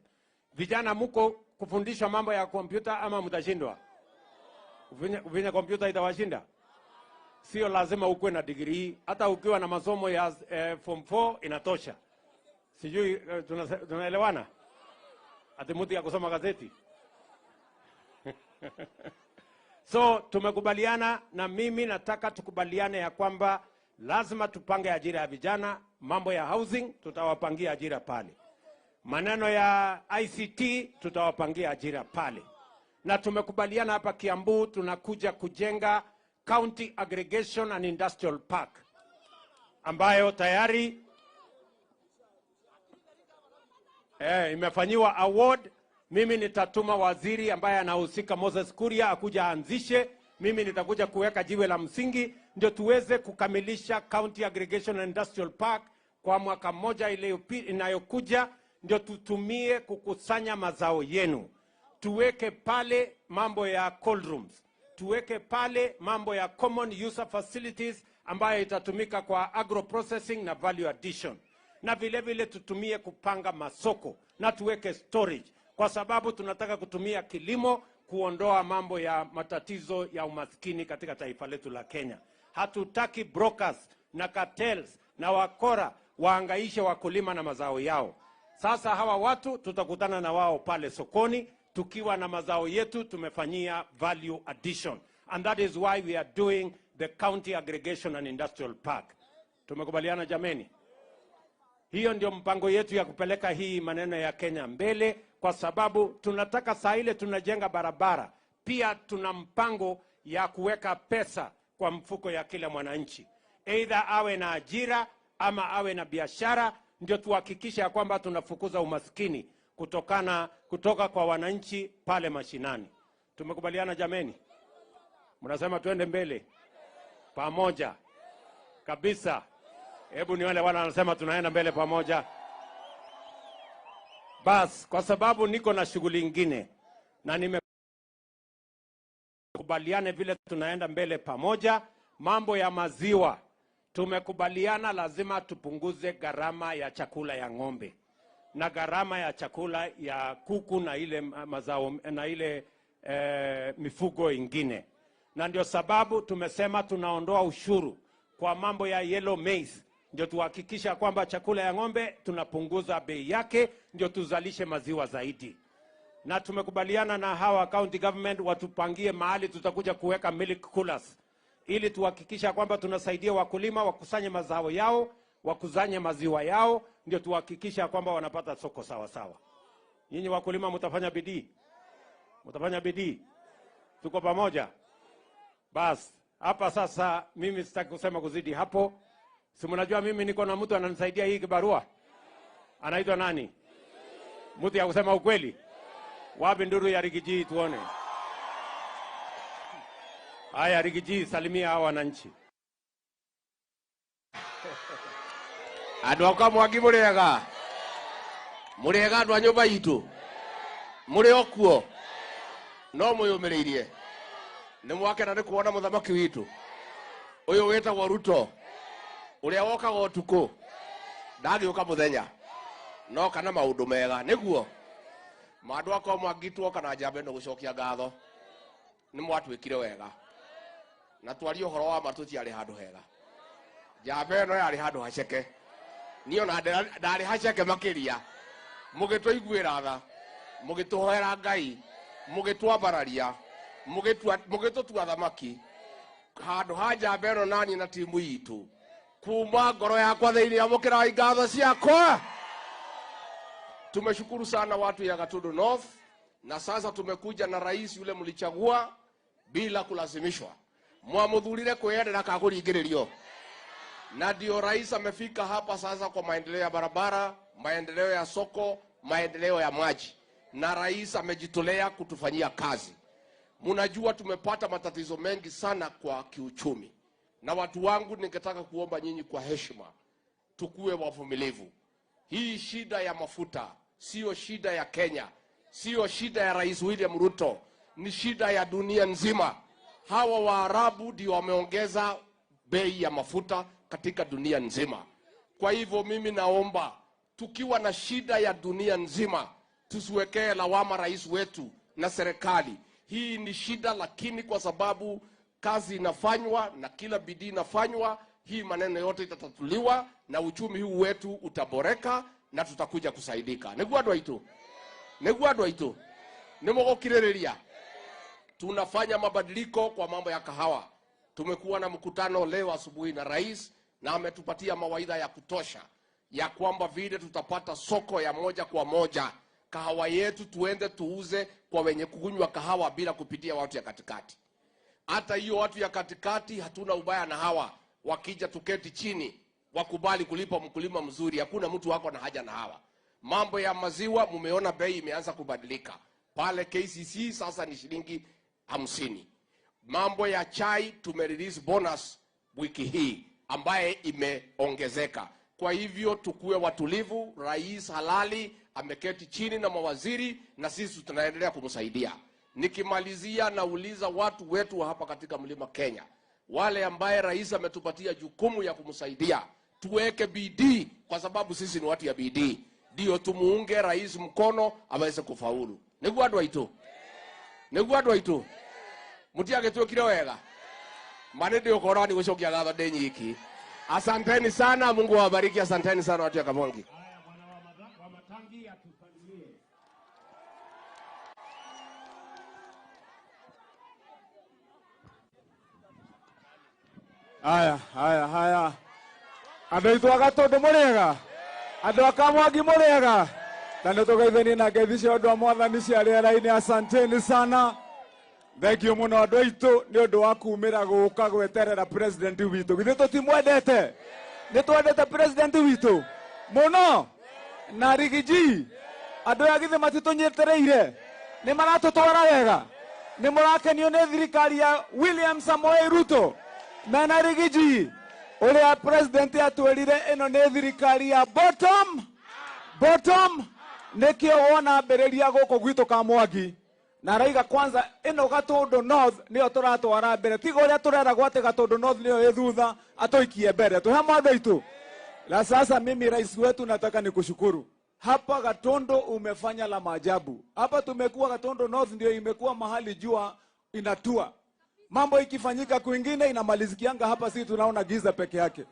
Vijana muko kufundishwa mambo ya kompyuta ama mtashindwa? Kufanya kompyuta itawashinda? sio lazima ukuwe na degree, hata ukiwa na masomo ya form 4 inatosha. Sijui tunaelewana? Ati mtu ya kusoma gazeti. So tumekubaliana, na mimi nataka tukubaliane ya kwamba lazima tupange ajira ya vijana. Mambo ya housing tutawapangia ajira pale, maneno ya ICT tutawapangia ajira pale, na tumekubaliana hapa Kiambu tunakuja kujenga County Aggregation and Industrial Park ambayo tayari imefanyiwa award. Mimi nitatuma waziri ambaye anahusika Moses Kuria akuja anzishe. Mimi nitakuja kuweka jiwe la msingi ndio tuweze kukamilisha County Aggregation and Industrial Park kwa mwaka mmoja inayokuja, ndio tutumie kukusanya mazao yenu. Tuweke pale mambo ya cold rooms, tuweke pale mambo ya common user facilities ambayo itatumika kwa agro processing na value addition, na vile vile tutumie kupanga masoko na tuweke storage, kwa sababu tunataka kutumia kilimo kuondoa mambo ya matatizo ya umaskini katika taifa letu la Kenya. Hatutaki brokers na cartels na wakora waangaishe wakulima na mazao yao. Sasa hawa watu tutakutana na wao pale sokoni tukiwa na mazao yetu tumefanyia value addition, and that is why we are doing the County Aggregation and Industrial Park. Tumekubaliana jameni? Hiyo ndio mpango yetu ya kupeleka hii maneno ya Kenya mbele, kwa sababu tunataka saa ile tunajenga barabara, pia tuna mpango ya kuweka pesa kwa mfuko ya kila mwananchi, either awe na ajira ama awe na biashara, ndio tuhakikisha kwamba tunafukuza umaskini kutoka kwa wananchi pale mashinani. Tumekubaliana jameni? Mnasema tuende mbele pamoja kabisa. Hebu ni wale wanasema tunaenda mbele pamoja. Bas, kwa sababu niko na shughuli nyingine na nimekubaliane vile tunaenda mbele pamoja. Mambo ya maziwa tumekubaliana lazima tupunguze gharama ya chakula ya ng'ombe na gharama ya chakula ya kuku na ile mazao na ile mifugo ingine, na ndio sababu tumesema tunaondoa ushuru kwa mambo ya yellow maize, ndio tuhakikisha kwamba chakula ya ng'ombe tunapunguza bei yake, ndio tuzalishe maziwa zaidi. Na tumekubaliana na hawa county government watupangie mahali tutakuja kuweka milk coolers, ili tuhakikisha kwamba tunasaidia wakulima wakusanye mazao yao, wakusanye maziwa yao, ndio tuhakikisha kwamba wanapata soko sawa sawa. Nyinyi wakulima mtafanya bidii? Mtafanya bidii? Tuko pamoja? Bas, hapa sasa mimi sitaki kusema kuzidi hapo. Si mnajua mimi niko na mtu ananisaidia hii kibarua? Anaitwa nani? Mtu ya kusema ukweli? Wapi nduru ya Rigiji tuone? Haya Rigiji, salimia hawa wananchi. Andũ akwa Mwangi mũrĩega? Mũrĩega andũ a nyũmba itũ? Mũrĩ o kuo? No mwĩyũmĩrĩirie? Nĩ mwakena nĩ kuona mũthamaki witũ ũyũ wĩtagwo Ruto, ũrĩa wokaga ũtukũ ndagĩũka mũthenya, no kana maũndũ mega nĩguo. Andũ akwa Mwangi tuoka na njamba ĩno gũcokia ngatho, nĩ mwatwĩkire wega na twaria ũhoro wa ma tũtiarĩ handũ hega. Njamba ĩno yarĩ handũ haceke, niĩ ona ndarĩ haceke makĩria. Mũgĩtũiguĩra tha, mũgĩtũhoera Ngai, mũgĩtwambararia, mũgĩtũtua thamaki. Handũ ha njamba ĩno nani na timu itũ, kuma ngoro yakwa thĩinĩ amũkĩrai ngatho ciakwa. Tumeshukuru sana watu ya Gatundu North, na sasa tumekuja na rais yule mlichagua bila kulazimishwa. Mwamudhurire kwendera kagũringĩrĩrio. Na ndio rais amefika hapa sasa kwa maendeleo ya barabara, maendeleo ya soko, maendeleo ya maji. Na rais amejitolea kutufanyia kazi. Mnajua tumepata matatizo mengi sana kwa kiuchumi. Na watu wangu ningetaka kuomba nyinyi kwa heshima, tukue wavumilivu. Hii shida ya mafuta sio shida ya Kenya, sio shida ya Rais William Ruto, ni shida ya dunia nzima. Hawa Waarabu ndio wameongeza bei ya mafuta katika dunia nzima. Kwa hivyo mimi naomba, tukiwa na shida ya dunia nzima, tusiwekee lawama rais wetu na serikali. Hii ni shida, lakini kwa sababu kazi inafanywa na kila bidii inafanywa, hii maneno yote itatatuliwa na uchumi huu wetu utaboreka na tutakuja kusaidika. Niguadwa itu nimugokirereria. Tunafanya mabadiliko kwa mambo ya kahawa. Tumekuwa na mkutano leo asubuhi na rais, na ametupatia mawaidha ya kutosha ya kwamba vile tutapata soko ya moja kwa moja kahawa yetu, tuende tuuze kwa wenye kunywa kahawa bila kupitia watu ya katikati. Hata hiyo watu ya katikati hatuna ubaya na hawa, wakija tuketi chini wakubali kulipa mkulima mzuri, hakuna mtu wako na haja na hawa. Mambo ya maziwa mumeona bei imeanza kubadilika. Pale KCC sasa ni shilingi 50. Mambo ya chai tumerelease bonus wiki hii ambaye imeongezeka. Kwa hivyo tukue watulivu, rais halali ameketi chini na mawaziri na sisi tunaendelea kumsaidia. Nikimalizia nauliza watu wetu hapa katika Mlima Kenya, wale ambaye rais ametupatia jukumu ya kumsaidia, tuweke bidii kwa sababu sisi ni watu ya bidii. Ndio tumuunge rais mkono aweze kufaulu. Niguadwa itu. Mutiage tu kile wega. Manende ukorani gushokia gatho denyiki. Asanteni sana, Mungu awabariki. Asanteni sana watu ya Kamongi. Haya. Andũ aitũ a Gatundu mũrĩega, andũ a Kamwangi mũrĩega, na nĩ tũgeithanie na ngeithi cia ũndũ wa Mwathani cia rĩera-inĩ. Asanteni sana, thengio mũno andũ aitũ nĩ ũndũ wa kumĩra gũka gweterera president witũ. Githĩ tũtimwendete? Nĩ twendete president witũ mũno na rigiji. Andũ aya githĩ matitũnyetereire? Nĩ maratũtwara wega? Nĩ mũrakenio nĩ thirikari ya William Samoei Ruto mena rigiji? Uria president atwirire ino ni thirikari ya bottom nikio wona mbiriria guku gwitu Kamwangi na raiga kwanza ino Gatundu North nio turatwara mbere, tiga uria turera gwate Gatundu North nio ithutha atoikie mbere. Tuhe mambo itu. Na sasa mimi rais wetu nataka nikushukuru. Hapa Gatundu umefanya la maajabu. Hapa tumekuwa Gatundu North ndio imekuwa mahali jua inatua. Mambo ikifanyika kwingine inamalizikianga, hapa sisi tunaona giza peke yake.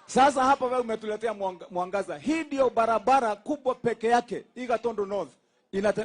Sasa hapa wewe umetuletea mwangaza. Hii ndio barabara kubwa peke yake hii Gatundu North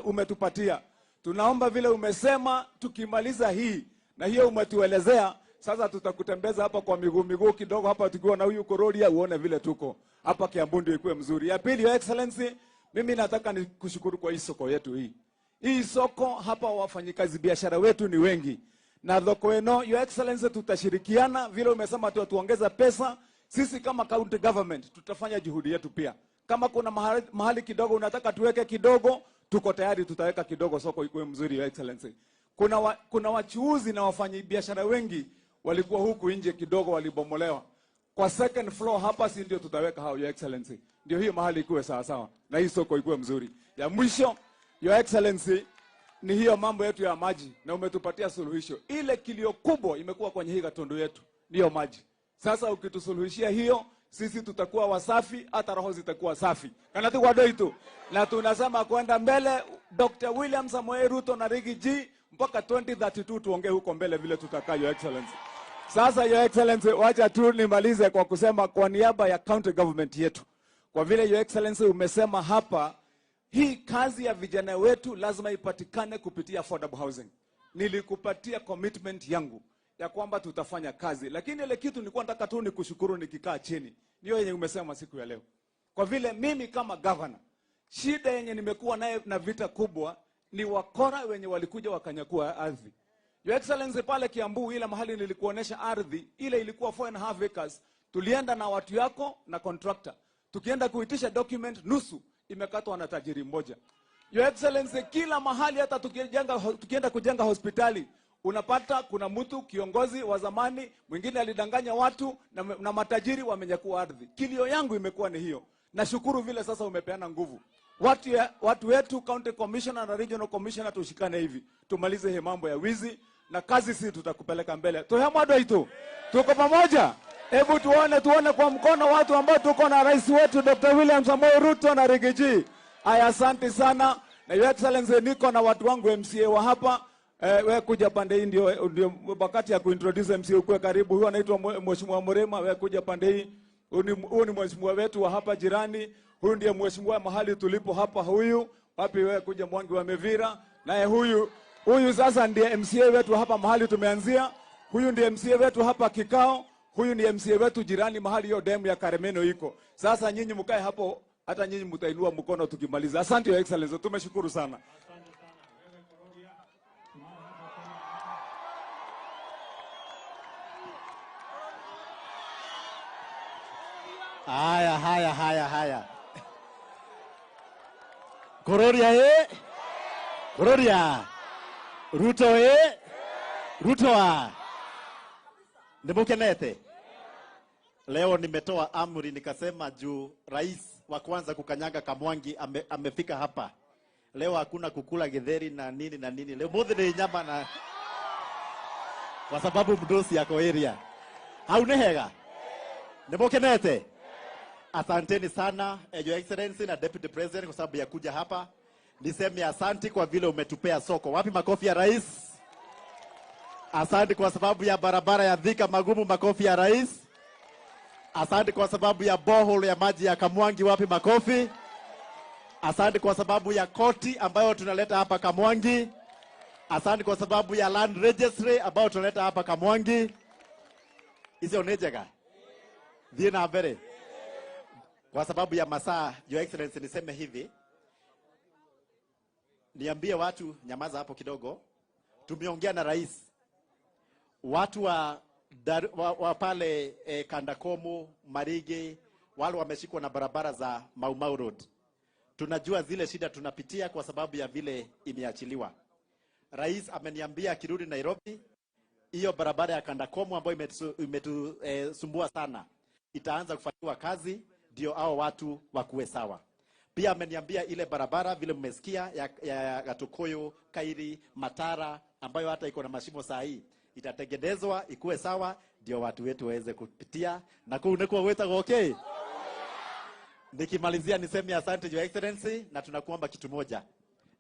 umetupatia. Tunaomba vile umesema tukimaliza hii na hiyo umetuelezea, sasa tutakutembeza hapa kwa miguu kidogo hapa tukiwa na huyu Kororia, uone vile tuko hapa Kiambu ndio ikuwe mzuri. Ya pili, Your Excellency, mimi nataka nikushukuru kwa hii soko yetu hii. Hii soko hapa wafanyikazi biashara wetu ni wengi. Na thoko eno, Your Excellency, tutashirikiana vile umesema tuongeza pesa. Sisi kama county government tutafanya juhudi yetu pia. Kama kuna mahali kidogo unataka tuweke kidogo, tuko tayari tutaweka kidogo, soko ikuwe mzuri, Your Excellency. Kuna wachuuzi na wafanyi biashara wengi walikuwa huku nje kidogo walibomolewa. Kwa second floor hapa si ndio tutaweka hao, Your Excellency. Ndio hiyo mahali ikuwe sawa sawa na hii soko ikuwe mzuri. Ya mwisho, Your Excellency, ni hiyo mambo yetu ya maji na umetupatia suluhisho. Ile kilio kubwa imekuwa kwenye hii Gatundu yetu ndio maji. Sasa ukitusuluhishia hiyo, sisi tutakuwa wasafi, hata roho zitakuwa safi. Kana tu kwa doito. Na tunasema kwenda mbele, Dr. William Samoei Ruto na Rigi G mpaka 2032 tuongee huko mbele vile tutakaa, Your Excellency. Sasa Your Excellency, wacha tu nimalize kwa kusema kwa niaba ya county government yetu. Kwa vile Your Excellency umesema hapa, hii kazi ya vijana wetu lazima ipatikane kupitia affordable housing. Nilikupatia commitment yangu ya kwamba tutafanya kazi. Lakini ile kitu nilikuwa nataka tu nikushukuru nikikaa chini. Ndio yenye umesema siku ya leo. Kwa vile mimi kama governor, shida yenye nimekuwa naye na vita kubwa ni wakora wenye walikuja wakanyakua ardhi. Your Excellency, pale Kiambu ile mahali nilikuonesha ardhi, ile ilikuwa 4.5 acres. Tulienda na watu yako na contractor. Tukienda kuitisha document, nusu imekatwa na tajiri mmoja. Your Excellency, kila mahali hata tukienda kujenga hospitali, unapata kuna mtu kiongozi wa zamani mwingine alidanganya watu na matajiri wamenyakua ardhi. Kilio yangu imekuwa ni hiyo. Nashukuru vile sasa umepeana nguvu. Watu wetu county commissioner na regional commissioner tushikane hivi. Tumalize hii mambo ya wizi na kazi sisi tutakupeleka mbele. Tohamado itu. Tuko pamoja. Hebu tuone kwa mkono watu ambao tuko na rais wetu Dr. William Samoei Ruto na Rigi G. Aya, asante sana. Na Your Excellency, niko na watu wangu MCA wa hapa. we kuja pande hii, ndio wakati ya kuintroduce MCA ukue karibu. Huyu anaitwa Mheshimiwa Murema, we kuja pande hii. Huyu ni mheshimiwa wetu wa hapa jirani. Huyu ndiye mheshimiwa mahali tulipo hapa. Huyu wapi, we kuja Mwangi wa Mevira. Naye huyu sasa ndiye MCA wetu hapa mahali tumeanzia. Huyu ndiye MCA wetu hapa kikao. Huyu ni MCA wetu jirani mahali hiyo demu ya Karemeno iko. Sasa nyinyi mkae hapo, hata nyinyi mtainua mkono tukimaliza. Asante your excellency, tumeshukuru sana. Haya. Kororia Kororia. Ruto Ruto Nimukenete. Leo nimetoa amri nikasema juu rais wa kwanza kukanyaga Kamwangi amefika hapa. Leo hakuna kukula githeri na nini. Leo mudhi ni nyama na kwa sababu mdosi yako area. Haunehega. Nimukenete. Asanteni sana Your Excellency na Deputy President kwa sababu ya kuja hapa. Niseme asanti kwa vile umetupea soko. Wapi makofi ya rais? Asante kwa sababu ya barabara ya Thika magumu, makofi ya rais. Asante kwa sababu ya borehole ya maji ya Kamwangi, wapi makofi? Asante kwa sababu ya koti ambayo tunaleta hapa Kamwangi. Asante kwa sababu ya land registry ambayo tunaleta hapa Kamwangi. Hizo nejega. Dhina mbele. Kwa sababu ya masaa, Your Excellency, niseme hivi. Niambie watu nyamaza hapo kidogo. Tumeongea na rais. Watu wa pale Kandakomu, Marige, wale wameshikwa na barabara za Mau Mau Road. Tunajua zile shida tunapitia kwa sababu ya vile imeachiliwa. Rais ameniambia akirudi Nairobi, hiyo barabara ya Kandakomu ambayo imetusumbua sana, itaanza kufanyiwa kazi ndio hao watu wakuwe sawa. Pia ameniambia ile barabara vile mmesikia ya Gatukoyo, Kairi, Matara ambayo hata iko na mashimo saa hii itatengenezwa ikuwe sawa ndio watu wetu waweze kupitia na kuwa weta okay. Nikimalizia niseme asante Your Excellency na tunakuomba kitu moja.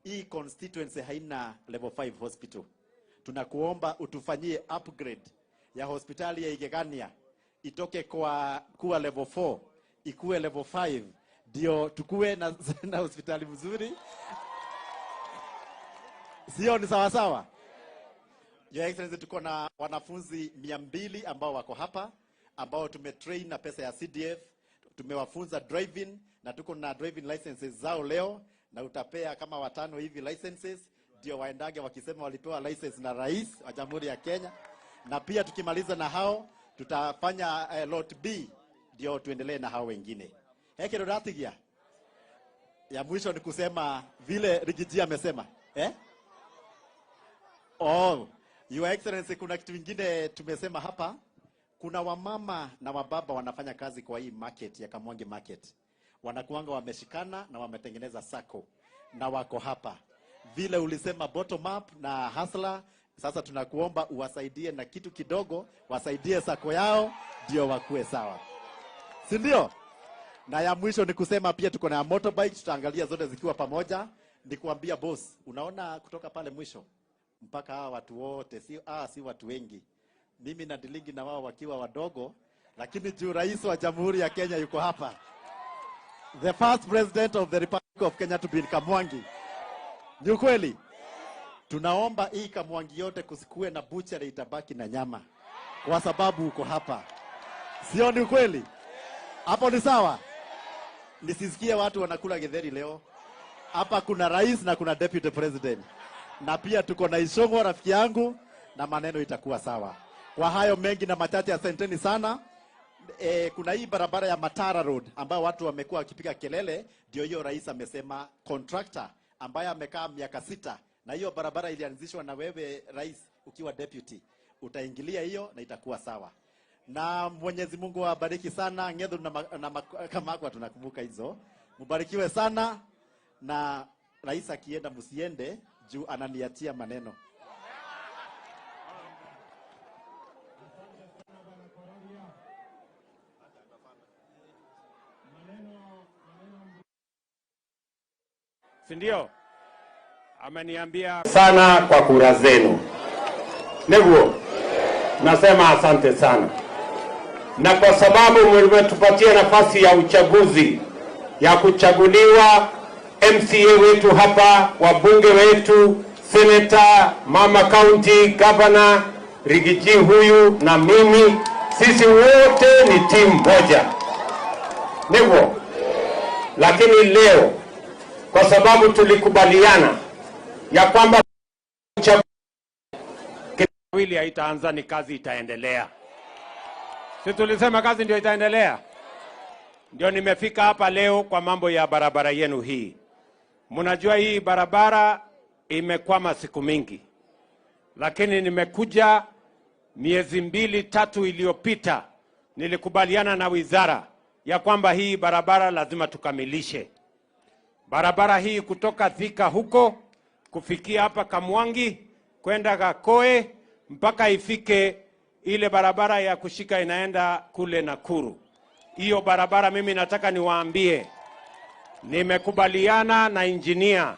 Hii constituency haina level 5 hospital. Tunakuomba utufanyie upgrade ya hospitali ya Igegania itoke kuwa level 4 ikuwe level 5 ndio tukue na hospitali mzuri. Sio ni sawa sawa? Your Excellency, tuko na wanafunzi 200 ambao wako hapa ambao tumetrain na pesa ya CDF. Tumewafunza driving na tuko na driving licenses zao leo na utapea kama 5 hivi licenses ndio waendage wakisema walipewa license na rais wa Jamhuri ya Kenya. Na pia tukimaliza na hao tutafanya lot B ndio tuendelee na hao wengine. Hekero ratigia. Ya mwisho ni kusema vile Rigiji amesema. Your Excellency, kuna kitu kingine tumesema hapa. Kuna wamama na wababa wanafanya kazi kwa hii market ya Kamwangi market. Wanakuanga wameshikana na wametengeneza sako na wako hapa. Vile ulisema bottom up na hustler, sasa tunakuomba uwasaidie na kitu kidogo, wasaidie sako yao ndio wakuwe sawa. Si ndio? Na ya mwisho ni kusema pia tuko na motorbike, tutaangalia zote zikiwa pamoja. Nikuambia boss, unaona kutoka pale mwisho mpaka hawa watu wote si watu wengi. Mimi na dilingi na wao wakiwa wadogo, lakini juu rais wa Jamhuri ya Kenya yuko hapa. The first president of the Republic of Kenya to be in Kamwangi. Ni kweli? Tunaomba hii Kamwangi yote kusikue na butchery, itabaki na nyama. Kwa sababu uko hapa. Sio ni kweli? Hapo ni sawa? Nisisikie watu wanakula githeri leo. Hapa kuna rais na kuna deputy president. Na pia tuko na Ishongo rafiki yangu na maneno itakuwa sawa. Kwa hayo mengi na machache, asanteni sana. Kuna hii barabara ya Matara Road ambayo watu wamekuwa wakipiga kelele, ndio hiyo rais amesema contractor ambaye amekaa miaka 6 na hiyo barabara ilianzishwa na wewe rais ukiwa deputy. Utaingilia hiyo na itakuwa sawa. Na Mwenyezi Mungu awabariki sana. Ngedhu na Kamakwa tunakumbuka hizo. Mbarikiwe sana na rais akienda msiende juu ananiatia maneno. Sindio? ameniambia sana kwa kura zenu. Neguo, nasema asante sana, na kwa sababu mmetupatia nafasi ya uchaguzi ya kuchaguliwa MCA wetu hapa, wabunge wetu, senator, mama county, governor, Rigiji huyu na mimi, sisi wote ni timu moja. Neguo, lakini leo kwa sababu tulikubaliana ya kwamba wili haitaanza, ni kazi itaendelea. Si tulisema kazi ndio itaendelea? Ndio nimefika hapa leo kwa mambo ya barabara yenu hii. Mnajua hii barabara imekwama siku mingi, lakini nimekuja miezi 2-3 iliyopita, nilikubaliana na wizara ya kwamba hii barabara lazima tukamilishe. Barabara hii kutoka Thika huko kufikia hapa Kamwangi kwenda Gakoe mpaka ifike ile barabara ya kushika inaenda kule Nakuru. Hiyo barabara mimi nataka niwaambie, nimekubaliana na engineer,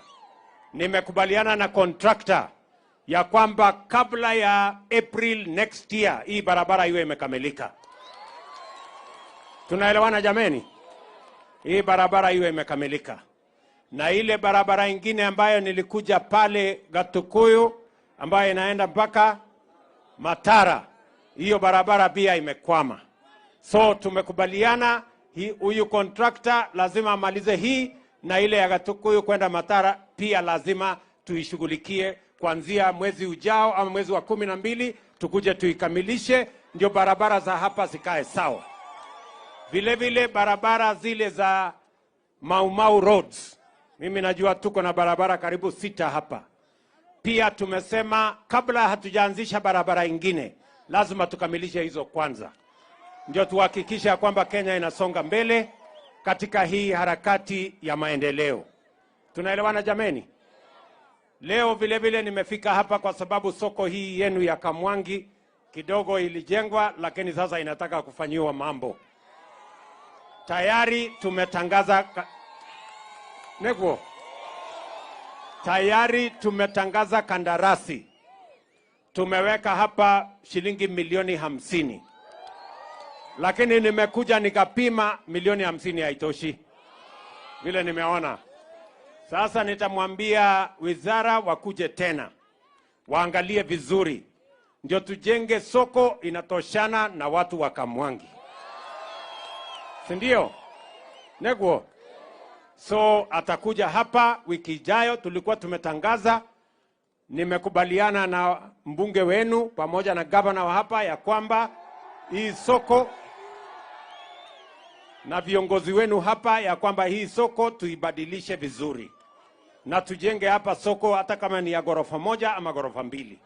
nimekubaliana na contractor ya kwamba kabla ya April next year hii barabara iwe imekamilika. Tunaelewana jameni? Hii barabara iwe imekamilika. Na ile barabara ingine ambayo nilikuja pale Gatukuyu ambayo inaenda mpaka Matara, hiyo barabara pia imekwama. So tumekubaliana huyu contractor lazima amalize hii, na ile ya Gatukuyu kwenda Matara pia lazima tuishughulikie kuanzia mwezi ujao ama mwezi wa 12 tukuje tuikamilishe, ndio barabara za hapa zikae sawa. Vile vile barabara zile za Mau roads, mimi najua tuko na barabara karibu 6 hapa. Pia tumesema kabla hatujaanzisha barabara ingine, lazima tukamilishe hizo kwanza. Ndio tuhakikisha kwamba Kenya inasonga mbele katika hii harakati ya maendeleo. Tunaelewana jameni? Leo vile vile nimefika hapa kwa sababu soko hii yenu ya Kamwangi kidogo ilijengwa, lakini sasa inataka kufanyiwa mambo. Tayari tumetangaza Neguo. Tayari tumetangaza kandarasi. Tumeweka hapa shilingi milioni 50. Lakini nimekuja nikapima milioni 50 haitoshi. Vile nimeona. Sasa nitamwambia wizara wakuje tena. Waangalie vizuri. Ndio tujenge soko inatoshana na watu wa Kamwangi. Sindio? Neguo. So atakuja hapa wiki ijayo, tulikuwa tumetangaza. Nimekubaliana na mbunge wenu pamoja na gavana wa hapa ya kwamba hii soko na viongozi wenu hapa ya kwamba hii soko tuibadilishe vizuri. Na tujenge hapa soko hata kama ni ya ghorofa 1 ama ghorofa 2.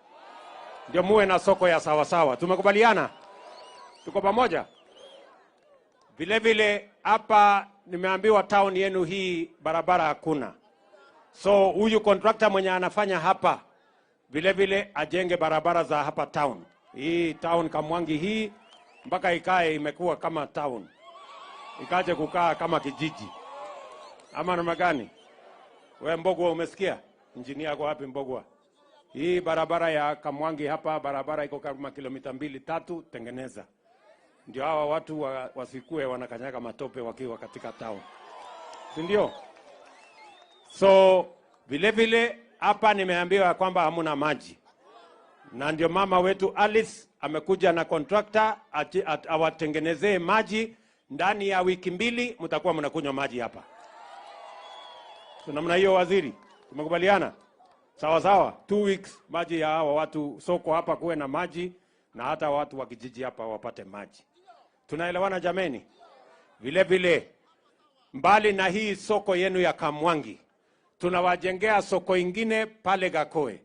Ndio muwe na soko ya sawa sawa. Tumekubaliana? Tuko pamoja? Vile vile hapa nimeambiwa town yenu hii barabara hakuna. So huyu contractor mwenye anafanya hapa vile vile ajenge barabara za hapa town. Hii town Kamwangi hii mpaka ikae imekuwa kama town. Ikaje kukaa kama kijiji. Ama namna gani? Wewe Mbogwa umesikia? Engineer yako wapi Mbogwa? Hii barabara ya Kamwangi hapa barabara iko kama kilomita 2-3 tengeneza. Ndio hawa watu wasikue wanakanyaga matope wakiwa katika town. Si ndio? So vile vile hapa nimeambiwa kwamba hamuna maji. Na ndio mama wetu Alice amekuja na contractor awatengenezee maji. Ndani ya wiki 2 mtakuwa mnakunywa maji hapa. Tunamna hiyo waziri. Tumekubaliana? Sawa sawa. 2 weeks maji ya hawa watu soko hapa kuwe na maji na hata watu wa kijiji hapa wapate maji. Tunaelewana jameni? Vile vile mbali na hii soko yenu ya Kamwangi, tunawajengea soko ingine pale Gakoe.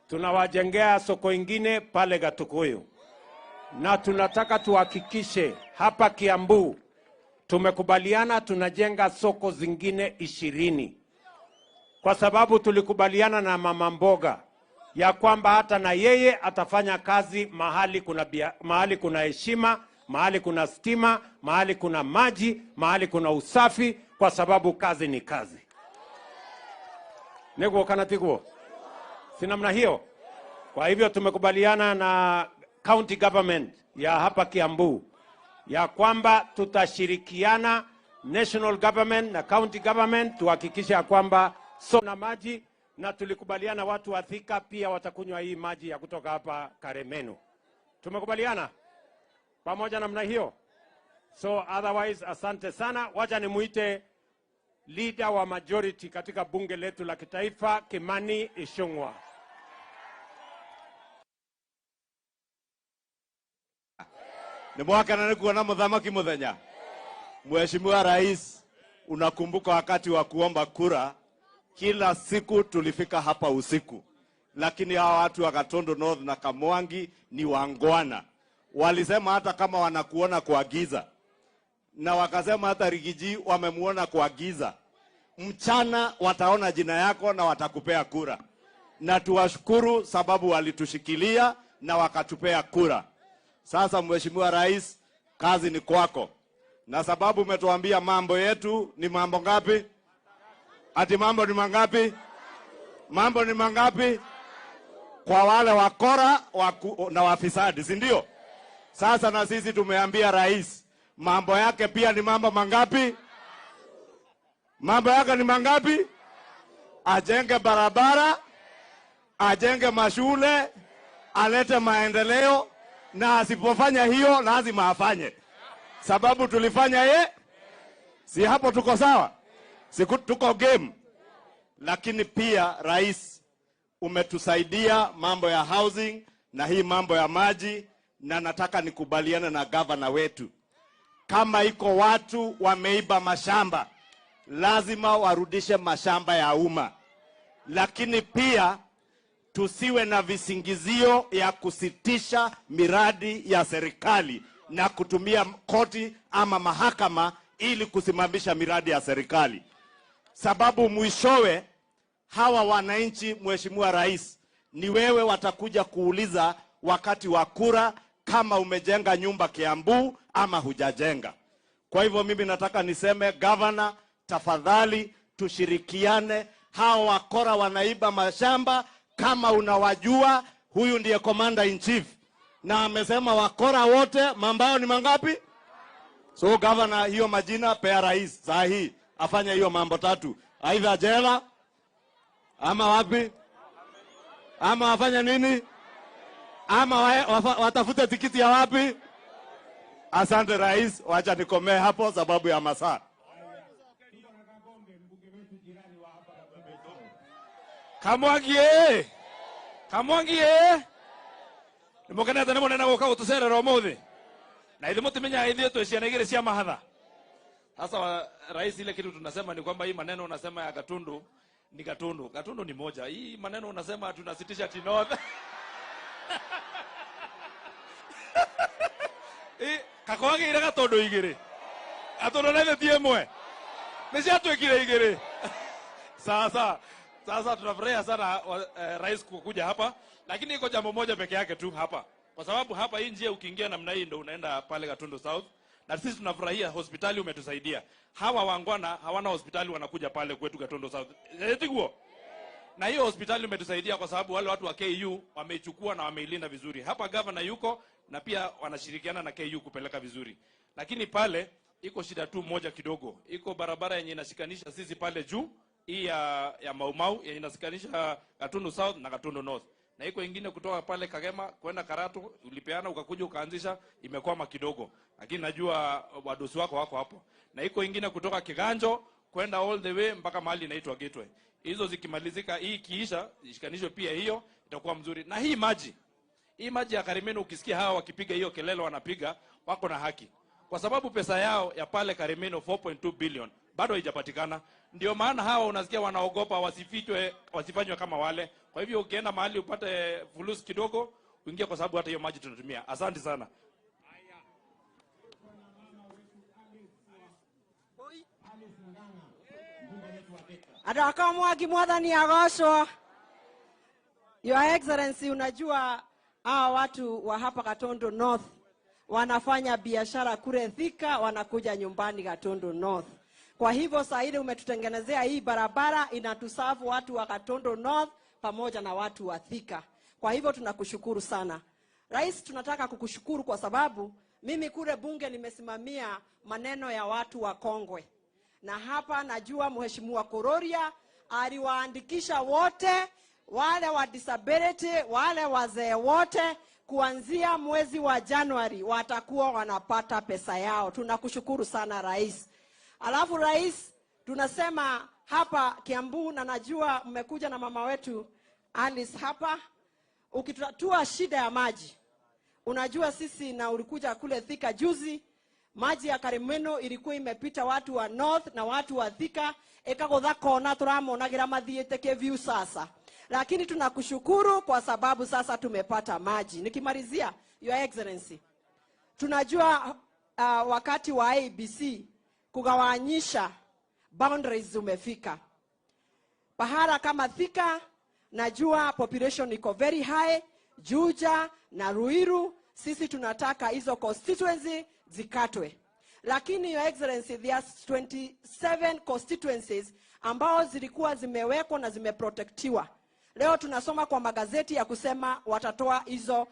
Tunawajengea soko ingine pale Gatukuyu. Na tunataka tuhakikishe hapa Kiambu tumekubaliana tunajenga soko zingine 20. Kwa sababu tulikubaliana na mama mboga ya kwamba hata na yeye atafanya kazi mahali kuna heshima, mahali kuna stima, mahali kuna maji, mahali kuna usafi, kwa sababu kazi ni kazi. Niguo kana tiguo? Si namna hiyo? Kwa hivyo tumekubaliana na county government ya hapa Kiambu ya kwamba tutashirikiana national government na county government tuhakikisha kwamba na maji, na tulikubaliana watu wa Thika pia watakunywa hii maji ya kutoka hapa Karemenu. Tumekubaliana pamoja namna hiyo. So otherwise, asante sana. Wacha nimuite leader wa majority katika bunge letu la kitaifa, Kimani Ichung'wah. Ni mwaka na nikuona muthamaki muthenya. Mheshimiwa Rais, unakumbuka wakati wa kuomba kura, kila siku tulifika hapa usiku. Lakini hawa watu wa Gatundu North na Kamwangi ni wangwana. Walisema hata kama wanakuona kwa giza. Na wakasema hata Rigiji wamemuona kwa giza. Mchana wataona jina yako na watakupea kura. Na tuwashukuru sababu walitushikilia na wakatupea kura. Sasa Mheshimiwa Rais, kazi ni kwako. Na sababu umetuambia mambo yetu ni mambo ngapi? Ati mambo ni mangapi? Mambo ni mangapi? Kwa wale wakora na wafisadi, si ndio? Sasa na sisi tumeambia Rais, mambo yake pia ni mambo mangapi? Mambo yake ni mangapi? Ajenge barabara, ajenge mashule, alete maendeleo, na asipofanya hiyo lazima afanye. Sababu tulifanya si hapo tuko sawa? Si tuko game. Lakini pia Rais, umetusaidia mambo ya housing na hii mambo ya maji, na nataka nikubaliane na gavana wetu. Kama iko watu wameiba mashamba, lazima warudishe mashamba ya umma. Lakini pia tusiwe na visingizio ya kusitisha miradi ya serikali na kutumia koti ama mahakama ili kusimamisha miradi ya serikali. Sababu mwishowe hawa wananchi, Mheshimiwa Rais, ni wewe watakuja kuuliza wakati wa kura kama umejenga nyumba Kiambu ama hujajenga. Kwa hivyo mimi nataka niseme, Governor, tafadhali tushirikiane. Hawa wakora wanaiba mashamba, kama unawajua, huyu ndiye Commander in Chief. Na amesema wakora wote mambao ni mangapi? So Governor, hiyo majina pea Rais saa hii afanye hiyo mambo tatu. Aidha jela ama wapi? Ama wafanya nini? Ama watafute tikiti ya wapi? Asante Rais, wacha nikomee hapo sababu ya masaa. Kamwangi Kamwangi Nimokana nemo nena goka utucerera umuthi. Na ithe mutimenya ithe twiciana igire cia mahatha. Sasa Rais, ile kitu tunasema ni kwamba hii maneno unasema ya Gatundu ni Gatundu. Gatundu ni moja. Hii maneno unasema tunasitisha North. Kakoangi ira Gatundu igire. Gatundu na tie mwe. Nisia twekire igire. Sasa tunafurahia sana Rais kukuja hapa, lakini iko jambo moja peke yake tu hapa. Kwa sababu hapa hii njia ukiingia namna hii ndio unaenda pale Gatundu South. Na sisi tunafurahia hospitali umetusaidia. Hawa wangwana hawana hospitali, wanakuja pale kwetu Gatundu South. Etiguo. Na hiyo hospitali umetusaidia kwa sababu wale watu wa KU wameichukua na wameilinda vizuri. Hapa governor yuko na pia wanashirikiana na KU kupeleka vizuri. Lakini pale iko shida tu moja kidogo. Iko barabara yenye inashikanisha sisi pale juu, hii ya Maumau yenye inashikanisha Gatundu South na Gatundu North. Na iko ingine kutoka pale Kagema kwenda Karatu, ulipeana ukakuja ukaanzisha, imekwama kidogo. Lakini najua wadosi wako wako hapo. Na iko ingine kutoka Kiganjo kwenda all the way mpaka mahali inaitwa Gateway. Hizo zikimalizika, hii kiisha, ishikanishwe pia hiyo, itakuwa mzuri. Na hii maji ya Karemenu, ukisikia hawa wakipiga hiyo kelele wanapiga, wako na haki. Kwa sababu pesa yao ya pale Karemenu 4.2 billion bado haijapatikana. Ndio maana hawa unasikia wanaogopa wasifanywe kama wale. Kwa hivyo ukienda mahali upate fulusi kidogo, uingie, kwa sababu hata hiyo maji tunatumia. Asante sana. Adaka Mwagi Mwathani agocwo. Your Excellency, unajua hawa watu wa hapa Gatundu North wanafanya biashara kule Thika, wanakuja nyumbani Gatundu North. Kwa hivyo saa ile umetutengenezea hii barabara inatusafu watu wa Gatundu North pamoja na watu wa Thika. Kwa hivyo tunakushukuru sana. Rais, tunataka kukushukuru kwa sababu mimi kule bunge nimesimamia maneno ya watu wa Kongwe. Na hapa najua Mheshimiwa Kororia aliwaandikisha wote, wale wa disability, wale wazee wote, kuanzia mwezi wa Januari watakuwa wanapata pesa yao. Tunakushukuru sana Rais. Alafu Rais, tunasema hapa Kiambu, na najua mmekuja na mama wetu Alice hapa, ukitatua shida ya maji. Unajua sisi na ulikuja kule Thika juzi, maji ya Karimeno ilikuwa imepita watu wa North na watu wa Thika, ekagotha kona turamonagira mathiete Keviu sasa. Lakini tunakushukuru kwa sababu sasa tumepata maji. Nikimalizia, Your Excellency, tunajua wakati wa ABC kugawanyisha boundaries umefika. Bahara kama Thika, najua population iko very high, Juja na Ruiru, sisi tunataka hizo constituency zikatwe. Lakini Your Excellency, there are 27 constituencies ambao zilikuwa zimewekwa na zimeprotectiwa. Leo tunasoma kwa magazeti ya kusema watatoa hizo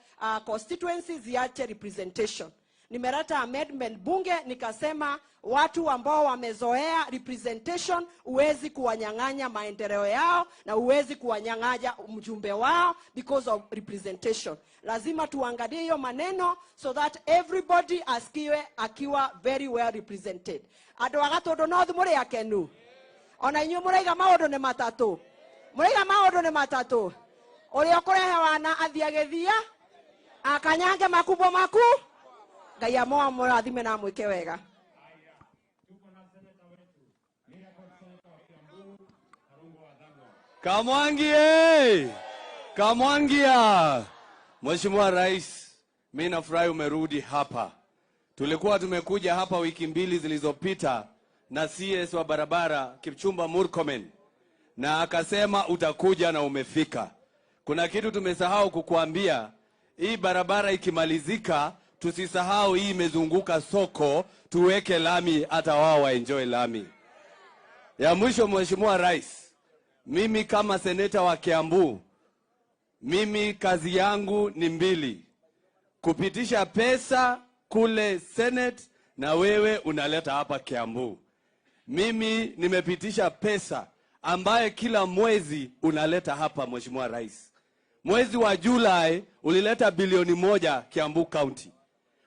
constituencies ziache representation. Nimeleta amendment bunge nikasema watu ambao wamezoea representation uwezi kuwanyang'anya maendeleo yao na uwezi kuwanyang'anya mjumbe wao because of representation. Lazima tuangalie hiyo maneno so that everybody asikiwe akiwa very well represented. Ado Gatundu North muri akenu. Ona inyu muraiga maundu ni matatu. Muraiga maundu ni matatu. Uri okurehe wana athiagethia akanyange makubwa maku. Ngai amoa mũrathime na mwĩke wega. Kamwangie! Kamwangia! Mheshimiwa Rais, mimi nafurahi umerudi hapa. Tulikuwa tumekuja hapa wiki mbili zilizopita na CS wa barabara Kipchumba Murkomen, na akasema utakuja na umefika. Kuna kitu tumesahau kukuambia, hii barabara ikimalizika tusisahau hii imezunguka soko, tuweke lami hata wao waenjoy lami. Ya mwisho Mheshimiwa Rais, mimi kama seneta wa Kiambu, mimi kazi yangu ni mbili. Kupitisha pesa kule Senate na wewe unaleta hapa Kiambu. Mimi nimepitisha pesa ambaye kila mwezi unaleta hapa Mheshimiwa Rais. Mwezi wa Julai ulileta bilioni 1 Kiambu County.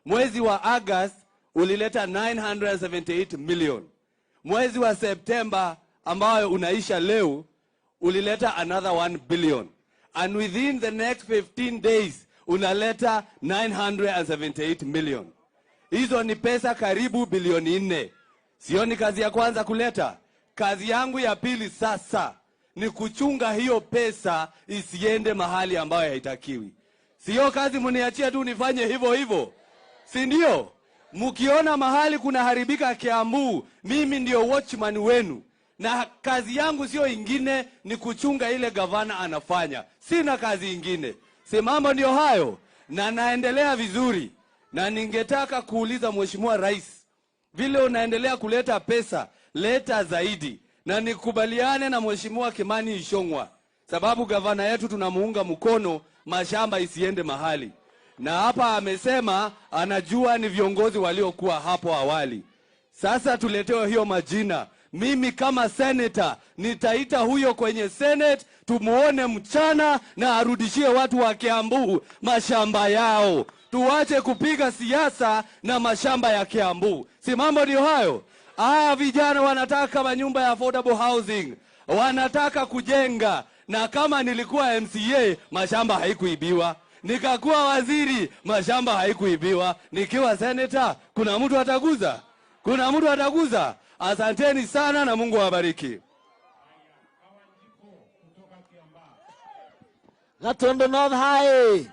Mwezi wa August ulileta 978 million. Mwezi wa September ambayo unaisha leo ulileta another 1 billion. And within the next 15 days unaleta 978 million. Hizo ni pesa karibu bilioni 4. Sio ni kazi ya kwanza kuleta. Kazi yangu ya pili sasa ni kuchunga hiyo pesa isiende mahali ambayo haitakiwi. Sio kazi mniachia tu nifanye hivyo hivyo. Si ndio? Mkiona mahali kuna haribika Kiambu, mimi ndio watchman wenu. Na kazi yangu sio ingine, ni kuchunga ile gavana anafanya. Sina kazi ingine. Si mambo ndio hayo, na naendelea vizuri. Na ningetaka kuuliza Mheshimiwa Rais, vile unaendelea kuleta pesa, leta zaidi. Na nikubaliane na Mheshimiwa Kimani Ichung'wah, sababu gavana yetu tunamuunga mkono, mashamba isiende mahali. Na hapa amesema anajua ni viongozi waliokuwa hapo awali. Sasa tuletewe hiyo majina. Mimi kama senator nitaita huyo kwenye Senate, tumuone mchana na arudishie watu wa Kiambu mashamba yao. Tuache kupiga siasa na mashamba ya Kiambu. Si mambo ndio hayo? Vijana wanataka manyumba ya affordable housing. Wanataka kujenga. Na kama nilikuwa MCA, mashamba haikuibiwa. Nikakuwa waziri, mashamba haikuibiwa. Nikiwa senator, kuna mtu ataguza? Kuna mtu ataguza? Asanteni sana na Mungu awabariki. Gatundu North High.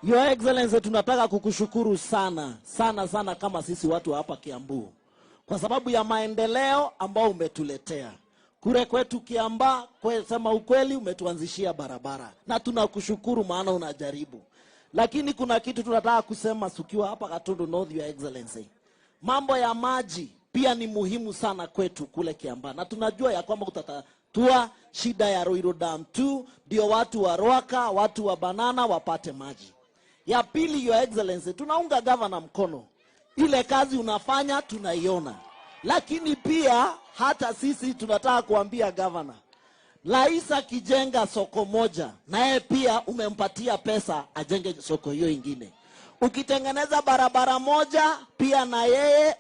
Your Excellency, tunataka kukushukuru sana sana sana kama sisi watu hapa Kiambu, kwa sababu ya maendeleo ambao umetuletea. Kure kwetu Kiamba, sema ukweli, umetuanzishia barabara. Na tunakushukuru maana unajaribu. Lakini kuna kitu tunataka kusema sukiwa hapa Gatundu North, Your Excellency. Mambo ya maji pia ni muhimu sana kwetu kule Kiambaa, na tunajua ya kwamba utatatua shida ya Ruiru Dam 2 ndio watu wa Ruaka, watu wa Banana wapate maji. Ya pili, Your Excellency, tunaunga governor mkono. Ile kazi unafanya tunaiona. Lakini pia hata sisi tunataka kuambia governor, rais akijenga soko moja, naye pia umempatia pesa ajenge soko hiyo ingine. Ukitengeneza barabara moja, pia na yeye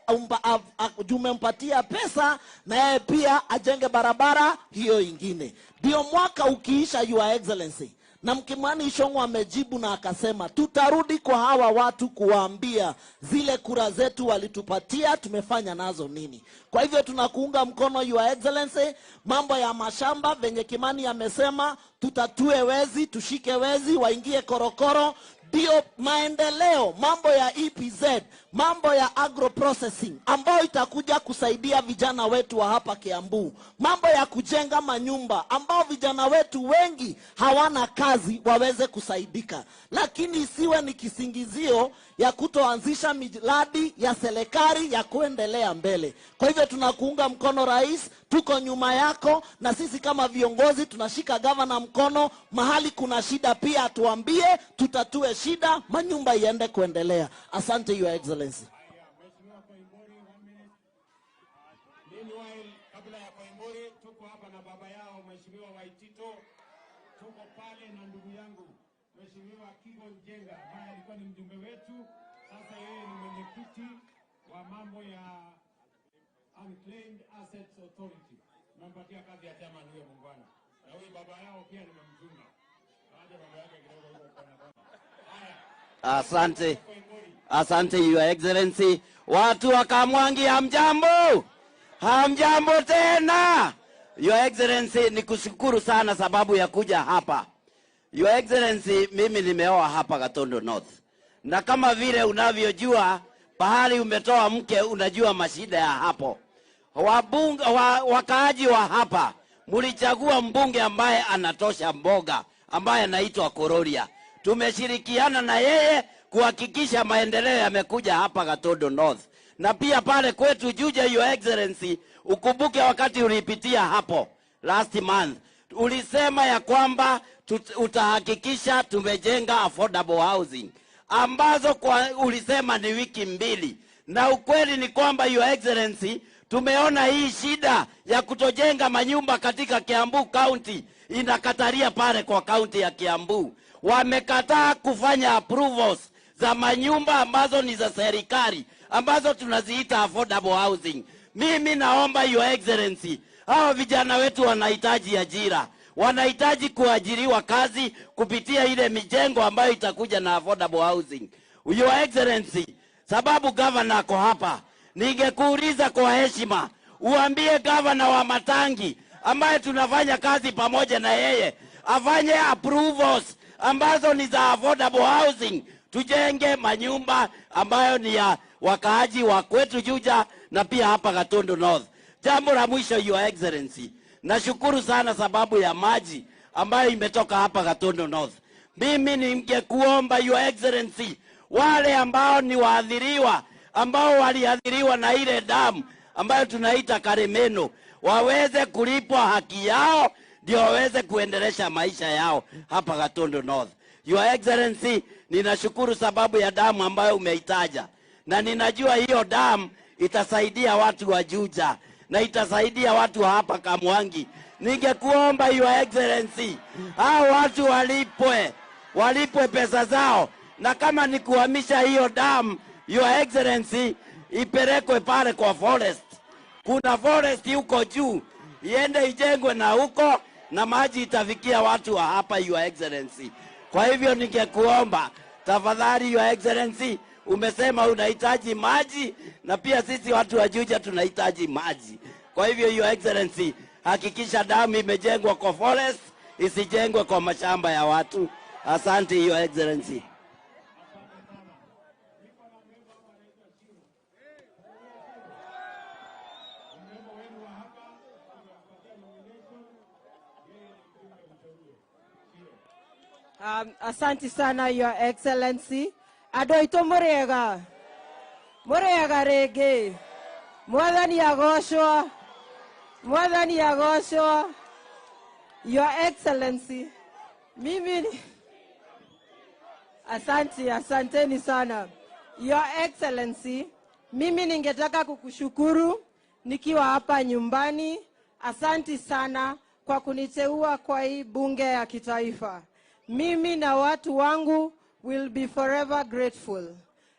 umempatia pesa, na yeye pia ajenge barabara hiyo ingine. Ndio mwaka ukiisha, Your Excellency, na Mkimani Ichung'wah amejibu na akasema tutarudi kwa hawa watu kuwaambia zile kura zetu walitupatia tumefanya nazo nini. Kwa hivyo tunakuunga mkono, Your Excellency. Mambo ya mashamba venye Kimani amesema, tutatue wezi, tushike wezi waingie korokoro. Ndio maendeleo, mambo ya EPZ, mambo ya agro processing ambayo itakuja kusaidia vijana wetu wa hapa Kiambu, mambo ya kujenga manyumba ambao vijana wetu wengi hawana kazi waweze kusaidika, lakini isiwe ni kisingizio ya kutoanzisha miradi ya serikali ya kuendelea mbele. Kwa hivyo tunakuunga mkono rais, tuko nyuma yako, na sisi kama viongozi tunashika governor mkono. Mahali kuna shida pia tuambie, tutatue shida, manyumba iende kuendelea. Asante, Your Excellency. Meanwhile, kabla ya Koimburi, tuko hapa na baba yao Mheshimiwa Waitito, tuko pale na ndugu yangu Mheshimiwa Kigo Njenga ambaye alikuwa ni mjumbe wetu, sasa yeye ni mwenyekiti wa mambo ya Unclaimed Assets Authority. Nampatia kazi ya chama huyo muungwana. Na huyu baba yao pia nimemjunga. Baada baba yake kidogo yuko kwa na baba. Haya. Asante. Asante, Your Excellency. Watu wa Kamwangi, hamjambo? Hamjambo tena. Your Excellency, nikushukuru sana sababu ya kuja hapa. Your Excellency, mimi nimeoa hapa Gatundu North. Na kama vile unavyojua, pahali umetoa mke unajua mashida ya hapo. Wakaaji wa hapa, mulichagua mbunge ambaye anatosha mboga, ambaye anaitwa Kororia. Tumeshirikiana na yeye kuhakikisha maendeleo yamekuja hapa Gatundu North. Na pia pale kwetu Juja, Your Excellency, ukumbuke wakati ulipitia hapo last month, ulisema ya kwamba utahakikisha tumejenga affordable housing, ambazo ulisema ni wiki 2. Na ukweli ni kwamba, Your Excellency, tumeona hii shida ya kutojenga manyumba katika Kiambu County inakataria pale kwa county ya Kiambu. Wamekataa kufanya approvals za manyumba ambazo ni za serikali, ambazo tunaziita affordable housing. Mimi naomba, Your Excellency, hao vijana wetu wanahitaji ajira, wanahitaji kuajiriwa kazi kupitia ile mijengo ambayo itakuja na affordable housing. Your Excellency, sababu governor ako hapa, ningekuuliza kwa heshima uambie governor wa Matangi ambaye tunafanya kazi pamoja na yeye afanye approvals ambazo ni za affordable housing, tujenge manyumba ambayo ni ya wakaaji wa kwetu Juja na pia hapa Gatundu North. Jambo la mwisho, Your Excellency, nashukuru sana sababu ya maji ambayo imetoka hapa Gatundu North. Mimi ningekuomba, Your Excellency, wale ambao ni waathiriwa, ambao waliathiriwa na ile damu ambayo tunaita Karemeno, waweze kulipwa haki yao, ndio waweze kuendelesha maisha yao hapa Gatundu North. Your Excellency, ninashukuru sababu ya damu ambayo umeitaja, na ninajua hiyo damu itasaidia watu wa Juja na itasaidia watu wa hapa Kamwangi. Ningekuomba, Your Excellency, hao watu walipwe pesa zao, na kama ni kuhamisha hiyo damu, Your Excellency, ipelekwe pale kwa forest. Kuna forest huko juu, iende ijengwe na huko, na maji itafikia watu wa hapa, Your Excellency. Kwa hivyo ningekuomba tafadhali, Your Excellency, umesema unahitaji maji, na pia sisi watu wa Juja tunahitaji maji. Kwa hivyo, Your Excellency, hakikisha damu imejengwa kwa forest, isijengwe kwa mashamba ya watu. Asante, Your Excellency. Asante sana, Your Excellency. Adoito murega rege. Mwathani agoshwa. Mwathani agoshwa. Your Excellency, mimi ni... Asanteni sana. Your Excellency, mimi ningetaka kukushukuru nikiwa hapa nyumbani. Asanti sana kwa kuniteua kwa hii bunge ya kitaifa. Mimi na watu wangu will be forever grateful.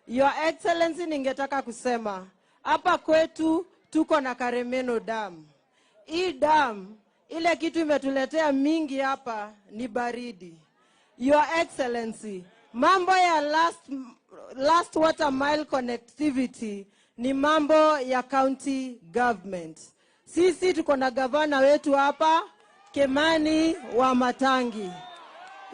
Your Excellency, ningetaka kusema hapa kwetu tuko na Karemeno Dam. Hii dam, ile kitu imetuletea mingi hapa ni baridi. Your Excellency, mambo ya last water mile connectivity ni mambo ya county government. Sisi tuko na gavana wetu hapa, Kimani wa Matangi.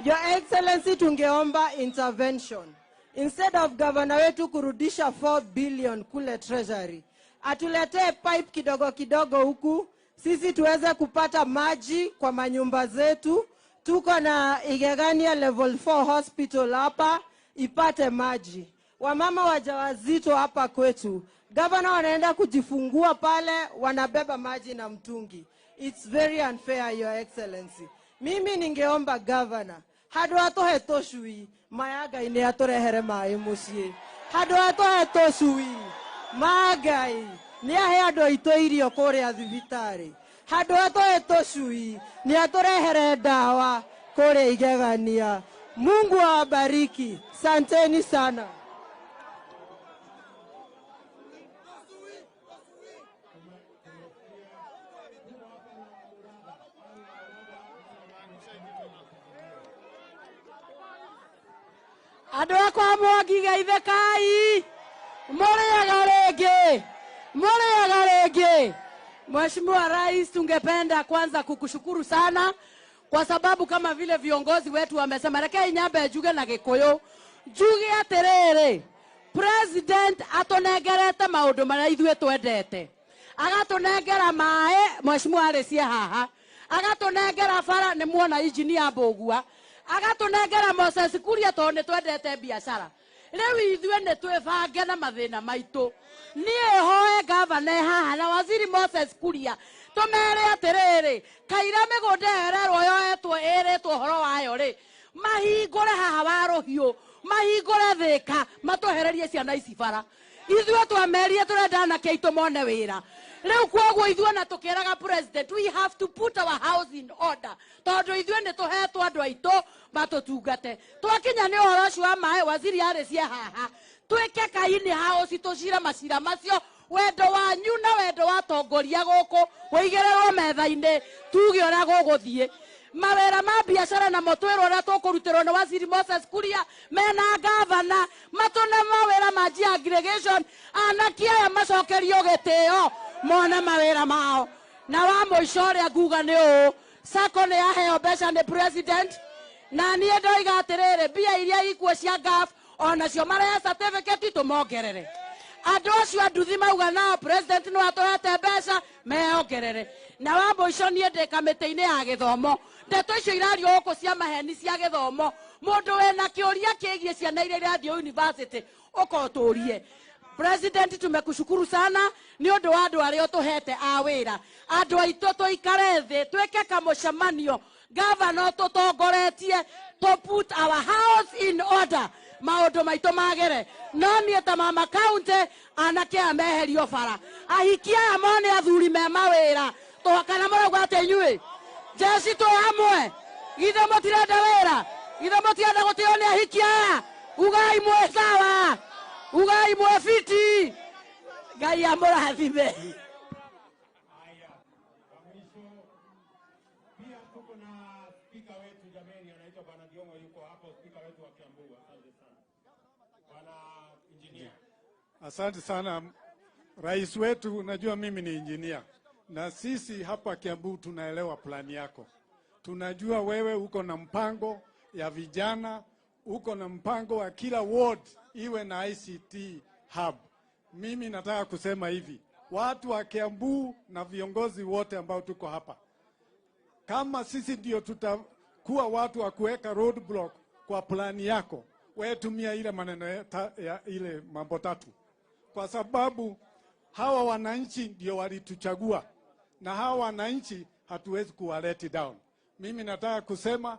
Your Excellency, tungeomba intervention. Instead of gavana wetu kurudisha 4 billion kule treasury, atuletee pipe kidogo kidogo huku, sisi tuweze kupata maji kwa manyumba zetu. Tuko na Igegania level 4 hospital hapa, ipate maji. Wamama wajawazito hapa kwetu, gavana wanaenda kujifungua pale, wanabeba maji na mtungi. It's very unfair, Your Excellency. Mimi ningeomba gavana, hadu atohe toshui, mayaga ine atorehere mai musie. Hadu atohe toshui, magai, ni ahe ado ito irio kore athibitari. Hadu atohe toshui, ni atorehere dawa kore Igegania. Mungu awabariki. Santeni sana. Andũ akwa mwangigeithĩkai, mũrĩega rĩngĩ. Mheshimiwa Rais, tungependa kwanza kukushukuru sana kwa sababu kama vile viongozi wetu wamesema, reke nyambe njuge na Gĩkũyũ, njuge atĩrĩrĩ, President atonengerete maũndũ marĩa ithuĩ twendete, agatonengera maĩ, Mheshimiwa arĩcie haha, agatonengera bara, nĩ muona engineer Mbũgua, agatonengera Moses Kuria tondũ nĩ twendete biacara. Rĩu ithuĩ nĩ twĩbange na mathĩna maitũ. Niĩ hoe gavana haha na waziri Moses Kuria tũmere atĩrĩrĩ, kaira mĩgũnda yererwo yoetwo ĩrĩtwo ũhoro wayo rĩ, mahingũre haha Waruhiũ, mahingũre Thĩka, matũhererie ciana ici bara. Ithuĩ twamerire tũrenda anake aitũ mone wĩra. Rĩu kwoguo ithuĩ na tũkĩraga President, we have to put our house in order. Tondũ ithuĩ nĩ tũhetwo andũ aitũ matũtungate. Twakinya nĩ ũhoro ũcio wa maĩ, waziri arĩcie haha, twĩke kaini house tũcire macira macio, wendo wanyu na wendo wa tongoria gũkũ ũigĩrĩrwo metha-inĩ, tuge ũrĩa gũgũthiĩ. Mawĩra ma biacara na motwĩrwo ũrĩa tũkũrutĩrwo nĩ waziri Moses Kuria mena gavana, matũne mawĩra ma aggregation, anake aya macokerio gĩtĩo mone mawĩra mao. Na wa mũico ũrĩa nguga nĩ ũũ, SACCO nĩ yaheo mbeca nĩ President, na niĩ ndoiga atĩrĩrĩ, mbia iria ikuo cia GAF onacio marehe certificate tũmongerere. Andũ acio nduthi mauga nao President no atũhete mbeca meongerere. Na wa mũico niĩ ndĩ kamĩtĩ-inĩ ya gĩthomo, ndeto icio irario gũkũ cia maheni cia gĩthomo, mũndũ wĩna kĩũria kĩgiĩ ciana iria irathiĩ university ũkotũrie. President, tumekushukuru sana ni ũndũ wa andũ arĩa ũtũhete a wĩra. Andũ aitũ tũikare thĩ, twĩke kamũcemanio, gavana tũtongoretie, to put our house in order, maũndũ maitũ magere. No niĩ ta mama county, anake aya meherio bara. Ahiki aya mone athuri me mawĩra, kana mũrauga atĩ inyuĩ jeci tũ hamwe, githe mũtirenda wĩra, githe mũtirenda gũtĩo nĩ ahiki aya, ugai mwĩ sawa, ugai mwĩ fiti, Ngai amũrathime. Pia tuko na spika wetu jameni, anaitwa Bwana Diongo, yuko hapo, spika wetu wa Kiambu. Asante sana Bwana Engineer. Asante sana rais wetu, unajua mimi ni engineer na sisi hapa Kiambu tunaelewa plani yako. Tunajua wewe uko na mpango ya vijana, uko na mpango wa kila ward iwe na ICT hub. Mimi nataka kusema hivi, watu wa Kiambu na viongozi wote ambao tuko hapa, kama sisi ndio tutakuwa watu wa kuweka roadblock kwa plani yako, wewe tumia ile maneno ya ile mambo tatu. Kwa sababu hawa wananchi ndio walituchagua, na hawa wananchi hatuwezi kuwa let down. Mimi nataka kusema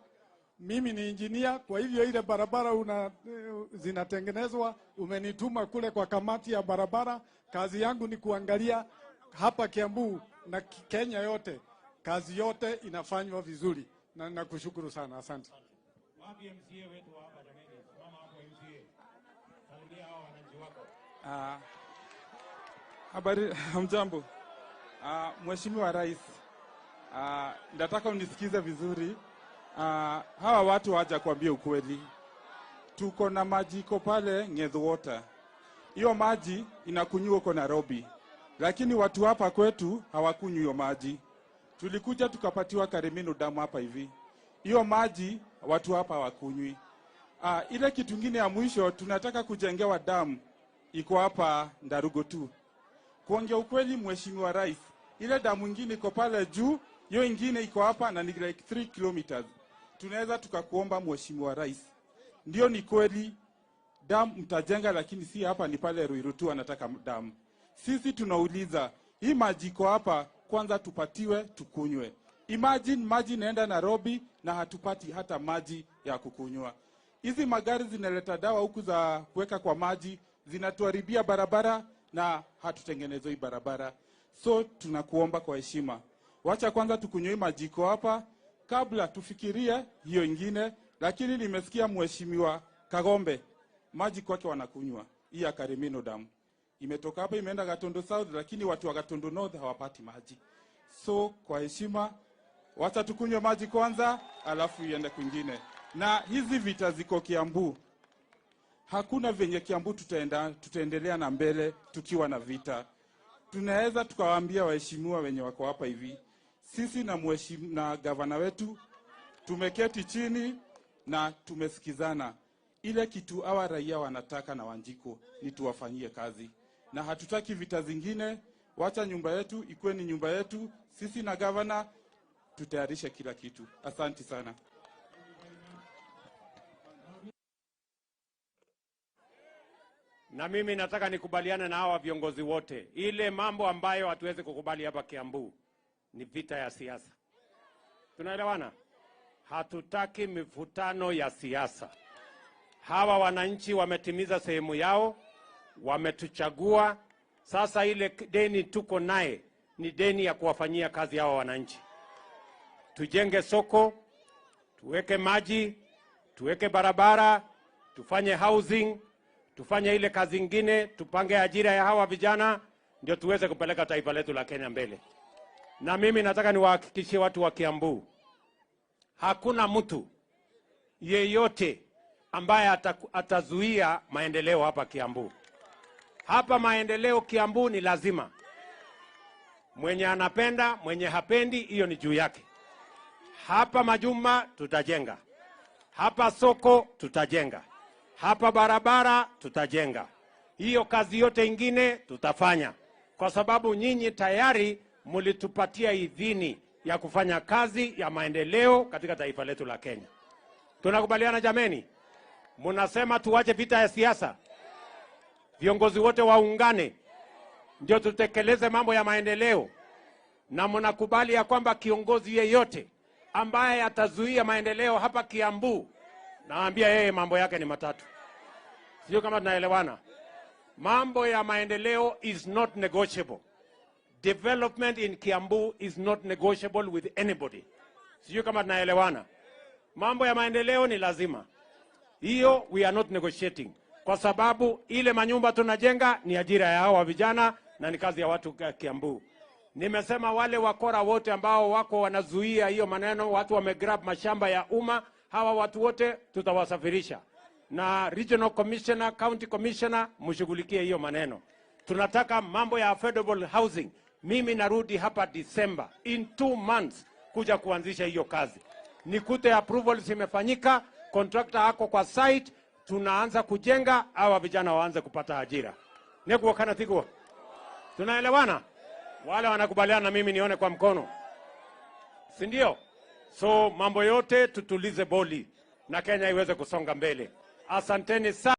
mimi ni injinia, kwa hivyo ile barabara zinatengenezwa, umenituma kule kwa kamati ya barabara. Kazi yangu ni kuangalia hapa Kiambu na Kenya yote, kazi yote inafanywa vizuri, na nakushukuru sana, asante. Wapi MCA wetu hapa jamani? Mama hapo MCA. Salimia hao wananchi wako. Habari, hamjambo. Mheshimiwa Rais, nataka unisikize vizuri. Hawa watu waja kuambia ukweli. Tuko na maji iko pale Ng'ethu Water. Hiyo maji inakunywa huko Nairobi. Lakini watu hapa kwetu hawakunywi hiyo maji. Tulikuja tukapatiwa Karimino damu hapa hivi. Hiyo maji watu hapa hawakunywi. Ile kitu kingine ya mwisho, tunataka kujengewa damu iko hapa Ndarugo tu. Kuongea ukweli, Mheshimiwa Rais, ile damu nyingine iko pale juu, hiyo nyingine iko hapa na ni like 3 kilometers. Tunaweza tukakuomba Mheshimiwa Rais, ndio ni kweli damu mtajenga, lakini si hapa, ni pale Ruiru tu anataka damu. Sisi tunauliza, hii maji iko hapa, kwanza tupatiwe tukunywe. Imagine maji naenda Nairobi na hatupati hata maji ya kukunywa. Hizi magari zinaleta dawa huku za kuweka kwa maji, zinatuharibia barabara na hatutengenezwe hii barabara. So tunakuomba kwa heshima, wacha kwanza tukunywe maji iko hapa kabla tufikirie hiyo ingine. Lakini nimesikia Mheshimiwa Kagombe maji kwake wanakunywa hii ya Karimino damu. Imetoka hapa imeenda Gatundu South, lakini watu wa Gatundu North hawapati maji. So kwa heshima, wacha tukunywe maji kwanza alafu iende kwingine. Na hizi vita ziko Kiambu. Hakuna venye Kiambu tutaendelea na mbele tukiwa na vita. Tunaweza tukawaambia waheshimiwa wenye wako hapa hivi, sisi na gavana wetu tumeketi chini na tumesikizana. Ile kitu hawa raia wanataka na Wanjiko ni tuwafanyie kazi, na hatutaki vita zingine. Wacha nyumba yetu ikuwe ni nyumba yetu. Sisi na gavana tutayarishe kila kitu. Asante sana. Na mimi nataka nikubaliane na hawa viongozi wote. Ile mambo ambayo hatuwezi kukubali hapa Kiambu ni vita ya siasa. Tunaelewana? Hatutaki mivutano ya siasa. Hawa wananchi wametimiza sehemu yao, wametuchagua. Sasa ile deni tuko naye ni deni ya kuwafanyia kazi hawa wananchi. Tujenge soko, tuweke maji, tuweke barabara, tufanye housing, tufanye ile kazi ingine, tupange ajira ya hawa vijana, ndio tuweze kupeleka taifa letu la Kenya mbele. Na mimi nataka niwahakikishie watu wa Kiambu, hakuna mtu yeyote ambaye atazuia maendeleo hapa Kiambu. Hapa maendeleo Kiambu ni lazima. Mwenye anapenda, mwenye hapendi, hiyo ni juu yake. Hapa majumba tutajenga. Hapa soko tutajenga. Hapa barabara tutajenga. Hiyo kazi yote ingine tutafanya. Kwa sababu nyinyi tayari mulitupatia idhini ya kufanya kazi ya maendeleo katika taifa letu la Kenya. Tunakubaliana jameni? Munasema tuwache vita ya siasa. Viongozi wote waungane ndio tutekeleze mambo ya maendeleo. Na mnakubali ya kwamba kiongozi yeyote ambaye atazuia maendeleo hapa Kiambu, naambia yeye mambo yake ni matatu. Sio kama tunaelewana? Mambo ya maendeleo is not negotiable. Development in Kiambu is not negotiable with anybody. Sio kama tunaelewana? Mambo ya maendeleo ni lazima. Hiyo we are not negotiating. Kwa sababu ile manyumba tunajenga ni ajira ya hawa vijana na ni kazi ya watu Kiambu. Nimesema wale wakora wote ambao wako wanazuia hiyo maneno, watu wamegrab mashamba ya umma, hawa watu wote tutawasafirisha. Na regional commissioner, county commissioner, mshughulikie hiyo maneno. Tunataka mambo ya affordable housing. Mimi narudi hapa December in 2 months kuja kuanzisha hiyo kazi. Nikute approvals imefanyika, contractor hako kwa site, tunaanza kujenga, hawa vijana waanze kupata ajira. Nekuwa kana tiguwa. Tunaelewana? Wale wanakubaliana na mimi nione kwa mkono. Si ndio? So mambo yote tutulize boli na Kenya iweze kusonga mbele. Asanteni sana.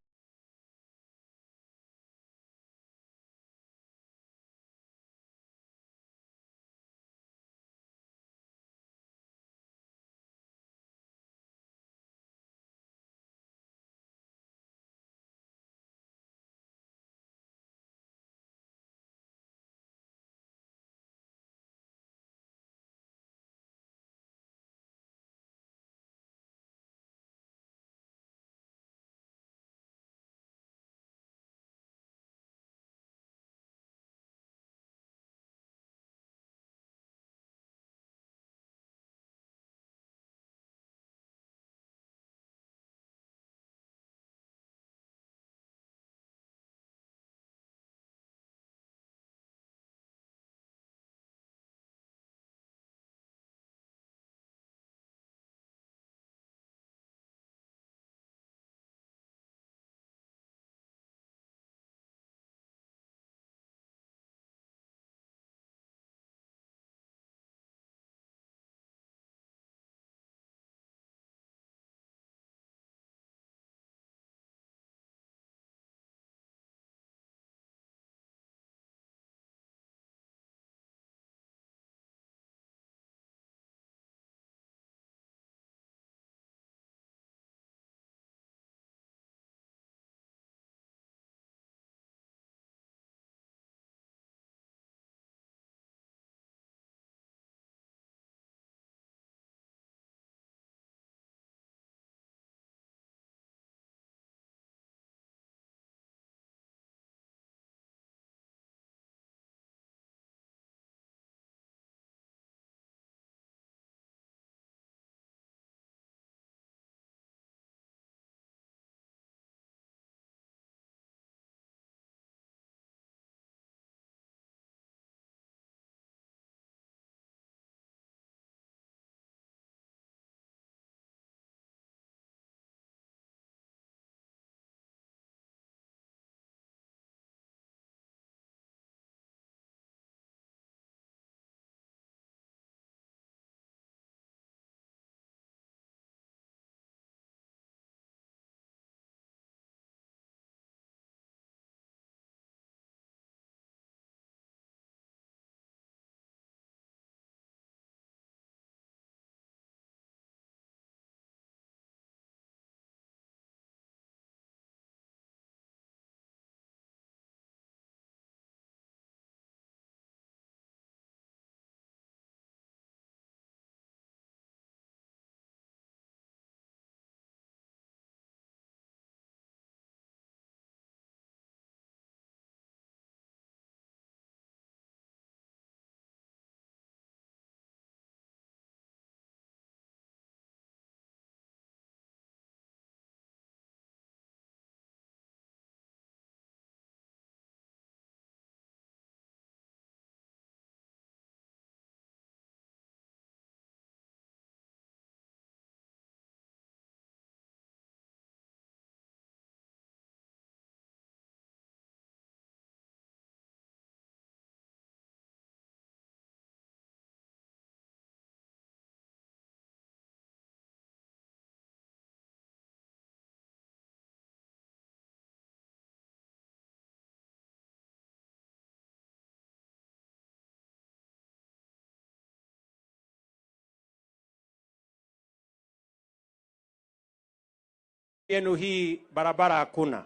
yenu hii barabara hakuna.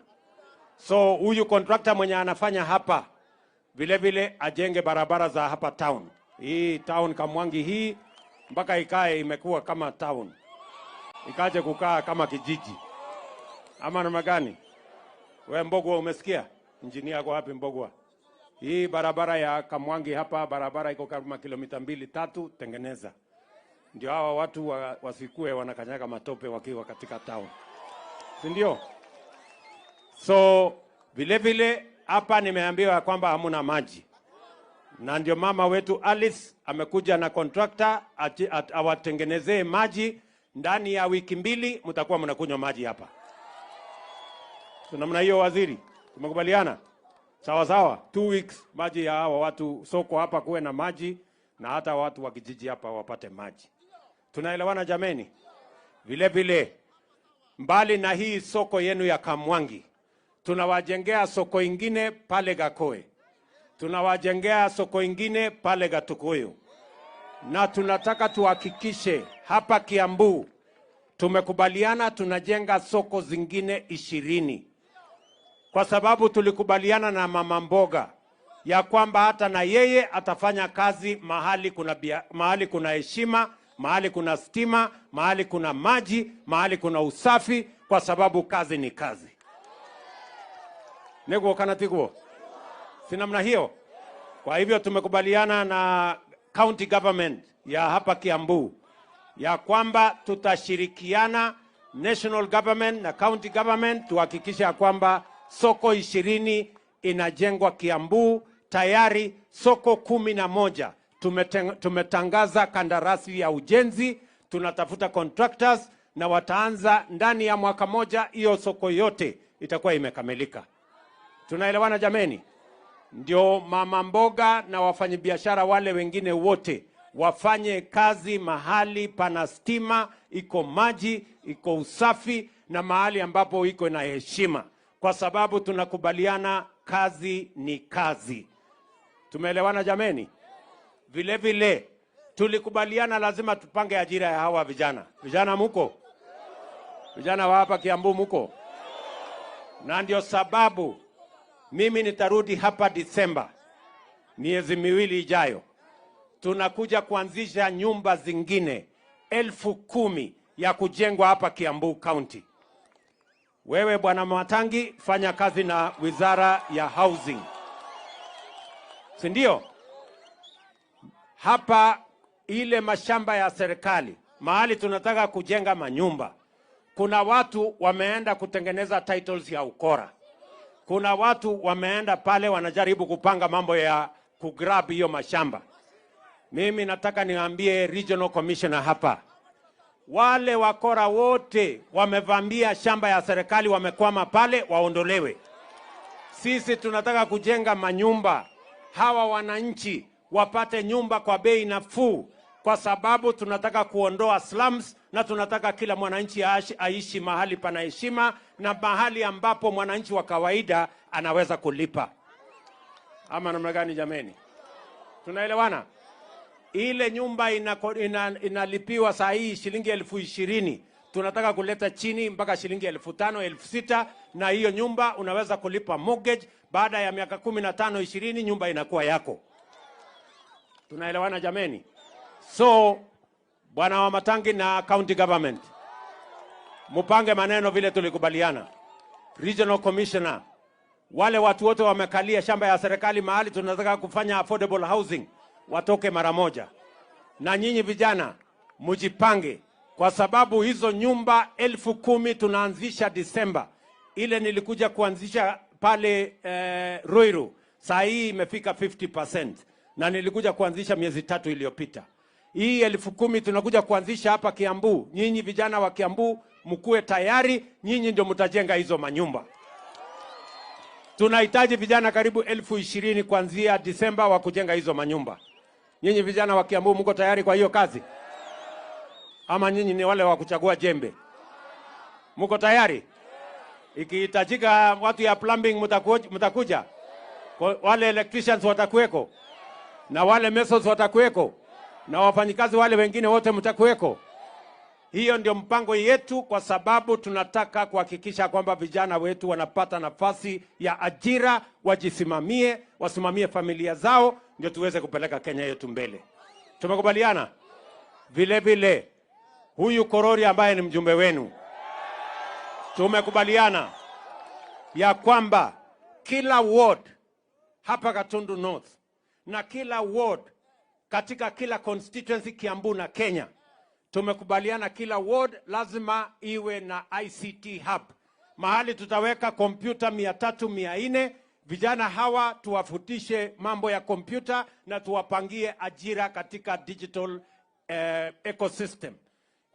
So huyu contractor mwenye anafanya hapa vile vile ajenge barabara za hapa town. Hii town Kamwangi hii mpaka ikae imekuwa kama town. Ikaje kukaa kama kijiji. Ama namna gani? Wewe Mbogwa umesikia? Engineer kwa wapi Mbogwa? Hii barabara ya Kamwangi hapa barabara iko kama kilomita 2-3 tengeneza. Ndio hawa watu wasikue wanakanyaga matope wakiwa katika town. Si ndio? So vile vile hapa nimeambiwa kwamba hamuna maji. Na ndio mama wetu Alice amekuja na contractor awatengenezee maji. Ndani ya wiki 2 mtakuwa mnakunywa maji hapa. Tunamna hiyo waziri. Tumekubaliana? Sawa sawa. 2 weeks maji ya hawa watu soko hapa kuwe na maji na hata watu wa kijiji hapa wapate maji. Tunaelewana jameni? Vile vile mbali na hii soko yenu ya Kamwangi, tunawajengea soko ingine pale Gakoe. Tunawajengea soko ingine pale Gatukuyu. Na tunataka tuhakikishe hapa Kiambu tumekubaliana tunajenga soko zingine 20. Kwa sababu tulikubaliana na mama mboga ya kwamba hata na yeye atafanya kazi mahali kuna heshima, mahali kuna stima, mahali kuna maji, mahali kuna usafi, kwa sababu kazi ni kazi. Nego kanatiguo. Si namna hiyo. Kwa hivyo tumekubaliana na county government ya hapa Kiambu ya kwamba tutashirikiana national government na county government tuhakikisha kwamba soko 20 inajengwa Kiambu. Tayari soko 11 tumetangaza kandarasi ya ujenzi, tunatafuta contractors na wataanza ndani ya mwaka moja, hiyo soko yote itakuwa imekamilika. Tunaelewana jameni? Ndio mama mboga na wafanyabiashara wale wengine wote wafanye kazi mahali pana stima, iko maji, iko usafi na mahali ambapo iko na heshima, kwa sababu tunakubaliana kazi ni kazi. Tumeelewana jameni? Vile vile tulikubaliana lazima tupange ajira ya hawa vijana. Vijana muko? Vijana wa hapa Kiambu muko? Na ndio sababu mimi nitarudi hapa Disemba, miezi 2 ijayo. Tunakuja kuanzisha nyumba zingine 10,000 ya kujengwa hapa Kiambu County. Wewe bwana Matangi fanya kazi na wizara ya housing. Si ndio? Hapa ile mashamba ya serikali, mahali tunataka kujenga manyumba, kuna watu wameenda kutengeneza titles ya ukora. Kuna watu wameenda pale wanajaribu kupanga mambo ya kugrab hiyo mashamba. Mimi nataka niambie regional commissioner hapa, wale wakora wote wamevamia shamba ya serikali wamekwama pale waondolewe. Sisi tunataka kujenga manyumba, hawa wananchi wapate nyumba kwa bei nafuu, kwa sababu tunataka kuondoa slums na tunataka kila mwananchi aishi mahali pana heshima na mahali ambapo mwananchi wa kawaida anaweza kulipa. Ama namna gani jameni? Tunaelewana? Ile nyumba inalipiwa saa hii shilingi 20,000. Tunataka kuleta chini mpaka shilingi 5,000, 6,000, na hiyo nyumba unaweza kulipa mortgage. Baada ya miaka 15, 20 nyumba inakuwa yako. Tunaelewana jameni? So bwana wa Matangi na county government, mupange maneno vile tulikubaliana. Regional commissioner, wale watu wote wamekalia shamba ya serikali mahali tunataka kufanya affordable housing, watoke mara moja. Na nyinyi vijana mujipange, kwa sababu hizo nyumba 10,000 tunaanzisha Disemba. Ile nilikuja kuanzisha pale Ruiru, saa hii imefika 50%, na nilikuja kuanzisha miezi 3 iliyopita. Hii 10,000 tunakuja kuanzisha hapa Kiambu. Nyinyi vijana wa Kiambu mkue tayari, nyinyi ndio mtajenga hizo manyumba. Tunahitaji vijana karibu 20,000 kuanzia Disemba wa kujenga hizo manyumba. Nyinyi vijana wa Kiambu mko tayari kwa hiyo kazi? Ama nyinyi ni wale wa kuchagua jembe? Mko tayari? Ikihitajika watu ya plumbing mtakuja? Wale electricians watakuweko? Na wale masons watakuweko? Na wafanyikazi wale wengine wote mtakuweko? Hiyo ndio mpango yetu, kwa sababu tunataka kuhakikisha kwamba vijana wetu wanapata nafasi ya ajira, wajisimamie, wasimamie familia zao, ndio tuweze kupeleka Kenya yetu mbele. Tumekubaliana? Vile vile huyu Korori ambaye ni mjumbe wenu, tumekubaliana ya kwamba kila ward hapa Gatundu North na kila ward katika kila constituency Kiambu na Kenya, tumekubaliana kila ward lazima iwe na ICT hub, mahali tutaweka kompyuta 300 400. Vijana hawa tuwafutishe mambo ya kompyuta na tuwapangie ajira katika digital ecosystem.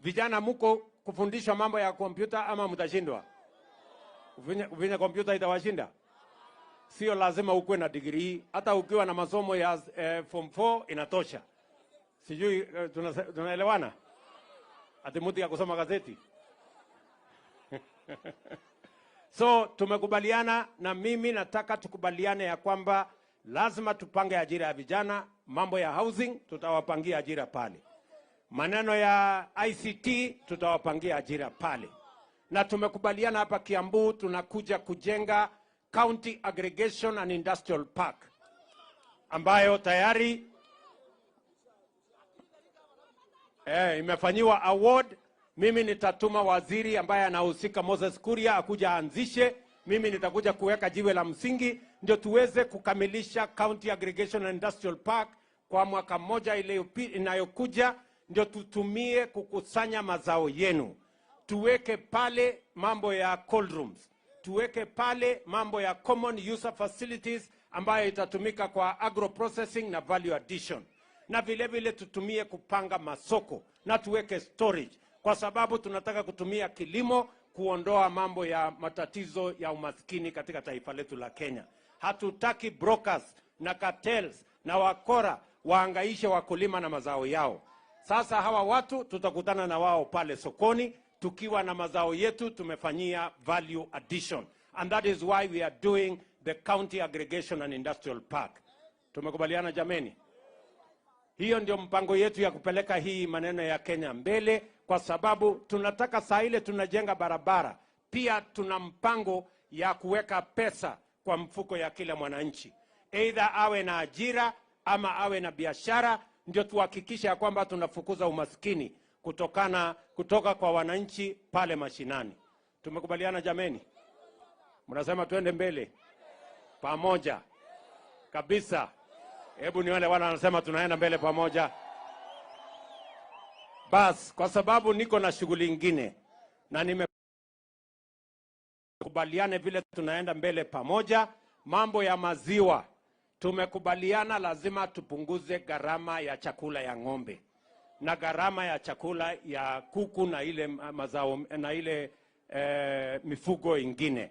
Vijana muko kufundishwa mambo ya kompyuta ama mtashindwa? Uvinya kompyuta itawashinda? Sio lazima ukuwe na degree, hata ukiwa na masomo ya form 4 inatosha. Sijui tunaelewana? Ati mtu ya kusoma gazeti. So tumekubaliana, na mimi nataka tukubaliane ya kwamba lazima tupange ajira ya vijana. Mambo ya housing tutawapangia ajira pale, maneno ya ICT tutawapangia ajira pale, na tumekubaliana hapa Kiambu tunakuja kujenga County Aggregation and Industrial Park ambayo tayari imefanyiwa award. Mimi nitatuma waziri ambaye anahusika Moses Kuria akuja anzishe. Mimi nitakuja kuweka jiwe la msingi ndio tuweze kukamilisha County Aggregation and Industrial Park kwa mwaka mmoja ile inayokuja, ndio tutumie kukusanya mazao yenu. Tuweke pale mambo ya cold rooms, tuweke pale mambo ya common user facilities ambayo itatumika kwa agro processing na value addition, na vile vile tutumie kupanga masoko na tuweke storage, kwa sababu tunataka kutumia kilimo kuondoa mambo ya matatizo ya umaskini katika taifa letu la Kenya. Hatutaki brokers na cartels na wakora waangaishe wakulima na mazao yao. Sasa hawa watu tutakutana na wao pale sokoni tukiwa na mazao yetu tumefanyia value addition, and that is why we are doing the County Aggregation and Industrial Park. Tumekubaliana jameni? Hiyo ndio mpango yetu ya kupeleka hii maneno ya Kenya mbele, kwa sababu tunataka saa ile tunajenga barabara, pia tuna mpango ya kuweka pesa kwa mfuko ya kila mwananchi, either awe na ajira ama awe na biashara, ndio tuhakikisha ya kwamba tunafukuza umaskini kutoka kwa wananchi pale mashinani. Tumekubaliana jameni? Mnasema tuende mbele pamoja kabisa? Hebu ni wale wanasema tunaenda mbele pamoja. Bas, kwa sababu niko na shughuli nyingine na nimekubaliane vile tunaenda mbele pamoja. Mambo ya maziwa tumekubaliana lazima tupunguze gharama ya chakula ya ng'ombe na gharama ya chakula ya kuku na ile mazao na ile mifugo ingine,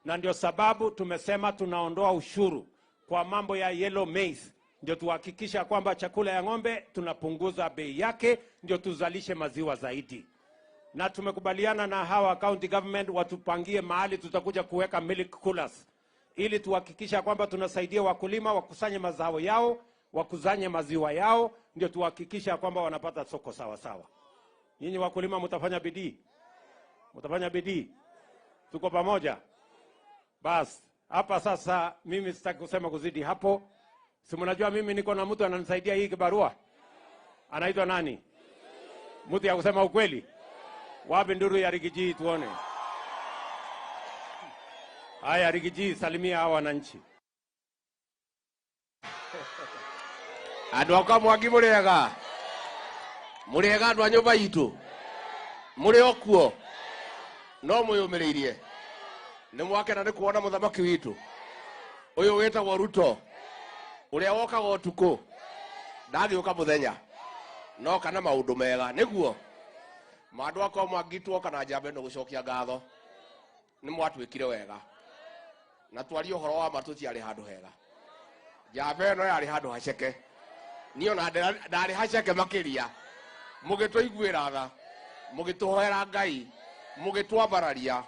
na ndio sababu tumesema tunaondoa ushuru kwa mambo ya yellow maize, ndio tuhakikisha kwamba chakula ya ng'ombe tunapunguza bei yake, ndio tuzalishe maziwa zaidi. Na tumekubaliana na hawa county government watupangie mahali tutakuja kuweka milk coolers, ili tuhakikisha kwamba tunasaidia wakulima wakusanye mazao yao, wakusanye maziwa yao, ndio tuhakikisha kwamba wanapata soko sawa sawa. Nyinyi wakulima mtafanya bidii? Mtafanya bidii? Tuko pamoja? Bas, hapa sasa mimi sitaki kusema kuzidi hapo. Si mnajua mimi niko na mtu ananisaidia hii kibarua. Anaitwa nani? Mtu ya kusema ukweli. Wapi nduru ya Rigiji tuone. Haya Rigiji, salimia hawa wananchi. Andũ akwa Mwangi mũrĩega? Mũrĩega andũ a nyũmba itũ? Mũrĩ o kuo? No mwĩyũmĩrĩirie? Nĩ mwakena nĩ kuona mũthamaki witũ ũyũ wĩtagwo Ruto, ũrĩa wokaga ũtukũ ndagĩũka mũthenya, no kana maũndũ mega nĩguo. Andũ akwa Mwangi tuoka na njamba ĩno gũcokia ngatho, nĩ mwatwĩkire wega na twaria ũhoro wa ma tũtiarĩ handũ hega. Njamba ĩno yarĩ handũ haceke, niĩ ona ndarĩ haceke makĩria. Mũgĩtũiguĩra tha, mũgĩtũhoera Ngai, mũgĩtwambararia,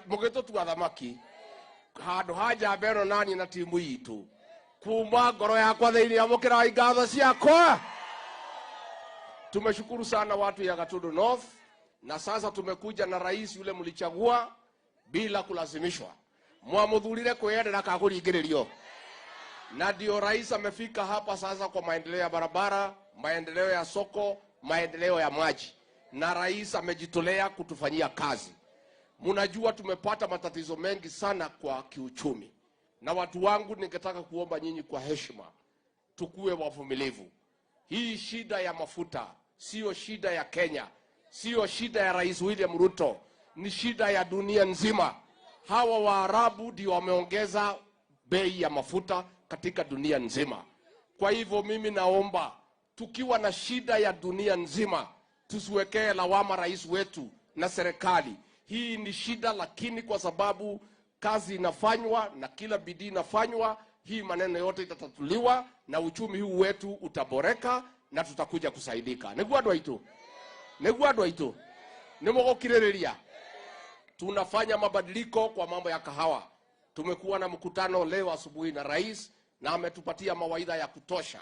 mũgĩtũtua thamaki. Handũ ha njamba ĩno nani na timu itũ, kuma ngoro yakwa thĩinĩ amũkĩrai ngatho ciakwa. Tumeshukuru sana watu ya Gatundu North, na sasa tumekuja na rais yule mlichagua bila kulazimishwa. Mwamudhulire kwenda kakuringiririo. Na ndio rais amefika hapa sasa kwa maendeleo ya barabara, maendeleo ya soko, maendeleo ya maji. Na rais amejitolea kutufanyia kazi. Mnajua tumepata matatizo mengi sana kwa kiuchumi. Na watu wangu ningetaka kuomba nyinyi kwa heshima, tukue wavumilivu. Hii shida ya mafuta sio shida ya Kenya, sio shida ya Rais William Ruto, ni shida ya dunia nzima. Hawa Waarabu ndio wameongeza bei ya mafuta katika dunia nzima. Kwa hivyo mimi naomba, tukiwa na shida ya dunia nzima, tusiwekee lawama rais wetu na serikali. Hii ni shida, lakini kwa sababu kazi inafanywa na kila bidii inafanywa, hii maneno yote itatatuliwa na uchumi huu wetu utaboreka na tutakuja kusaidika. Negwadwa itu. Nimogokiriria. Tunafanya mabadiliko kwa mambo ya kahawa. Tumekuwa na mkutano leo asubuhi na rais, na ametupatia mawaidha ya kutosha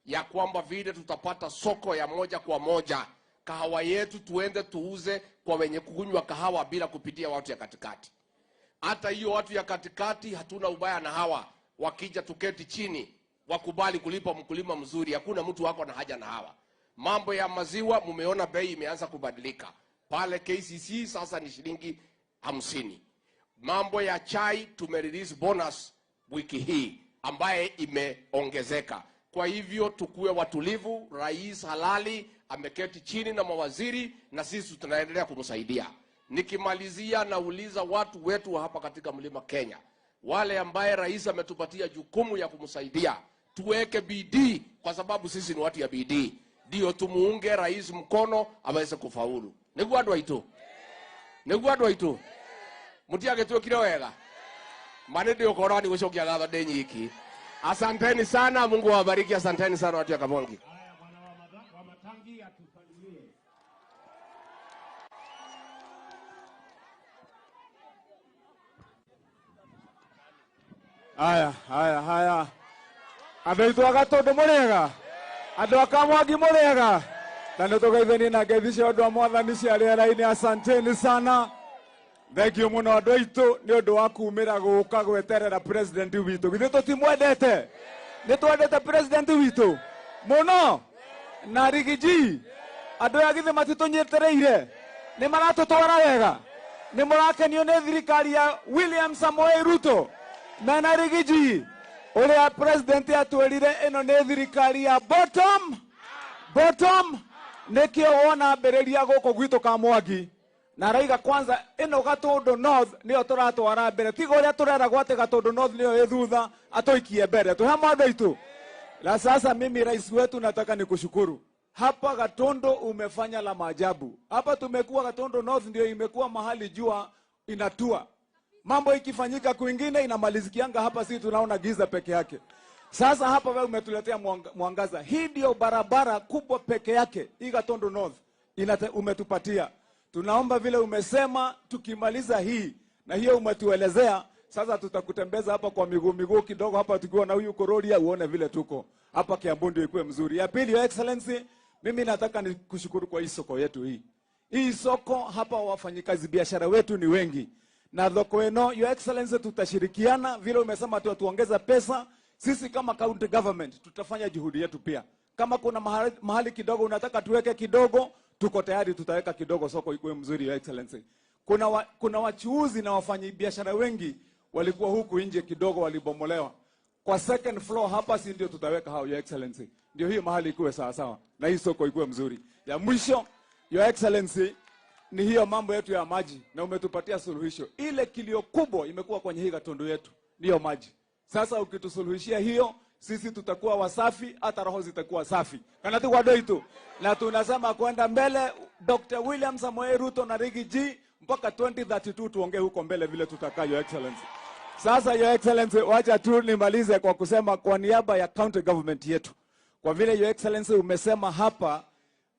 ya kwamba vile tutapata soko ya moja kwa moja kahawa yetu, tuende tuuze kwa wenye kukunywa kahawa bila kupitia watu ya katikati. Hata hiyo watu ya katikati hatuna ubaya na hawa, wakija tuketi chini wakubali kulipa mkulima mzuri, hakuna mtu wako na haja na hawa. Mambo ya maziwa mumeona bei imeanza kubadilika. Pale KCC sasa ni shilingi 50. Mambo ya chai tumerelease bonus wiki hii ambaye imeongezeka. Kwa hivyo tukue watulivu, rais halali ameketi chini na mawaziri na sisi tunaendelea kumsaidia. Nikimalizia nauliza watu wetu hapa katika Mlima Kenya, wale ambaye rais ametupatia jukumu ya kumsaidia, tuweke bidii kwa sababu sisi ni watu ya bidii. Ndio tumuunge rais mkono aweze kufaulu. Negwadwa itu. Mutiage tu kile wega. Mane ndio korani gũcokia gatho ndĩ nyiki. Asanteni sana, Mungu awabariki. Asanteni sana watu ya Kamongi. Haya, bwana wa Matangi atusalimie. Haya. Andũ aitũ a Gatundu mũrĩega, andũ a Kamwangi mũrĩega, na nĩ tũgeithanie na ngeithi cia ũndũ wa Mwathani cia rĩera-inĩ. Asanteni sana, thengio mũno andũ aitũ nĩ ũndũ wa kumĩra gũka gweterera president witũ. Githĩ tũtimwendete? Nĩ twendete president witũ mũno na rigiji. Andũ aya githĩ matitũnyitĩrĩire? Nĩ maratũtwara wega? Nĩ mũrakenio nĩ thirikari ya William Samoei Ruto mena rigiji? Uria president atwirire ino ni thirikari ya bottom nikio wona mberiria guku gwitu Kamwangi na raiga kwanza ino Gatundu North nio turatwara mbere, tiga uria turera gwate Gatundu North nio ithutha atoikie mbere tuhe mwandu aitu. La sasa mimi rais wetu nataka nikushukuru. Hapa Gatundu umefanya la maajabu. Hapa tumekuwa Gatundu North ndio imekuwa mahali jua inatua. Mambo ikifanyika kwingine inamalizikianga, hapa sisi tunaona giza peke yake. Sasa hapa wewe umetuletea mwangaza. Hii ndio barabara kubwa peke yake hii Gatundu North umetupatia. Tunaomba vile umesema tukimaliza hii na hiyo umetuelezea, sasa tutakutembeza hapa kwa miguu kidogo hapa tukiwa na huyu Kororia uone vile tuko. Hapa Kiambu ndio ikuwe mzuri. Ya pili, Your Excellency, mimi nataka nikushukuru kwa hii soko yetu hii. Hii soko hapa wafanyikazi biashara wetu ni wengi. Na dhoko eno, Your Excellency, tutashirikiana vile umesema tuongeza pesa. Sisi kama county government tutafanya juhudi yetu pia. Kama kuna mahali kidogo unataka tuweke kidogo, tuko tayari tutaweka kidogo, soko ikuwe mzuri, Your Excellency. Kuna wachuuzi na wafanyi biashara wengi walikuwa huku nje kidogo walibomolewa. Kwa second floor hapa si ndio tutaweka hao, Your Excellency. Ndio hii mahali ikuwe sawa sawa na hii soko ikuwe mzuri. Ya mwisho, Your Excellency, ni hiyo mambo yetu ya maji na umetupatia suluhisho. Ile kilio kubwa imekuwa kwenye hii Gatundu yetu ndio maji. Sasa ukitusuluhishia hiyo, sisi tutakuwa wasafi, hata roho zitakuwa safi. Kana tu kwa doito. Na tunasema kwenda mbele, Dr. William Samoei Ruto na Rigi G mpaka 2032 tuongee huko mbele vile tutakaa, Your Excellency. Sasa Your Excellency, wacha tu nimalize kwa kusema kwa niaba ya county government yetu. Kwa vile Your Excellency umesema hapa,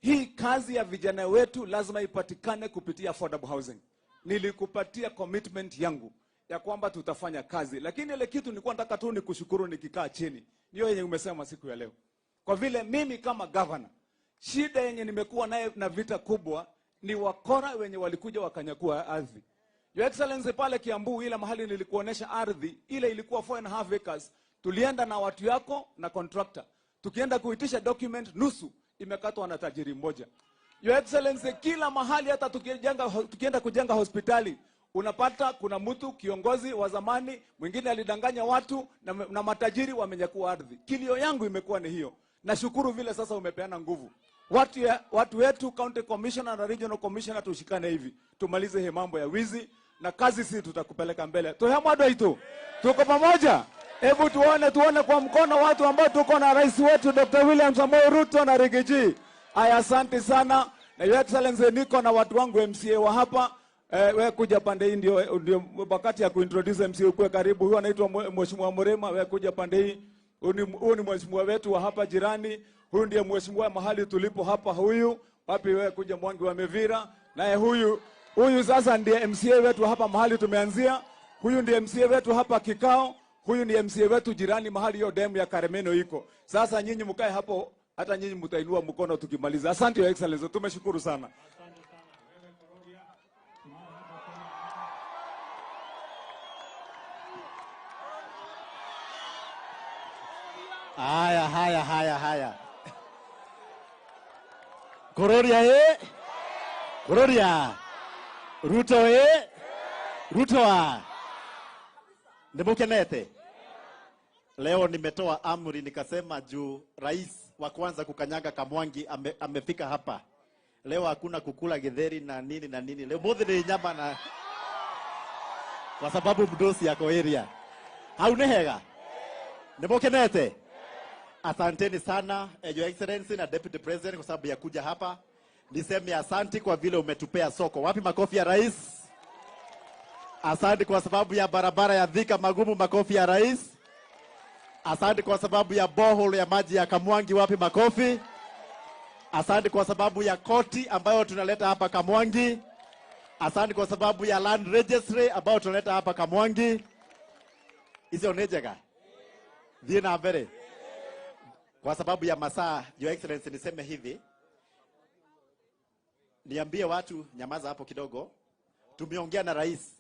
hii kazi ya vijana wetu lazima ipatikane kupitia affordable housing. Nilikupatia commitment yangu ya kwamba tutafanya kazi. Lakini ile kitu nilikuwa nataka tu nikushukuru nikikaa chini. Niyo yenye umesema siku ya leo. Kwa vile mimi kama governor, Shida yenye nimekuwa naye na vita kubwa ni wakora wenye walikuja wakanyakua ardhi. Your Excellency, pale Kiambu ile mahali nilikuonesha ardhi, ile ilikuwa 4.5 acres. Tulienda na watu yako na contractor. Tukienda kuitisha document, nusu imekatwa na tajiri mmoja. Your Excellency, kila mahali hata tukienda kujenga hospitali, unapata kuna mtu kiongozi wa zamani mwingine alidanganya watu na matajiri wamenyakua ardhi. Kilio yangu imekuwa ni hiyo. Nashukuru vile sasa umepeana nguvu. Watu wetu county commissioner na regional commissioner tushikane hivi. Tumalize hii mambo ya wizi na kazi si tutakupeleka mbele. Tuhamado itu. Tuko pamoja. Hebu tuone kwa mkono watu ambao tuko na rais wetu Dr. William Samoei Ruto na Rigiji. Aya, asante sana. Na Your Excellency, niko na watu wangu MCA wa hapa. Wewe kuja pande hii ndio wakati ya kuintroduce MCA ukue karibu. Huyu anaitwa Mheshimiwa Murema, wewe kuja pande hii. Huyu ni mheshimiwa wetu wa hapa jirani. Huyu ndiye mheshimiwa mahali tulipo hapa. Huyu wapi, wewe kuja Mwangi wa Mevira. Naye huyu sasa ndiye MCA wetu hapa mahali tumeanzia. Huyu ndiye MCA wetu hapa Kikao. Huyu ni MCA wetu jirani mahali hiyo demu ya Karemeno iko. Sasa nyinyi mkae hapo, hata nyinyi mtainua mkono tukimaliza. Asante Your Excellency, tumeshukuru sana. Haya. Kororia Kororia. Ruto Ruto. Ndemukenete. Leo nimetoa amri nikasema juu rais wa kwanza kukanyaga Kamwangi amefika hapa. Leo hakuna kukula githeri na nini. Leo mothe ni nyama na kwa sababu mdosi yako area. Haunehega. Ndemukenete. Asanteni sana Your Excellency na Deputy President kwa sababu ya kuja hapa. Niseme asante kwa vile umetupea soko. Wapi makofi ya rais? Asante kwa sababu ya barabara ya Thika magumu, makofi ya rais. Asante kwa sababu ya borehole ya maji ya Kamwangi, wapi makofi? Asante kwa sababu ya koti ambayo tunaleta hapa Kamwangi. Asante kwa sababu ya land registry ambayo tunaleta hapa Kamwangi. Hizo nejega. Dhina mbele. Kwa sababu ya masaa, Your Excellency, niseme hivi. Niambie watu nyamaza hapo kidogo. Tumeongea na rais.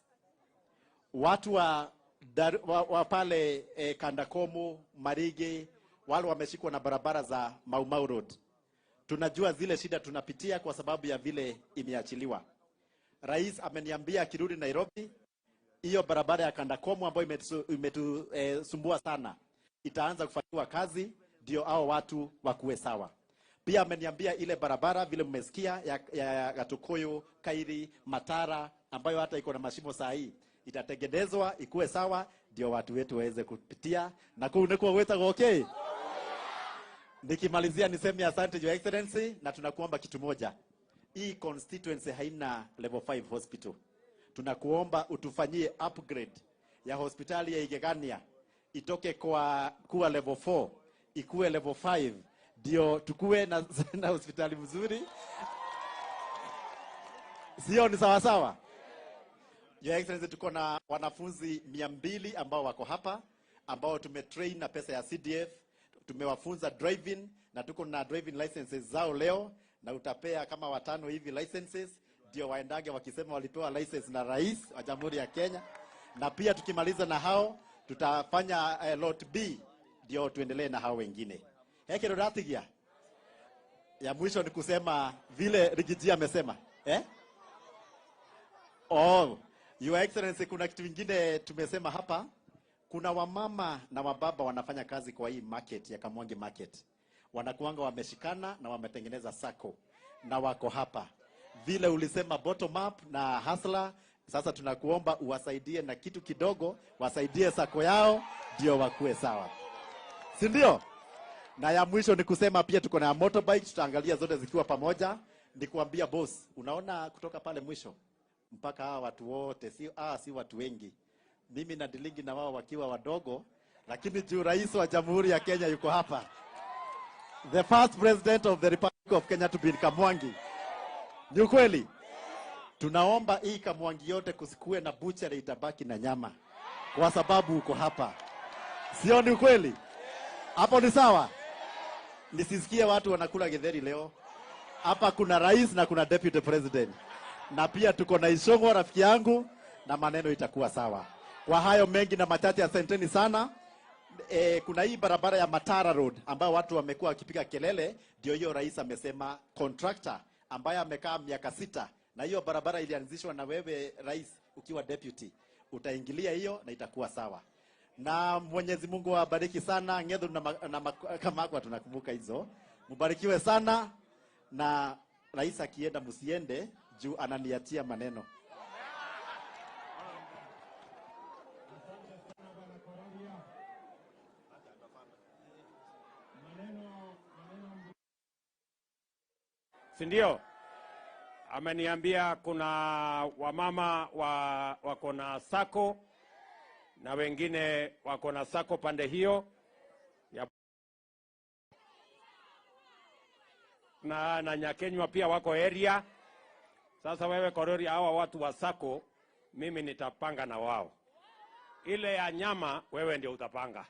Watu wa pale Kandakomo, Marige, wale wameshikwa na barabara za Mau Mau Road. Tunajua zile shida tunapitia kwa sababu ya vile imeachiliwa. Rais ameniambia akirudi Nairobi, hiyo barabara ya Kandakomo ambayo imetusumbua sana, itaanza kufanyiwa kazi ndio hao watu wakuwe sawa. Pia ameniambia ile barabara vile mmesikia ya Gatukoyo, Kairi, Matara ambayo hata iko na mashimo saa hii itatengenezwa ikuwe sawa ndio watu wetu waweze kupitia na kuunekwa weta okay. Nikimalizia niseme asante Your Excellency na tunakuomba kitu moja. Hii constituency haina level 5 hospital. Tunakuomba utufanyie upgrade ya hospitali ya Igegania itoke kuwa level 4 ikuwe level 5 ndio tukue na hospitali mzuri. Sio ni sawa sawa? Your Excellency, tuko na wanafunzi 200 ambao wako hapa ambao tumetrain na pesa ya CDF. Tumewafunza driving na tuko na driving licenses zao leo na utapea kama 5 hivi licenses ndio waendage wakisema walipewa license na rais wa Jamhuri ya Kenya. Na pia tukimaliza na hao tutafanya lot B ndio tuendelee na hao wengine. Hekero ratigia. Ya mwisho ni kusema vile Rigiji amesema. Your Excellency, kuna kitu kingine tumesema hapa. Kuna wamama na wababa wanafanya kazi kwa hii market ya Kamwangi market. Wanakuanga wameshikana na wametengeneza sako na wako hapa. Vile ulisema bottom up na hustler, sasa tunakuomba uwasaidie na kitu kidogo, wasaidie sako yao ndio wakuwe sawa. Si ndio? Na ya mwisho ni kusema pia tuko na motorbike, tutaangalia zote zikiwa pamoja. Nikuambia boss, unaona kutoka pale mwisho mpaka hawa watu wote si watu wengi. Mimi na dilingi na wao wakiwa wadogo, lakini juu rais wa Jamhuri ya Kenya yuko hapa. The first president of the Republic of Kenya to be in Kamwangi. Ni ukweli? Tunaomba hii Kamwangi yote kusikue na butchery itabaki na nyama. Kwa sababu uko hapa. Sio ni ukweli? Hapo ni sawa? Nisisikie watu wanakula githeri leo. Hapa kuna rais na kuna deputy president, na pia tuko na Isongo rafiki yangu, na maneno itakuwa sawa. Kwa hayo mengi na machache, asanteni sana. Kuna hii barabara ya Matara Road ambayo watu wamekuwa wakipiga kelele, ndio hiyo rais amesema contractor ambaye amekaa miaka 6, na hiyo barabara ilianzishwa na wewe rais ukiwa deputy, utaingilia hiyo na itakuwa sawa. Na Mwenyezi Mungu awabariki sana. Ngedho na Kamakwa tunakumbuka hizo. Mbarikiwe sana, na rais akienda msiende juu ananiatia maneno. Sindio? Ameniambia kuna wamama wako na sako na wengine wako na sako pande hiyo ya na Nyakenywa pia wako area. Sasa wewe Korori, hawa watu wa sako mimi nitapanga na wao. Ile ya nyama wewe ndio utapanga.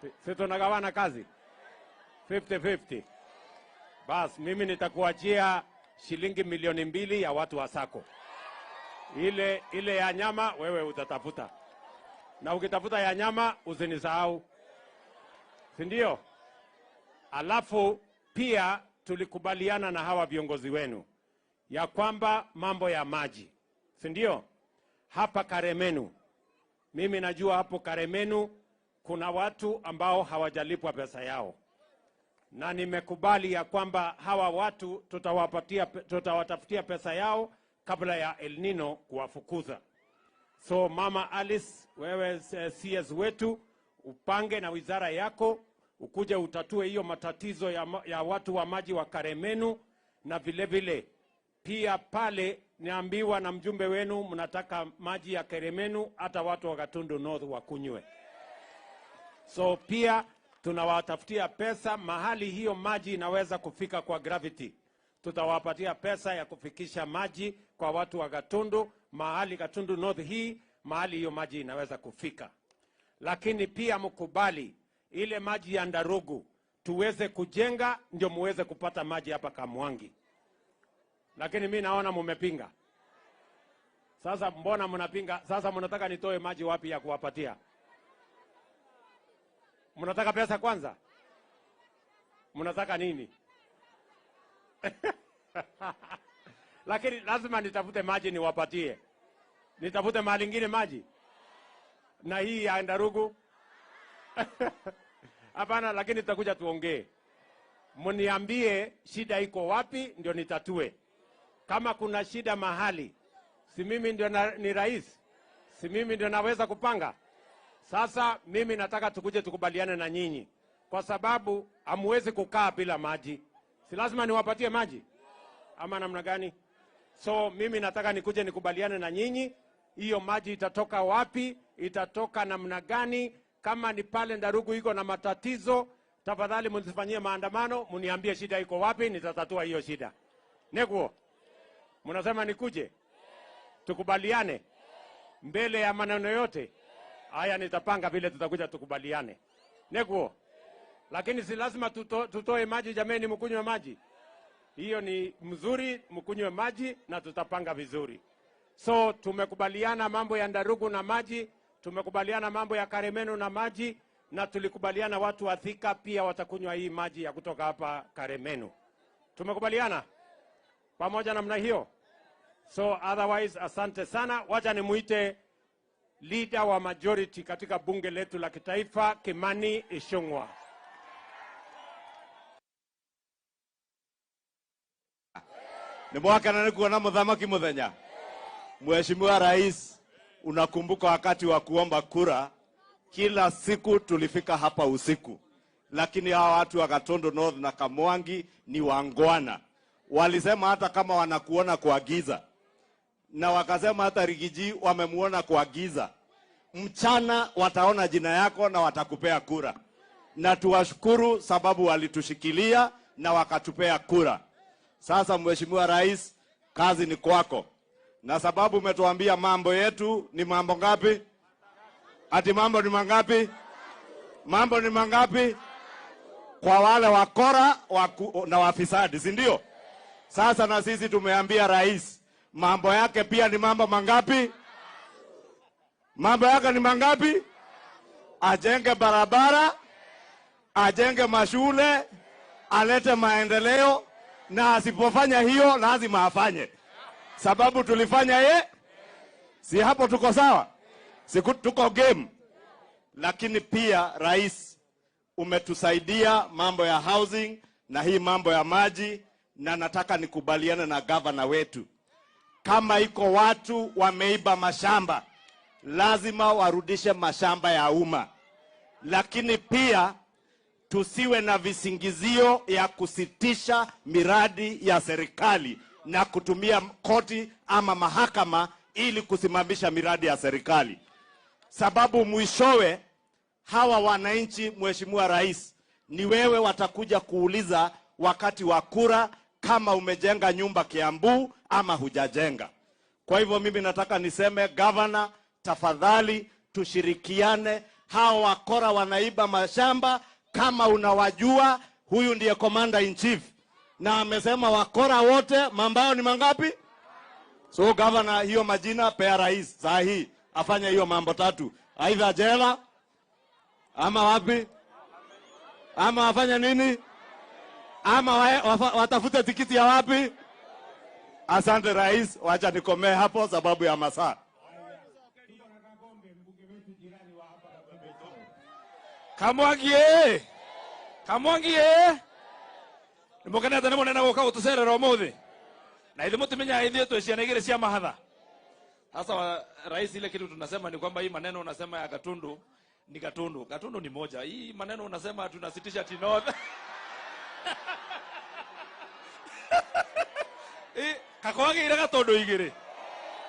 Sisi tunagawana kazi 50-50. Bas, mimi nitakuachia shilingi 2,000,000 ya watu wa sako. Ile ya nyama wewe utatafuta. Na ukitafuta ya nyama usinisahau. Si ndio? Alafu pia tulikubaliana na hawa viongozi wenu ya kwamba mambo ya maji. Si ndio? Hapa Karemenu. Mimi najua hapo Karemenu kuna watu ambao hawajalipwa pesa yao. Na nimekubali ya kwamba hawa watu tutawatafutia pesa yao kabla ya El Nino kuwafukuza. So Mama Alice, wewe CS wetu, upange na wizara yako, ukuje utatue hiyo matatizo ya watu wa maji wa Karemenu. Na vile vile pia pale niambiwa na mjumbe wenu mnataka maji ya Karemenu hata watu wa Gatundu North wakunywe. So pia tunawatafutia pesa mahali hiyo maji inaweza kufika kwa gravity. Tutawapatia pesa ya kufikisha maji kwa watu wa Gatundu, mahali Gatundu North hii, mahali hiyo maji inaweza kufika. Lakini pia mkubali ile maji ya Ndarugu tuweze kujenga ndio muweze kupata maji hapa Kamwangi. Lakini mimi naona mumepinga. Sasa mbona mnapinga? Sasa mnataka nitoe maji wapi ya kuwapatia? Mnataka pesa kwanza? Mnataka nini? Lakini lazima nitafute maji niwapatie. Nitafute mahali ingine maji. Na hii ya Ndarugu. Hapana, lakini tutakuja tuongee. Mniambie shida iko wapi ndio nitatue. Kama kuna shida mahali, si mimi ndio ni rais? Si mimi ndio naweza kupanga? Sasa mimi nataka tukuje tukubaliane na nyinyi, kwa sababu hamwezi kukaa bila maji. Si lazima niwapatie maji? Ama namna gani? So mimi nataka nikuje nikubaliane na nyinyi, hiyo maji itatoka wapi, itatoka namna gani. Kama ni pale Ndarugu iko na matatizo, tafadhali msifanyie maandamano, mniambie shida iko wapi, nitatatua hiyo shida. Neguo, mnasema nikuje tukubaliane mbele ya maneno yote haya, nitapanga vile tutakuja tukubaliane. Neguo, lakini si lazima tutoe maji. Jameni, mkunywe maji, hiyo ni mzuri, mkunywe maji na tutapanga vizuri. So tumekubaliana mambo ya Ndarugu na maji, tumekubaliana mambo ya Karemenu na maji, na tulikubaliana watu wa Thika pia watakunywa hii maji ya kutoka hapa Karemenu. Tumekubaliana pamoja namna hiyo. So otherwise, asante sana. Wacha nimuite leader wa majority katika bunge letu la kitaifa, Kimani Ichung'wah. Ni mwaka na nikuona muthamaki muthenya. Mheshimiwa Rais, unakumbuka wakati wa kuomba kura, kila siku tulifika hapa usiku. Lakini hawa watu wa Gatundu North na Kamwangi ni wangwana. Walisema hata kama wanakuona kwa giza, na wakasema hata Rigiji wamemuona kwa giza, mchana wataona jina yako na watakupea kura. Na tuwashukuru sababu walitushikilia na wakatupea kura. Sasa Mheshimiwa Rais, kazi ni kwako. Na sababu umetuambia mambo yetu ni mambo ngapi? Ati mambo ni mangapi? Mambo ni mangapi? kwa wale wakora na wafisadi, si ndio? Sasa na sisi tumeambia rais mambo yake pia ni mambo mangapi? Mambo yake ni mangapi? Ajenge barabara, ajenge mashule, alete maendeleo, na asipofanya hiyo lazima afanye. Sababu tulifanya si hapo tuko sawa? Si tuko game. Lakini pia rais umetusaidia mambo ya housing na hii mambo ya maji, na nataka nikubaliane na governor wetu. Kama iko watu wameiba mashamba, lazima warudishe mashamba ya umma. Lakini pia tusiwe na visingizio ya kusitisha miradi ya serikali na kutumia koti ama mahakama ili kusimamisha miradi ya serikali. Sababu mwishowe hawa wananchi, Mheshimiwa Rais, ni wewe watakuja kuuliza wakati wa kura kama umejenga nyumba Kiambu ama hujajenga. Kwa hivyo mimi nataka niseme, governor, tafadhali tushirikiane. Hawa wakora wanaiba mashamba, kama unawajua, huyu ndiye commander in chief na amesema wakora wote mambao ni mangapi? So governor, hiyo majina pea rais saa hii afanye hiyo mambo tatu, aidha jela ama wapi, ama wafanye nini, ama watafute tikiti ya wapi. Asante rais, wacha nikomee hapo sababu ya masaa. Kamwangie nimukenete ni munene guka gutucerera umuthi na ithe mutimenya ithe twiciana igiri cia mahatha. Sasa rais, ile kitu tunasema ni kwamba hii maneno unasema ya Gatundu ni Gatundu. Gatundu ni moja. Hii maneno unasema tunasitisha North. Kakoangi ira Gatundu igiri.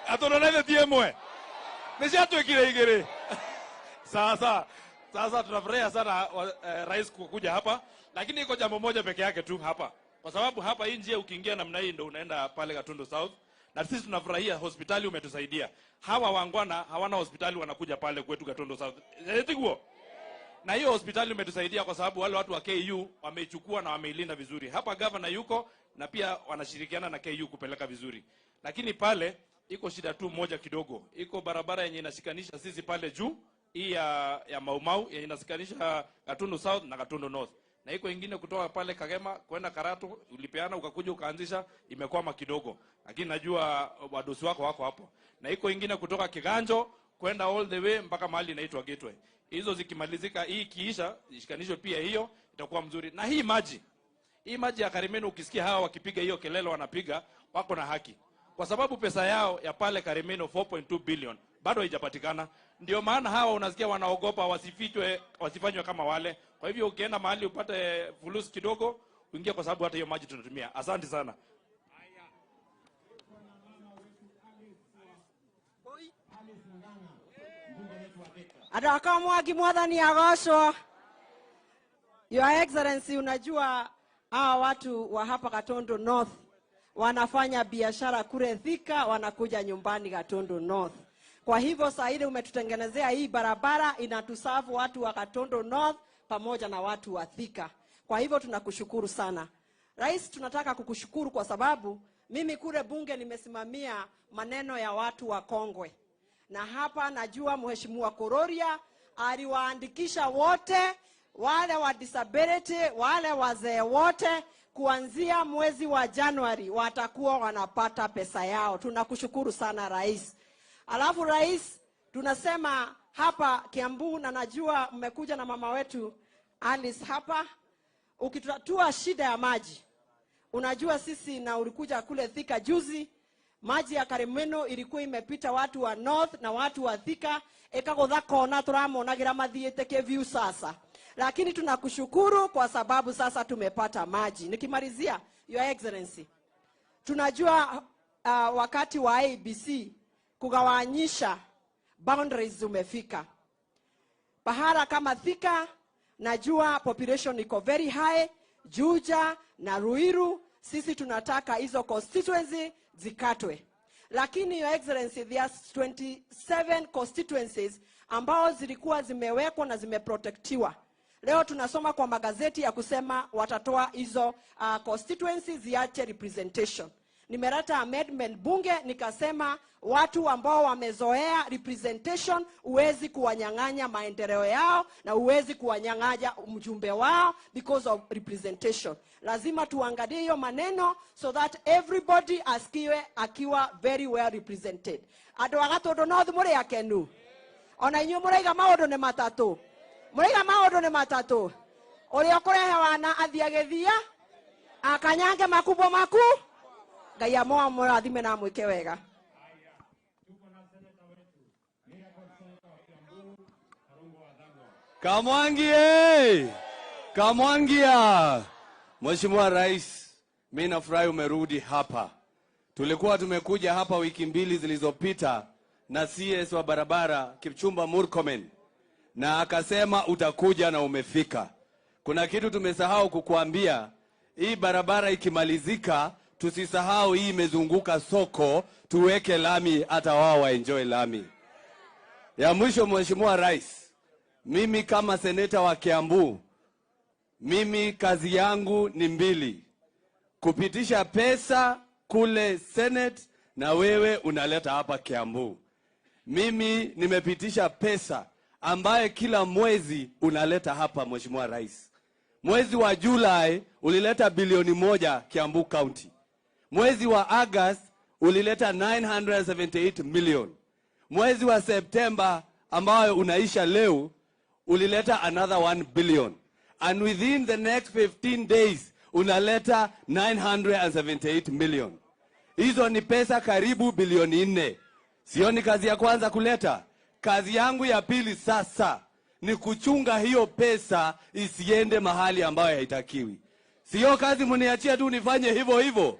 Gatundu na ithe tiemwe. Nisha twikire igiri. Sasa tunafurahia sana rais kukuja hapa, lakini iko jambo moja peke yake tu hapa. Kwa sababu hapa hii njia ukiingia namna hii ndio unaenda pale Gatundu South. Na sisi tunafurahia hospitali umetusaidia. Hawa wangwana hawana hospitali, wanakuja pale kwetu Gatundu South. Etiguo. Na hiyo hospitali umetusaidia kwa sababu wale watu wa KU wameichukua na wameilinda vizuri. Hapa governor yuko na pia wanashirikiana na KU kupeleka vizuri. Lakini pale iko shida tu moja kidogo. Iko barabara yenye inashikanisha sisi pale juu, hii ya Maumau yenye inashikanisha Gatundu South na Gatundu North. Na iko ingine kutoka pale Kagema kwenda Karatu, ulipeana ukakuja ukaanzisha, imekwama kidogo. Lakini najua wadosi wako hapo. Na iko ingine kutoka Kiganjo kwenda all the way mpaka mahali inaitwa Gateway. Hizo zikimalizika, hii kiisha, ishikanisho pia hiyo itakuwa mzuri. Na hii maji ya Karimeno, ukisikia hawa wakipiga hiyo kelele wanapiga, wako na haki. Kwa sababu pesa yao ya pale Karimeno 4.2 billion bado haijapatikana. Ndio maana hawa unasikia wanaogopa wasifanywe kama wale. Kwa hivyo ukienda mahali upate fulusi kidogo, uingie, kwa sababu hata hiyo maji tunatumia. Asante sana. Adaka mwagi mwathani agocwo. Your Excellency, unajua hawa watu wa hapa Gatundu North wanafanya biashara kule Thika, wanakuja nyumbani Gatundu North. Kwa hivyo saa ile umetutengenezea hii barabara, inatusafu watu wa Gatundu North pamoja na watu wa Thika. Kwa hivyo tunakushukuru sana. Rais, tunataka kukushukuru kwa sababu mimi kule bunge nimesimamia maneno ya watu wa Kongwe. Na hapa najua Mheshimiwa Kororia aliwaandikisha wote, wale wa disability, wale wazee wote, kuanzia mwezi wa Januari watakuwa wanapata pesa yao. Tunakushukuru sana rais. Alafu rais, tunasema hapa Kiambu, na najua mmekuja na mama wetu Alice hapa, ukitatua shida ya maji. Unajua sisi, na ulikuja kule Thika juzi, maji ya Karimeno ilikuwa imepita watu wa North na watu wa Thika, ekagotha kona turamonagira mathiete Keviu sasa. Lakini tunakushukuru kwa sababu sasa tumepata maji. Nikimalizia, Your Excellency, tunajua wakati wa ABC kugawanyisha boundaries umefika. Pahala kama Thika, najua population iko very high, Juja na Ruiru, sisi tunataka hizo constituency zikatwe. Lakini Your Excellency, there are 27 constituencies ambao zilikuwa zimewekwa na zimeprotectiwa. Leo tunasoma kwa magazeti ya kusema watatoa hizo constituencies ziache representation. Nimeleta amendment bunge nikasema watu ambao wamezoea representation huwezi kuwanyang'anya maendeleo yao na huwezi kuwanyang'anya mjumbe wao because of representation. Lazima tuangalie hiyo maneno so that everybody asikiwe akiwa very well represented. Ado Gatundu North muri akenu. Ona inyu muraiga maundu ni matatu. Muraiga maundu ni matatu. Uri okurehe wana athiagethia akanyange makubo maku. Ngai amoa murathime na mwike wega. Kamwangie! Kamwangia! Mheshimiwa Rais, mimi nafurahi umerudi hapa. Tulikuwa tumekuja hapa wiki mbili zilizopita na CS wa barabara Kipchumba Murkomen na akasema utakuja na umefika. Kuna kitu tumesahau kukuambia, hii barabara ikimalizika tusisahau hii imezunguka soko, tuweke lami hata wao waenjoy lami. Ya mwisho Mheshimiwa Rais, mimi kama seneta wa Kiambu, mimi kazi yangu ni mbili. Kupitisha pesa kule Senate na wewe unaleta hapa Kiambu. Mimi nimepitisha pesa ambaye kila mwezi unaleta hapa Mheshimiwa Rais. Mwezi wa Julai ulileta bilioni 1 Kiambu County. Mwezi wa August ulileta 978 million. Mwezi wa September ambao unaisha leo ulileta another 1 billion. And within the next 15 days unaleta 978 million. Hizo ni pesa karibu bilioni 4. Sio ni kazi ya kwanza kuleta. Kazi yangu ya pili sasa ni kuchunga hiyo pesa isiende mahali ambayo haitakiwi. Sio kazi mniachia tu nifanye hivyo hivyo.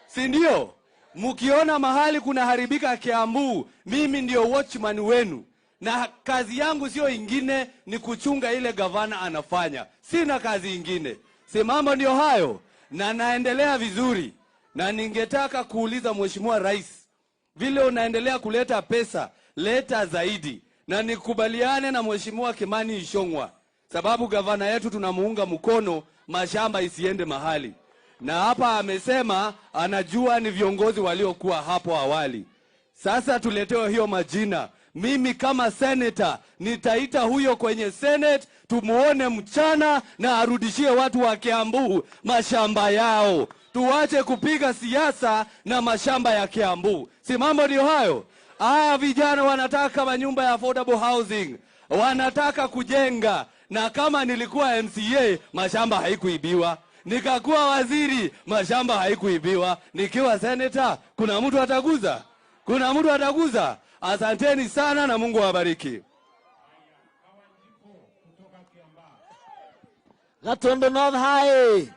Si ndio? Mkiona mahali kuna haribika Kiambu, mimi ndio watchman wenu. Na kazi yangu sio ingine, ni kuchunga ile gavana anafanya. Sina kazi ingine. Si mambo ndio hayo, na naendelea vizuri. Na ningetaka kuuliza Mheshimiwa Rais, vile unaendelea kuleta pesa, leta zaidi. Na nikubaliane na Mheshimiwa Kimani Ichung'wah, sababu gavana yetu tunamuunga mkono, mashamba isiende mahali. Na hapa amesema anajua ni viongozi waliokuwa hapo awali. Sasa tuletewe hiyo majina. Mimi kama senator nitaita huyo kwenye Senate, tumuone mchana na arudishie watu wa Kiambu mashamba yao. Tuache kupiga siasa na mashamba ya Kiambu. Si mambo ndio hayo? Haya vijana wanataka manyumba ya affordable housing. Wanataka kujenga. Na kama nilikuwa MCA, mashamba haikuibiwa. Nikakuwa waziri, mashamba haikuibiwa. Nikiwa senator, kuna mtu ataguza? Kuna mtu ataguza? Asanteni sana na Mungu awabariki. Gatundu North hai.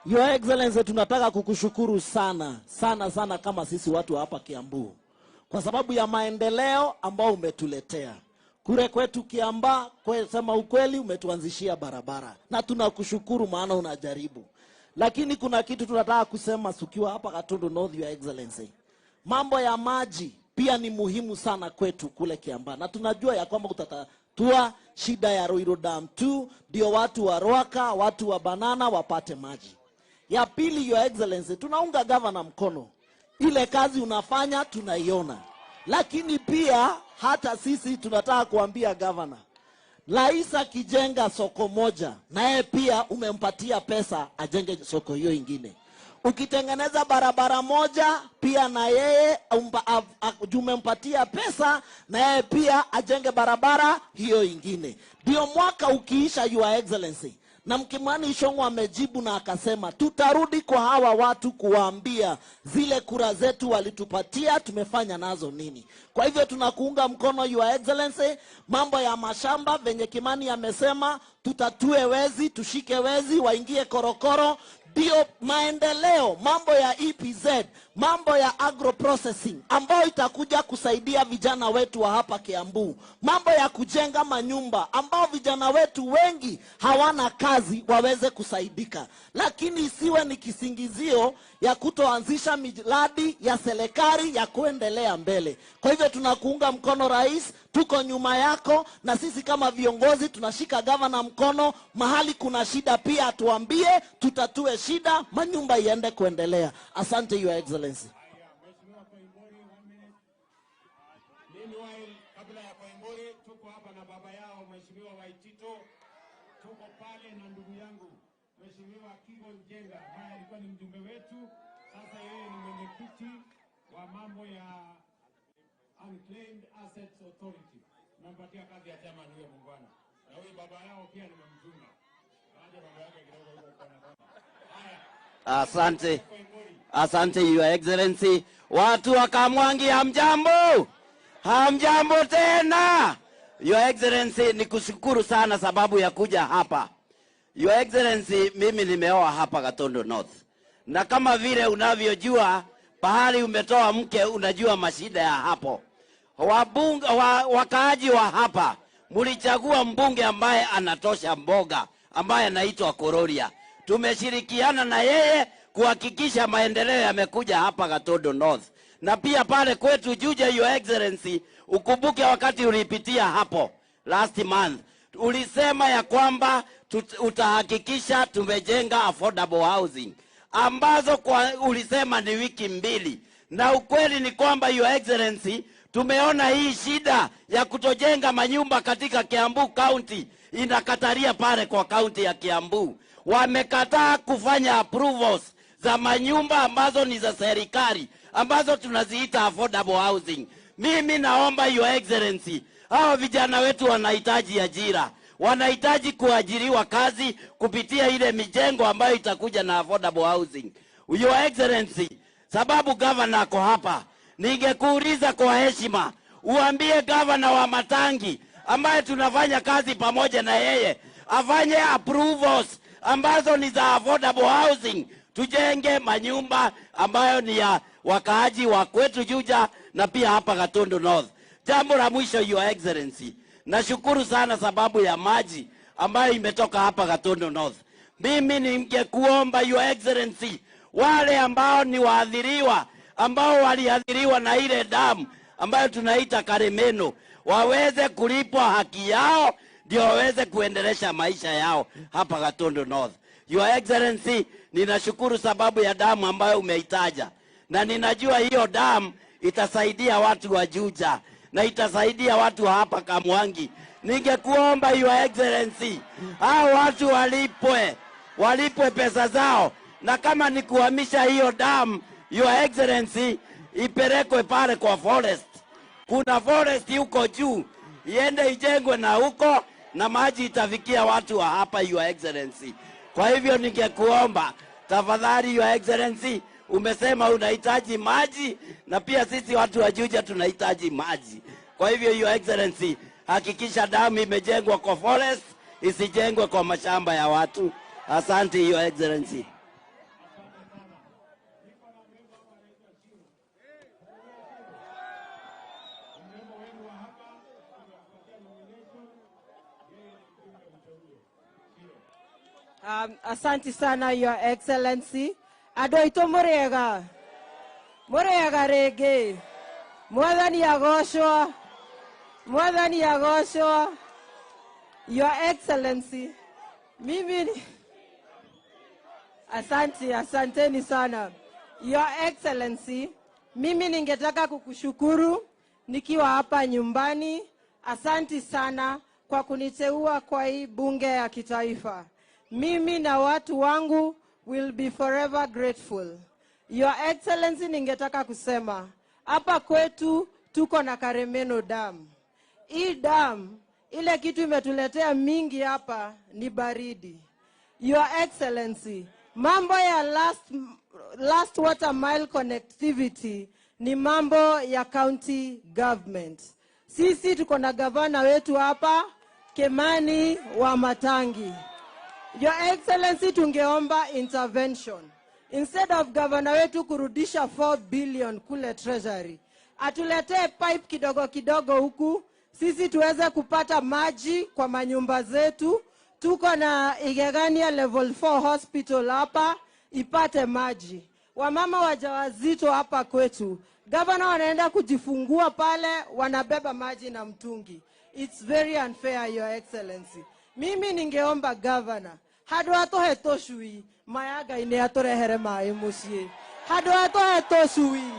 Your Excellency, tunataka kukushukuru sana sana sana kama sisi watu hapa Kiambu kwa sababu ya maendeleo ambao umetuletea. Kure kwetu Kiamba, sema ukweli, umetuanzishia barabara na tunakushukuru maana unajaribu. Lakini kuna kitu tunataka kusema sukiwa hapa Gatundu North, Your Excellency. Mambo ya maji pia ni muhimu sana kwetu kule Kiamba. Na tunajua ya kwamba utatatua shida ya Ruto Dam 2 ndio watu wa Roaka, watu wa Banana wapate maji. Ya pili, Your Excellency, tunaunga governor mkono. Ile kazi unafanya tunaiona. Lakini pia hata sisi tunataka kuambia governor, Rais akijenga soko moja, naye pia umempatia pesa ajenge soko hiyo ingine. Ukitengeneza barabara moja, pia na yeye umempatia pesa, na yeye pia ajenge barabara hiyo ingine. Ndio mwaka ukiisha, Your Excellency, na Kimani Ichung'wah amejibu na akasema tutarudi kwa hawa watu kuwaambia zile kura zetu walitupatia tumefanya nazo nini. Kwa hivyo tunakuunga mkono, Your Excellency. Mambo ya mashamba venye Kimani amesema, tutatue wezi, tushike wezi waingie korokoro, ndio maendeleo. Mambo ya EPZ, mambo ya agro processing ambayo itakuja kusaidia vijana wetu wa hapa Kiambu, mambo ya kujenga manyumba ambao vijana wetu wengi hawana kazi waweze kusaidika, lakini isiwe ni kisingizio ya kutoanzisha miradi ya serikali ya kuendelea mbele. Kwa hivyo tunakuunga mkono rais, tuko nyuma yako, na sisi kama viongozi tunashika gavana mkono. Mahali kuna shida pia tuambie, tutatue shida, manyumba iende kuendelea. Asante Your Excellency. Meanwhile, kabla ya Koimburi, tuko hapa na baba yao Mheshimiwa Waitito, tuko pale na ndugu yangu Mheshimiwa Kigo Njenga ambaye alikuwa ni mjumbe wetu, sasa yeye ni mwenyekiti wa mambo ya Unclaimed Assets Authority. Nampatia kazi ya chama huyo muungwana. Na huyo baba yao pia nimemjunga. Baada baba yake kidogo yuko kwa baba. Haya. Asante. Asante Your Excellency. Watu wa Kamwangi hamjambo. Hamjambo tena. Your Excellency, nikushukuru sana sababu ya kuja hapa. Your Excellency, mimi nimeoa hapa Gatundu North. Na kama vile unavyojua pahali umetoa mke, unajua mashida ya hapo. Wakaaji wa hapa mulichagua mbunge ambaye anatosha mboga, ambaye anaitwa Kororia. Tumeshirikiana na yeye kuhakikisha maendeleo yamekuja hapa Gatundu North. Na pia pale kwetu Juja, Your Excellency, ukumbuke wakati ulipitia hapo last month, ulisema ya kwamba utahakikisha tumejenga affordable housing ambazo ulisema ni wiki 2. Na ukweli ni kwamba Your Excellency, tumeona hii shida ya kutojenga manyumba katika Kiambu County inakataria pale kwa county ya Kiambu. Wamekataa kufanya approvals za manyumba ambazo ni za serikali, ambazo tunaziita affordable housing. Mimi naomba Your Excellency, hao vijana wetu wanahitaji ajira, wanahitaji kuajiriwa kazi kupitia ile mijengo ambayo itakuja na affordable housing. Your Excellency, sababu governor ako hapa, ningekuuliza kwa heshima, uambie governor wa Matangi ambaye tunafanya kazi pamoja na yeye, afanye approvals ambazo ni za affordable housing, tujenge manyumba ambayo ni ya wakaaji wa kwetu Juja na pia hapa Gatundu North. Jambo la mwisho Your Excellency, nashukuru sana sababu ya maji ambayo imetoka hapa Gatundu North. Mimi ningekuomba Your Excellency, wale ambao ni waathiriwa, ambao waliathiriwa na ile damu ambayo tunaita Karemeno, waweze kulipwa haki yao ndio waweze kuendelesha maisha yao hapa Gatundu North. Your Excellency, ninashukuru sababu ya damu ambayo umeitaja, na ninajua hiyo damu itasaidia watu wa Juja na itasaidia watu wa hapa Kamwangi. Ningekuomba Your Excellency, hao watu walipwe pesa zao, na kama ni kuhamisha hiyo damu, Your Excellency, ipelekwe pale kwa forest. Kuna forest huko juu, iende ijengwe na huko, na maji itafikia watu wa hapa Your Excellency. Kwa hivyo ningekuomba tafadhali Your Excellency, umesema unahitaji maji na pia sisi watu wa Juja tunahitaji maji. Kwa hivyo Your Excellency, hakikisha damu imejengwa kwa forest, isijengwe kwa mashamba ya watu. Asante Your Excellency. Asante sana Your Excellency. Adoito murega. Murega rege. Mwathani agoshwa. Mwathani agoshwa. Your Excellency. Mimi asanteni sana. Your Excellency, mimi ningetaka kukushukuru nikiwa hapa nyumbani. Asanti sana kwa kuniteua kwa hii bunge ya kitaifa. Mimi na watu wangu will be forever grateful. Your Excellency, ningetaka kusema hapa kwetu tuko na Karemeno Dam. Hii dam, ile kitu imetuletea mingi hapa ni baridi. Your Excellency, mambo ya last water mile connectivity ni mambo ya county government. Sisi tuko na gavana wetu hapa, Kimani wa Matangi. Your Excellency, tungeomba intervention. instead of governor wetu kurudisha 4 billion kule treasury, atuletee pipe kidogo kidogo huku sisi tuweze kupata maji kwa manyumba zetu. Tuko na Igegania level 4 hospital hapa ipate maji. Wamama wajawazito hapa kwetu, governor wanaenda kujifungua pale, wanabeba maji na mtungi. It's very unfair, Your Excellency. Mimi ningeomba governor, hadu atohe toshui, mayaga ine atorehere mai musie. Hadu atohe toshui,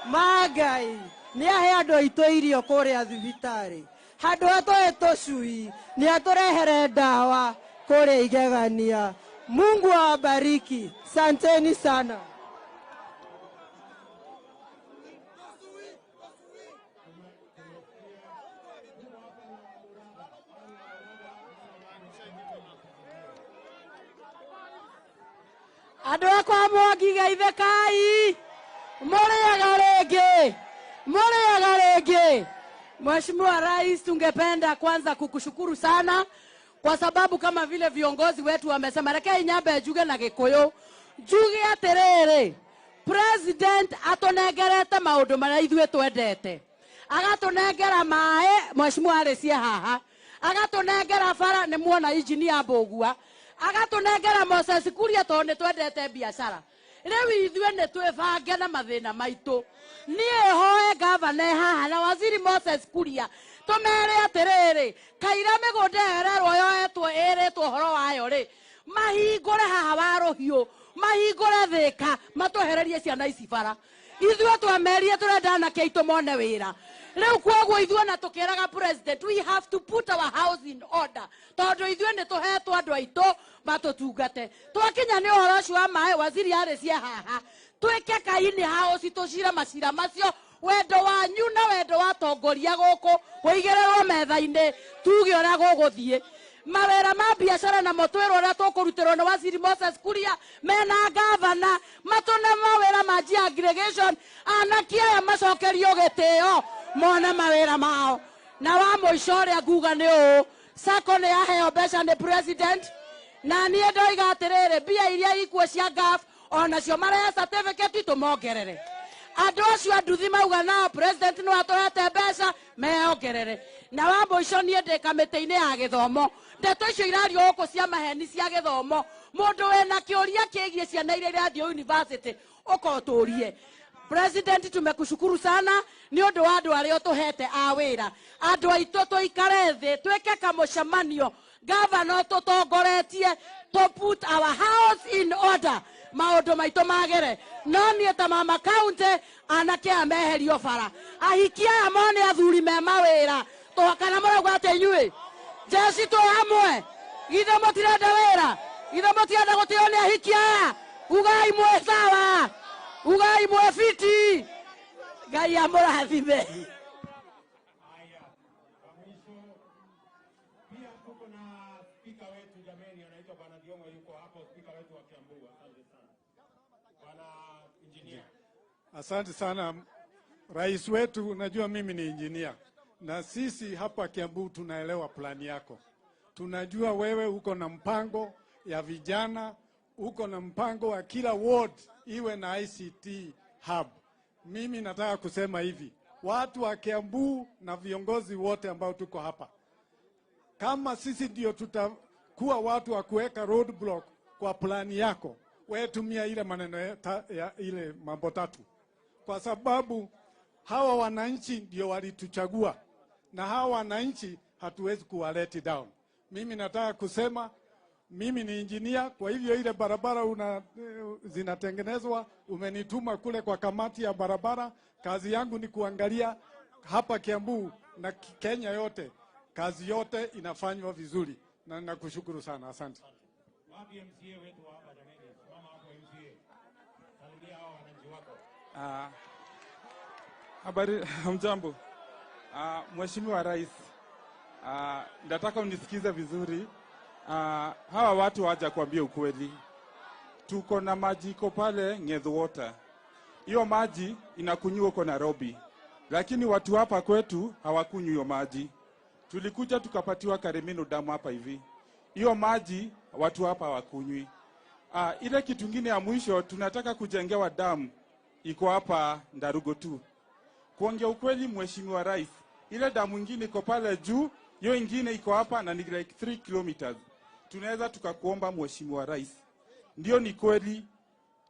magai, ni ahe ado ito irio kore athibitari. Hadu atohe toshui, ni atorehere dawa kore Igegania. Mungu awabariki. Santeni sana. Adwa kwa mwangi Gaithekai. Muriaga rege. Mheshimiwa Rais, tungependa kwanza kukushukuru sana kwa sababu kama vile viongozi wetu wamesema, reke nyambe juge na Gikuyu. Juge aterere. President atonegerete maundu maria ithuĩ twendete. Agatonengera mae, Mheshimiwa Arecia haha. Agatonengera bara, ni muona engineer Mbogua. Agatonengera Moses Kuria tondu twendete biashara. Riu ithuĩ nĩ twĩbange na mathĩna maitũ. Niĩ hoe governor haha na waziri Moses Kuria tumere atiriri, kaira mĩgũnda yererwo yoetwo ĩrĩtwo horo wayo ri, mahingũre haha Waruhiũ, mahingũre Thĩka, matwehererie ciana ici bara. Ithuĩ twamerire tũrenda anake aitũ mone wĩra. Riu kwoguo ithuĩ na tukĩraga president, we have to put our house in order, tondu ithuĩ nĩ tũhetwo andũ aitũ matũtungate. Twakinya nĩ ũhoro ũcio wa maĩ, waziri Arecia haha, twĩke kaini house tũcire macira macio, wendo wanyu na wendo wa tongoria gũkũ ũigĩrĩrwo metha-inĩ, tuge ũrĩa gũgũthiĩ. Mawĩra ma biashara na motwĩrwo ũrĩa tũkũrutĩrwo nĩ waziri Moses Kuria mena gavana, matũne mawĩra ma aggregation, anake aya macokerio gĩtĩo mone mawĩra mao. Na wa mũico ũrĩa nguga nĩ ũũ, SACCO nĩ yaheo mbeca nĩ president, na niĩ ndoiga atĩrĩrĩ, mbia iria ikuo cia GAF onacio marehe certificate tũmongerere. Andũ acio anduthi mauga nao president nĩ watũhete mbeca meongerere. Na wa mũico niĩ ndĩ kamĩtĩ-inĩ ya gĩthomo, ndeto icio irario gũkũ cia maheni cia gĩthomo, mũndũ wĩna kĩũria kĩgiĩ ciana iria irathiĩ university ũkotũrie. President, tumekushukuru sana ni ũndũ wa andũ arĩa ũtũhete a wĩra. Andũ aitũ tũikare thĩ, twĩke kamũcemanio, governor tũtongoretie, to put our house in order, maũndũ maitũ magere. No niĩ ta mama county, anake aya meherio bara. Ahiki aya mone athuri me mawĩra, tũhakana mũrauga atĩ inyuĩ jeci twĩ hamwe, githe mũtirenda wĩra, githe mũtirenda gũtĩo nĩ ahiki aya. Ugai mwe sawa, ugai mwe fiti, Ngai amũrathime. Asante sana rais wetu, unajua mimi ni engineer na sisi hapa Kiambu tunaelewa plani yako. Tunajua wewe uko na mpango ya vijana, uko na mpango wa kila ward iwe na ICT hub. Mimi nataka kusema hivi, watu wa Kiambu na viongozi wote ambao tuko hapa, kama sisi ndio tutakuwa watu wa kuweka roadblock kwa plani yako, wewe tumia ile maneno ya ile mambo tatu, kwa sababu hawa wananchi ndio walituchagua na hawa wananchi hatuwezi kuwa let down. Mimi nataka kusema mimi ni engineer, kwa hivyo ile barabara zinatengenezwa, umenituma kule kwa kamati ya barabara. Kazi yangu ni kuangalia hapa Kiambu na Kenya yote, kazi yote inafanywa vizuri, na nakushukuru sana. Asante. Habari, mjambo. Mheshimiwa Rais, nataka unisikize vizuri. Hawa watu waja kuambia ukweli. Tuko na maji iko pale Ng'ethu Water. Hiyo maji inakunywa huko Nairobi. Lakini watu hapa kwetu hawakunywi hiyo maji. Tulikuja tukapatiwa Karemino damu hapa hivi. Hiyo maji watu hapa hawakunywi. Ile kitu kingine ya mwisho, tunataka kujengewa damu iko hapa Ndarugo tu. Kuongea ukweli, Mheshimiwa Rais, ile damu ingine iko pale juu, hiyo ingine iko hapa na ni like 3 kilometers. Tunaweza tukakuomba Mheshimiwa Rais, ndio ni kweli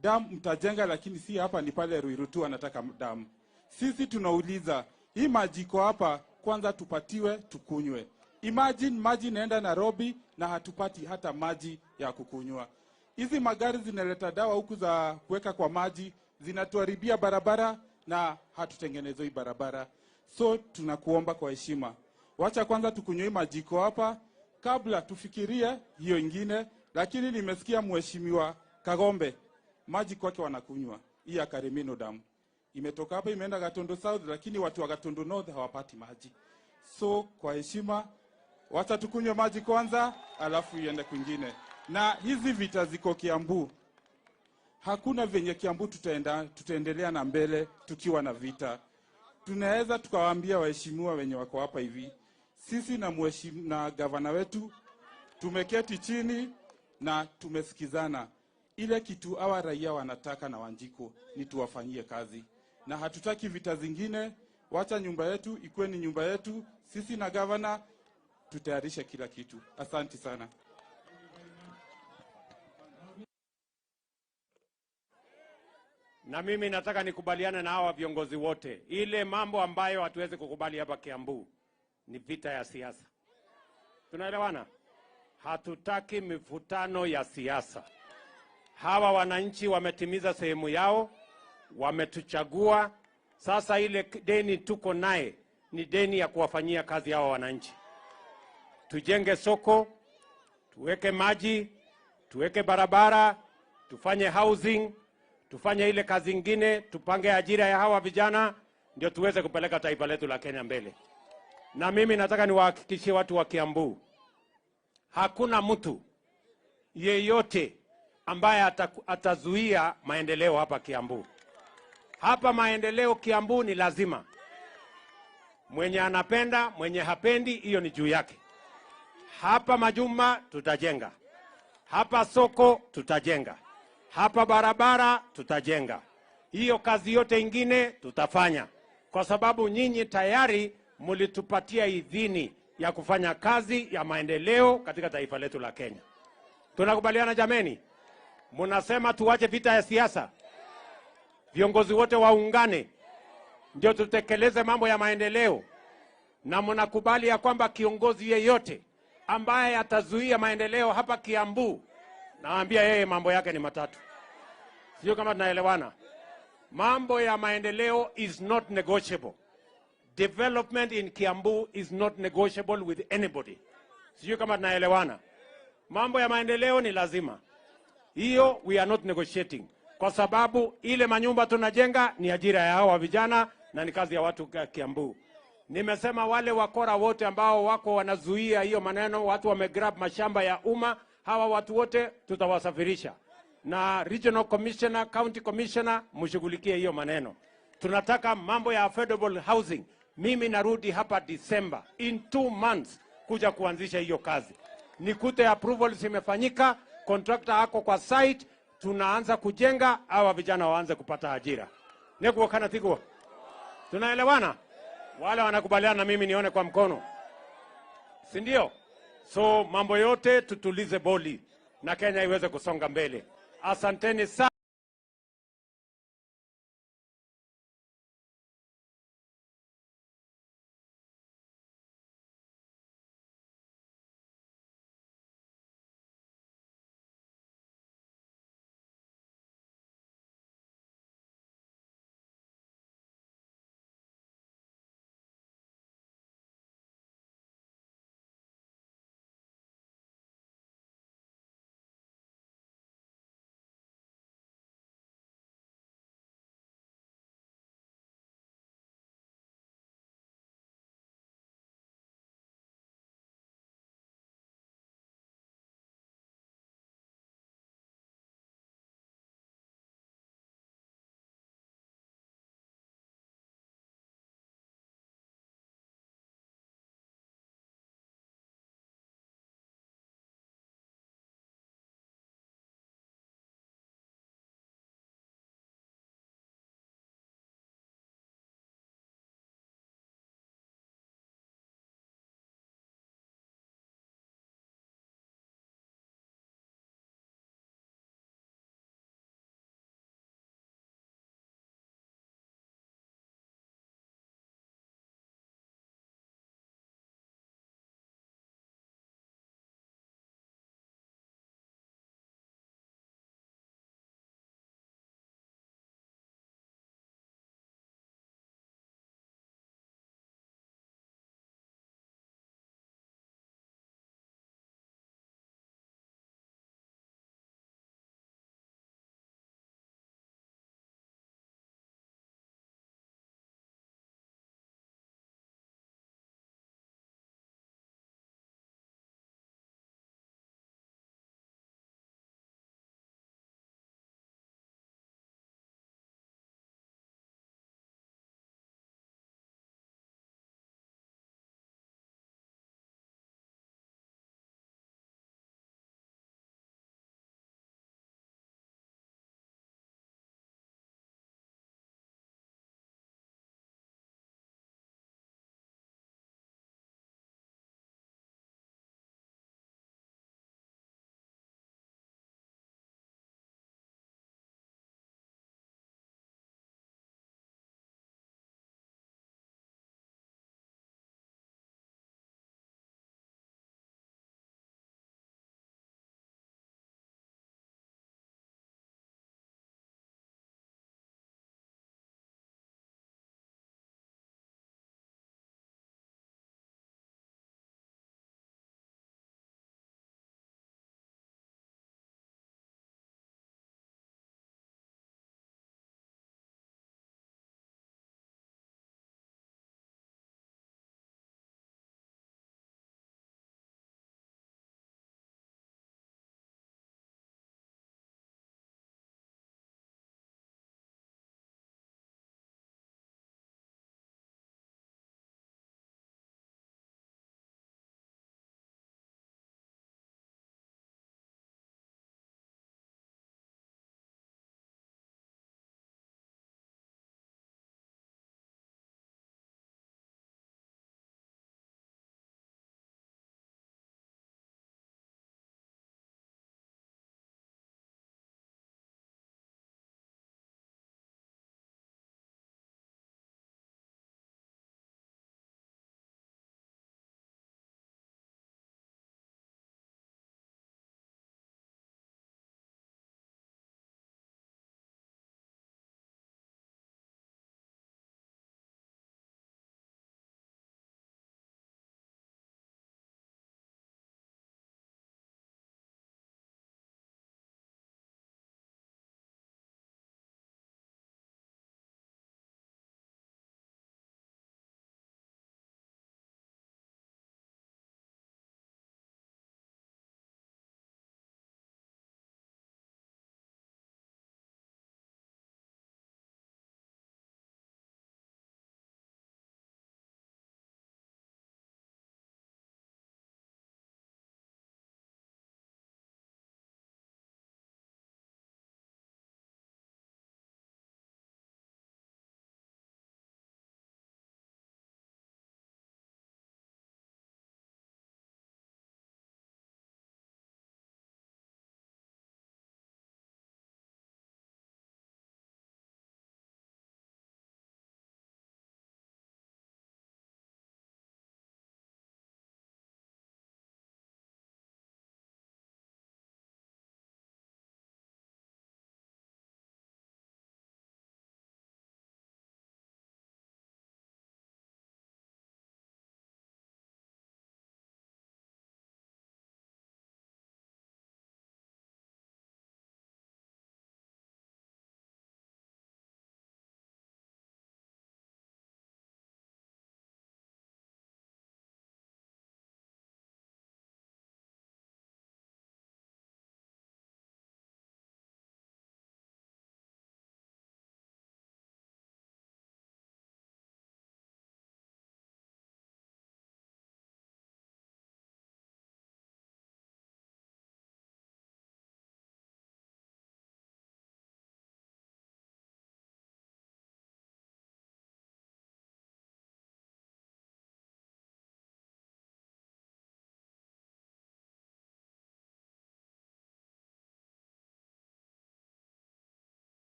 damu mtajenga, lakini si hapa, ni pale Ruiru tu anataka damu. Sisi tunauliza, hii maji iko hapa, kwanza tupatiwe tukunywe. Imagine maji naenda Nairobi na hatupati hata maji ya kukunywa. Hizi magari zinaleta dawa huku za kuweka kwa maji, zinatuharibia barabara na hatutengenezoi barabara. So tunakuomba kwa heshima, wacha kwanza tukunywe maji iko hapa kabla tufikirie hiyo ingine. Lakini nimesikia Mheshimiwa Kagombe maji kwake wanakunywa hii ya Karemino Dam. Imetoka hapa imeenda Gatundu South, lakini watu wa Gatundu North hawapati maji. So kwa heshima, wacha tukunywe maji kwanza alafu iende kwingine. Na hizi vita ziko Kiambu. Hakuna venye Kiambu tutaendelea na mbele tukiwa na vita. Tunaweza tukawaambia waheshimiwa wenye wako hapa hivi, sisi na gavana wetu tumeketi chini na tumesikizana. Ile kitu hawa raia wanataka na Wanjiko ni tuwafanyie kazi, na hatutaki vita zingine. Wacha nyumba yetu ikuwe ni nyumba yetu. Sisi na gavana tutayarishe kila kitu. Asante sana. Na mimi nataka nikubaliane na hawa viongozi wote. Ile mambo ambayo hatuwezi kukubali hapa Kiambu ni vita ya siasa. Tunaelewana? Hatutaki mivutano ya siasa. Hawa wananchi wametimiza sehemu yao, wametuchagua. Sasa ile deni tuko naye ni deni ya kuwafanyia kazi hawa wananchi. Tujenge soko, tuweke maji, tuweke barabara, tufanye housing, tufanye ile kazi ingine, tupange ajira ya hawa vijana, ndio tuweze kupeleka taifa letu la Kenya mbele. Na mimi nataka niwahakikishie watu wa Kiambu, hakuna mtu yeyote ambaye atazuia maendeleo hapa Kiambu. Hapa maendeleo Kiambu ni lazima. Mwenye anapenda, mwenye hapendi, hiyo ni juu yake. Hapa majumba tutajenga. Hapa soko tutajenga. Hapa barabara tutajenga. Hiyo kazi yote ingine tutafanya. Kwa sababu nyinyi tayari mulitupatia idhini ya kufanya kazi ya maendeleo katika taifa letu la Kenya. Tunakubaliana jameni? Munasema tuwache vita ya siasa. Viongozi wote waungane ndio tutekeleze mambo ya maendeleo. Na mnakubali ya kwamba kiongozi yeyote ambaye atazuia maendeleo hapa Kiambu, naambia yeye mambo yake ni matatu. Sio kama tunaelewana? Mambo ya maendeleo is not negotiable. Development in Kiambu is not negotiable with anybody. Sio kama tunaelewana? Mambo ya maendeleo ni lazima. Hiyo we are not negotiating. Kwa sababu ile manyumba tunajenga ni ajira ya hawa vijana na ni kazi ya watu Kiambu. Nimesema wale wakora wote ambao wako wanazuia hiyo maneno, watu wamegrab mashamba ya umma, hawa watu wote tutawasafirisha. Na regional commissioner, county commissioner, mshughulikie hiyo maneno. Tunataka mambo ya affordable housing. Mimi narudi hapa December in 2 months kuja kuanzisha hiyo kazi. Nikute approvals imefanyika, contractor ako kwa site, tunaanza kujenga, hawa vijana waanze kupata ajira. Nekuwa kana tikuwa. Tunaelewana? Wale wanakubaliana na mimi nione kwa mkono. Si ndio? So mambo yote tutulize boli na Kenya iweze kusonga mbele. Asanteni sana.